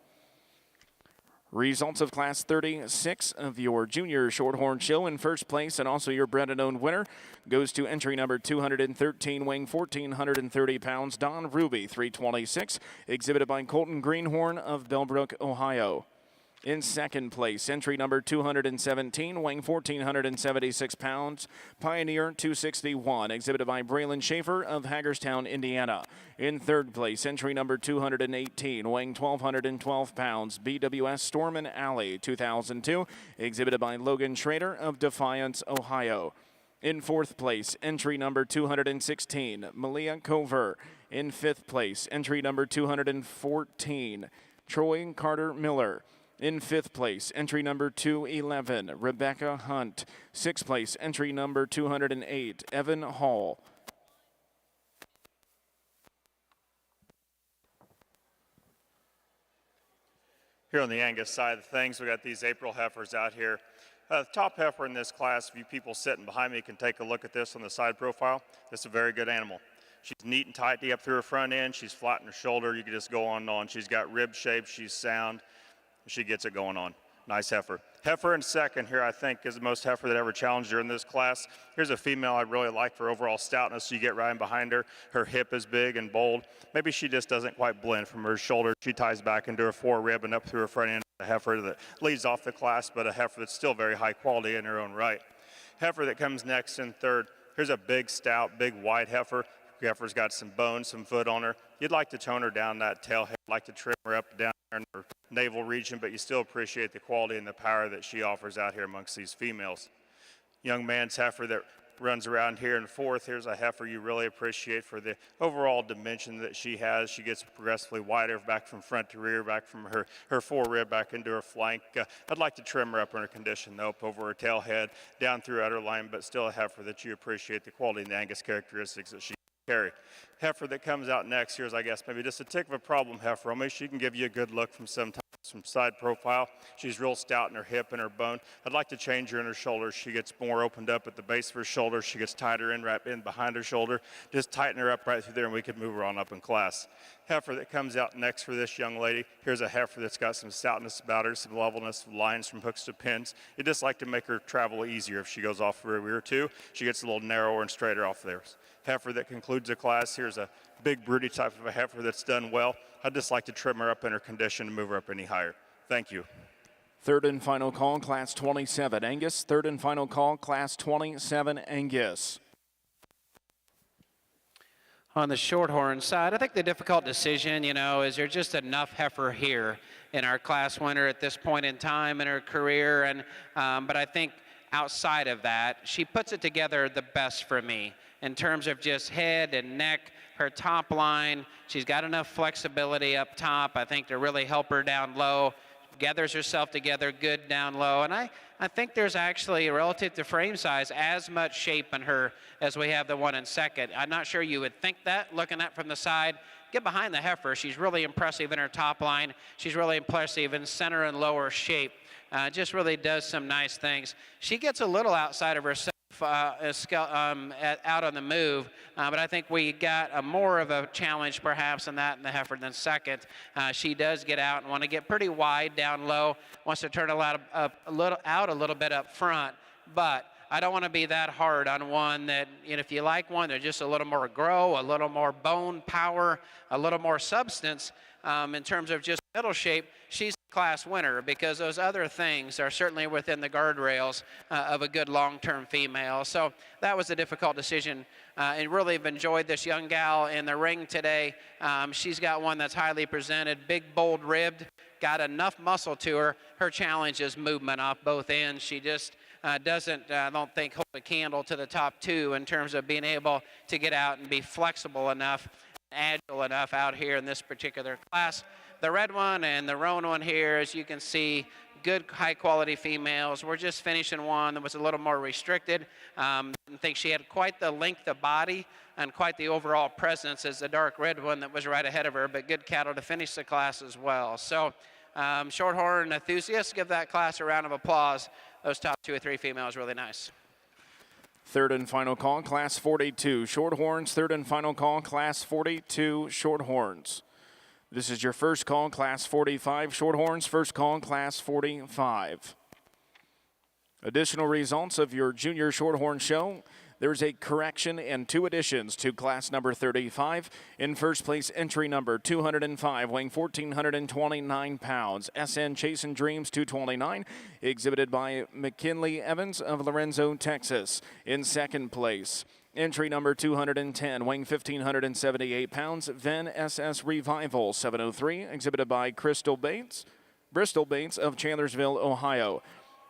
Results of Class 36 of your Junior Shorthorn Show. In first place, and also your bred and owned winner, goes to entry number 213, weighing 1,430 pounds, Don Ruby, 326, exhibited by Colton Greenhorn of Bellbrook, Ohio. In second place, entry number 217, weighing 1,476 pounds, Pioneer 261, exhibited by Braylon Schaefer of Hagerstown, Indiana. In third place, entry number 218, weighing 1,212 pounds, BWS Storm & Alley 2002, exhibited by Logan Schrader of Defiance, Ohio. In fourth place, entry number 216, Malia Cover. In fifth place, entry number 214, Troy Carter Miller. In fifth place, entry number 211, Rebecca Hunt. Sixth place, entry number 208, Evan Hall. Here on the Angus side of things, we got these April heifers out here. The top heifer in this class, if you people sitting behind me can take a look at this on the side profile, this is a very good animal. She's neat and tidy up through her front end. She's flat in her shoulder. You can just go on and on. She's got rib shape. She's sound. She gets it going on. Nice heifer. Heifer in second here, I think, is the most heifer that ever challenged her in this class. Here's a female I really like for overall stoutness. So you get right in behind her. Her hip is big and bold. Maybe she just doesn't quite blend from her shoulder. She ties back into her forerib and up through her front end. A heifer that leads off the class, but a heifer that's still very high quality in her own right. Heifer that comes next in third. Here's a big, stout, big, wide heifer. Heifer's got some bones, some foot on her. You'd like to tone her down that tail head, like to trim her up down in her navel region, but you still appreciate the quality and the power that she offers out here amongst these females. Young man's heifer that runs around here in fourth. Here's a heifer you really appreciate for the overall dimension that she has. She gets progressively wider back from front to rear, back from her forerib back into her flank. I'd like to trim her up in her condition, though, up over her tail head, down through udder line, but still a heifer that you appreciate the quality and the Angus characteristics that she carry. Heifer that comes out next here is, I guess, maybe just a tick of a problem heifer. Only she can give you a good look from sometimes from side profile. She's real stout in her hip and her bone. I'd like to change her in her shoulders. She gets more opened up at the base of her shoulder. She gets tighter in right in behind her shoulder. Just tighten her up right through there and we could move her on up in class. Heifer that comes out next for this young lady. Here's a heifer that's got some stoutness about her, some levelness of lines from hooks to pins. You just like to make her travel easier if she goes off for a rear two. She gets a little narrower and straighter off there. Heifer that concludes the class. Here's a big broody type of a heifer that's done well. I'd just like to trim her up in her condition and move her up any higher. Thank you. Third and final call, Class 27 Angus. Third and final call, Class 27 Angus. On the Shorthorn side, I think the difficult decision, is there just enough heifer here in our class winner at this point in time in her career? And but I think outside of that, she puts it together the best for me in terms of just head and neck, her top line. She's got enough flexibility up top, I think, to really help her down low. Gathers herself together good down low. And I think there's actually, relative to frame size, as much shape in her as we have the one in second. I'm not sure you would think that looking at from the side. Get behind the heifer. She's really impressive in her top line. She's really impressive in center and lower shape. Just really does some nice things. She gets a little outside of herself out on the move, but I think we got more of a challenge perhaps in that in the heifer than second. She does get out and want to get pretty wide down low, wants to turn a little bit up front, but I don't want to be that hard on one that, if you like one, there's just a little more grow, a little more bone power, a little more substance in terms of just middle shape. She's a class winner because those other things are certainly within the guardrails of a good long-term female. So that was a difficult decision. And really have enjoyed this young gal in the ring today. She's got one that's highly presented, big, bold ribbed, got enough muscle to her. Her challenge is movement off both ends. She just doesn't, I don't think, hold a candle to the top two in terms of being able to get out and be flexible enough, agile enough out here in this particular class. The red one and the roan one here, as you can see, good high-quality females. We're just finishing one that was a little more restricted. I think she had quite the length of body and quite the overall presence as the dark red one that was right ahead of her, but good cattle to finish the class as well. So Shorthorn enthusiasts, give that class a round of applause. Those top 2 or 3 females, really nice. Third and final call, Class 42 Shorthorns. Third and final call, Class 42 Shorthorns. This is your first call, Class 45 Shorthorns. First call, Class 45. Additional results of your junior Shorthorn show. There's a correction and 2 additions to class number 35. In first place, entry number 205, weighing 1,429 pounds. SN Chasing Dreams 229, exhibited by McKinley Evans of Lorenzo, Texas. In second place, entry number 210, weighing 1,578 pounds. Ven SS Revival 703, exhibited by Bristol Bates of Chandlersville, Ohio.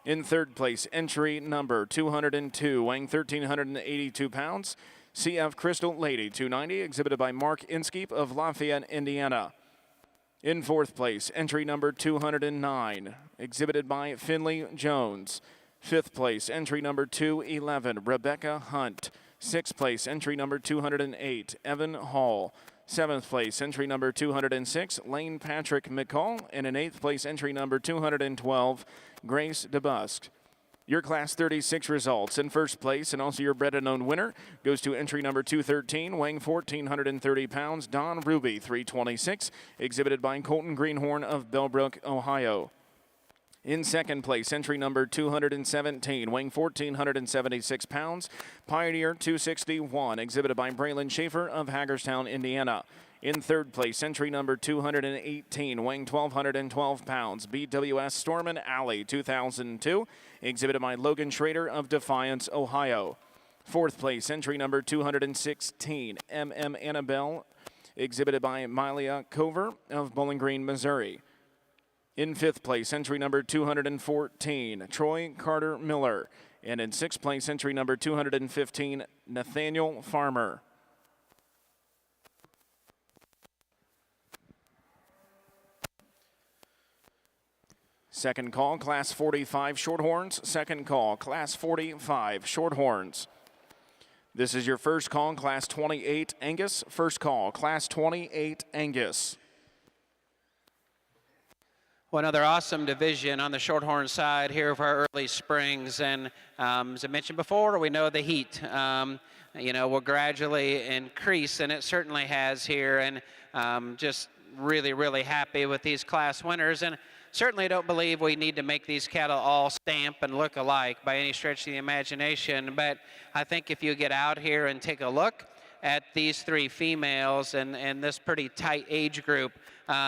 In third place, entry number 202, weighing 1,382 pounds. CF Crystal Lady 290, exhibited by Mark Inskeep of Lafayette, Indiana. In fourth place, entry number 209, exhibited by Finley Jones. Fifth place, entry number 211, Rebecca Hunt. Sixth place, entry number 208, Evan Hall. Seventh place, entry number 206, Lane Patrick McCall. And in eighth place, entry number 212, Grace DeBusk. Your Class 36 results. In first place, and also your bred and owned winner, goes to entry number 213, weighing 1,430 pounds, Don Ruby 326, exhibited by Colton Greenhorn of Bellbrook, Ohio. In second place, entry number 217, weighing 1,476 pounds, Pioneer 261, exhibited by Braylon Schaefer of Hagerstown, Indiana. In third place, entry number 218, weighing 1,212 pounds, BWS Stormin Alley 2002, exhibited by Logan Schrader of Defiance, Ohio. Fourth place, entry number 216, MM Annabelle, exhibited by Milia Cover of Bowling Green, Missouri. In fifth place, entry number 214, Troy Carter Miller. And in sixth place, entry number 215, Nathaniel Farmer. Second call, Class 45 Shorthorns. Second call, Class 45 Shorthorns. This is your first call, Class 28 Angus. First call, Class 28 Angus. Well, another awesome division on the Shorthorn side here of our early springs. And as I mentioned before, we know the heat, will gradually increase, and it certainly has here. And just really, really happy with these class winners. And certainly don't believe we need to make these cattle all stamp and look alike by any stretch of the imagination. But I think if you get out here and take a look at these 3 females and this pretty tight age group,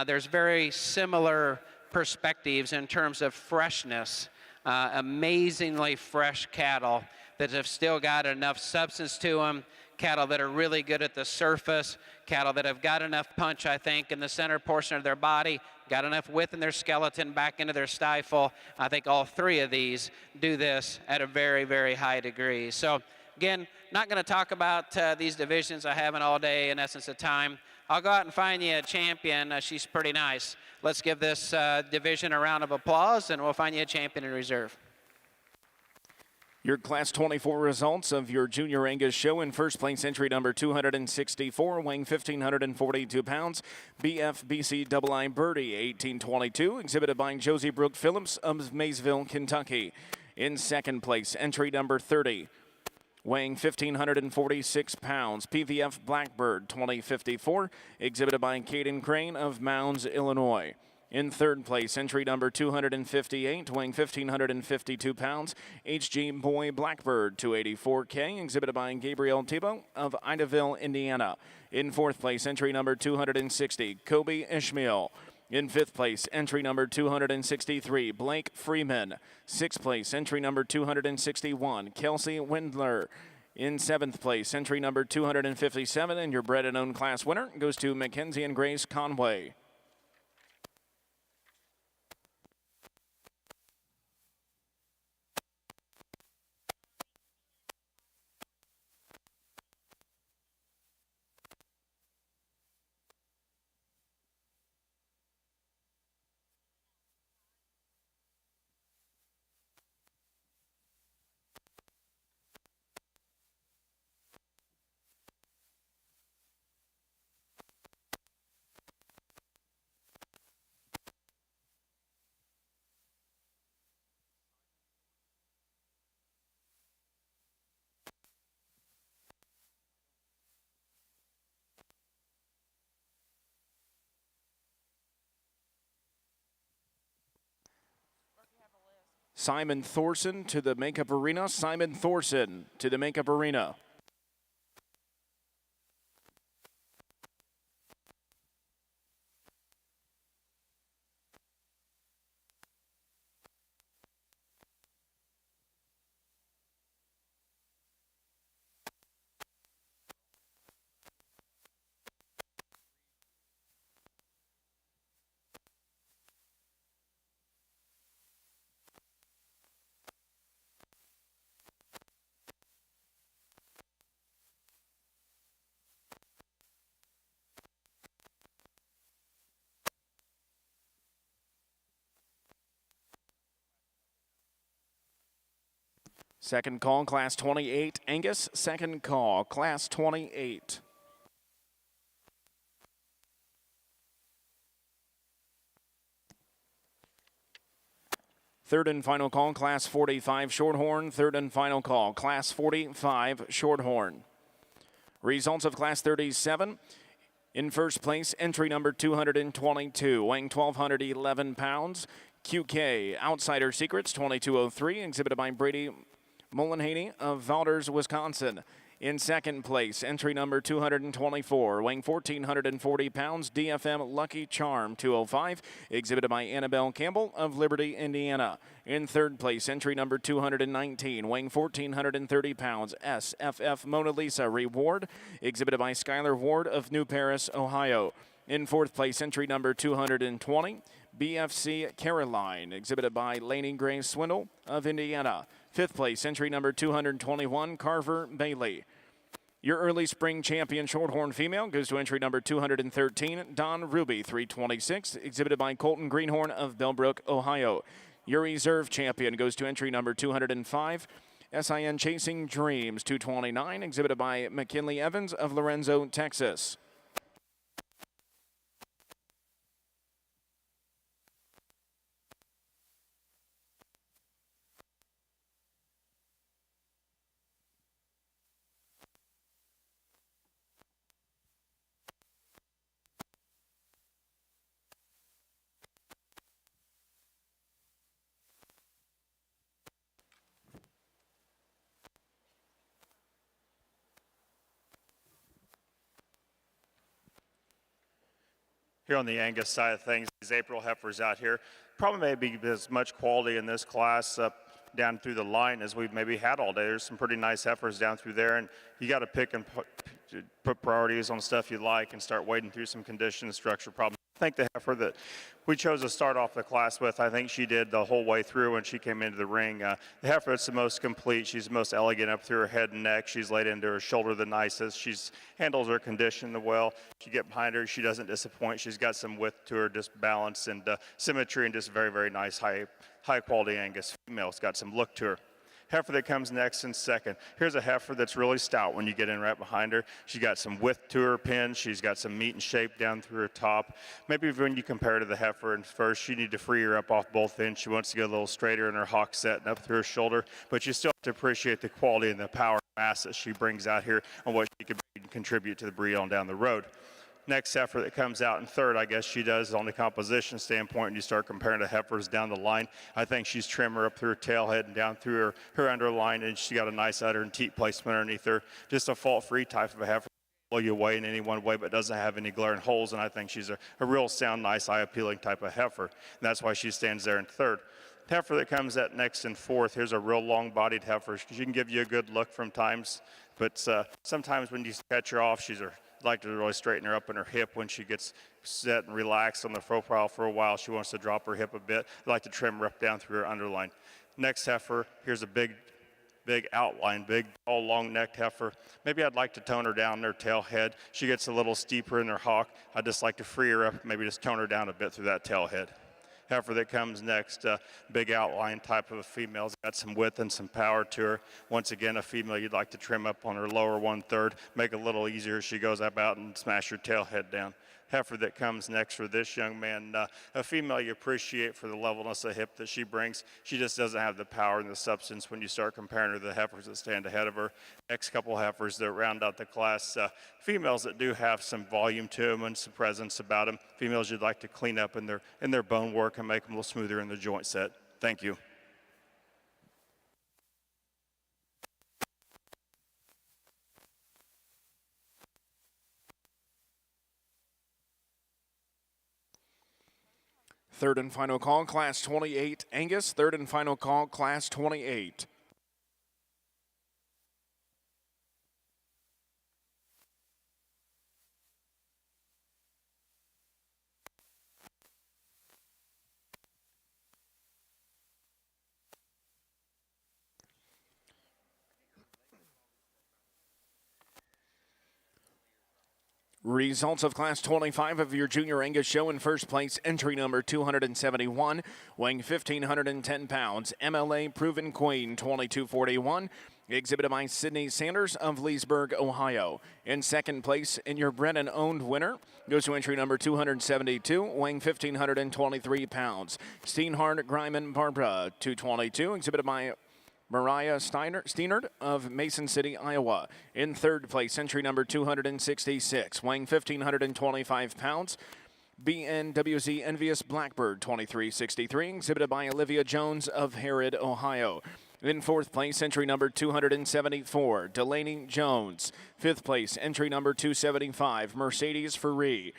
there's very similar perspectives in terms of freshness. Amazingly fresh cattle that have still got enough substance to them, cattle that are really good at the surface, cattle that have got enough punch, I think, in the center portion of their body, got enough width in their skeleton back into their stifle. I think all 3 of these do this at a very, very high degree. So again, not going to talk about these divisions. I haven't all day in essence of time. I'll go out and find you a champion. She's pretty nice. Let's give this division a round of applause, and we'll find you a champion in reserve. Your Class 24 results of your Junior Angus show. In first place, entry number 264, weighing 1,542 pounds, BFBC Double I Birdie 1822, exhibited by Josie Brooke Phillips of Maysville, Kentucky. In second place, entry number 30, weighing 1,546 pounds, PVF Blackbird 2054, exhibited by Caden Crane of Mounds, Illinois. In third place, entry number 258, weighing 1,552 pounds, HG Boy Blackbird 284K, exhibited by Gabriel Tebow of Idaville, Indiana. In fourth place, entry number 260, Kobe Ishmael. In fifth place, entry number 263, Blake Freeman. Sixth place, entry number 261, Kelsey Windler. In seventh place, entry number 257, and your bred and owned class winner goes to Mackenzie and Grace Conway. Simon Thorson to the makeup arena. Simon Thorson to the makeup arena. Second call, class 28. Angus, second call, class 28. Third and final call, class 45, Shorthorn. Third and final call, class 45, Shorthorn. Results of class 37. In first place, entry number 222, weighing 1,211 pounds. QK Outsider Secrets 2203, exhibited by Brady Mullenhaney of Valders, Wisconsin. In second place, entry number 224, weighing 1,440 pounds, DFM Lucky Charm 205, exhibited by Annabelle Campbell of Liberty, Indiana. In third place, entry number 219, weighing 1,430 pounds, SFF Mona Lisa Reward, exhibited by Skylar Ward of New Paris, Ohio. In fourth place, entry number 220, BFC Caroline, exhibited by Laney Gray Swindle of Indiana. Fifth place, entry number 221, Carver Bailey. Your early spring champion Shorthorn female goes to entry number 213, Don Ruby 326, exhibited by Colton Greenhorn of Bellbrook, Ohio. Your reserve champion goes to entry number 205, SIN Chasing Dreams 229, exhibited by McKinley Evans of Lorenzo, Texas. Here on the Angus side of things, these April heifers out here probably may be as much quality in this class up down through the line as we've maybe had all day. There's some pretty nice heifers down through there, and you got to pick and put priorities on stuff you like and start wading through some condition and structure problems. I think the heifer that we chose to start off the class with, I think she did the whole way through when she came into the ring. The heifer that's the most complete. She's the most elegant up through her head and neck. She's laid into her shoulder the nicest. She handles her condition the well. You get behind her, she doesn't disappoint. She's got some width to her, just balance and symmetry, and just very, very nice high quality Angus female. It's got some look to her. Heifer that comes next in second. Here's a heifer that's really stout when you get in right behind her. She's got some width to her pin. She's got some meat and shape down through her top. Maybe when you compare to the heifer in first, you need to free her up off both ends. She wants to get a little straighter in her hock set and up through her shoulder, but you still have to appreciate the quality and the power and mass that she brings out here and what she could contribute to the breed on down the road. Next heifer that comes out in third, I guess she does on the composition standpoint, and you start comparing the heifers down the line. I think she's trimmer up through her tail head and down through her underline, and she got a nice udder and teat placement underneath her. Just a fault-free type of a heifer. Blow you away in any one way, but doesn't have any glaring holes, and I think she's a real sound, nice, eye-appealing type of heifer, and that's why she stands there in third. Heifer that comes at next in fourth, here's a real long-bodied heifer. She can give you a good look from times, but sometimes when you catch her off, like to really straighten her up in her hip when she gets set and relaxed on the profile for a while. She wants to drop her hip a bit. I like to trim her up down through her underline. Next heifer, here's a big outline, big, tall, long-necked heifer. Maybe I'd like to tone her down her tail head. She gets a little steeper in her hock. I'd just like to free her up, maybe just tone her down a bit through that tail head. Heifer that comes next, big outline type of a female. It's got some width and some power to her. Once again, a female you'd like to trim up on her lower 1/3, make it a little easier as she goes about and smash her tail head down. Heifer that comes next for this young man, a female you appreciate for the levelness of hip that she brings. She just doesn't have the power and the substance when you start comparing her to the heifers that stand ahead of her. Next couple heifers that round out the class, females that do have some volume to them and some presence about them. Females you'd like to clean up in their bone work and make them a little smoother in the joint set. Thank you. Third and final call, Class 28. Angus, third and final call, Class 28. Results of Class 25 of your Junior Angus show. In first place, entry number 271, weighing 1,510 pounds. MLA Proven Queen, 2241, exhibited by Sydney Sanders of Leesburg, Ohio. In second place, in your bred and owned winner, goes to entry number 272, weighing 1,523 pounds. Steinhardt Greiman Barbara, 222, exhibited by Mariah Steinert of Mason City, Iowa. In third place, entry number 266, weighing 1,525 pounds. BNWZ Envious Blackbird, 2363, exhibited by Olivia Jones of Harrod, Ohio. In fourth place, entry number 274, Delaney Jones. Fifth place, entry number 275, Mercedes Ferree.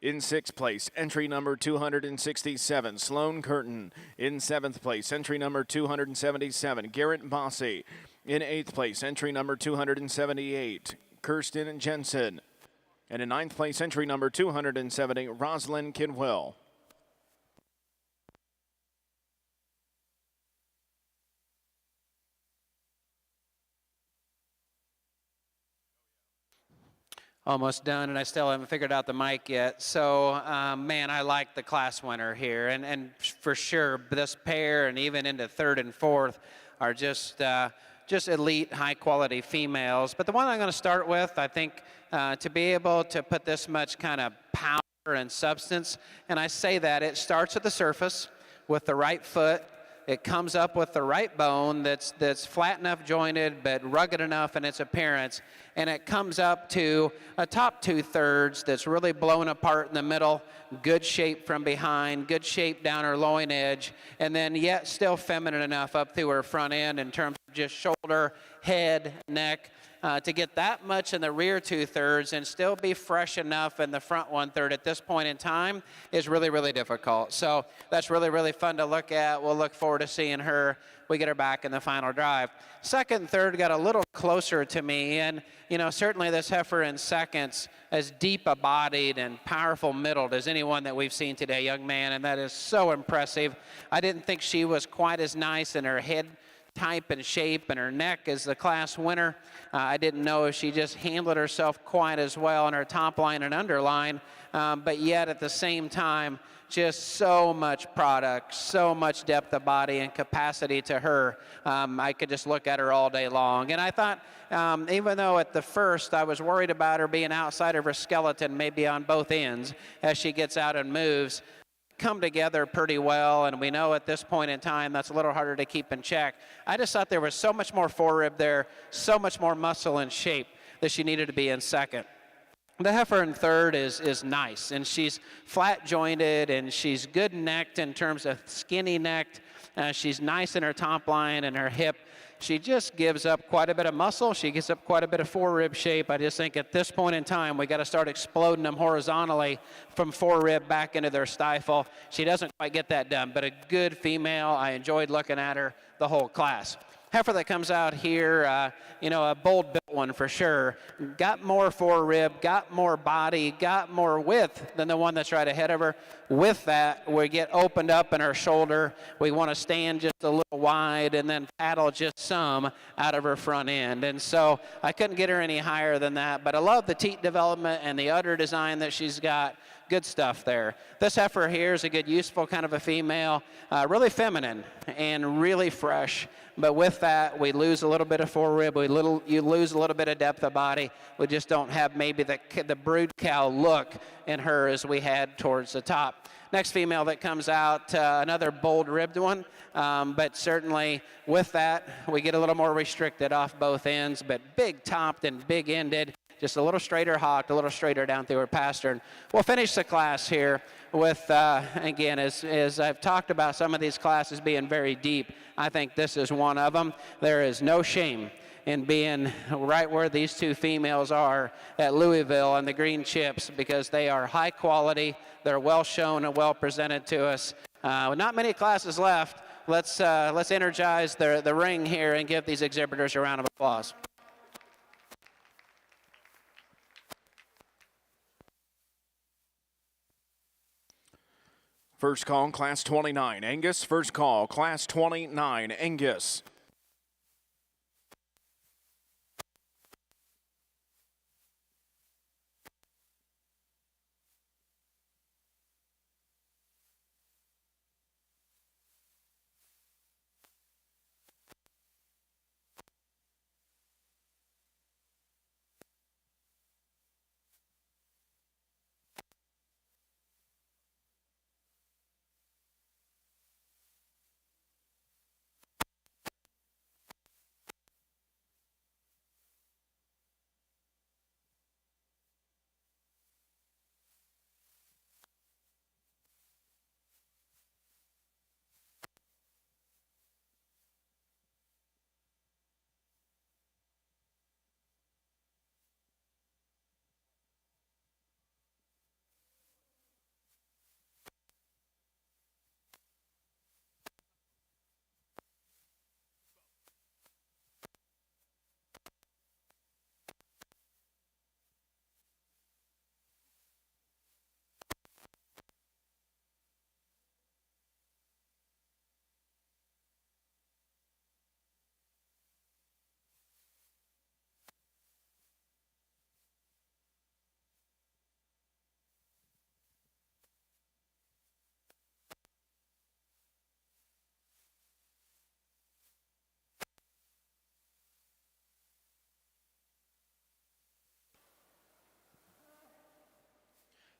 In sixth place, entry number 267, Sloan Curtin. In seventh place, entry number 277, Garrett Bossy. In eighth place, entry number 278, Kirsten Jensen. And in ninth place, entry number 270, Rosalind Kidwell. Almost done, and I still haven't figured out the mic yet. So, man, I like the class winner here. And for sure, this pair and even into third and fourth are just elite, high-quality females. But the one I'm going to start with, I think, to be able to put this much kind of power and substance, and I say that, it starts at the surface with the right foot. It comes up with the right bone that's flat enough jointed but rugged enough in its appearance, and it comes up to a top 2/3 that's really blown apart in the middle, good shape from behind, good shape down her loin edge, and then yet still feminine enough up through her front end in terms of just shoulder, head, neck, to get that much in the rear 2/3 and still be fresh enough in the front 1/3 at this point in time is really, really difficult. So that's really, really fun to look at. We'll look forward to seeing her. We get her back in the final drive. Second and third got a little closer to me, and certainly this heifer in seconds as deep-bodied and powerful middled as anyone that we've seen today, young man, and that is so impressive. I didn't think she was quite as nice in her head type and shape and her neck as the class winner. I didn't know if she just handled herself quite as well in her top line and underline, but yet at the same time, just so much product, so much depth of body and capacity to her. I could just look at her all day long. And I thought, even though at the first I was worried about her being outside of her skeleton, maybe on both ends, as she gets out and moves, come together pretty well, and we know at this point in time that's a little harder to keep in check. I just thought there was so much more forerib there, so much more muscle and shape that she needed to be in second. The heifer in third is nice, and she's flat jointed, and she's good necked in terms of skinny necked. She's nice in her top line and her hip. She just gives up quite a bit of muscle. She gives up quite a bit of forerib shape. I just think at this point in time, we got to start exploding them horizontally from forerib back into their stifle. She doesn't quite get that done, but a good female. I enjoyed looking at her the whole class. Heifer that comes out here, a bold built one for sure. Got more forerib, got more body, got more width than the one that's right ahead of her. With that, we get opened up in her shoulder. We want to stand just a little wide and then paddle just some out of her front end. And so I couldn't get her any higher than that, but I love the teat development and the udder design that she's got. Good stuff there. This heifer here is a good, useful kind of a female, really feminine and really fresh. But with that, we lose a little bit of forerib. You lose a little bit of depth of body. We just don't have maybe the brood cow look in her as we had towards the top. Next female that comes out, another bold ribbed one, but certainly with that, we get a little more restricted off both ends, but big topped and big ended. just a little straighter hocked, a little straighter down through her pastern. We'll finish the class here with, again, as I've talked about some of these classes being very deep, I think this is one of them. There is no shame in being right where these two females are at Louisville and the green chips, because they are high quality, they're well shown and well presented to us. Not many classes left. Let's energize the ring here and give these exhibitors a round of applause. First call, Class 29, Angus. First call, Class 29, Angus.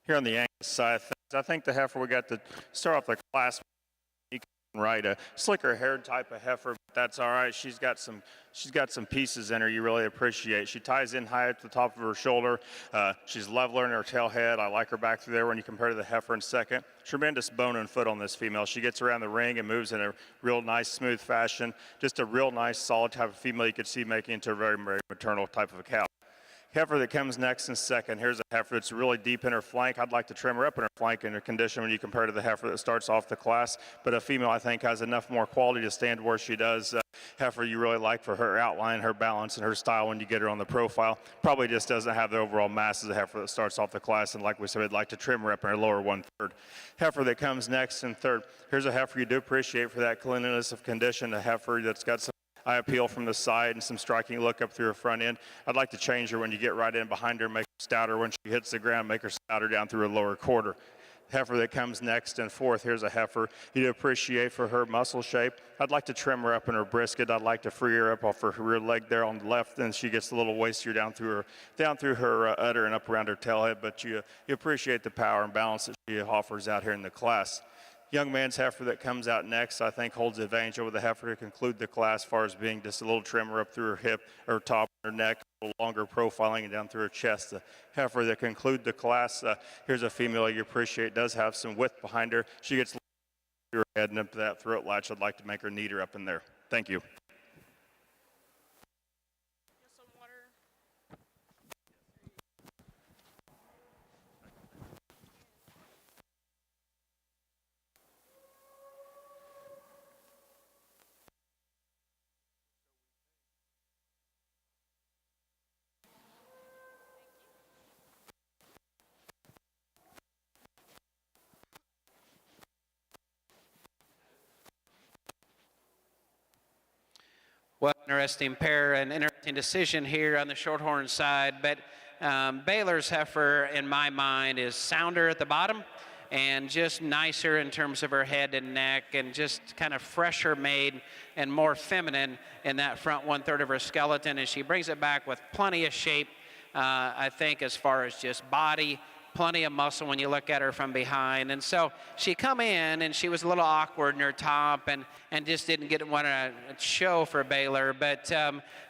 Here on the Angus side of things, I think the heifer we got to start off the class right, a slicker haired type of heifer, but that's all right. She's got some pieces in her you really appreciate. She ties in high at the top of her shoulder. She's leveler in her tail head. I like her back through there when you compare to the heifer in second. Tremendous bone and foot on this female. She gets around the ring and moves in a real nice, smooth fashion. Just a real nice, solid type of female you could see making into a very, very maternal type of a cow. Heifer that comes next in second. Here's a heifer that's really deep in her flank. I'd like to trim her up in her flank in her condition when you compare to the heifer that starts off the class. But a female, I think, has enough more quality to stand where she does. Heifer you really like for her outline, her balance, and her style when you get her on the profile. Probably just doesn't have the overall mass as a heifer that starts off the class. And like we said, I'd like to trim her up in her lower 1/3. Heifer that comes next in third. Here's a heifer you do appreciate for that cleanliness of condition. A heifer that's got some eye appeal from the side and some striking look up through her front end. I'd like to change her when you get right in behind her, make her stouter when she hits the ground, make her stouter down through her lower quarter. Heifer that comes next and fourth. Here's a heifer you appreciate for her muscle shape. I'd like to trim her up in her brisket. I'd like to free her up off her rear leg there on the left, and she gets a little wastier down through her udder and up around her tail head. But you appreciate the power and balance that she offers out here in the class. Young man's heifer that comes out next, I think, holds the advantage over the heifer to conclude the class as far as being just a little trimmer up through her hip, her top, her neck, a little longer profiling and down through her chest. The heifer that conclude the class, here's a female you appreciate, does have some width behind her. She gets through her head and up to that throat latch. I'd like to make her neater up in there. Thank you. Well, interesting pair, an interesting decision here on the Shorthorn side, but Baylor's heifer, in my mind, is sounder at the bottom and just nicer in terms of her head and neck, and just kind of fresher made and more feminine in that front 1/3 of her skeleton, and she brings it back with plenty of shape, I think, as far as just body, plenty of muscle when you look at her from behind. And so she come in, and she was a little awkward in her top and just didn't want to show for Baylor. But,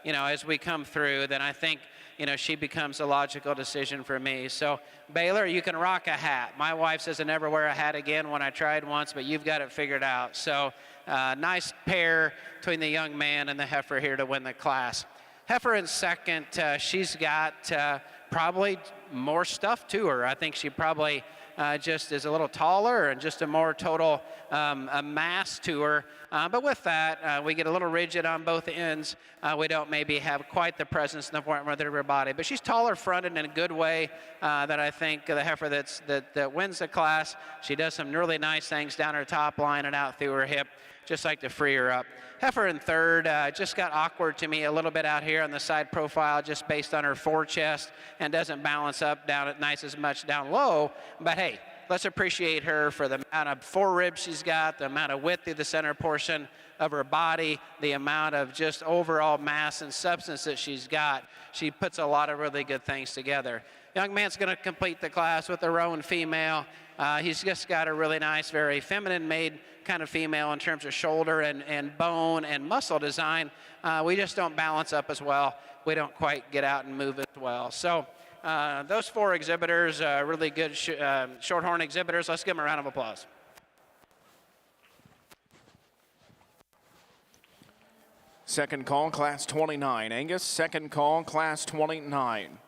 you know, as we come through, then I think, you know, she becomes a logical decision for me. So, Baylor, you can rock a hat. My wife says I never wear a hat again when I tried once, but you've got it figured out. So, nice pair between the young man and the Heifer here to win the class. Heifer in second, she's got probably more stuff to her. I think she probably just is a little taller and just a more total a mass to her. But with that, we get a little rigid on both ends. We don't maybe have quite the presence in the front of her body. But she's taller fronted in a good way that I think the Heifer that wins the class. She does some really nice things down her top line and out through her hip. Just like to free her up. Heifer in third just got awkward to me a little bit out here on the side profile just based on her forechest and doesn't balance up down at nice as much down low. But hey, let's appreciate her for the amount of foreribs she's got, the amount of width through the center portion of her body, the amount of just overall mass and substance that she's got. She puts a lot of really good things together. Young man's going to complete the class with a roan female. He's just got a really nice, very feminine-made kind of female in terms of shoulder and bone and muscle design. We just don't balance up as well. We don't quite get out and move as well. So those four exhibitors, really good Shorthorn exhibitors. Let's give them a round of applause. Second call, class 29. Angus, second call, class 29.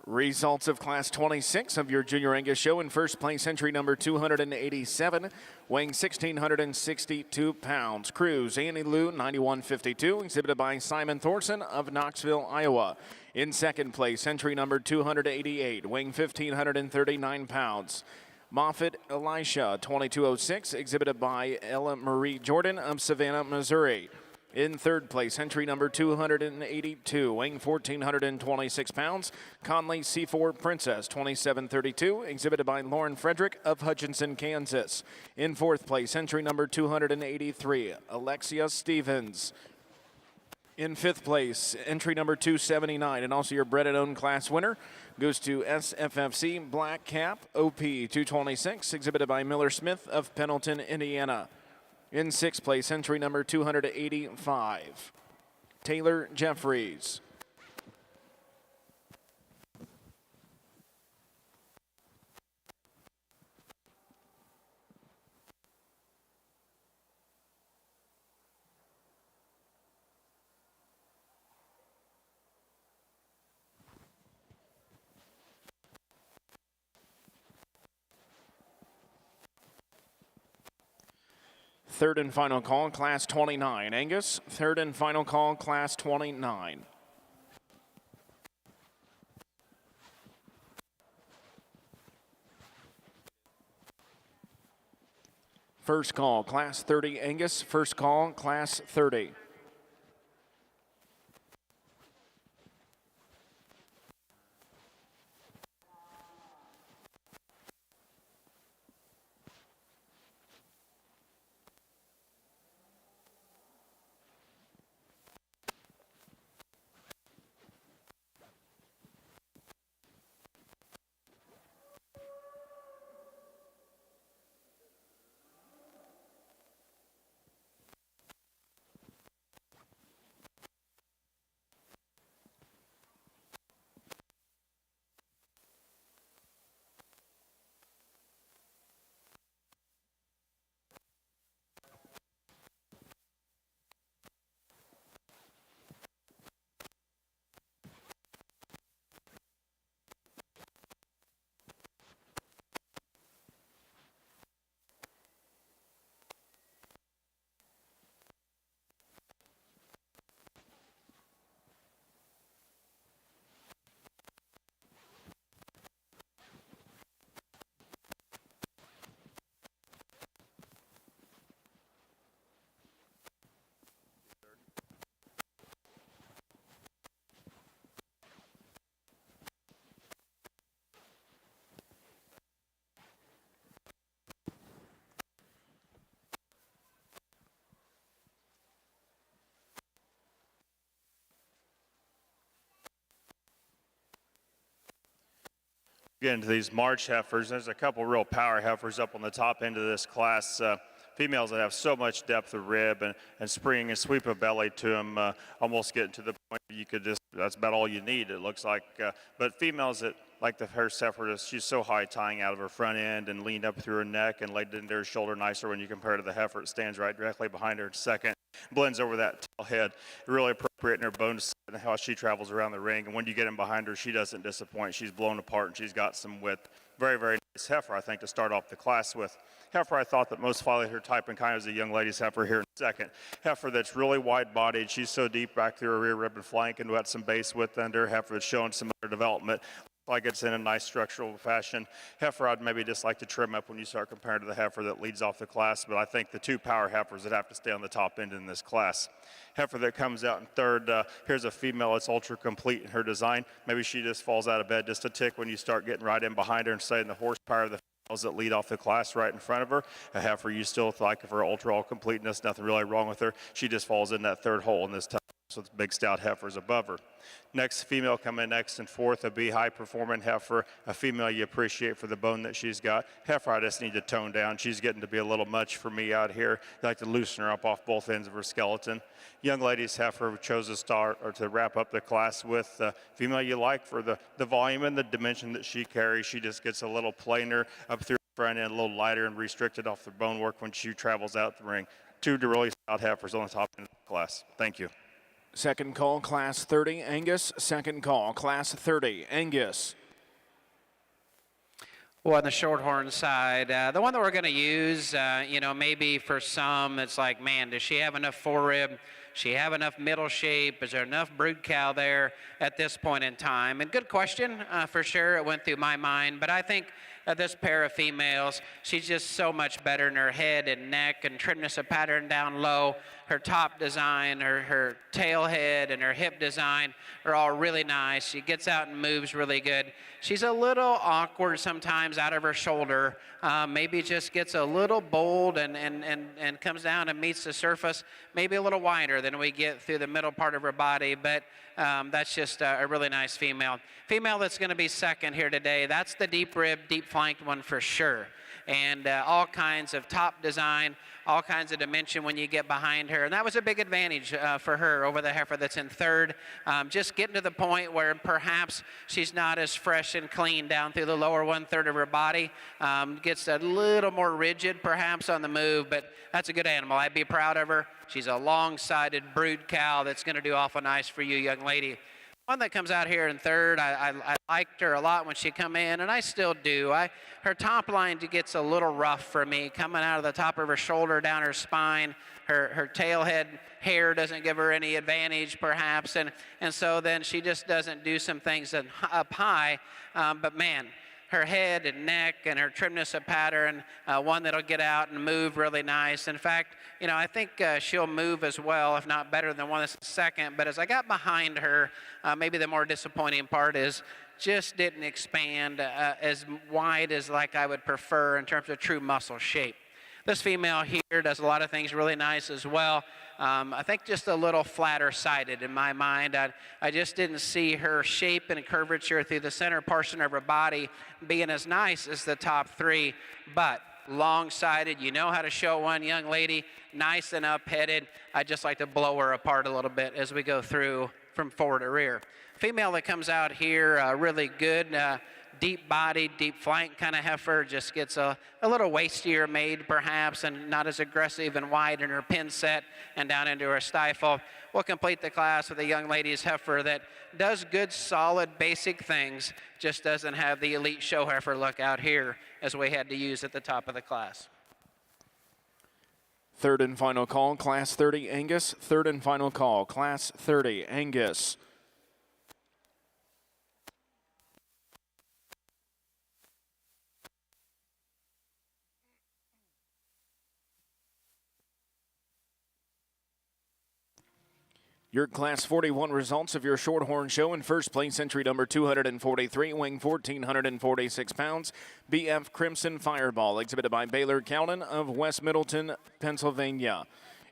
Results of Class 26 of your Junior Angus show. In first place, entry number 287, weighing 1,662 pounds. Cruz, Annie Lou, 91.52, exhibited by Simon Thorson of Knoxville, Iowa. In second place, entry number 288, weighing 1,539 pounds. Moffitt Elisha, 2206, exhibited by Ella Marie Jordan of Savannah, Missouri. In third place, entry number 282, weighing 1,426 pounds, Conley C4 Princess, 2732, exhibited by Lauren Frederick of Hutchinson, Kansas. In fourth place, entry number 283, Alexia Stevens. In fifth place, entry number 279, and also your bred and owned class winner, goes to SFFC Black Cap OP 226, exhibited by Miller Smith of Pendleton, Indiana. In sixth place, entry number 285, Taylor Jeffries. Third and final call, class 29. Angus, third and final call, class 29. First call, class 30. Angus, first call, class 30. Get into these March heifers. There's a couple real power heifers up on the top end of this class. Females that have so much depth of rib and spring and sweep of belly to them, almost getting to the point where you could just, that's about all you need, it looks like. But females that, like the first heifer, she's so high tying out of her front end and leaned up through her neck and laid into her shoulder nicer when you compare to the heifer. It stands right directly behind her in second. Blends over that tail head. Really appropriate in her bone set and how she travels around the ring. And when you get in behind her, she doesn't disappoint. She's blown apart and she's got some width. Very, very nice heifer, I think, to start off the class with. Heifer I thought that most followed her type and kind was a young lady's heifer here in second. Heifer that's really wide-bodied. She's so deep back through her rear rib and flank and got some base width under. Heifer that's showing some other development. Like it's in a nice structural fashion. Heifer I'd maybe just like to trim up when you start comparing to the heifer that leads off the class, but I think the two power heifers that have to stay on the top end in this class. Heifer that comes out in third, here's a female that's ultra complete in her design. Maybe she just falls out of bed just a tick when you start getting right in behind her and saying the horsepower of the females that lead off the class right in front of her. A heifer you still like of her ultra all completeness, nothing really wrong with her. She just falls in that third hole in this time. So it's big stout heifers above her. Next female coming next and fourth, a high performing heifer, a female you appreciate for the bone that she's got. Heifer I just need to tone down. She's getting to be a little much for me out here. I like to loosen her up off both ends of her skeleton. Young lady's heifer chose to start or to wrap up the class with female you like for the volume and the dimension that she carries. She just gets a little plainer up through the front end, a little lighter and restricted off the bone work when she travels out the ring. Two really stout heifers on the top end of the class. Thank you. Second call, Class 30, Angus. Second call, Class 30, Angus. Well, on the Shorthorn side, the one that we're going to use, maybe for some, it's like, man, does she have enough forerib? She have enough middle shape? Is there enough brood cow there at this point in time? And good question, for sure. It went through my mind, but I think this pair of females, she's just so much better in her head and neck and trimness of pattern down low. Her top design, her tail head and her hip design are all really nice. She gets out and moves really good. She's a little awkward sometimes out of her shoulder. Maybe just gets a little bold and comes down and meets the surface, maybe a little wider than we get through the middle part of her body, but that's just a really nice female. Female that's going to be second here today, that's the deep rib, deep flanked one for sure. And all kinds of top design, all kinds of dimension when you get behind her. And that was a big advantage for her over the heifer that's in third. Just getting to the point where perhaps she's not as fresh and clean down through the lower 1/3 of her body. Gets a little more rigid perhaps on the move, but that's a good animal. I'd be proud of her. She's a long-sided brood cow that's going to do awful nice for you, young lady. One that comes out here in third, I liked her a lot when she come in, and I still do. Her top line gets a little rough for me, coming out of the top of her shoulder down her spine. Her tail head hair doesn't give her any advantage, perhaps, and so then she just doesn't do some things up high. But man, her head and neck and her trimness of pattern, one that'll get out and move really nice. In fact, I think she'll move as well, if not better than one that's second. But as I got behind her, maybe the more disappointing part is just didn't expand as wide as like I would prefer in terms of true muscle shape. This female here does a lot of things really nice as well. I think just a little flatter sided in my mind. I just didn't see her shape and curvature through the center portion of her body being as nice as the top three, but long-sided. You know how to show one, young lady, nice and up-headed. I just like to blow her apart a little bit as we go through from forward to rear. Female that comes out here, really good, deep body, deep flank kind of heifer, just gets a little wastier made perhaps and not as aggressive and wide in her pin set and down into her stifle. We'll complete the class with a young lady's heifer that does good, solid, basic things, just doesn't have the elite show heifer look out here as we had to use at the top of the class. Third and final call, Class 30, Angus. Third and final call, Class 30, Angus. Your Class 41 results of your Shorthorn show. In first place, entry number 243, weighing 1,446 pounds, BF Crimson Fireball, exhibited by Baylor Cowden of West Middleton, Pennsylvania.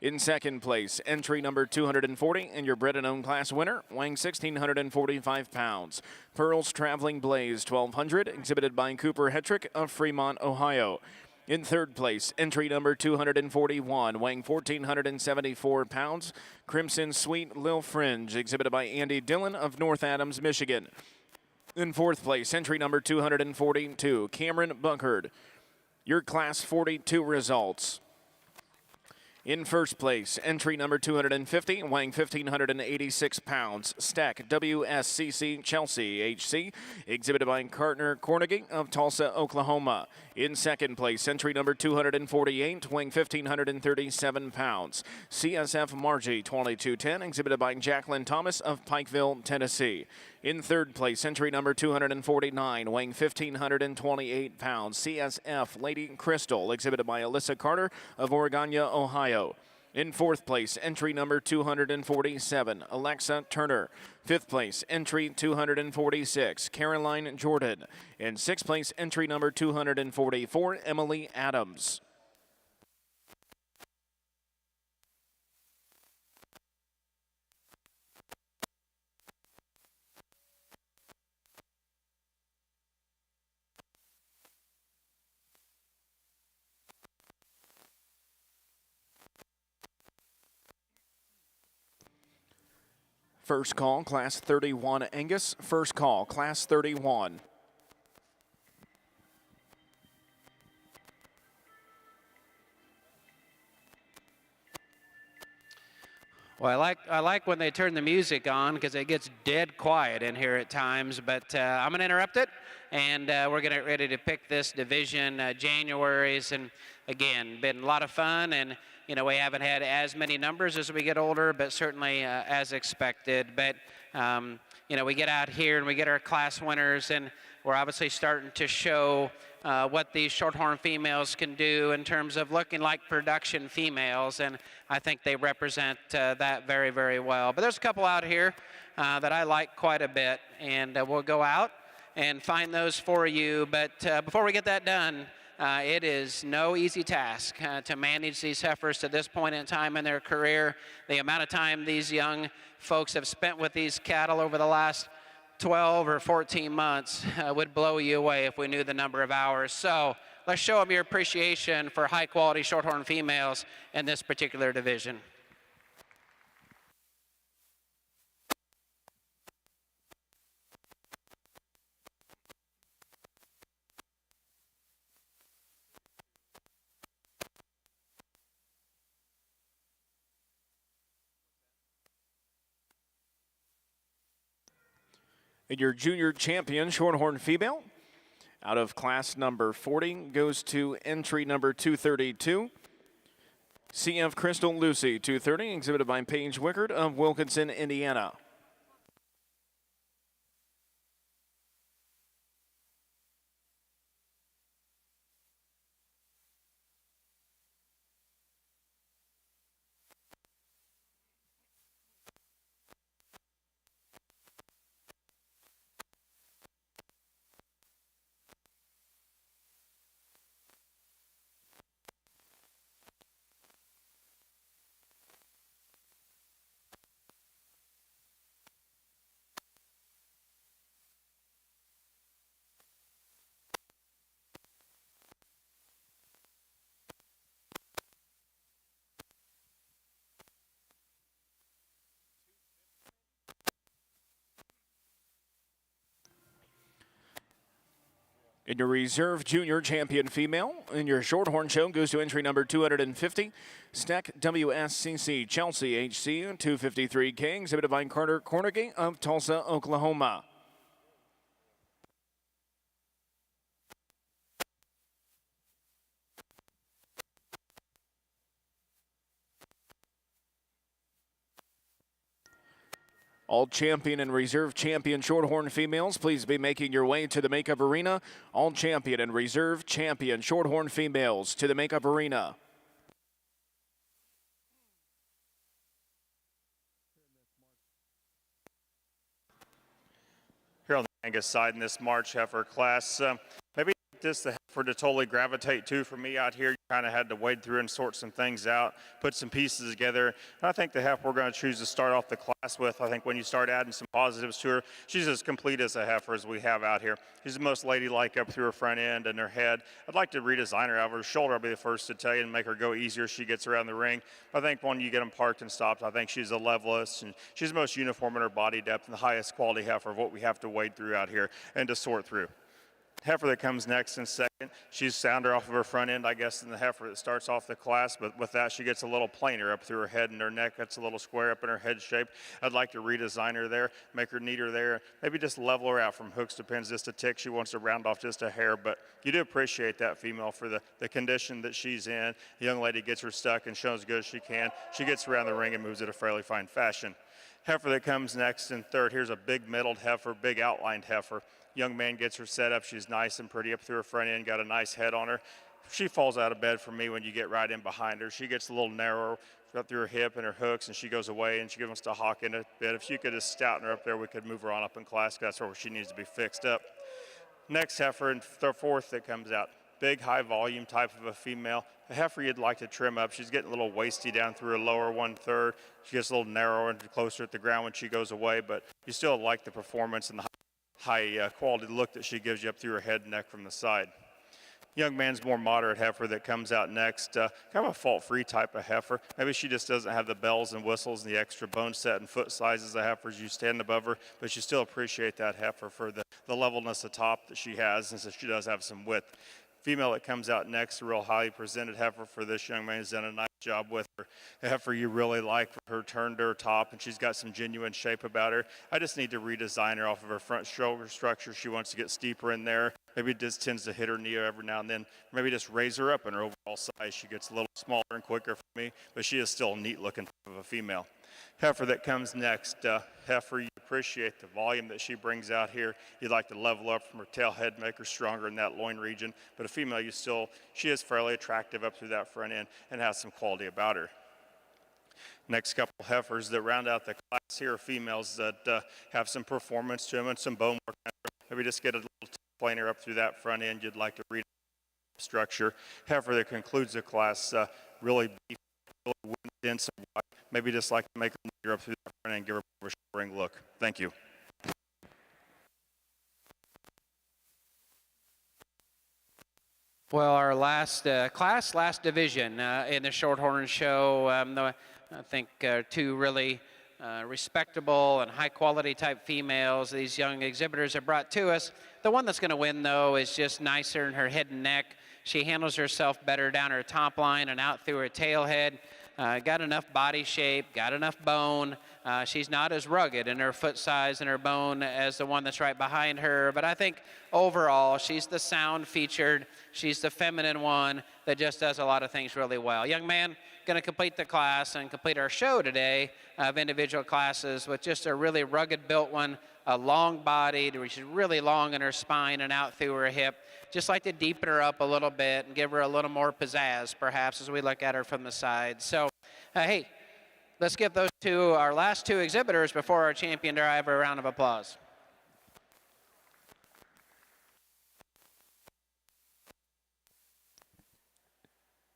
In second place, entry number 240 and your bred and owned class winner, weighing 1,645 pounds. Pearl's Traveling Blaze 1200, exhibited by Cooper Hetrick of Fremont, Ohio. In third place, entry number 241, weighing 1,474 pounds, Crimson Sweet Lil Fringe, exhibited by Andy Dillon of North Adams, Michigan. In fourth place, entry number 242, Cameron Buckard. Your Class 42 results. In first place, entry number 250, weighing 1,586 pounds, Stack WSCC Chelsea HC, exhibited by Carter Cornegie of Tulsa, Oklahoma. In second place, entry number 248, weighing 1,537 pounds, CSF Margie 2210, exhibited by Jacqueline Thomas of Pikeville, Tennessee. In third place, entry number 249, weighing 1,528 pounds, CSF Lady Crystal, exhibited by Alyssa Carter of Oregania, Ohio. In fourth place, entry number 247, Alexa Turner. Fifth place, entry 246, Caroline Jordan. In sixth place, entry number 244, Emily Adams. First call, Class 31, Angus. First call, Class 31. Well, I like when they turn the music on because it gets dead quiet in here at times, but I'm going to interrupt it, and we're going to get ready to pick this division. January's, and again, been a lot of fun, and you know, we haven't had as many numbers as we get older, but certainly as expected. But, you know, we get out here and we get our class winners, and we're obviously starting to show what these Shorthorn females can do in terms of looking like production females, and I think they represent that very, very well. But there's a couple out here that I like quite a bit, and we'll go out and find those for you. But before we get that done, it is no easy task to manage these heifers to this point in time in their career. The amount of time these young folks have spent with these cattle over the last 12 or 14 months would blow you away if we knew the number of hours. So let's show them your appreciation for high quality Shorthorn females in this particular division. And your junior champion, Shorthorn female, out of class number 40, goes to entry number 232. CF Crystal Lucy, 230, exhibited by Paige Wickard of Wilkinson, Indiana. And your reserve junior champion female in your Shorthorn show goes to entry number 250, Stack WSCC Chelsea HC 253K, exhibited by Carter Cornegie of Tulsa, Oklahoma. All champion and reserve champion Shorthorn females, please be making your way to the Makeup Arena. All champion and reserve champion Shorthorn females to the Makeup Arena. Here on the Angus side in this March heifer class, maybe just the heifer to totally gravitate to for me out here. kind of had to wade through and sort some things out, put some pieces together. And I think the heifer we're going to choose to start off the class with, I think when you start adding some positives to her, she's as complete as a heifer as we have out here. She's the most ladylike up through her front end and her head. I'd like to redesign her out of her shoulder. I'll be the first to tell you, and make her go easier as she gets around the ring. I think when you get them parked and stopped, I think she's the levelest, and she's the most uniform in her body depth and the highest quality heifer of what we have to wade through out here and to sort through. Heifer that comes next in second, she's sounder off of her front end, I guess, than the heifer that starts off the class, but with that she gets a little plainer up through her head and her neck. That's a little square up in her head shape. I'd like to redesign her there, make her neater there, maybe just level her out from hooks to pins just a tick. She wants to round off just a hair, but you do appreciate that female for the condition that she's in. The young lady gets her stuck and shows as good as she can. She gets around the ring and moves at a fairly fine fashion. Heifer that comes next in third, here's a big middled heifer, big outlined heifer. Young man gets her set up. She's nice and pretty up through her front end, got a nice head on her. She falls out of bed for me when you get right in behind her. She gets a little narrow up through her hip and her hooks, and she goes away, and she wants to hawk in a bit. If you could just stouten her up there, we could move her on up in class. That's where she needs to be fixed up. Next heifer in fourth that comes out, big high volume type of a female. A heifer you'd like to trim up. She's getting a little waisty down through her lower 1/3. She gets a little narrower and closer at the ground when she goes away, but you still like the performance and the high quality look that she gives you up through her head and neck from the side. Young man's more moderate heifer that comes out next, kind of a fault-free type of heifer. Maybe she just doesn't have the bells and whistles and the extra bone set and foot sizes of heifers you stand above her, but you still appreciate that heifer for the levelness of top that she has, and so she does have some width. Female that comes out next, a real highly presented heifer for this young man. Has done a nice job with her. A heifer you really like, her turn to her top, and she's got some genuine shape about her. I just need to redesign her off of her front shoulder structure. She wants to get steeper in there. Maybe it just tends to hit her knee every now and then. Maybe just raise her up in her overall size. She gets a little smaller and quicker for me, but she is still a neat looking type of a female. Heifer that comes next, heifer you appreciate the volume that she brings out here. You'd like to level up from her tail head, make her stronger in that loin region, but a female she is fairly attractive up through that front end and has some quality about her. Next couple heifers that round out the class here are females that have some performance to them and some bone work. Maybe just get a little planer up through that front end. You'd like to read structure. Heifer that concludes the class, really beefy, really dense and wide. Maybe just like to make her neater up through that front end and give her a spring look. Thank you. Well, our last class, last division in the Shorthorn show, I think two really respectable and high-quality type females these young exhibitors have brought to us. The one that's going to win, though, is just nicer in her head and neck. She handles herself better down her top line and out through her tail head. Got enough body shape, got enough bone. She's not as rugged in her foot size and her bone as the one that's right behind her, but I think overall she's the sound-featured, she's the feminine one that just does a lot of things really well. Young man, going to complete the class and complete our show today of individual classes with just a really rugged built one, a long-bodied, she's really long in her spine and out through her hip. Just like to deepen her up a little bit and give her a little more pizzazz, perhaps, as we look at her from the side. So, hey, let's give those two, our last two exhibitors before our champion driver, a round of applause.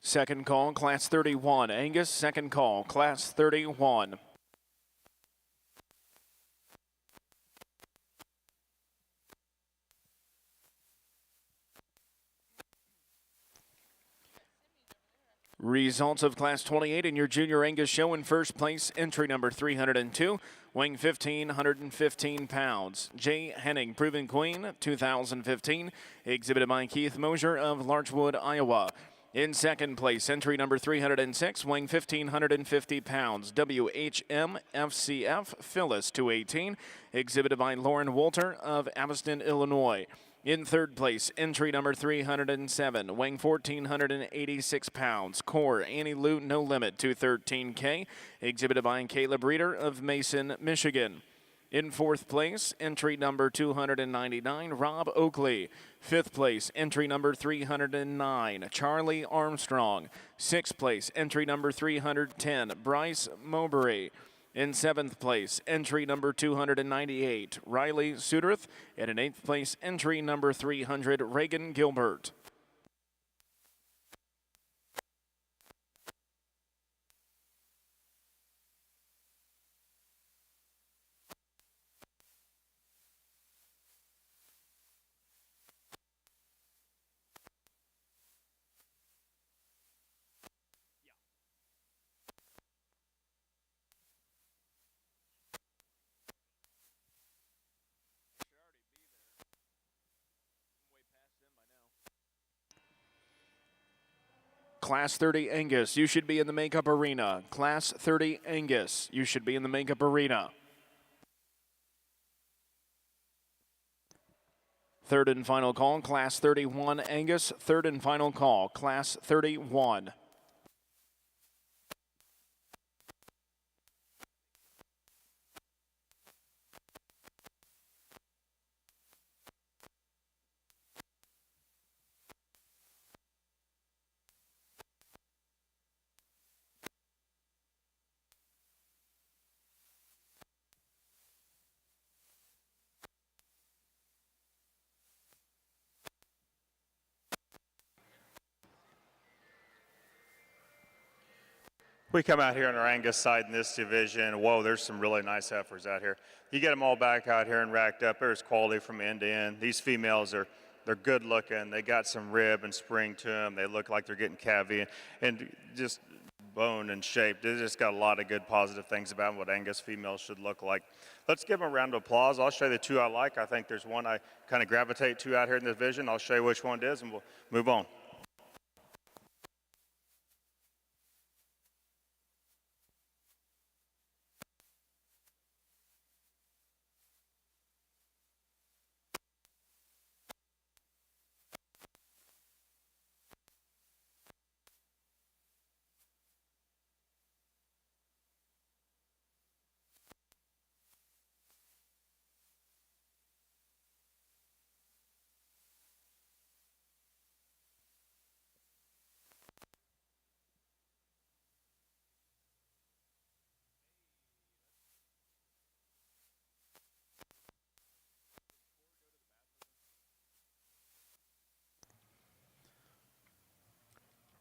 Second call, class 31. Angus, second call, class 31. Results of Class 28 in your Junior Angus show. In first place, entry number 302, weighing 1,515 pounds. Jay Henning, Proven Queen, 2015, exhibited by Keith Mosier of Larchwood, Iowa. In second place, entry number 306, weighing 1,550 pounds. WHM FCF Phyllis, 218, exhibited by Lauren Wolter of Aviston, Illinois. In third place, entry number 307, weighing 1,486 pounds. Core Annie Lou No Limit, 213K, exhibited by Caleb Reeder of Mason, Michigan. In fourth place, entry number 299, Rob Oakley. Fifth place, entry number 309, Charlie Armstrong. Sixth place, entry number 310, Bryce Mowbray. In seventh place, entry number 298, Riley Suderth. And in eighth place, entry number 300, Reagan Gilbert. Class 30 Angus, you should be in the makeup arena. Class 30 Angus, you should be in the makeup arena. Third and final call, Class 31 Angus. Third and final call, Class 31. We come out here on our Angus side in this division. Whoa, there's some really nice heifers out here. You get them all back out here and racked up. There's quality from end to end. These females they're good looking. They got some rib and spring to them. They look like they're getting calvy and just bone and shape. They just got a lot of good positive things about what Angus females should look like. Let's give them a round of applause. I'll show you the two I like. I think there's one I kind of gravitate to out here in the division. I'll show you which one it is and we'll move on.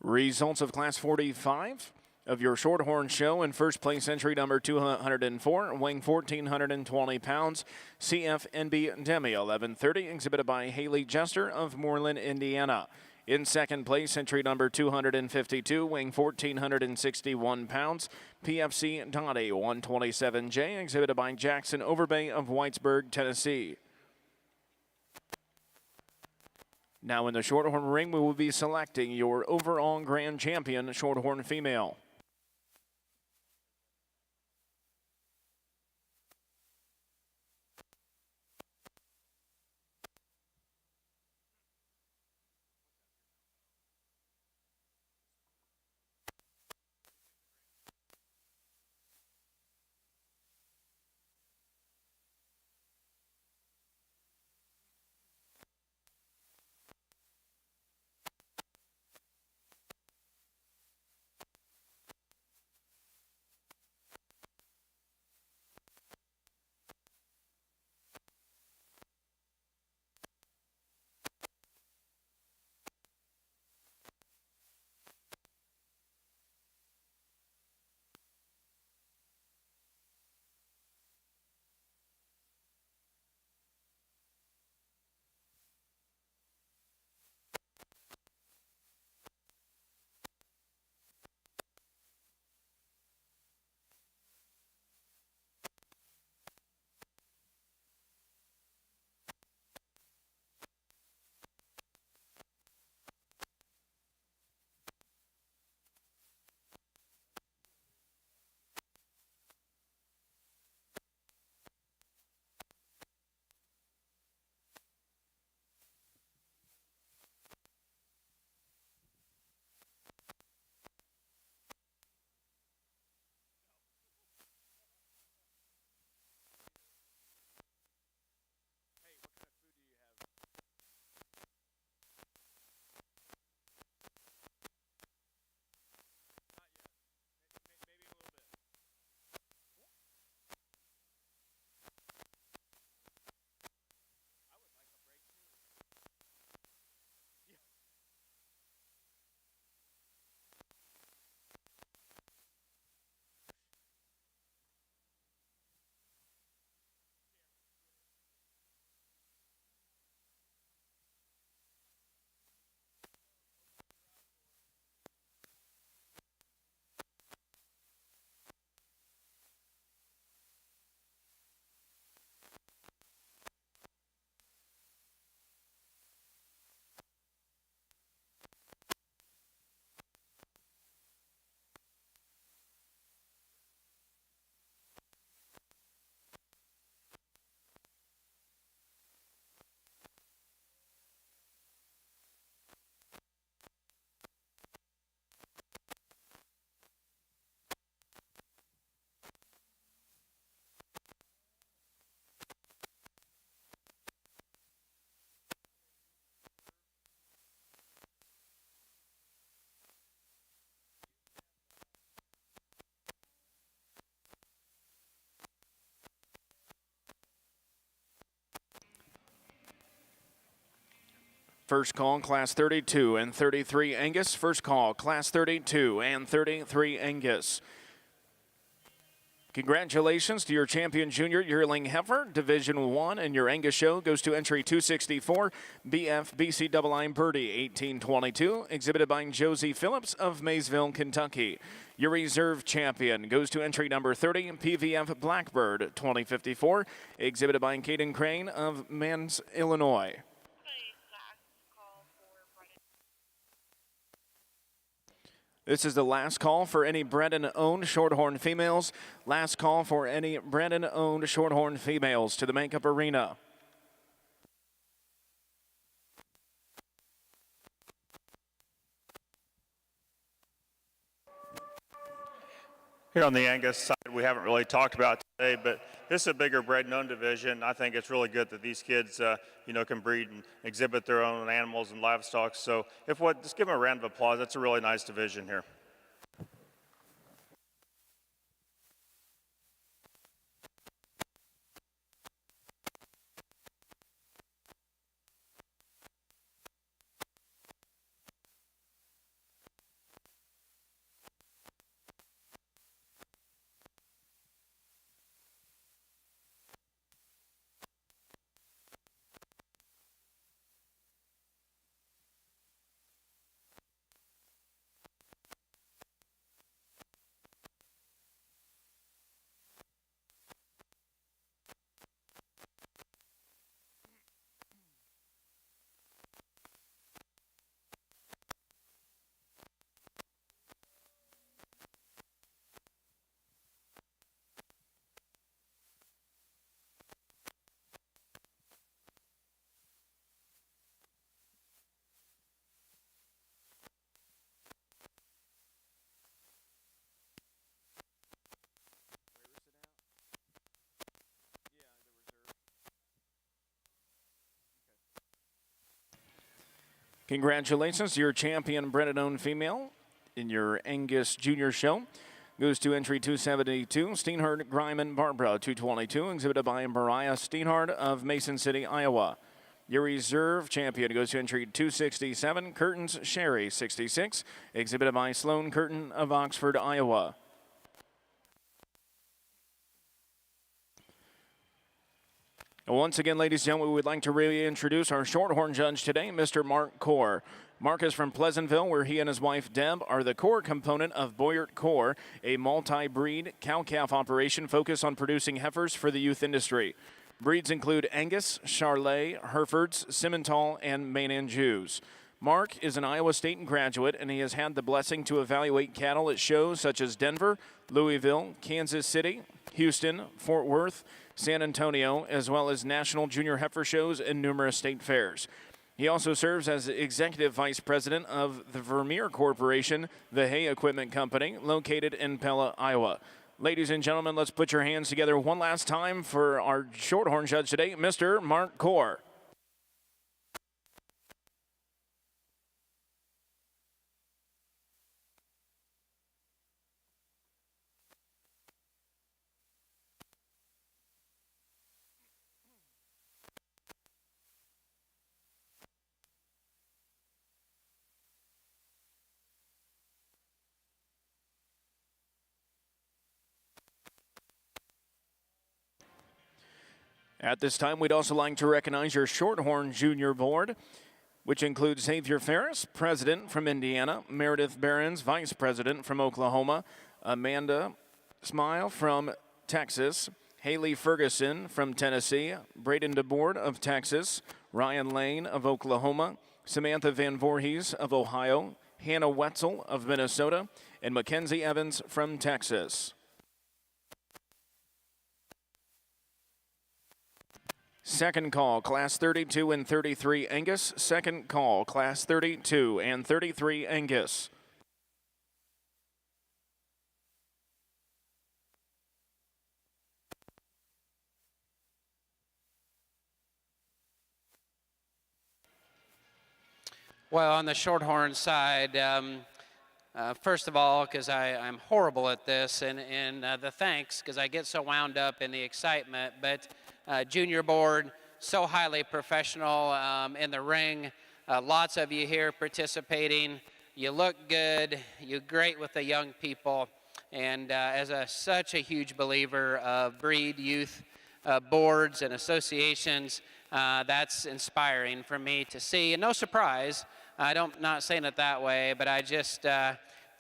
Results of Class 45 of your Shorthorn show. In first place, entry number 204, weighing 1,420 pounds, CFNB Demi 1130, exhibited by Haley Jester of Moreland, Indiana. In second place, entry number 252, weighing 1,461 pounds, PFC Dottie 127J, exhibited by Jackson Overbay of Whitesburg, Tennessee. Now in the Shorthorn ring, we will be selecting your overall grand champion, Shorthorn female. First call, class 32 and 33 Angus. First call, class 32 and 33 Angus. Congratulations to your champion junior yearling Heifer, Division 1, and your Angus show goes to entry 264, BFBCII Birdie 1822, exhibited by Josie Phillips of Maysville, Kentucky. Your reserve champion goes to entry number 30, PVF Blackbird 2054, exhibited by Caden Crane of Mans, Illinois. This is the last call for any Brandon-owned Shorthorn females. Last call for any Brandon-owned Shorthorn females to the makeup arena. Here on the Angus side, we haven't really talked about today, but this is a bigger bred-and-owned division. I think it's really good that these kids, can breed and exhibit their own animals and livestock. So, just give them a round of applause. That's a really nice division here. Congratulations to your champion Brandon-owned female in your Angus Junior show. Goes to entry 272, Steenhardt Greiman Barbara 222, exhibited by Mariah Steenhardt of Mason City, Iowa. Your reserve champion goes to entry 267, Curtains Sherry 66, exhibited by Sloan Curtin of Oxford, Iowa. Once again, ladies and gentlemen, we would like to reintroduce our Shorthorn judge today, Mr. Mark Core. Mark is from Pleasantville, where he and his wife, Deb, are the core component of Boyert Core, a multi-breed cow-calf operation focused on producing heifers for the youth industry. Breeds include Angus, Charolais, Herefords, Simmental, and Maine Anjous. Mark is an Iowa State graduate, and he has had the blessing to evaluate cattle at shows such as Denver, Louisville, Kansas City, Houston, Fort Worth, San Antonio, as well as national junior heifer shows and numerous state fairs. He also serves as executive vice president of the Vermeer Corporation, the hay equipment company, located in Pella, Iowa. Ladies and gentlemen, let's put your hands together one last time for our Shorthorn judge today, Mr. Mark Core. At this time, we'd also like to recognize your Shorthorn Junior Board, which includes Xavier Ferris, President from Indiana, Meredith Behrens, Vice President from Oklahoma, Amanda Smile from Texas, Haley Ferguson from Tennessee, Braden DeBoard of Texas, Ryan Lane of Oklahoma, Samantha Van Voorhees of Ohio, Hannah Wetzel of Minnesota, and Mackenzie Evans from Texas. Second call, class 32 and 33 Angus. Second call, class 32 and 33 Angus. Well, on the Shorthorn side, first of all, because I'm horrible at this, and the thanks, because I get so wound up in the excitement, but Junior Board, so highly professional in the ring. lots of you here participating. You look good. You're great with the young people. And as such a huge believer of breed youth boards and associations, that's inspiring for me to see. And no surprise, not saying it that way, but I just,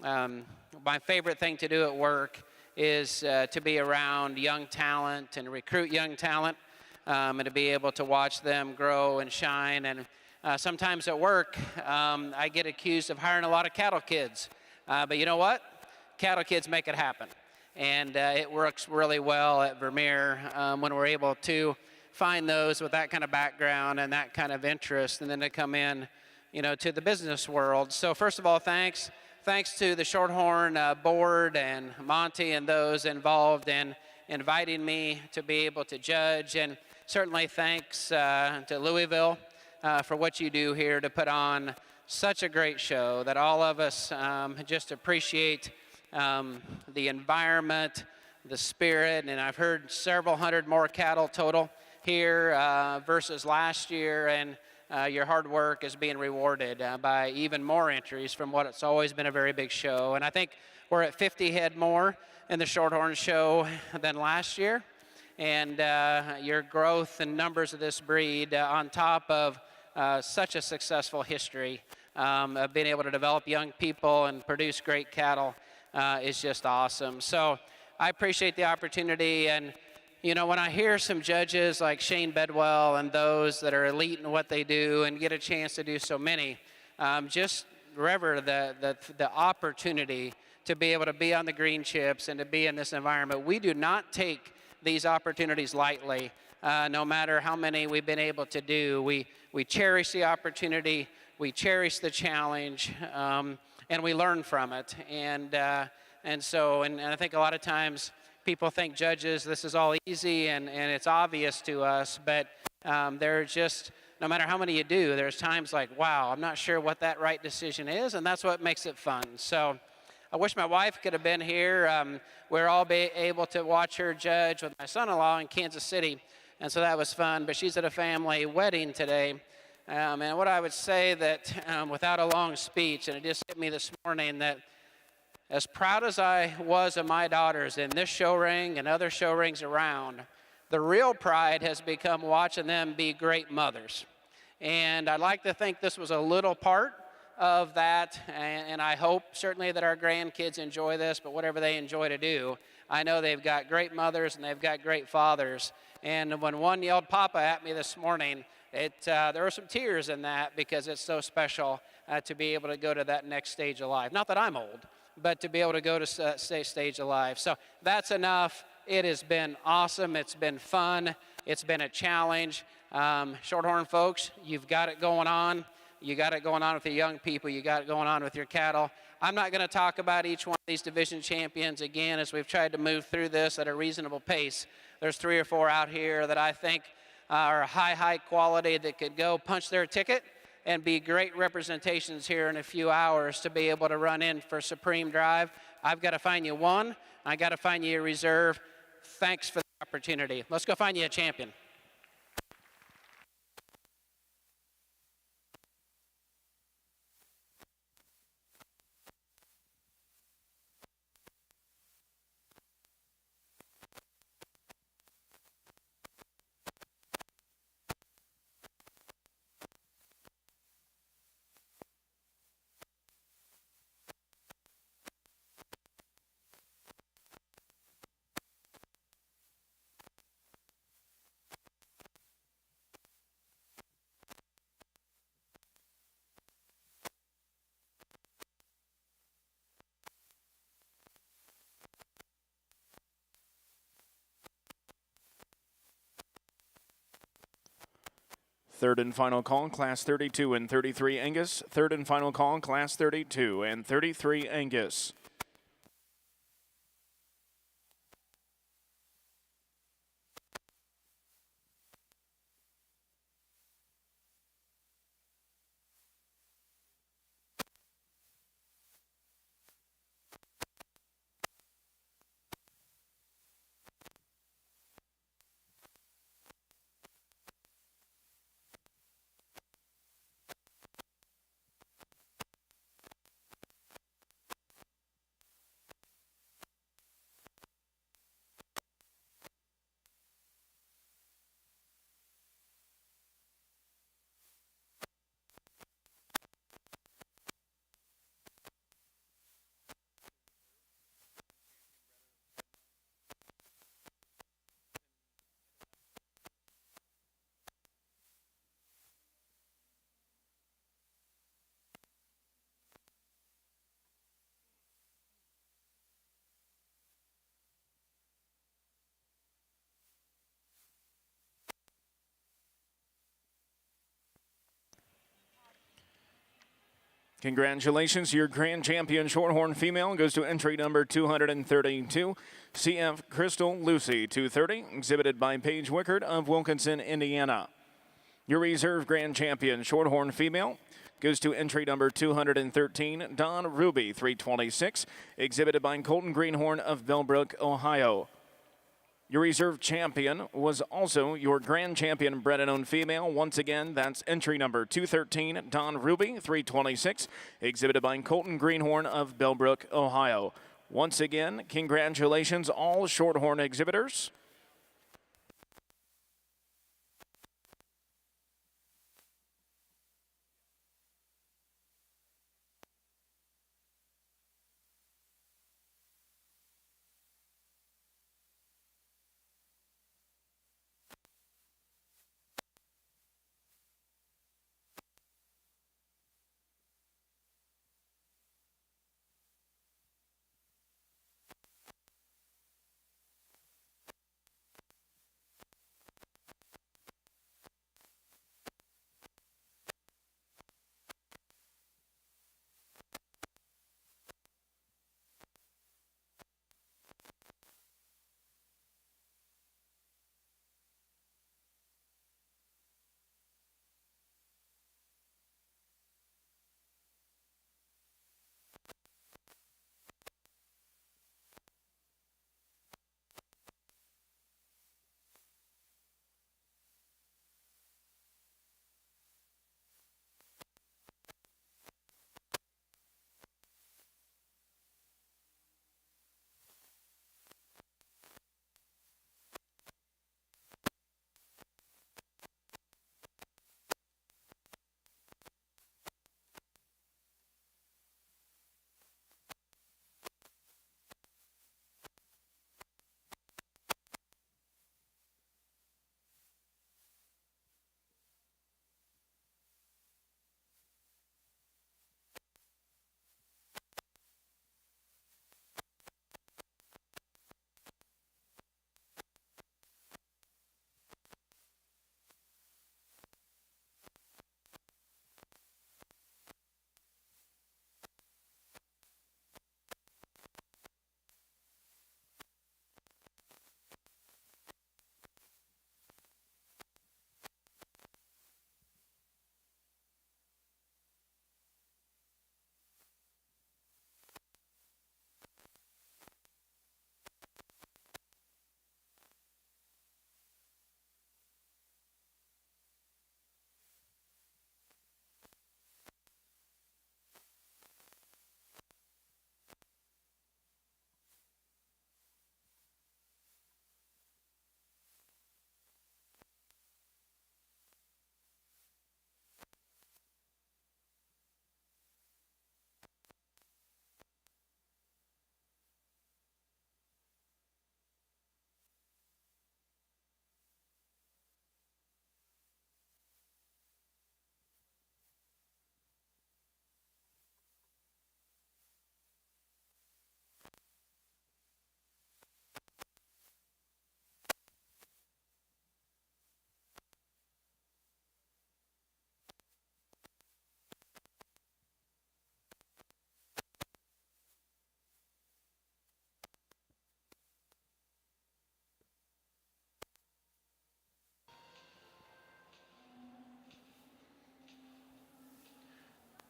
my favorite thing to do at work is to be around young talent and recruit young talent, and to be able to watch them grow and shine. And sometimes at work, I get accused of hiring a lot of cattle kids. But you know what? Cattle kids make it happen. And it works really well at Vermeer when we're able to find those with that kind of background and that kind of interest, and then to come in, to the business world. So first of all, thanks to the Shorthorn board and Monty and those involved in inviting me to be able to judge, and certainly thanks to Louisville for what you do here to put on such a great show that all of us just appreciate. The environment, the spirit, and I've heard several hundred more cattle total here versus last year, and your hard work is being rewarded by even more entries from what it's always been a very big show. And I think we're at 50 head more in the Shorthorn show than last year, and your growth and numbers of this breed on top of such a successful history of being able to develop young people and produce great cattle is just awesome. So I appreciate the opportunity. And when I hear some judges like Shane Bedwell and those that are elite in what they do and get a chance to do so many, just rever the opportunity to be able to be on the green chips and to be in this environment. We do not take these opportunities lightly, no matter how many we've been able to do. We cherish the opportunity, we cherish the challenge, and we learn from it. And I think a lot of times people think judges, this is all easy and it's obvious to us, but they're just, no matter how many you do, there's times like, wow, I'm not sure what that right decision is, and that's what makes it fun. So I wish my wife could have been here. We're all able to watch her judge with my son-in-law in Kansas City, and so that was fun, but she's at a family wedding today. And what I would say that, without a long speech, and it just hit me this morning, that as proud as I was of my daughters in this show ring and other show rings around, the real pride has become watching them be great mothers. And I'd like to think this was a little part of that, and I hope certainly that our grandkids enjoy this, but whatever they enjoy to do, I know they've got great mothers and they've got great fathers. And when one yelled Papa at me this morning, there were some tears in that, because it's so special to be able to go to that next stage of life. Not that I'm old, but to be able to go to that stage of life. So that's enough. It has been awesome. It's been fun. It's been a challenge. Shorthorn folks, you've got it going on. You got it going on with the young people. You got it going on with your cattle. I'm not going to talk about each one of these division champions again, as we've tried to move through this at a reasonable pace. There's 3 or 4 out here that I think are high quality that could go punch their ticket and be great representations here in a few hours to be able to run in for Supreme Drive. I've got to find you one. I got to find you a reserve. Thanks for the opportunity. Let's go find you a champion. Third and final call, Class 32 and 33 Angus. Third and final call, Class 32 and 33 Angus. Congratulations, your grand champion Shorthorn female goes to entry number 232, CF Crystal Lucy 230, exhibited by Paige Wickard of Wilkinson, Indiana. Your reserve grand champion Shorthorn female goes to entry number 213, Don Ruby 326, exhibited by Colton Greenhorn of Bellbrook, Ohio. Your reserve champion was also your grand champion bred and owned female. Once again, that's entry number 213, Don Ruby, 326, exhibited by Colton Greenhorn of Bellbrook, Ohio. Once again, congratulations all Shorthorn exhibitors.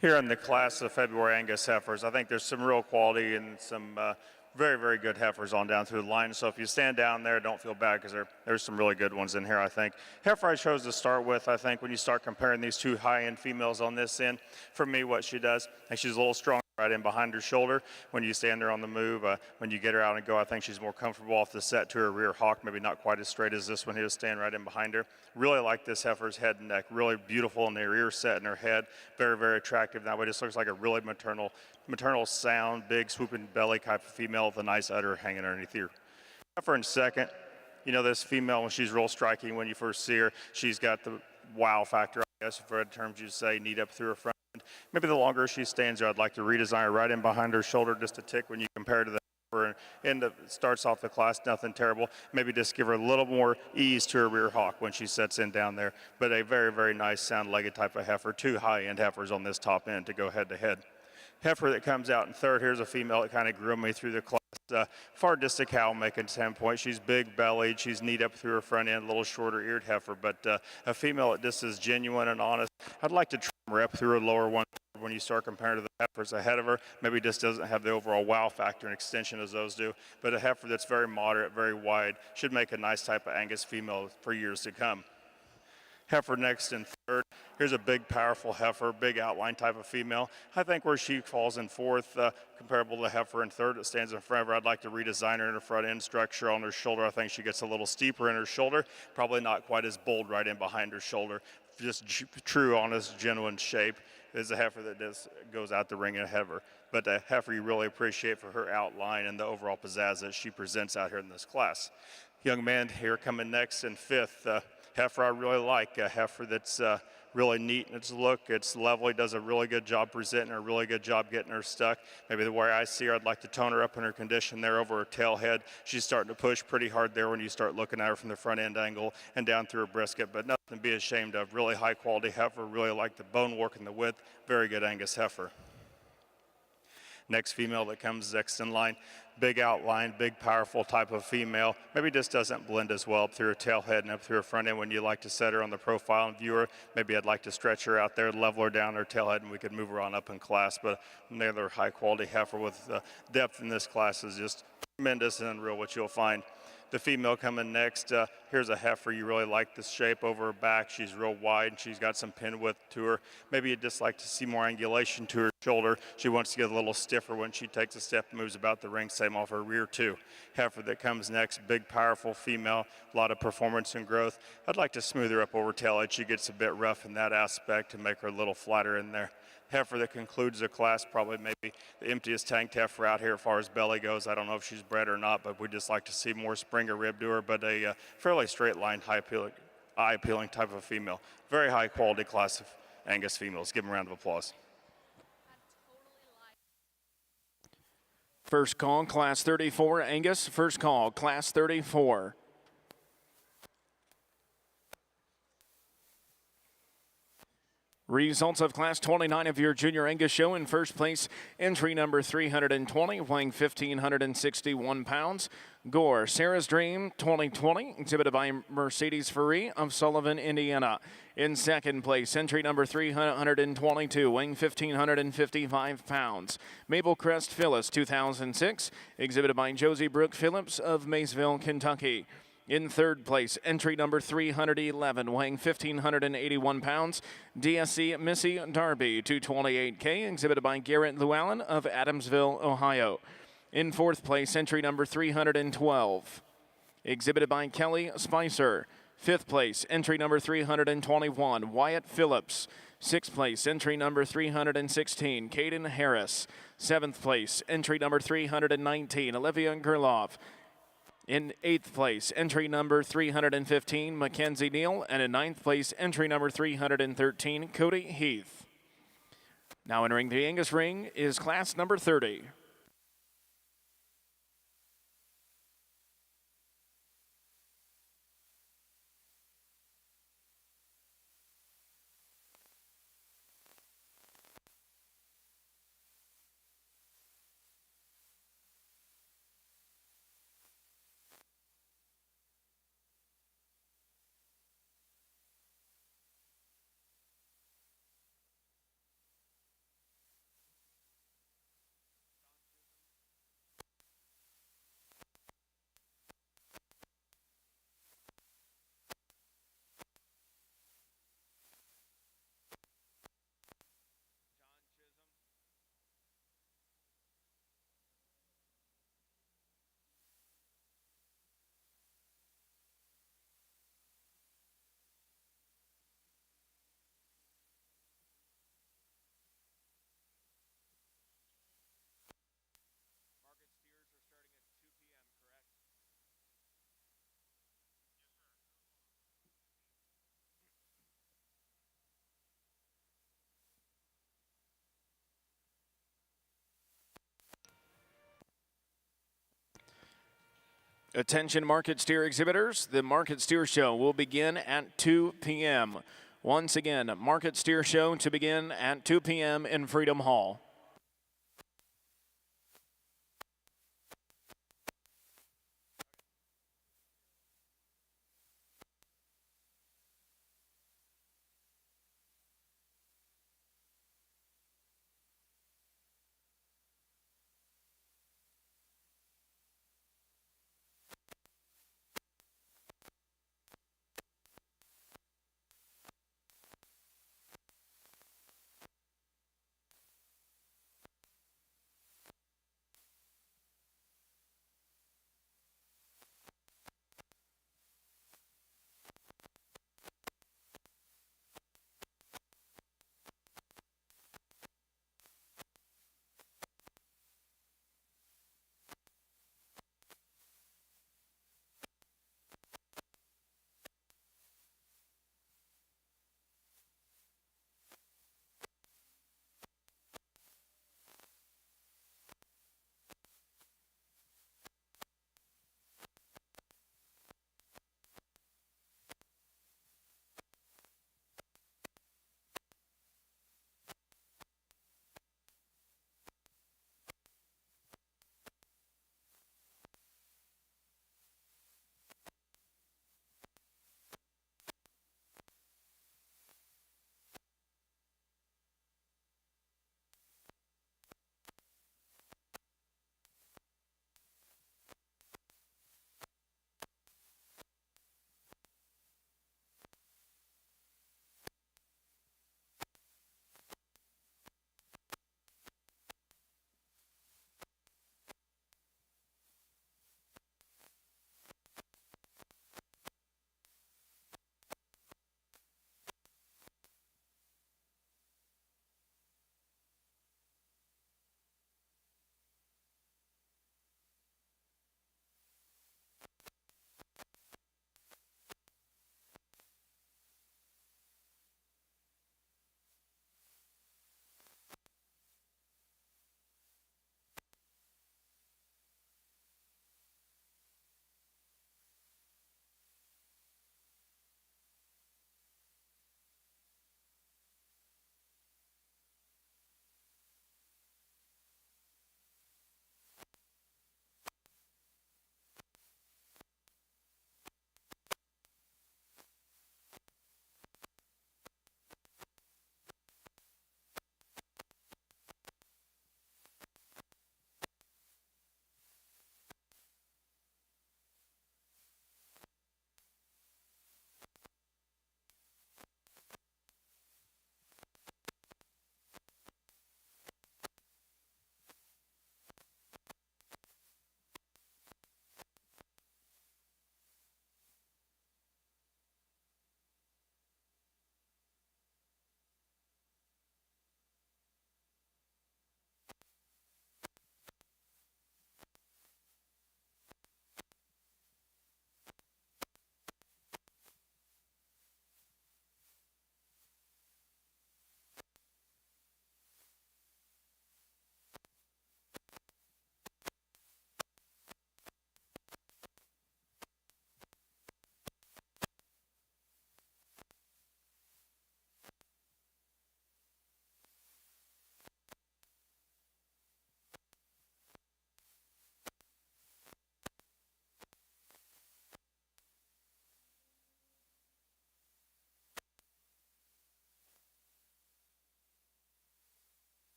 Here in the class of February Angus heifers, I think there's some real quality and some very, very good heifers on down through the line. So if you stand down there, don't feel bad because there's some really good ones in here, I think. Heifer I chose to start with, I think, when you start comparing these two high-end females on this end, for me, what she does, I think she's a little stronger right in behind her shoulder. When you stand there on the move, when you get her out and go, I think she's more comfortable off the set to her rear hock, maybe not quite as straight as this one here, standing right in behind her. Really like this heifer's head and neck, really beautiful in their ear set and her head, very, very attractive. That way just looks like a really maternal sound, big swooping belly type of female with a nice udder hanging underneath here. Heifer in second, you know, this female, when she's real striking when you first see her, she's got the wow factor, I guess, if in terms you'd say, neat up through her front. Maybe the longer she stands there, I'd like to redesign her right in behind her shoulder just a tick when you compare to the and starts off the class, nothing terrible. Maybe just give her a little more ease to her rear hock when she sets in down there. But a very, very nice sound-legged type of heifer. 2 high-end heifers on this top end to go head-to-head. Heifer that comes out in third, here's a female that kind of grew me through the class. Far distant cow making 10 points. She's big bellied, she's neat up through her front end, a little shorter eared heifer, but a female that just is genuine and honest. I'd like to trim her up through her lower one when you start comparing to the heifers ahead of her. Maybe just doesn't have the overall wow factor and extension as those do, but a heifer that's very moderate, very wide, should make a nice type of Angus female for years to come. Heifer next in third. Here's a big, powerful heifer, big outline type of female. I think where she falls in fourth, comparable to heifer in third, it stands in front of her. I'd like to redesign her in her front end structure on her shoulder. I think she gets a little steeper in her shoulder, probably not quite as bold right in behind her shoulder. Just true, honest, genuine shape is a heifer that just goes out the ring ahead of her. But a heifer you really appreciate for her outline and the overall pizzazz that she presents out here in this class. Young man here coming next in fifth. Heifer I really like, a heifer that's really neat in its look. It's level. He does a really good job presenting her, a really good job getting her stuck. Maybe the way I see her, I'd like to tone her up in her condition there over her tail head. She's starting to push pretty hard there when you start looking at her from the front end angle and down through her brisket, but nothing to be ashamed of. Really high quality heifer, really like the bone work and the width. Very good Angus heifer. Next female that comes next in line, big outline, big powerful type of female. Maybe just doesn't blend as well up through her tail head and up through her front end when you like to set her on the profile and view her. Maybe I'd like to stretch her out there, level her down her tail head, and we could move her on up in class. But another high quality heifer with depth in this class is just tremendous and unreal what you'll find. The female coming next, here's a heifer. You really like the shape over her back. She's real wide and she's got some pin width to her. Maybe you'd just like to see more angulation to her shoulder. She wants to get a little stiffer when she takes a step and moves about the ring. Same off her rear too. Heifer that comes next, big powerful female, a lot of performance and growth. I'd like to smooth her up over tail edge. She gets a bit rough in that aspect to make her a little flatter in there. Heifer that concludes the class, probably maybe the emptiest tanked heifer out here as far as belly goes. I don't know if she's bred or not, but we'd just like to see more spring or rib to her, but a fairly straight line, eye-appealing type of female. Very high quality class of Angus females. Give them a round of applause. First call, class 34, Angus. First call, class 34. Results of Class 29 of your Junior Angus show. In first place, entry number 320, weighing 1,561 pounds. Gore, Sarah's Dream 2020, exhibited by Mercedes Ferree of Sullivan, Indiana. In second place, entry number 322, weighing 1,555 pounds. Mabel Crest Phyllis 2006, exhibited by Josie Brooke Phillips of Maysville, Kentucky. In third place, entry number 311, weighing 1,581 pounds, DSC Missy Darby 228K, exhibited by Garrett Llewellyn of Adamsville, Ohio. In fourth place, entry number 312, exhibited by Kelly Spicer. Fifth place, entry number 321, Wyatt Phillips. Sixth place, entry number 316, Caden Harris. Seventh place, entry number 319, Olivia Gerloff. In eighth place, entry number 315, Mackenzie Neal. And in ninth place, entry number 313, Cody Heath. Now entering the Angus ring is class number 30. Attention market steer exhibitors, the Market Steer Show will begin at 2 p.m. Once again, Market Steer Show to begin at 2 p.m. in Freedom Hall.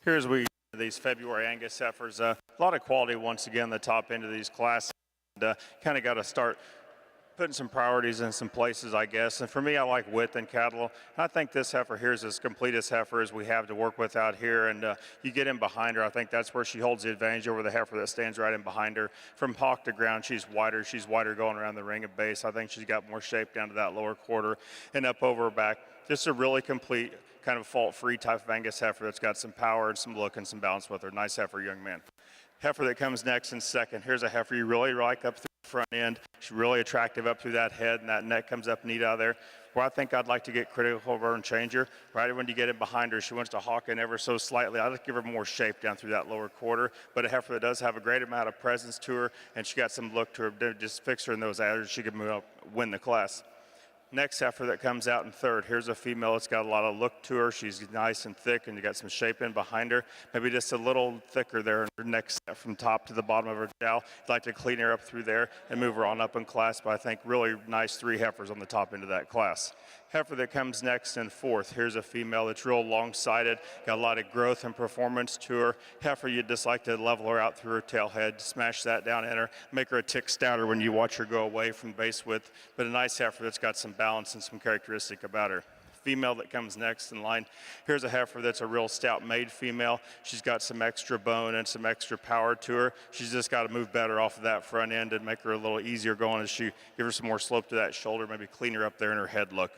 Here's these February Angus heifers. A lot of quality once again, the top end of these classes. And kind of got to start putting some priorities in some places, I guess. And for me, I like width in cattle. I think this heifer here is as complete as heifer as we have to work with out here. And you get in behind her, I think that's where she holds the advantage over the heifer that stands right in behind her. From hock to ground, she's wider. She's wider going around the ring of base. I think she's got more shape down to that lower quarter and up over her back. Just a really complete, kind of fault-free type of Angus heifer that's got some power and some look and some balance with her. Nice heifer, young man. Heifer that comes next in second. Here's a heifer you really like up through the front end. She's really attractive up through that head, and that neck comes up neat out of there. Where I think I'd like to get critical of her and change her, right when you get in behind her, she wants to hawk in ever so slightly. I'd like to give her more shape down through that lower quarter, but a heifer that does have a great amount of presence to her, and she got some look to her. Just fix her in those adders, she could move up, win the class. Next heifer that comes out in third, here's a female that's got a lot of look to her. She's nice and thick, and you got some shape in behind her. Maybe just a little thicker there in her neck from top to the bottom of her jowl. I'd like to clean her up through there and move her on up in class, but I think really nice 3 heifers on the top end of that class. Heifer that comes next in fourth, here's a female that's real long-sided, got a lot of growth and performance to her. Heifer, you'd just like to level her out through her tail head, smash that down in her, make her a tick stouter when you watch her go away from base width, but a nice heifer that's got some balance and some characteristic about her. Female that comes next in line, here's a heifer that's a real stout made female. She's got some extra bone and some extra power to her. She's just got to move better off of that front end and make her a little easier going as she give her some more slope to that shoulder, maybe clean her up there in her head look.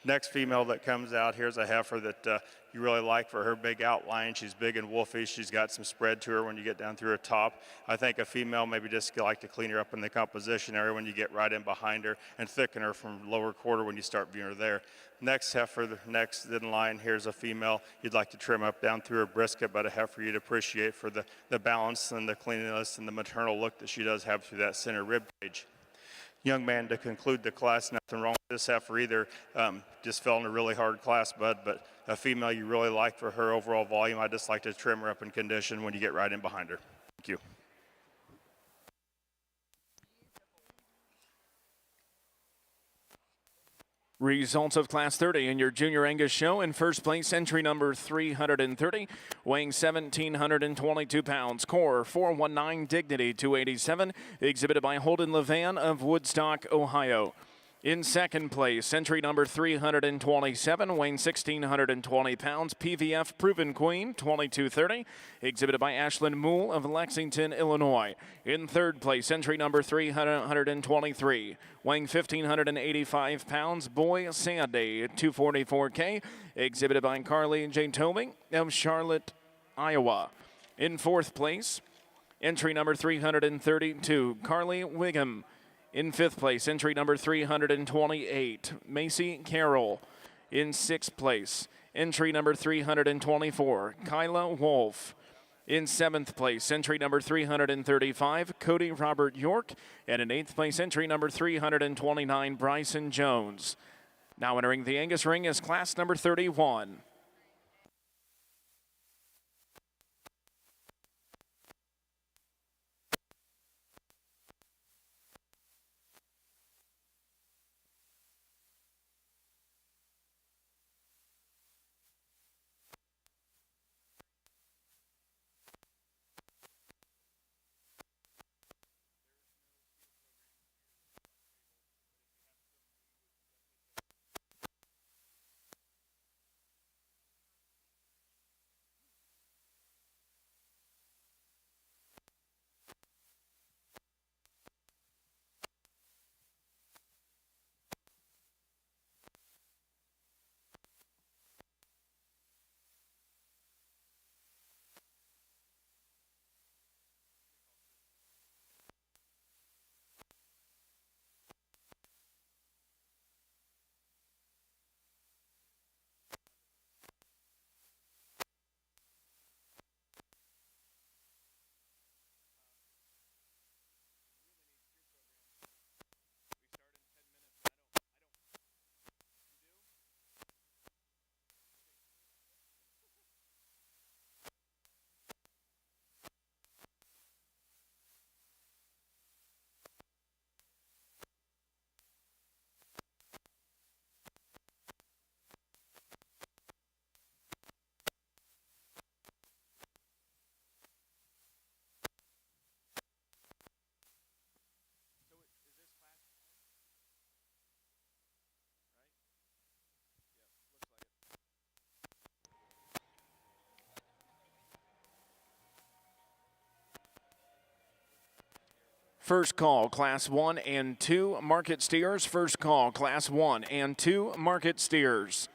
Next female that comes out, here's a heifer that you really like for her big outline. She's big and wolfy. She's got some spread to her when you get down through her top. I think a female maybe just like to clean her up in the composition area when you get right in behind her and thicken her from lower quarter when you start viewing her there. Next heifer, next in line, here's a female you'd like to trim up down through her brisket, but a heifer you'd appreciate for the balance and the cleanliness and the maternal look that she does have through that center rib cage. Young man, to conclude the class, nothing wrong with this heifer either. Just fell in a really hard class, bud, but a female you really like for her overall volume. I just like to trim her up in condition when you get right in behind her. Thank you. Results of Class 30 in your Junior Angus show. In first place, entry number 330, weighing 1,722 pounds. Core 419, Dignity 287, exhibited by Holden Levan of Woodstock, Ohio. In second place, entry number 327, weighing 1,620 pounds. PVF Proven Queen 2230, exhibited by Ashlyn Moole of Lexington, Illinois. In third place, entry number 323, weighing 1,585 pounds. Boy Sandy 244K, exhibited by Carly J. Tobing of Charlotte, Iowa. In fourth place, entry number 332, Carly Wiggum. In fifth place, entry number 328, Macy Carroll. In sixth place, entry number 324, Kyla Wolf. In seventh place, entry number 335, Cody Robert York. And in eighth place, entry number 329, Bryson Jones. Now entering the Angus ring is class number 31. First call, Class 1 and 2 market steers. First call, Class 1 and 2 market steers.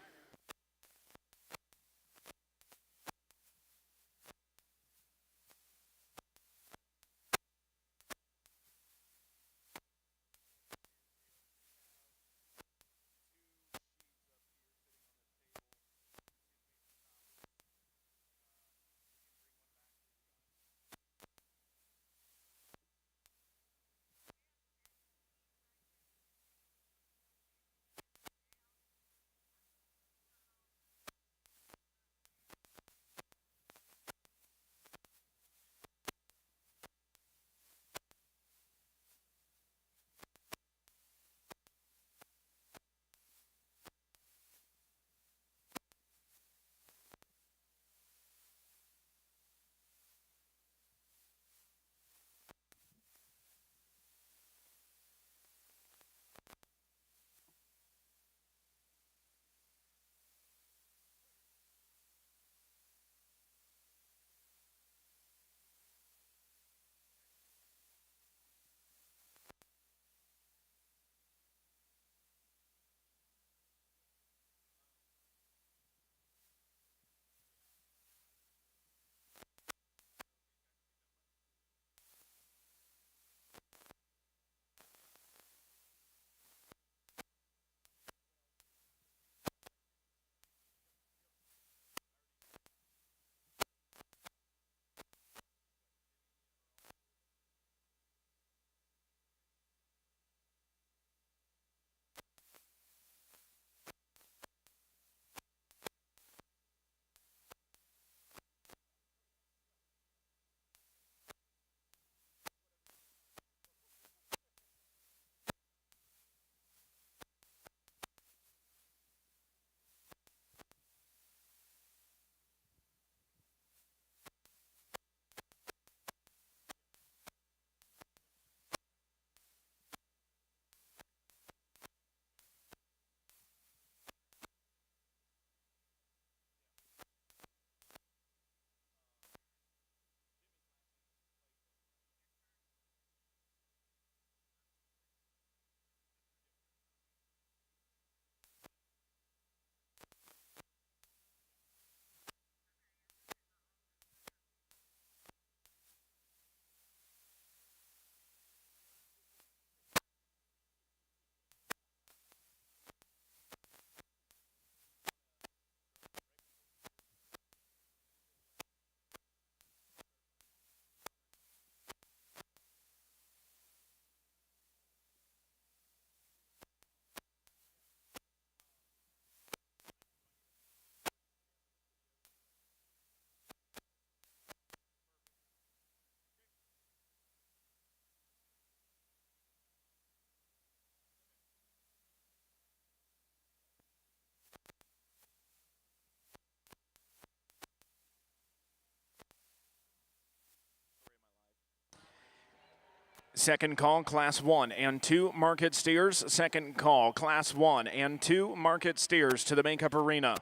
Second call, Class 1 and 2 market steers. Second call, Class 1 and 2 market steers to the makeup arena.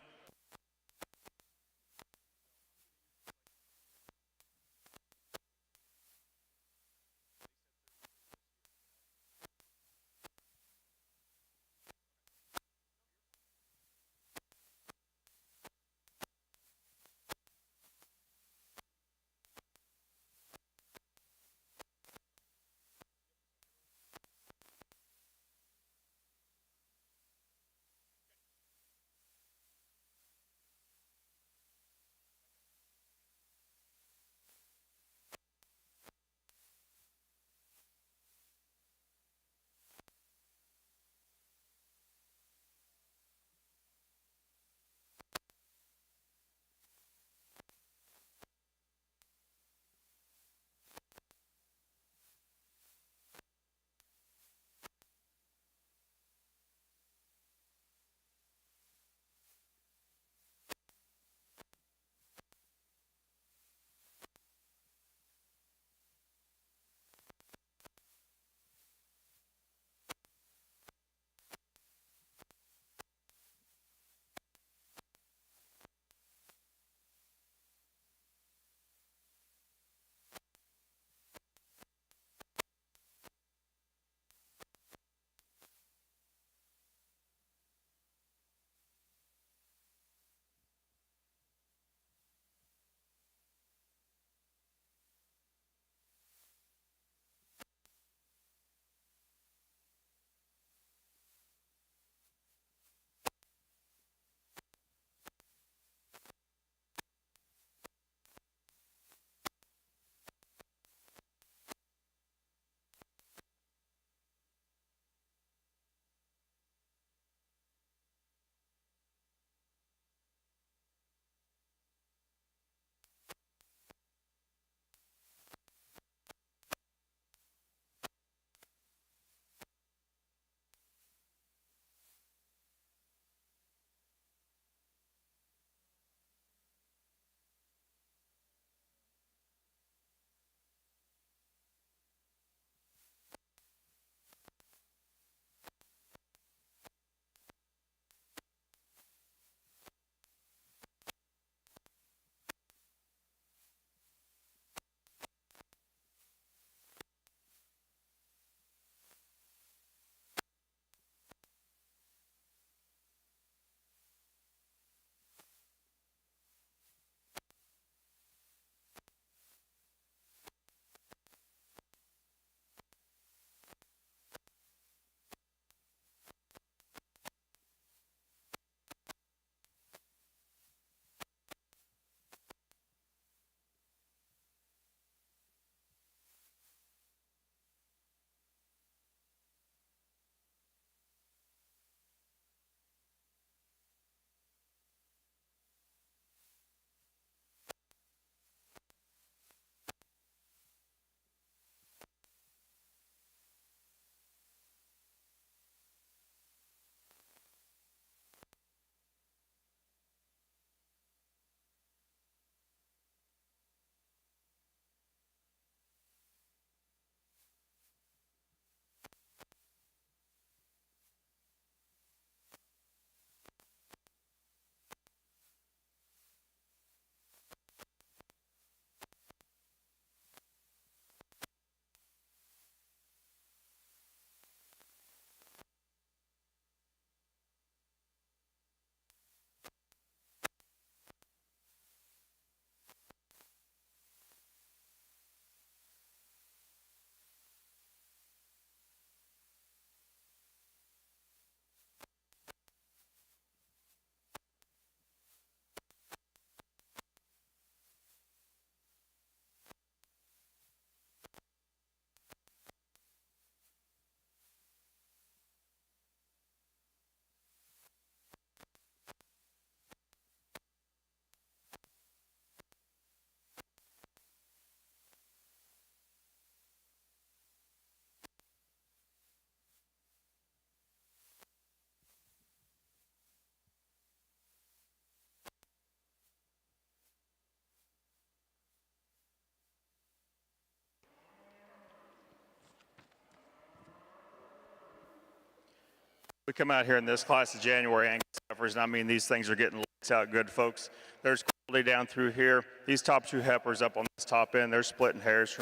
We come out here in this class of January Angus heifers, and I mean these things are getting lights out good, folks. There's quality down through here. These top two heifers up on this top end, they're splitting hairs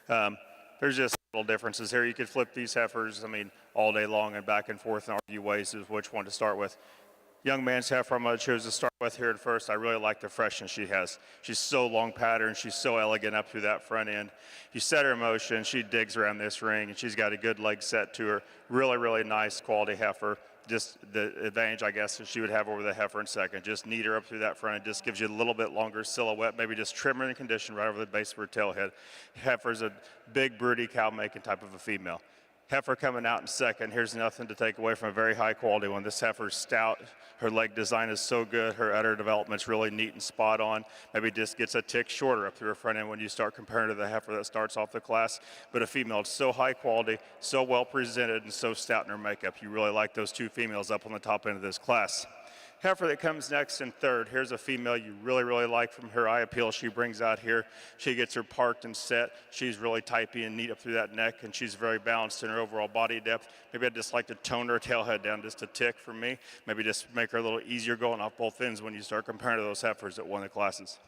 from. There's just little differences here. You could flip these heifers, I mean, all day long and back and forth and argue ways as which one to start with. Young man's heifer I'm going to choose to start with here at first. I really like the freshness she has. She's so long pattern. She's so elegant up through that front end. You set her in motion, she digs around this ring, and she's got a good leg set to her. Really, really nice quality heifer. Just the advantage, I guess, that she would have over the heifer in second. Just knead her up through that front. It just gives you a little bit longer silhouette. Maybe just trim her in condition right over the base of her tail head. Heifer's a big, broody, cow-making type of a female. Heifer coming out in second. Here's nothing to take away from a very high quality one. This heifer's stout. Her leg design is so good. Her udder development's really neat and spot on. Maybe just gets a tick shorter up through her front end when you start comparing to the heifer that starts off the class. But a female, it's so high quality, so well presented, and so stout in her makeup. You really like those two females up on the top end of this class. Heifer that comes next in third. Here's a female you really, really like from her eye appeal she brings out here. She gets her parked and set. She's really typey and neat up through that neck, and she's very balanced in her overall body depth. Maybe I'd just like to tone her tail head down just a tick for me. Maybe just make her a little easier going off both ends when you start comparing to those heifers that won the classes.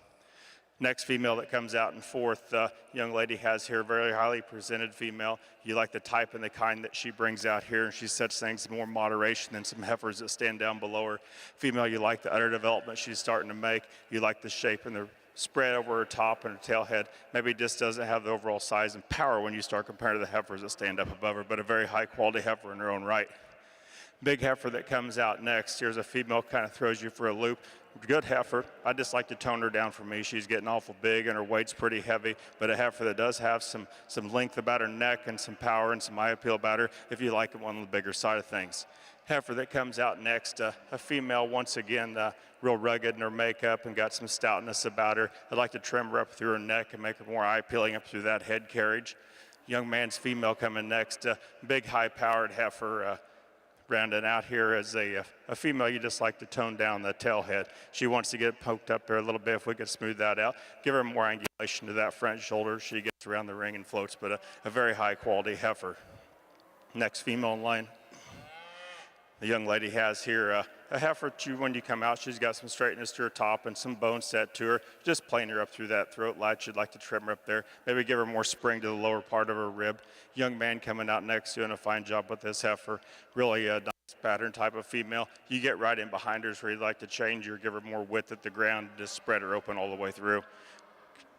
Next female that comes out in fourth, young lady has here, very highly presented female. You like the type and the kind that she brings out here, and she sets things more moderation than some heifers that stand down below her. Female, you like the udder development she's starting to make. You like the shape and the spread over her top and her tail head. Maybe just doesn't have the overall size and power when you start comparing to the heifers that stand up above her, but a very high quality heifer in her own right. Big heifer that comes out next. Here's a female, kind of throws you for a loop. Good heifer. I just like to tone her down for me. She's getting awful big and her weight's pretty heavy, but a heifer that does have some length about her neck and some power and some eye appeal about her if you like it on the bigger side of things. Heifer that comes out next, a female, once again, real rugged in her makeup and got some stoutness about her. I'd like to trim her up through her neck and make her more eye appealing up through that head carriage. Young man's female coming next, big high-powered heifer. Rounding out here as a female, you just like to tone down the tail head. She wants to get poked up there a little bit. If we could smooth that out, give her more angulation to that front shoulder. She gets around the ring and floats, but a very high quality heifer. Next female in line. The young lady has here a heifer, when you come out, she's got some straightness to her top and some bone set to her. Just playing her up through that throat latch. You'd like to trim her up there. Maybe give her more spring to the lower part of her rib. Young man coming out next, doing a fine job with this heifer. Really a nice pattern type of female. You get right in behind her where you'd like to change her, give her more width at the ground, just spread her open all the way through.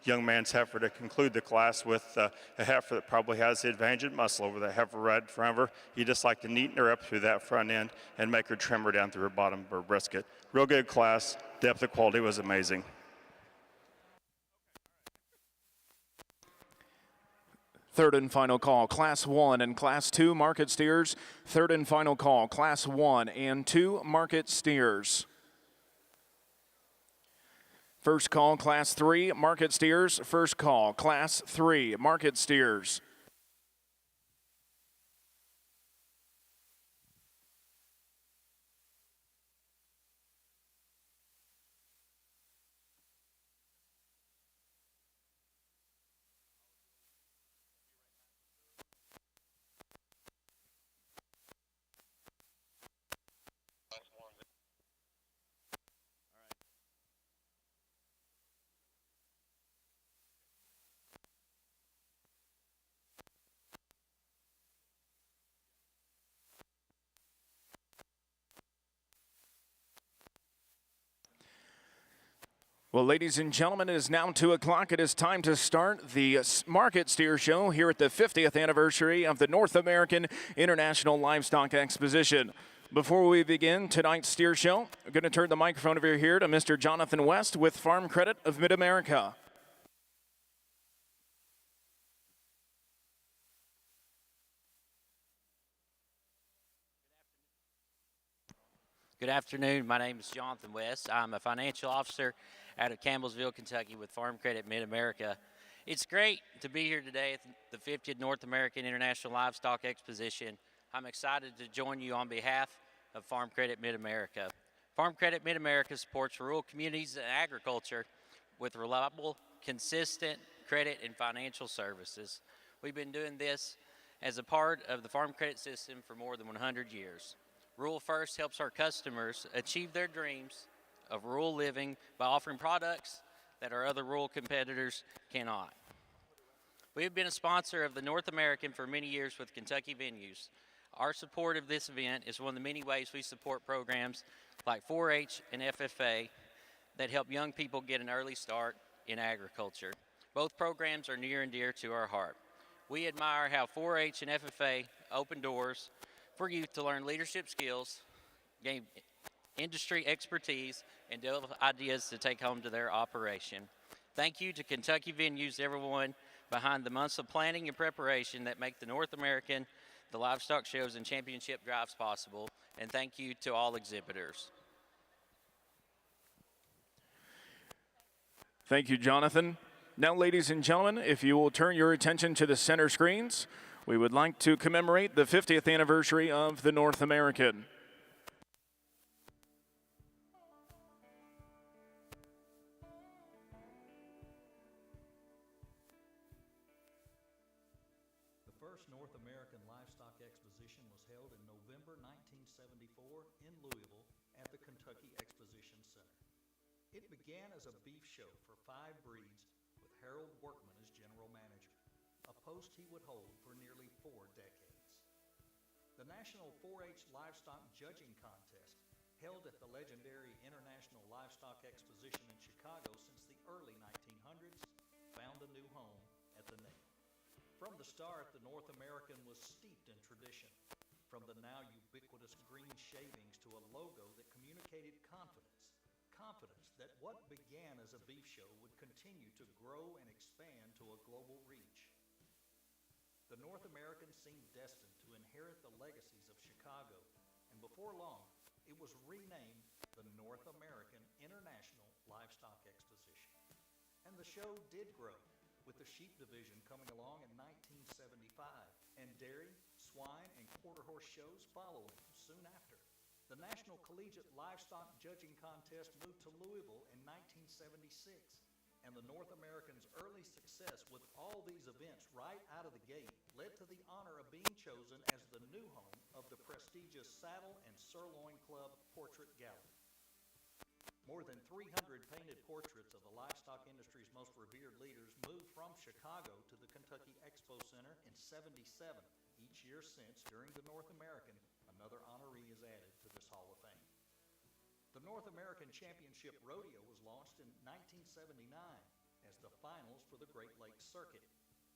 Young man's heifer to conclude the class with a heifer that probably has the advantage in muscle over that heifer right in front of her. You just like to neaten her up through that front end and make her trim her down through her bottom of her brisket. Real good class. Depth of quality was amazing. Third and final call, Class 1 and Class 2 market steers. Third and final call, Class 1 and 2 market steers. First call, Class 3 market steers. First call, Class 3 market steers. Well, ladies and gentlemen, it is now 2 o'clock. It is time to start the Market Steer Show here at the 50th anniversary of the North American International Livestock Exposition. Before we begin tonight's steer show, I'm going to turn the microphone over here to Mr. Jonathan West with Farm Credit of Mid-America. Good afternoon. My name is Jonathan West. I'm a financial officer out of Campbellsville, Kentucky with Farm Credit Mid-America. It's great to be here today at the 50th North American International Livestock Exposition. I'm excited to join you on behalf of Farm Credit Mid-America. Farm Credit Mid-America supports rural communities and agriculture with reliable, consistent credit and financial services. We've been doing this as a part of the farm credit system for more than 100 years. Rural First helps our customers achieve their dreams of rural living by offering products that our other rural competitors cannot. We have been a sponsor of the North American for many years with Kentucky Venues. Our support of this event is one of the many ways we support programs like 4-H and FFA that help young people get an early start in agriculture. Both programs are near and dear to our heart. We admire how 4-H and FFA open doors for youth to learn leadership skills, gain industry expertise, and develop ideas to take home to their operation. Thank you to Kentucky Venues, everyone behind the months of planning and preparation that make the North American, the livestock shows, and championship drives possible. And thank you to all exhibitors. Thank you, Jonathan. Now, ladies and gentlemen, if you will turn your attention to the center screens, we would like to commemorate the 50th anniversary of the North American. The first North American Livestock Exposition was held in November 1974 in Louisville at the Kentucky Exposition Center. It began as a beef show for 5 breeds with Harold Workman as general manager, a post he would hold for nearly 4 decades. The National 4-H Livestock Judging Contest, held at the legendary International Livestock Exposition in Chicago since the early 1900s, found a new home at the NAILE. From the start, the North American was steeped in tradition, from the now ubiquitous green shavings to a logo that communicated confidence that what began as a beef show would continue to grow and expand to a global reach. The North American seemed destined to inherit the legacies of Chicago, and before long, it was renamed the North American International Livestock Exposition. And the show did grow, with the sheep division coming along in 1975, and dairy, swine, and quarter horse shows following soon after. The National Collegiate Livestock Judging Contest moved to Louisville in 1976, and the North American's early success with all these events right out of the gate led to the honor of being chosen as the new home of the prestigious Saddle and Sirloin Club Portrait Gallery. More than 300 painted portraits of the livestock industry's most revered leaders moved from Chicago to the Kentucky Expo Center in '77. Each year since, during the North American, another honoree is added to this Hall of Fame. The North American Championship Rodeo was launched in 1979 as the finals for the Great Lakes Circuit.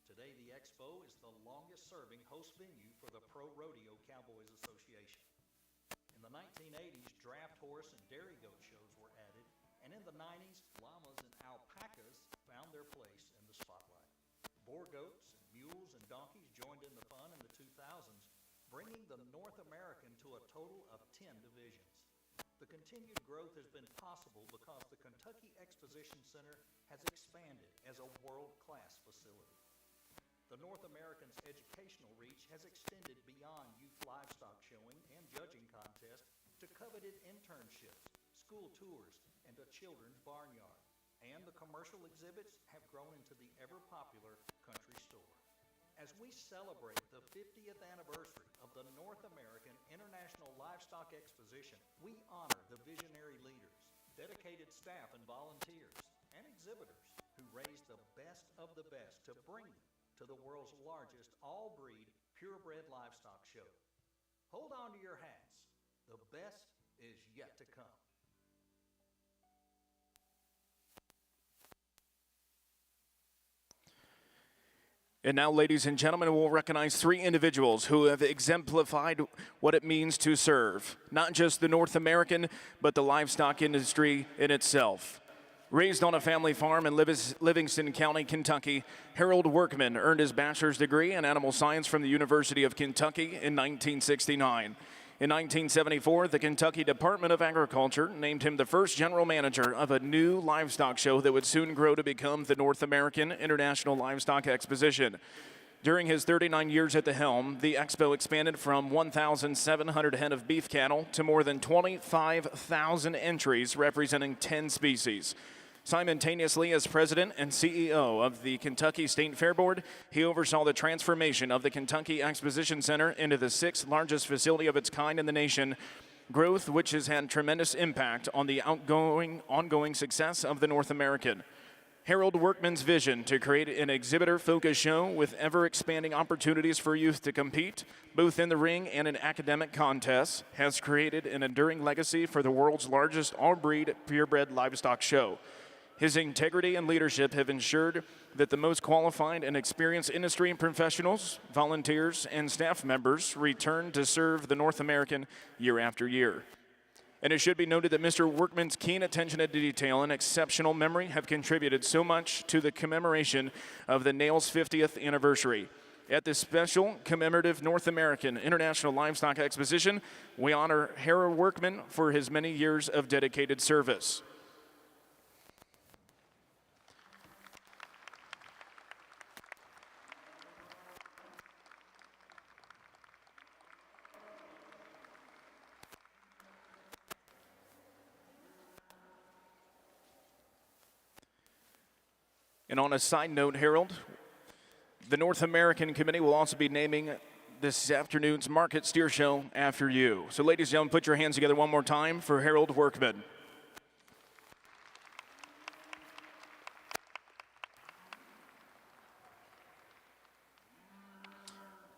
Today, the Expo is the longest-serving host venue for the Pro Rodeo Cowboys Association. In the 1980s, draft horse and dairy goat shows were added, and in the 90s, llamas and alpacas found their place in the spotlight. Boar goats and mules and donkeys joined in the fun in the 2000s, bringing the North American to a total of 10 divisions. The continued growth has been possible because the Kentucky Exposition Center has expanded as a world-class facility. The North American's educational reach has extended beyond youth livestock showing and judging contests to coveted internships, school tours, and a children's barnyard. And the commercial exhibits have grown into the ever-popular country store. As we celebrate the 50th anniversary of the North American International Livestock Exposition, we honor the visionary leaders, dedicated staff and volunteers, and exhibitors who raised the best of the best to bring them to the world's largest all-breed, purebred livestock show. Hold on to your hats. The best is yet to come. And now, ladies and gentlemen, we'll recognize 3 individuals who have exemplified what it means to serve, not just the North American, but the livestock industry in itself. Raised on a family farm in Livingston County, Kentucky, Harold Workman earned his bachelor's degree in animal science from the University of Kentucky in 1969. In 1974, the Kentucky Department of Agriculture named him the first general manager of a new livestock show that would soon grow to become the North American International Livestock Exposition. During his 39 years at the helm, the expo expanded from 1,700 head of beef cattle to more than 25,000 entries representing 10 species. Simultaneously, as president and CEO of the Kentucky State Fair Board, he oversaw the transformation of the Kentucky Exposition Center into the sixth largest facility of its kind in the nation, growth which has had tremendous impact on the ongoing success of the North American. Harold Workman's vision to create an exhibitor-focused show with ever-expanding opportunities for youth to compete, both in the ring and in academic contests, has created an enduring legacy for the world's largest all-breed purebred livestock show. His integrity and leadership have ensured that the most qualified and experienced industry professionals, volunteers, and staff members return to serve the North American year after year. And it should be noted that Mr. Workman's keen attention to detail and exceptional memory have contributed so much to the commemoration of the NAILE's 50th anniversary. At this special commemorative North American International Livestock Exposition, we honor Harold Workman for his many years of dedicated service. And on a side note, Harold, the North American Committee will also be naming this afternoon's Market Steer Show after you. So ladies and gentlemen, put your hands together one more time for Harold Workman.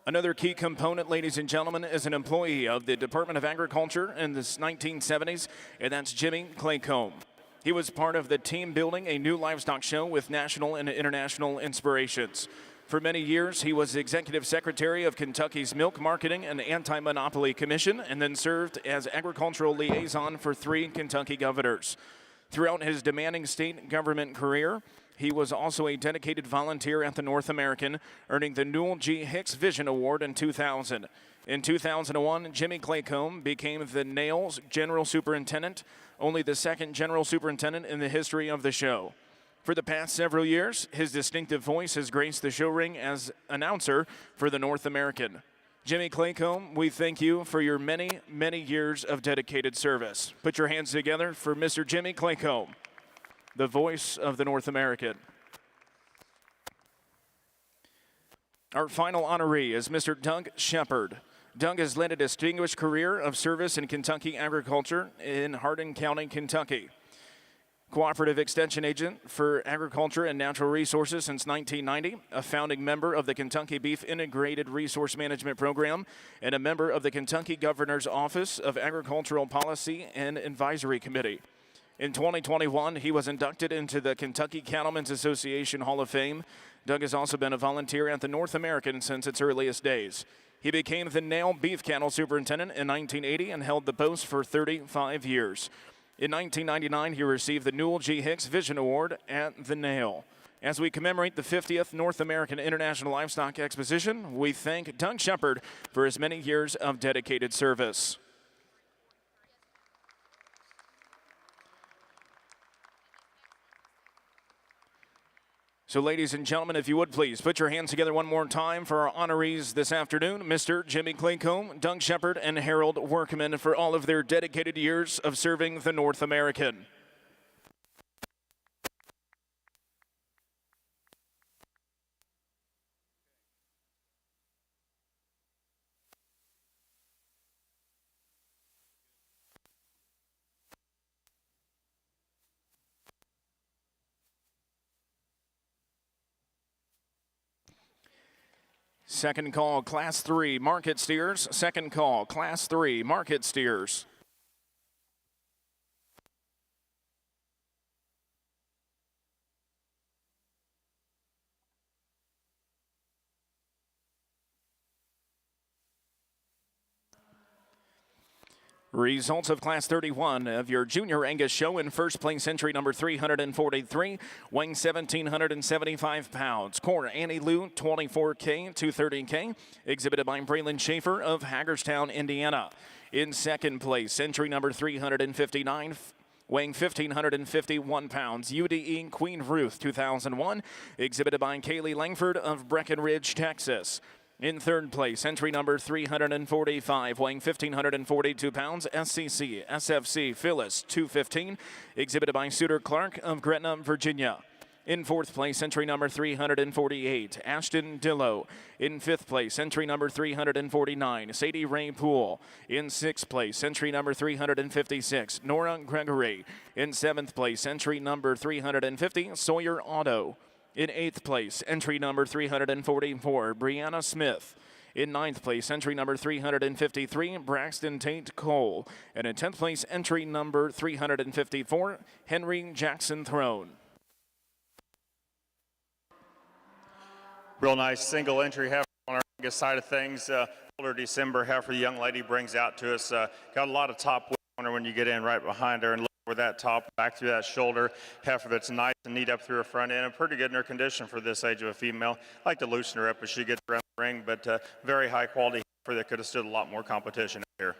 Another key component, ladies and gentlemen, is an employee of the Department of Agriculture in the 1970s, and that's Jimmy Claycomb. He was part of the team building a new livestock show with national and international inspirations. For many years, he was executive secretary of Kentucky's Milk Marketing and Anti-Monopoly Commission, and then served as agricultural liaison for 3 Kentucky governors. Throughout his demanding state government career, he was also a dedicated volunteer at the North American, earning the Newell G. Hicks Vision Award in 2000. In 2001, Jimmy Claycomb became the NAILE's General Superintendent, only the second General Superintendent in the history of the show. For the past several years, his distinctive voice has graced the show ring as announcer for the North American. Jimmy Claycomb, we thank you for your many, many years of dedicated service. Put your hands together for Mr. Jimmy Claycomb, the voice of the North American. Our final honoree is Mr. Doug Shepard. Doug has led a distinguished career of service in Kentucky agriculture in Hardin County, Kentucky. Cooperative Extension Agent for Agriculture and Natural Resources since 1990, a founding member of the Kentucky Beef Integrated Resource Management Program, and a member of the Kentucky Governor's Office of Agricultural Policy and Advisory Committee. In 2021, he was inducted into the Kentucky Cattlemen's Association Hall of Fame. Doug has also been a volunteer at the North American since its earliest days. He became the NAILE Beef Cattle Superintendent in 1980 and held the post for 35 years. In 1999, he received the Newell G. Hicks Vision Award at the NAILE. As we commemorate the 50th North American International Livestock Exposition, we thank Doug Shepard for his many years of dedicated service. So ladies and gentlemen, if you would please put your hands together one more time for our honorees this afternoon, Mr. Jimmy Claycomb, Doug Shepard, and Harold Workman, for all of their dedicated years of serving the North American. Second call, Class 3, Market Steers. Second call, Class 3, Market Steers. Results of Class 31 of your Junior Angus show. In first place, entry number 343, weighing 1,775 pounds. Core Annie Lou, 24K, 230K, exhibited by Braylon Schaefer of Hagerstown, Indiana. In second place, entry number 359, weighing 1,551 pounds, UDE Queen Ruth, 2001, exhibited by Kaylee Langford of Breckenridge, Texas. In third place, entry number 345, weighing 1,542 pounds, SCC SFC Phyllis 215, exhibited by Suter Clark of Gretna, Virginia. In fourth place, entry number 348, Ashton Dillow. In fifth place, entry number 349, Sadie Ray Poole. In sixth place, entry number 356, Nora Gregory. In seventh place, entry number 350, Sawyer Otto. In eighth place, entry number 344, Brianna Smith. In ninth place, entry number 353, Braxton Tate Cole. And in 10th place, entry number 354, Henry Jackson Throne. Real nice single entry heifer on our Angus side of things. Older December heifer the young lady brings out to us. Got a lot of top weight on her when you get in right behind her and look for that top back through that shoulder. Heifer that's nice and neat up through her front end and pretty good in her condition for this age of a female. I like to loosen her up as she gets around the ring, but very high quality heifer that could have stood a lot more competition here.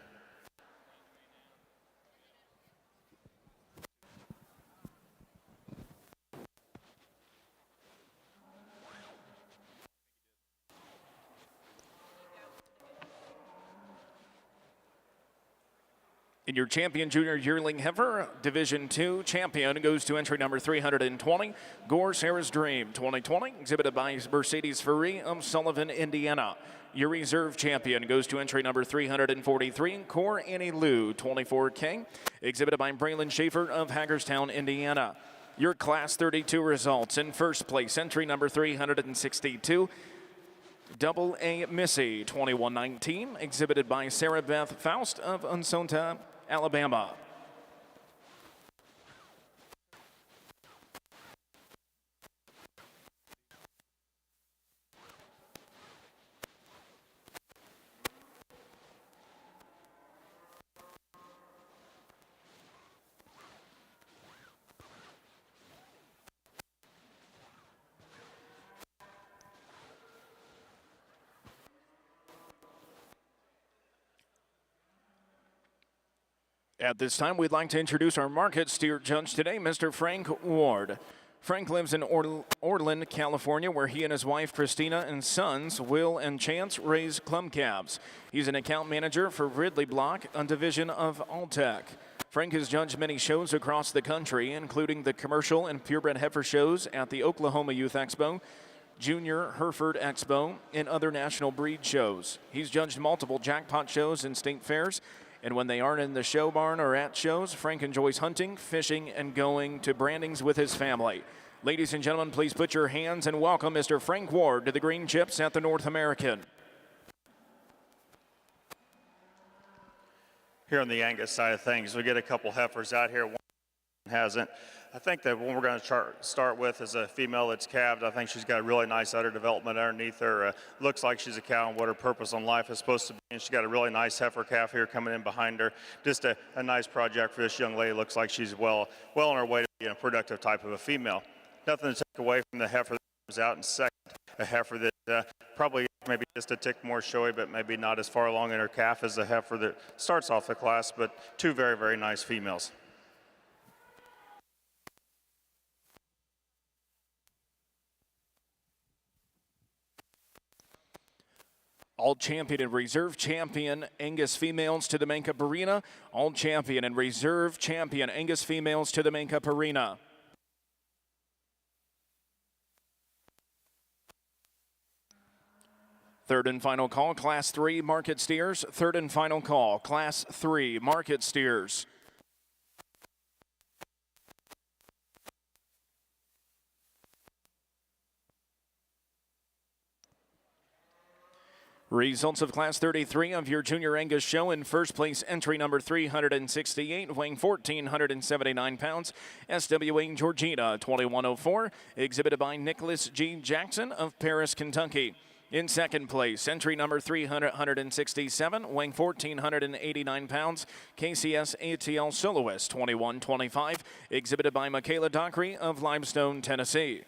In your champion junior yearling heifer, Division II champion goes to entry number 320, Gore Sarah's Dream 2020, exhibited by Mercedes Ferree of Sullivan, Indiana. Your reserve champion goes to entry number 343, Core Annie Lou 24K, exhibited by Braylon Schaefer of Hagerstown, Indiana. Your Class 32 results: in first place, entry number 362, Double A Missy 2119, exhibited by Sarah Beth Faust of Unsonta, Alabama. At this time, we'd like to introduce our market steer judge today, Mr. Frank Ward. Frank lives in Orland, California, where he and his wife, Christina, and sons, Will and Chance, raise clumb calves. He's an account manager for Ridley Block, a division of Alltech. Frank has judged many shows across the country, including the commercial and purebred heifer shows at the Oklahoma Youth Expo, Junior Hereford Expo, and other national breed shows. He's judged multiple jackpot shows and state fairs, and when they aren't in the show barn or at shows, Frank enjoys hunting, fishing, and going to brandings with his family. Ladies and gentlemen, please put your hands and welcome Mr. Frank Ward to the green chips at the North American. Here on the Angus side of things, we get a couple heifers out here. One hasn't. I think that one we're going to start with is a female that's calved. I think she's got a really nice udder development underneath her. Looks like she's a cow and what her purpose on life is supposed to be. And she's got a really nice heifer calf here coming in behind her. Just a nice project for this young lady. Looks like she's well on her way to being a productive type of a female. Nothing to take away from the heifer that comes out in second. A heifer that probably maybe just a tick more showy, but maybe not as far along in her calf as the heifer that starts off the class, but two very, very nice females. All champion and reserve champion Angus females to the main cup arena. All champion and reserve champion Angus females to the main cup arena. Third and final call, Class 3 market steers. Third and final call, Class 3 market steers. Results of Class 33 of your Junior Angus show: in first place, entry number 368, weighing 1,479 pounds, SWA Georgina 2104, exhibited by Nicholas G. Jackson of Paris, Kentucky. In second place, entry number 367, weighing 1,489 pounds, KCS ATL Soloist 2125, exhibited by Michaela Dockery of Limestone, Tennessee.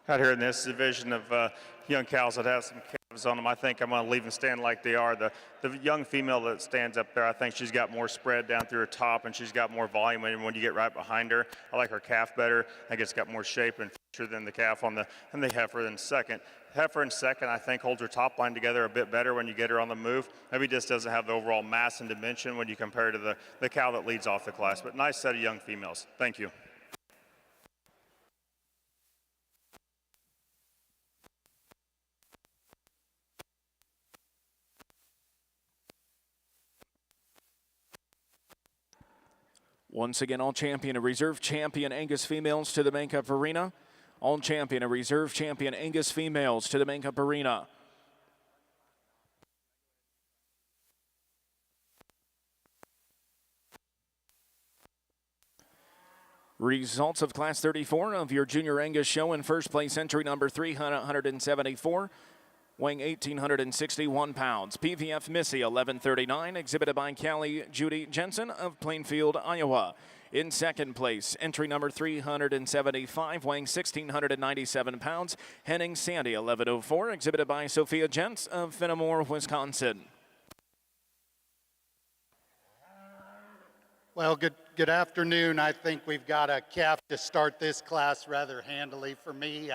Out here in this division of young cows that have some calves on them, I think I'm going to leave them stand like they are. The young female that stands up there, I think she's got more spread down through her top and she's got more volume. And when you get right behind her, I like her calf better. I think it's got more shape and feature than the calf on the heifer in second. Heifer in second, I think, holds her top line together a bit better when you get her on the move. Maybe just doesn't have the overall mass and dimension when you compare to the cow that leads off the class. But nice set of young females. Thank you. Once again, all champion and reserve champion Angus females to the makeup arena. All champion and reserve champion Angus females to the makeup arena. Results of Class 34 of your Junior Angus show. In first place, entry number 374, weighing 1,861 pounds. PVF Missy, 1139, exhibited by Callie Judy Jensen of Plainfield, Iowa. In second place, entry number 375, weighing 1,697 pounds. Henning Sandy, 1104, exhibited by Sophia Jentz of Fenimore, Wisconsin. Well, good afternoon. I think we've got a calf to start this class rather handily for me.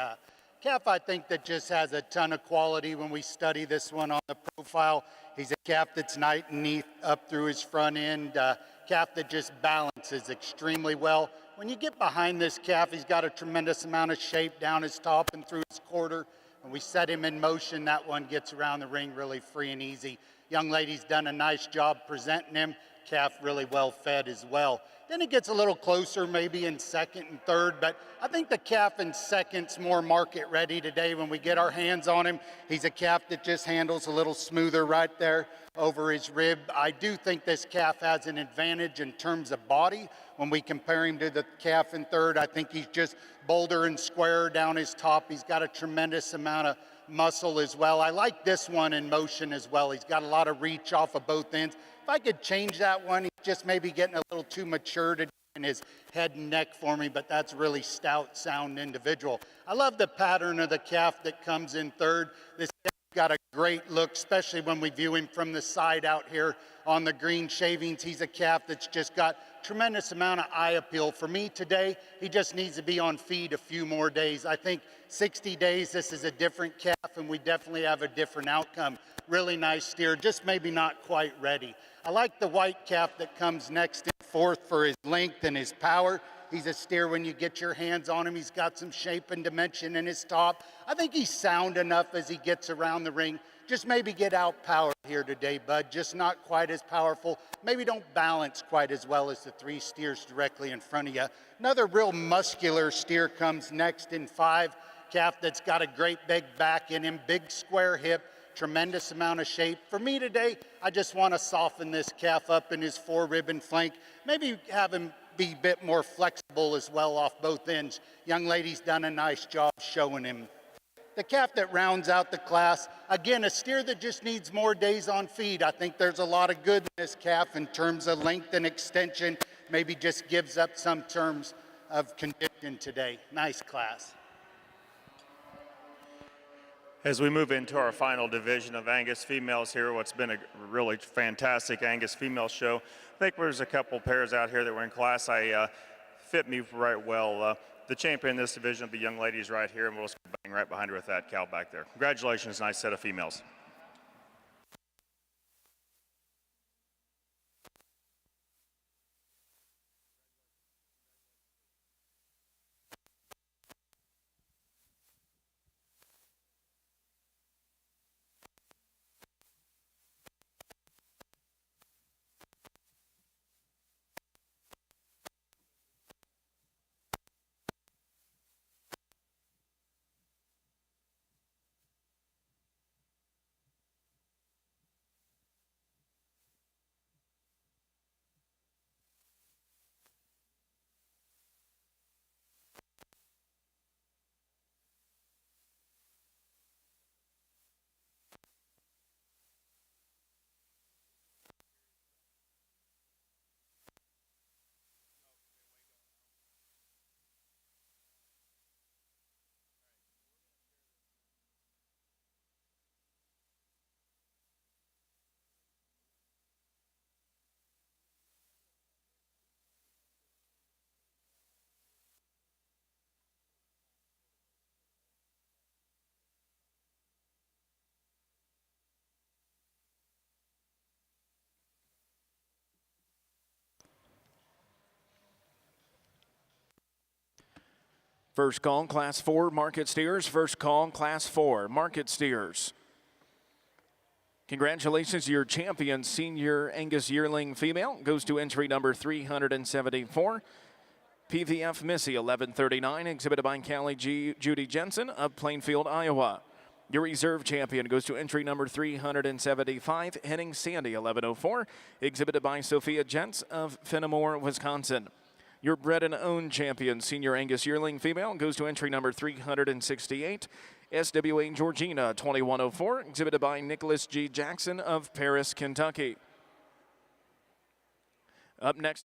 Calf, I think, that just has a ton of quality when we study this one on the profile. He's a calf that's nice and neat up through his front end. Calf that just balances extremely well. When you get behind this calf, he's got a tremendous amount of shape down his top and through his quarter. When we set him in motion, that one gets around the ring really free and easy. Young lady's done a nice job presenting him. Calf really well fed as well. Then it gets a little closer maybe in second and third, but I think the calf in second's more market ready today when we get our hands on him. He's a calf that just handles a little smoother right there over his rib. I do think this calf has an advantage in terms of body. When we compare him to the calf in third, I think he's just bolder and squarer down his top. He's got a tremendous amount of muscle as well. I like this one in motion as well. He's got a lot of reach off of both ends. If I could change that one, he's just maybe getting a little too mature to in his head and neck for me, but that's a really stout, sound individual. I love the pattern of the calf that comes in third. This calf's got a great look, especially when we view him from the side out here on the green shavings. He's a calf that's just got tremendous amount of eye appeal. For me today, he just needs to be on feed a few more days. I think 60 days, this is a different calf, and we definitely have a different outcome. Really nice steer, just maybe not quite ready. I like the white calf that comes next in fourth for his length and his power. He's a steer when you get your hands on him. He's got some shape and dimension in his top. I think he's sound enough as he gets around the ring. Just maybe get outpowered here today, bud. Just not quite as powerful. Maybe don't balance quite as well as the three steers directly in front of you. Another real muscular steer comes next in five. Calf that's got a great big back in him, big square hip, tremendous amount of shape. For me today, I just want to soften this calf up in his four-rib and flank. Maybe have him be a bit more flexible as well off both ends. Young lady's done a nice job showing him. The calf that rounds out the class, again, a steer that just needs more days on feed. I think there's a lot of good in this calf in terms of length and extension. Maybe just gives up some terms of condition today. Nice class. As we move into our final division of Angus females here, what's been a really fantastic Angus female show. I think there's a couple pairs out here that were in class. Fit me right well. The champion in this division of the young ladies right here, and we'll just bang right behind her with that cow back there. Congratulations, nice set of females. First call, Class 4, market steers. First call, Class 4, market steers. Congratulations, your champion, senior Angus yearling female, goes to entry number 374. PVF Missy 1139, exhibited by Callie Judy Jensen of Plainfield, Iowa. Your reserve champion goes to entry number 375, Henning Sandy 1104, exhibited by Sophia Jentz of Fenimore, Wisconsin. Your bred and owned champion, senior Angus yearling female, goes to entry number 368, SWA Georgina 2104, exhibited by Nicholas G. Jackson of Paris, Kentucky. Up next.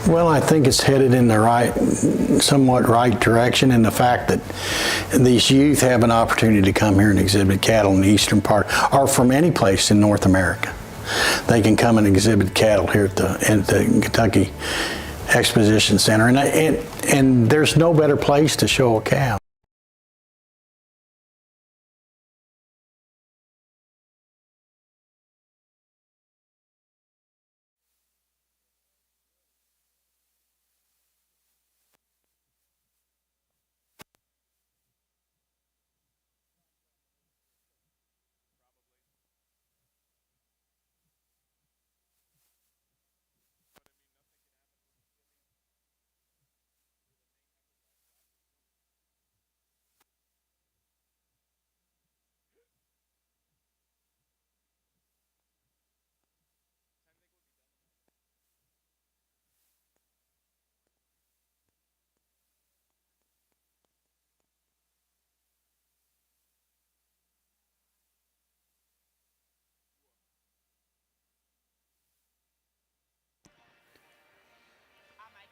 Well, I think it's headed in the somewhat right direction, in the fact that these youth have an opportunity to come here and exhibit cattle in the eastern part, or from any place in North America. They can come and exhibit cattle here at the Kentucky Exposition Center, and there's no better place to show a cow.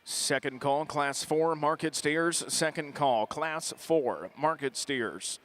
Second call, Class 4, market steers. Second call, Class 4, market steers.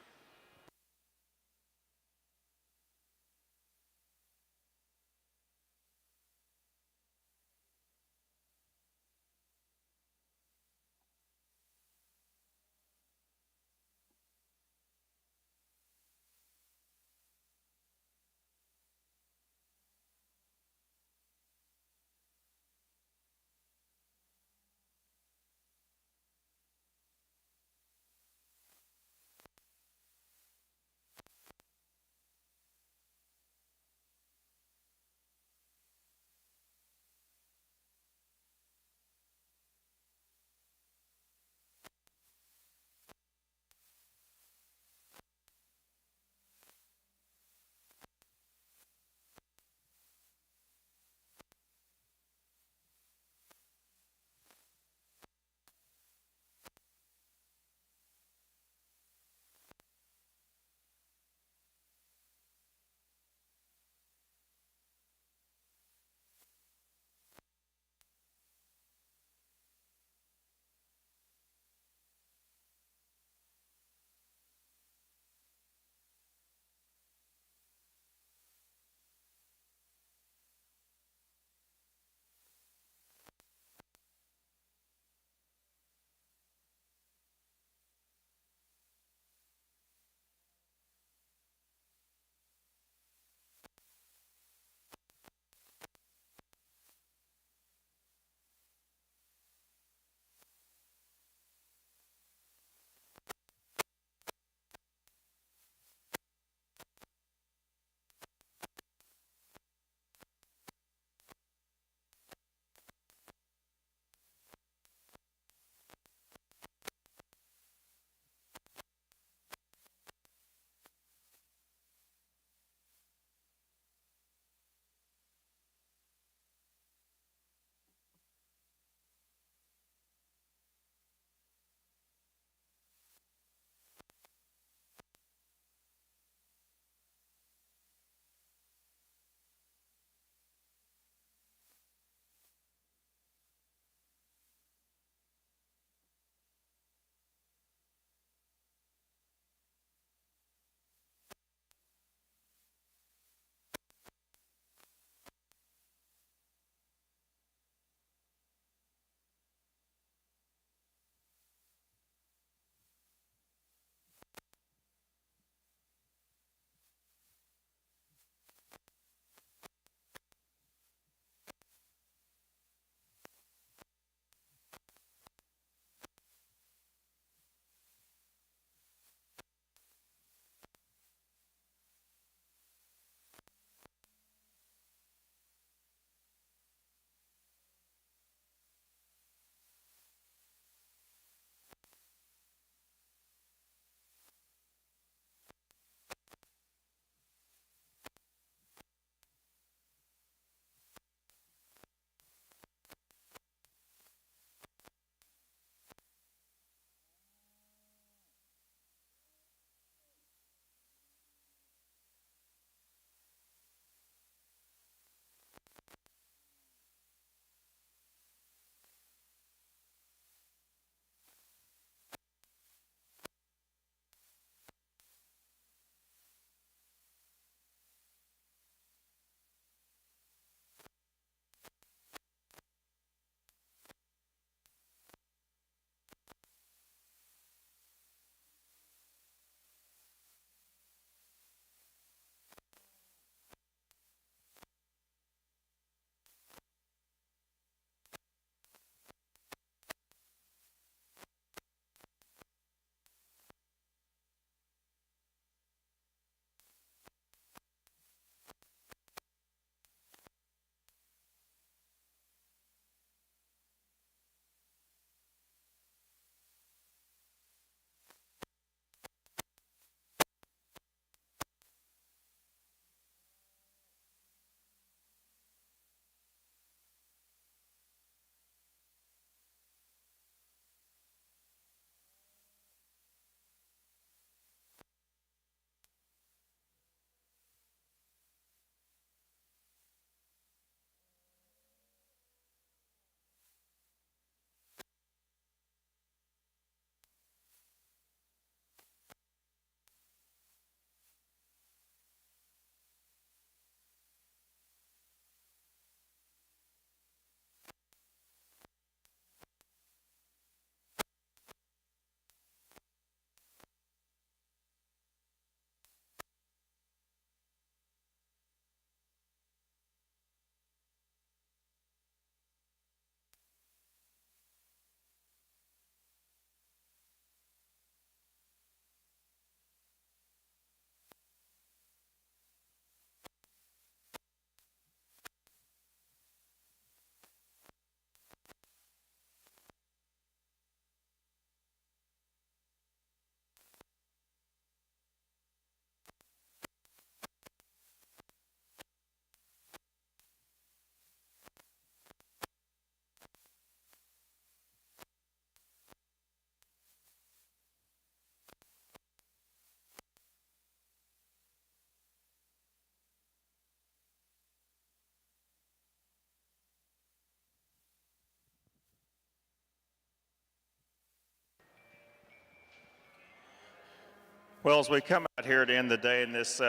Well, as we come out here to end the day in this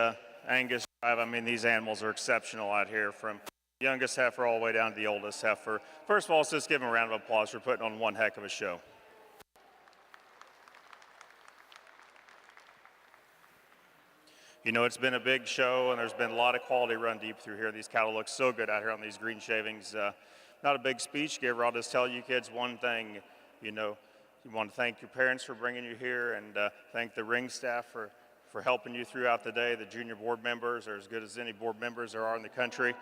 Angus drive, I mean, these animals are exceptional out here, from the youngest heifer all the way down to the oldest heifer. First of all, let's just give them a round of applause for putting on one heck of a show. You know, it's been a big show, and there's been a lot of quality run deep through here. These cattle look so good out here on these green shavings. Not a big speech giver. I'll just tell you kids one thing. You know, you want to thank your parents for bringing you here, and thank the ring staff for helping you throughout the day. The junior board members are as good as any board members there are in the country.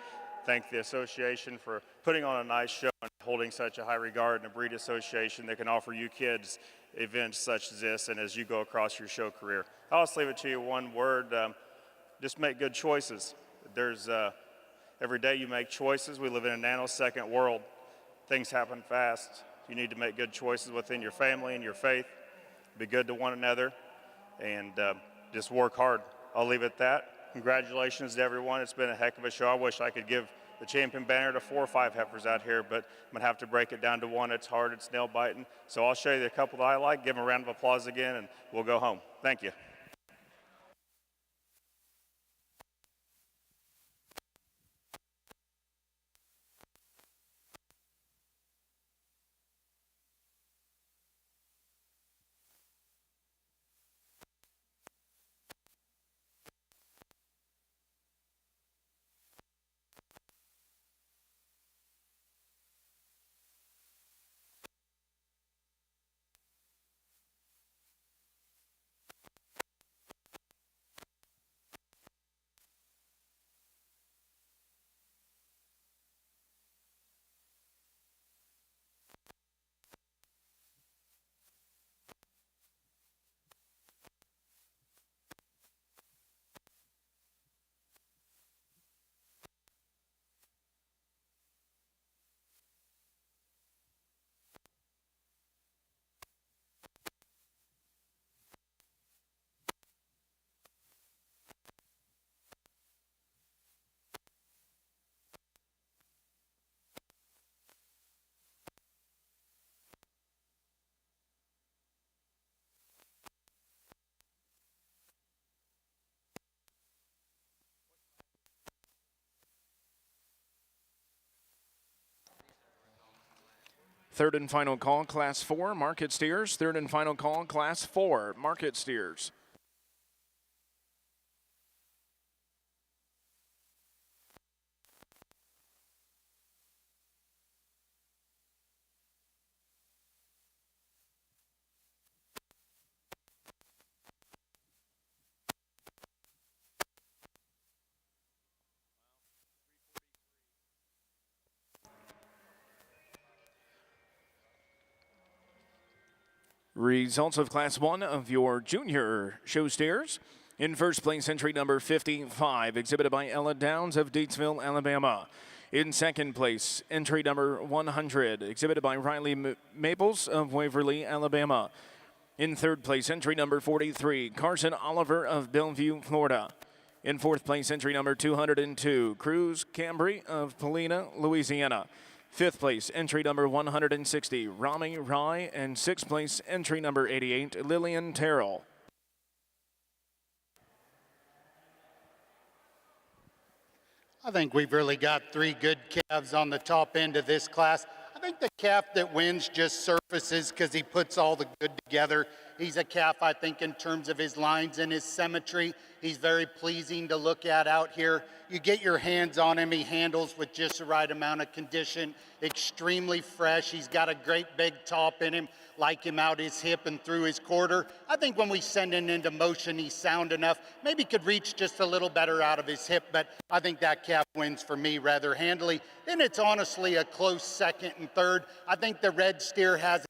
Thank the association for putting on a nice show and holding such a high regard, and a breed association that can offer you kids events such as this and as you go across your show career. I'll just leave it to you one word, just make good choices. There's every day you make choices. We live in a nanosecond world. Things happen fast. You need to make good choices within your family and your faith. Be good to one another, and just work hard. I'll leave it at that. Congratulations to everyone. It's been a heck of a show. I wish I could give the champion banner to 4 or 5 heifers out here, but I'm gonna have to break it down to one. It's hard, it's nail biting. So I'll show you a couple that I like, give them a round of applause again, and we'll go home. Thank you. Third and final call, Class 4, market steers. Third and final call, Class 4, market steers. Results of Class 1 of your junior show steers. In first place, entry number 55, exhibited by Ella Downs of Deatsville, Alabama. In second place, entry number 100, exhibited by Riley Maples of Waverly, Alabama. In third place, entry number 43, Carson Oliver of Bellevue, Florida. In fourth place, entry number 202, Cruz Cambry of Polina, Louisiana. Fifth place, entry number 160, Rami Rai. And sixth place, entry number 88, Lillian Terrell. I think we've really got 3 good calves on the top end of this class. I think the calf that wins just surfaces because he puts all the good together. He's a calf, I think, in terms of his lines and his symmetry. He's very pleasing to look at out here. You get your hands on him, he handles with just the right amount of condition. Extremely fresh. He's got a great big top in him, like him out his hip and through his quarter. I think when we send him into motion, he's sound enough. Maybe could reach just a little better out of his hip, but I think that calf wins for me rather handily. Then it's honestly a close second and third. I think the red steer has an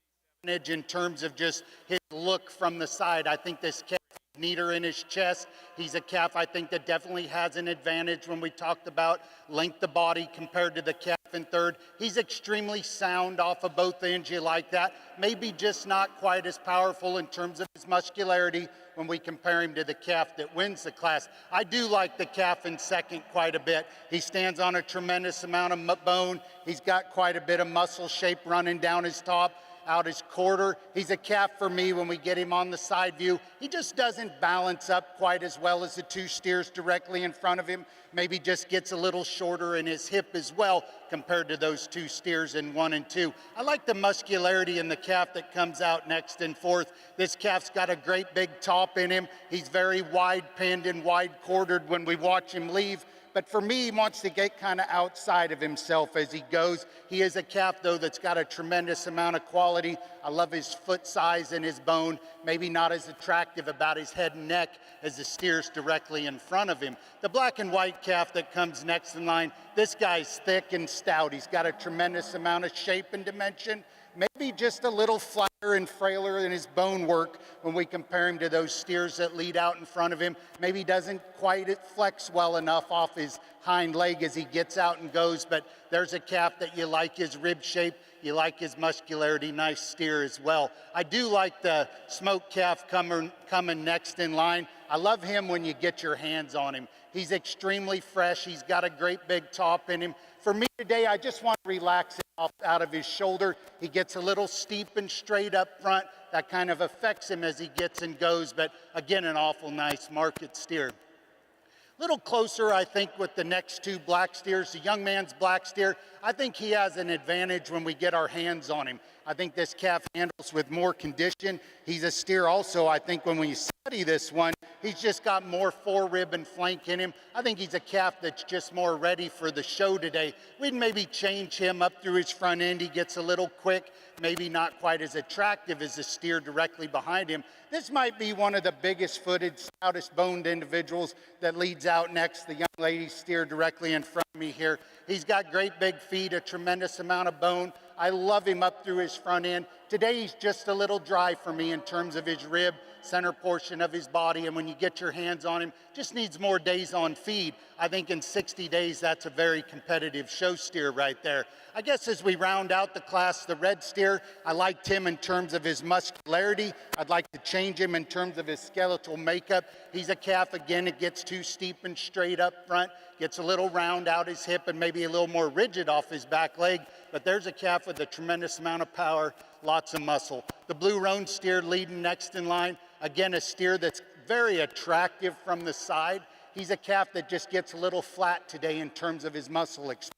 advantage in terms of just his look from the side. I think this calf is neater in his chest. He's a calf I think that definitely has an advantage when we talked about length of body compared to the calf in third. He's extremely sound off of both ends. You like that. Maybe just not quite as powerful in terms of his muscularity when we compare him to the calf that wins the class. I do like the calf in second quite a bit. He stands on a tremendous amount of bone. He's got quite a bit of muscle shape running down his top. out his quarter. He's a calf for me when we get him on the side view. He just doesn't balance up quite as well as the two steers directly in front of him. Maybe just gets a little shorter in his hip as well compared to those two steers in 1 and 2. I like the muscularity in the calf that comes out next and fourth. This calf's got a great big top in him. He's very wide pinned and wide quartered when we watch him leave. But for me, he wants to get kind of outside of himself as he goes. He is a calf, though, that's got a tremendous amount of quality. I love his foot size and his bone. Maybe not as attractive about his head and neck as the steers directly in front of him. The black and white calf that comes next in line, this guy's thick and stout. He's got a tremendous amount of shape and dimension. Maybe just a little flatter and frailer in his bone work when we compare him to those steers that lead out in front of him. Maybe doesn't quite flex well enough off his hind leg as he gets out and goes, but there's a calf that you like his rib shape, you like his muscularity, nice steer as well. I do like the smoked calf coming next in line. I love him when you get your hands on him. He's extremely fresh. He's got a great big top in him. For me today, I just want to relax him off out of his shoulder. He gets a little steep and straight up front. That kind of affects him as he gets and goes, but again, an awful nice market steer. A little closer, I think, with the next two black steers. The young man's black steer, I think he has an advantage when we get our hands on him. I think this calf handles with more condition. He's a steer also, I think, when we study this one, he's just got more forerib and flank in him. I think he's a calf that's just more ready for the show today. We'd maybe change him up through his front end. He gets a little quick, maybe not quite as attractive as the steer directly behind him. This might be one of the biggest footed, stoutest boned individuals that leads out next. The young lady steer directly in front of me here. He's got great big feet, a tremendous amount of bone. I love him up through his front end. Today he's just a little dry for me in terms of his rib, center portion of his body, and when you get your hands on him, just needs more days on feed. I think in 60 days, that's a very competitive show steer right there. I guess as we round out the class, the red steer, I liked him in terms of his muscularity. I'd like to change him in terms of his skeletal makeup. He's a calf, again, it gets too steep and straight up front, gets a little round out his hip and maybe a little more rigid off his back leg, but there's a calf with a tremendous amount of power, lots of muscle. The blue roan steer leading next in line, again, a steer that's very attractive from the side. He's a calf that just gets a little flat today in terms of his muscle expansion.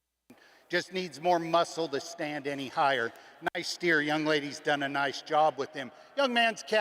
Just needs more muscle to stand any higher. Nice steer, young lady's done a nice job with him. Young man's calf